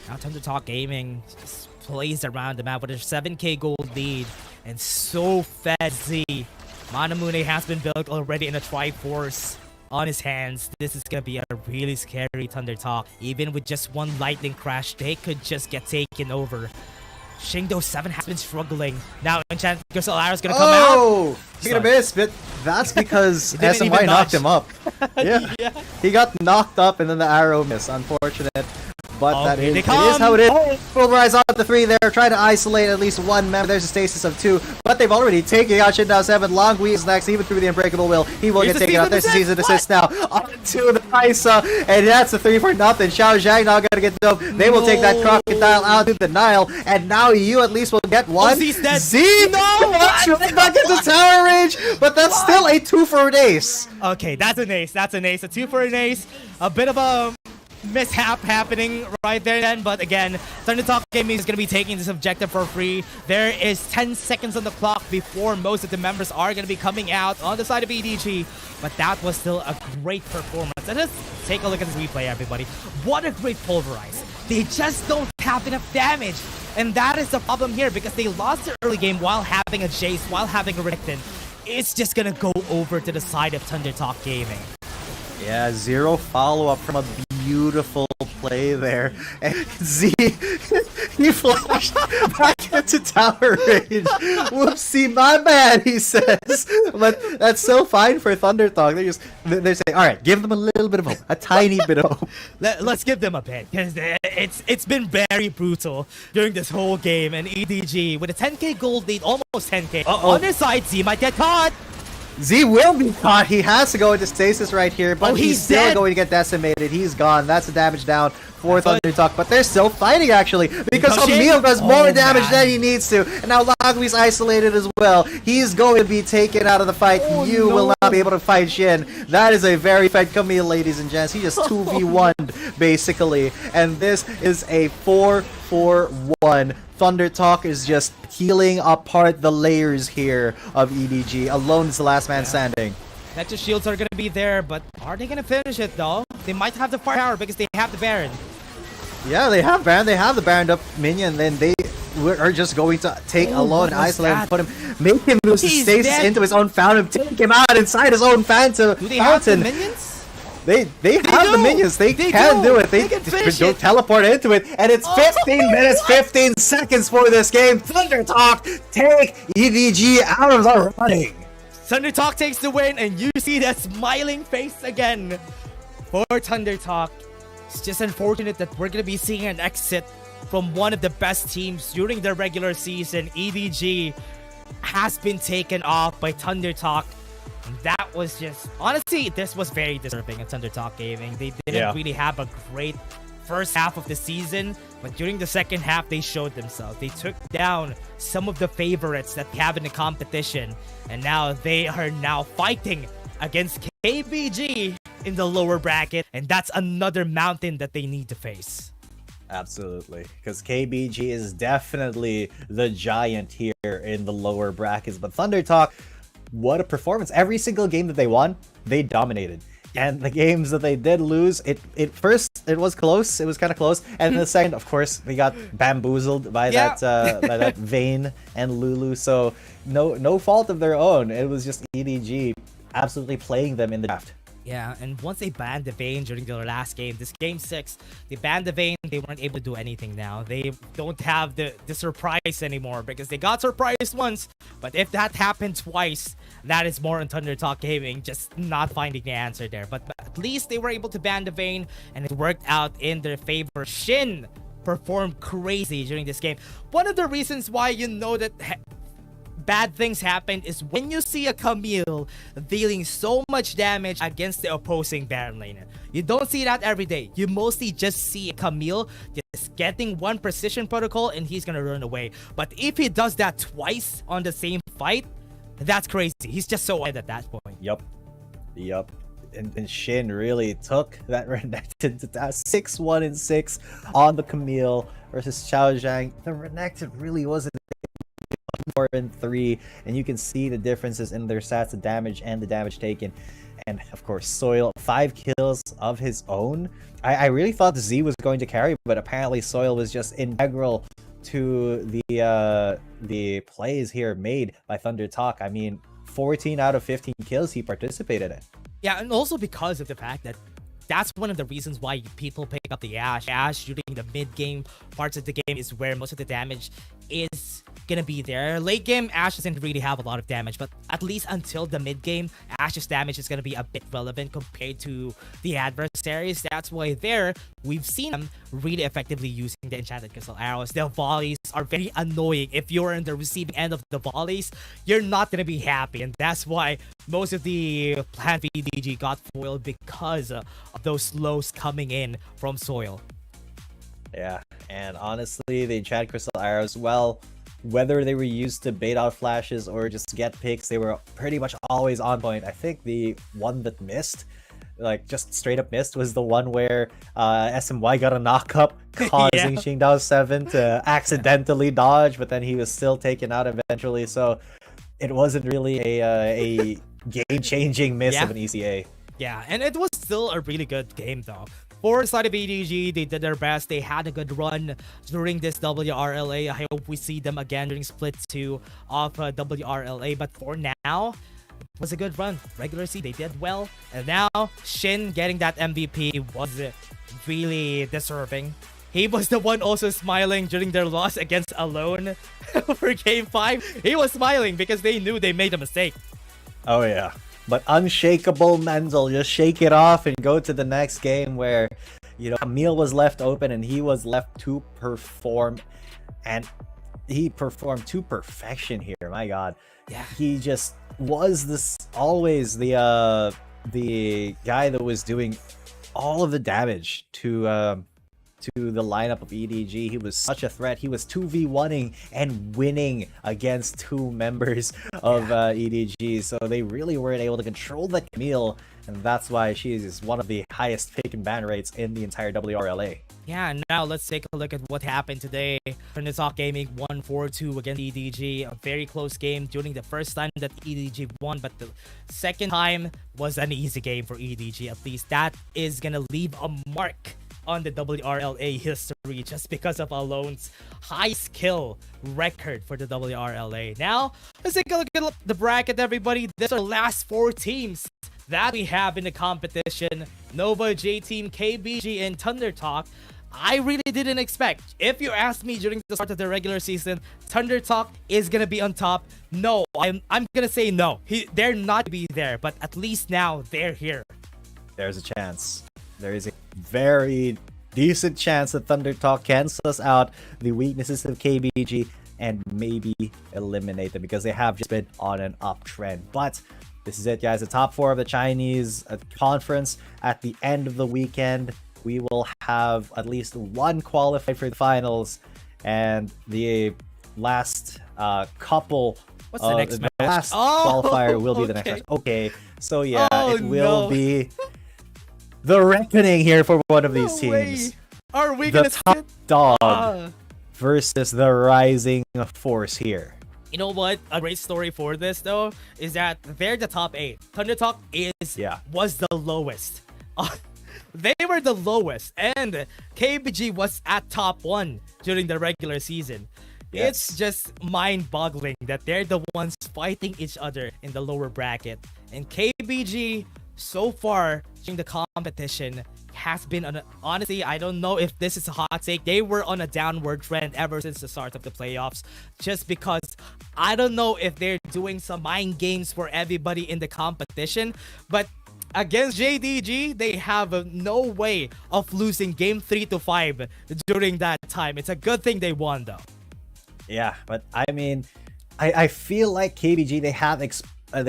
Now ThunderTalk Gaming just plays around the map with a 7k gold lead. And so fed Z. Manamune has been built already in a Triforce on his hands. This is gonna be a really scary ThunderTalk. Even with just one lightning crash, they could just get taken over. BO7 has been struggling. Now Enchanted Crystal Arrow is gonna come out. Oh! He's gonna miss, but that's because SMY knocked him up. Yeah. He got knocked up and then the arrow missed. Unfortunate. but that is, it is how it is. Pulverize on the 3 there, trying to isolate at least one member. There's a stasis of 2, but they've already taken out Shin down 7. Long Wee is next, even through the Unbreakable Will. He will get taken out. There's a season assist now. On to the Isa, and that's a 3 for nothing. Xiao Zhang now gonna get dope. They will take that Crocodile out to the Nile, and now you at least will get one. Z! No! Back into tower range, but that's still a 2 for an ace. Okay, that's an ace. That's an ace. A 2 for an ace. A bit of a mishap happening right there then, but again, ThunderTalk Gaming is going to be taking this objective for free. There is 10 seconds on the clock before most of the members are going to be coming out on the side of EDG, but that was still a great performance. And just take a look at this replay, everybody. What a great Pulverize. They just don't have enough damage, and that is the problem here because they lost the early game while having a Jace, while having a Renekton. It's just going to go over to the side of ThunderTalk Gaming. Yeah, 0 follow-up from a beautiful play there. And Z, he flashed back into tower range. Whoopsie, my bad, he says. But that's so fine for ThunderTalk. They're saying, all right, give them a little bit of hope, a tiny bit of hope. Let's give them a bit, because it's been very brutal during this whole game. And EDG, with a 10k gold lead, almost 10k, on their side, Z might get caught. Z will be caught. He has to go into stasis right here, but he's still dead. going to get decimated. He's gone. That's the damage down for ThunderTalk, but they're still fighting actually because Camille does more damage than he needs to, and now Lagwi's isolated as well. He's going to be taken out of the fight. You will not be able to fight Shin. That is a very fed Camille, ladies and gents. He just 2v1'd basically, and this is a 4-4-1. ThunderTalk is just peeling apart the layers here of EDG. Alone is the last man standing. Nexus shields are going to be there, but are they going to finish it though? They might have the firepower because they have the Baron. Yeah, they have Baron. They have the Baron up minion. Then they are just going to take Alone and isolate and put him, make him lose his stasis into his own fountain, take him out inside his own fountain. Do they have the minions? They have the minions. They can do it. They can don't teleport into it. And it's 15 minutes, 15 seconds for this game. ThunderTalk take EDG out of the running. ThunderTalk takes the win, and you see that smiling face again for ThunderTalk. It's just unfortunate that we're going to be seeing an exit from one of the best teams during the regular season. EDG has been taken off by ThunderTalk. That was just, honestly, this was very deserving of ThunderTalk Gaming. They didn't really have a great first half of the season, but during the second half, they showed themselves. They took down some of the favorites that they have in the competition, and now they are now fighting against KBG in the lower bracket, and that's another mountain that they need to face. Absolutely, because KBG is definitely the giant here in the lower brackets, but ThunderTalk, what a performance. Every single game that they won, they dominated. And the games that they did lose, it first it was close. It was kind of close. And the second, of course, they got bamboozled by that Vayne and Lulu. So no fault of their own. It was just EDG absolutely playing them in the draft. Yeah, and once they banned the Vayne during their last game, this game 6, they banned the Vayne. They weren't able to do anything now. They don't have the surprise anymore because they got surprised once. But if that happened twice, that is more on ThunderTalk Gaming, just not finding the answer there. But at least they were able to ban the Vayne, and it worked out in their favor. Shin performed crazy during this game. One of the reasons why you know that bad things happen is when you see a Camille dealing so much damage against the opposing Baron laner. You don't see that every day. You mostly just see a Camille just getting one precision protocol and he's gonna run away. But if he does that twice on the same fight, that's crazy. He's just so wide at that point. Yup. And Shin really took that Renekton to 6-1-6 on the Camille versus Xiao Zhang. The Renekton really wasn't 4-3, and you can see the differences in their stats, the damage and the damage taken. And of course, Soil, 5 kills of his own. I really thought Z was going to carry, but apparently Soil was just integral to the plays here made by ThunderTalk. I mean, 14 out of 15 kills he participated in. Yeah, and also because of the fact that that's one of the reasons why people pick up the Ashe. Ashe during the mid-game parts of the game is where most of the damage is gonna be there. Late game, Ashe doesn't really have a lot of damage, but at least until the mid game, Ashe's damage is gonna be a bit relevant compared to the adversaries. That's why there, we've seen them really effectively using the enchanted crystal arrows. The volleys are very annoying. If you're in the receiving end of the volleys, you're not gonna be happy, and that's why most of the plan for EDG got foiled because of those slows coming in from Soil. Yeah, and honestly, the enchanted crystal arrows, well, whether they were used to bait out flashes or just get picks, they were pretty much always on point. I think the one that missed, like just straight up missed, was the one where SMY got a knock up, causing BO7 to accidentally dodge, but then he was still taken out eventually. So it wasn't really a game-changing miss of an ECA. Yeah, and it was still a really good game though. For the side of EDG, they did their best. They had a good run during this WRLA. I hope we see them again during Split 2 of WRLA. But for now, it was a good run. Regular C, they did well. And now, Shin getting that MVP was really deserving. He was the one also smiling during their loss against Alone for Game 5. He was smiling because they knew they made a mistake. Oh yeah. But unshakable mental, just shake it off and go to the next game where, you know, Camille was left open and he was left to perform, and he performed to perfection here. My God, yeah, he just was this always the guy that was doing all of the damage to the lineup of EDG. He was such a threat. He was 2v1ing and winning against two members of EDG. So they really weren't able to control the Camille, and that's why she is one of the highest pick and ban rates in the entire WRLA. Yeah, now let's take a look at what happened today. ThunderTalk Gaming won 4-2 against EDG. A very close game during the first time that EDG won, but the second time was an easy game for EDG. At least that is gonna leave a mark on the WRLA history just because of Alone's high skill record for the WRLA. Now, let's take a look at the bracket, everybody. These are the last 4 teams that we have in the competition. Nova, J-Team, KBG, and ThunderTalk. I really didn't expect. If you asked me during the start of the regular season, ThunderTalk is gonna be on top. No, I'm gonna say no. They're not gonna be there, but at least now they're here. There's a chance. There is a very decent chance that ThunderTalk can suss out the weaknesses of KBG and maybe eliminate them, because they have just been on an uptrend. But this is it, guys. The top 4 of the Chinese conference. At the end of the weekend, we will have at least one qualified for the finals, and the last couple. What's the next match? The last qualifier will be the next match. Okay, so yeah, it will be the reckoning here for one of these teams. Are we the gonna top dog versus the rising force here? You know what? A great story for this though is that they're the top 8. ThunderTalk was the lowest. They were the lowest, and KBG was at top 1 during the regular season. Yes. It's just mind-boggling that they're the ones fighting each other in the lower bracket. And KBG, so far during the competition, has been on honestly, I don't know if this is a hot take. They were on a downward trend ever since the start of the playoffs, just because I don't know if they're doing some mind games for everybody in the competition, but against JDG, they have no way of losing game 3 to 5 during that time. It's a good thing they won though. Yeah, but I mean, I feel like KBG, they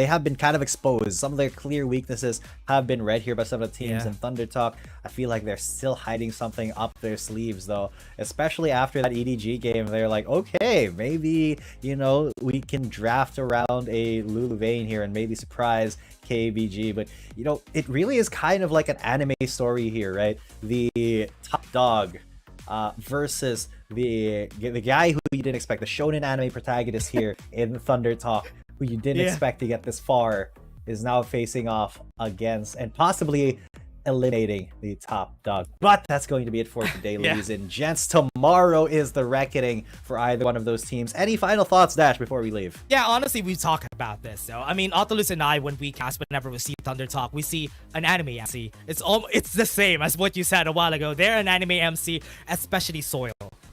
have been kind of exposed. Some of their clear weaknesses have been read here by some of the teams. And ThunderTalk, I feel like they're still hiding something up their sleeves though, especially after that EDG game. They're like, okay, maybe, you know, we can draft around a Lulu Vayne here and maybe surprise KBG. But you know, it really is kind of like an anime story here, right? The top dog versus the guy who you didn't expect, the shonen anime protagonist here in ThunderTalk, who you didn't expect to get this far, is now facing off against and possibly eliminating the top dog. But that's going to be it for today, ladies and gents. Tomorrow is the reckoning for either one of those teams. Any final thoughts, Dash, before we leave? Yeah, honestly, we talk about this. So, I mean, Autolus and I, when we cast, whenever we see ThunderTalk, we see an anime MC. It's the same as what you said a while ago. They're an anime MC, especially Soil.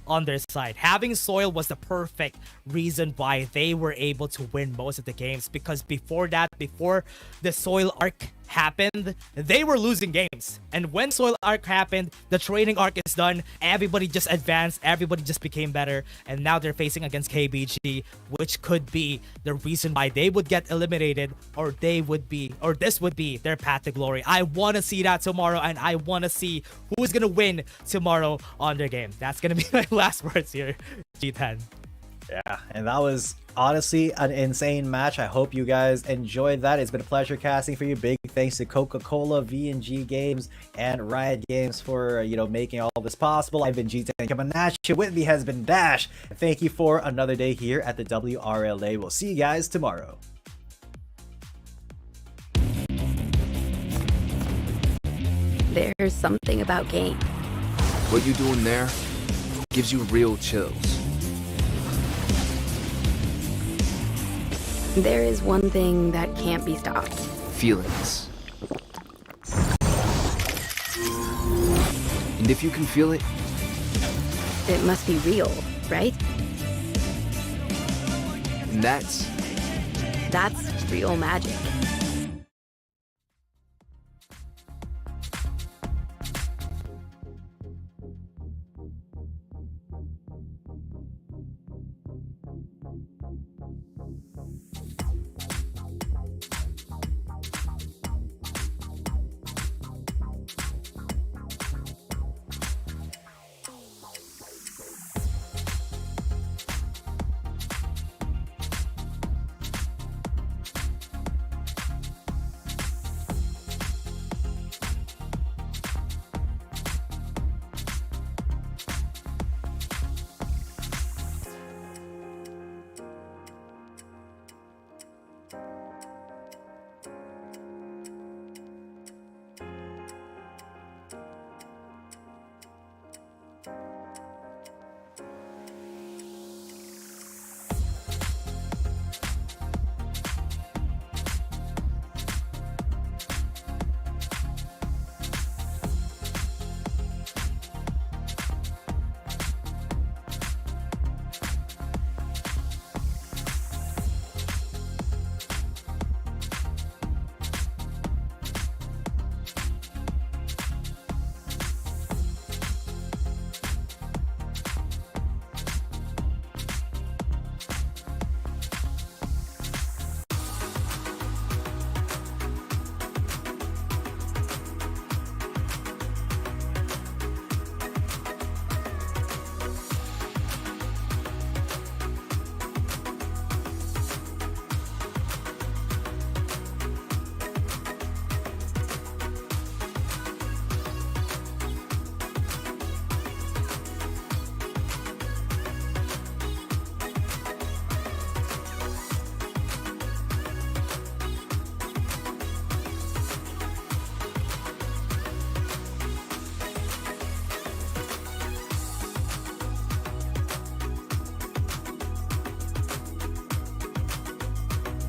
on their side. Having Soil was the perfect reason why they were able to win most of the games, because before that, before the Soil arc happened, they were losing games. And when Soil arc happened, the training arc is done, everybody just advanced, everybody just became better, and now they're facing against KBG, which could be the reason why they would get eliminated, or this would be their path to glory. I want to see that tomorrow, and I want to see who's gonna win tomorrow on their game. That's gonna be my last words here, G10. Yeah, and that was honestly an insane match. I hope you guys enjoyed that. It's been a pleasure casting for you. Big thanks to Coca-Cola, V&G Games, and Riot Games for, making all this possible. I've been G10 coming at you. With me has been Dash. Thank you for another day here at the WRLA. We'll see you guys tomorrow. There's something about game. What you doing there gives you real chills. There is one thing that can't be stopped. Feelings. And if you can feel it, it must be real, right? And that's real magic.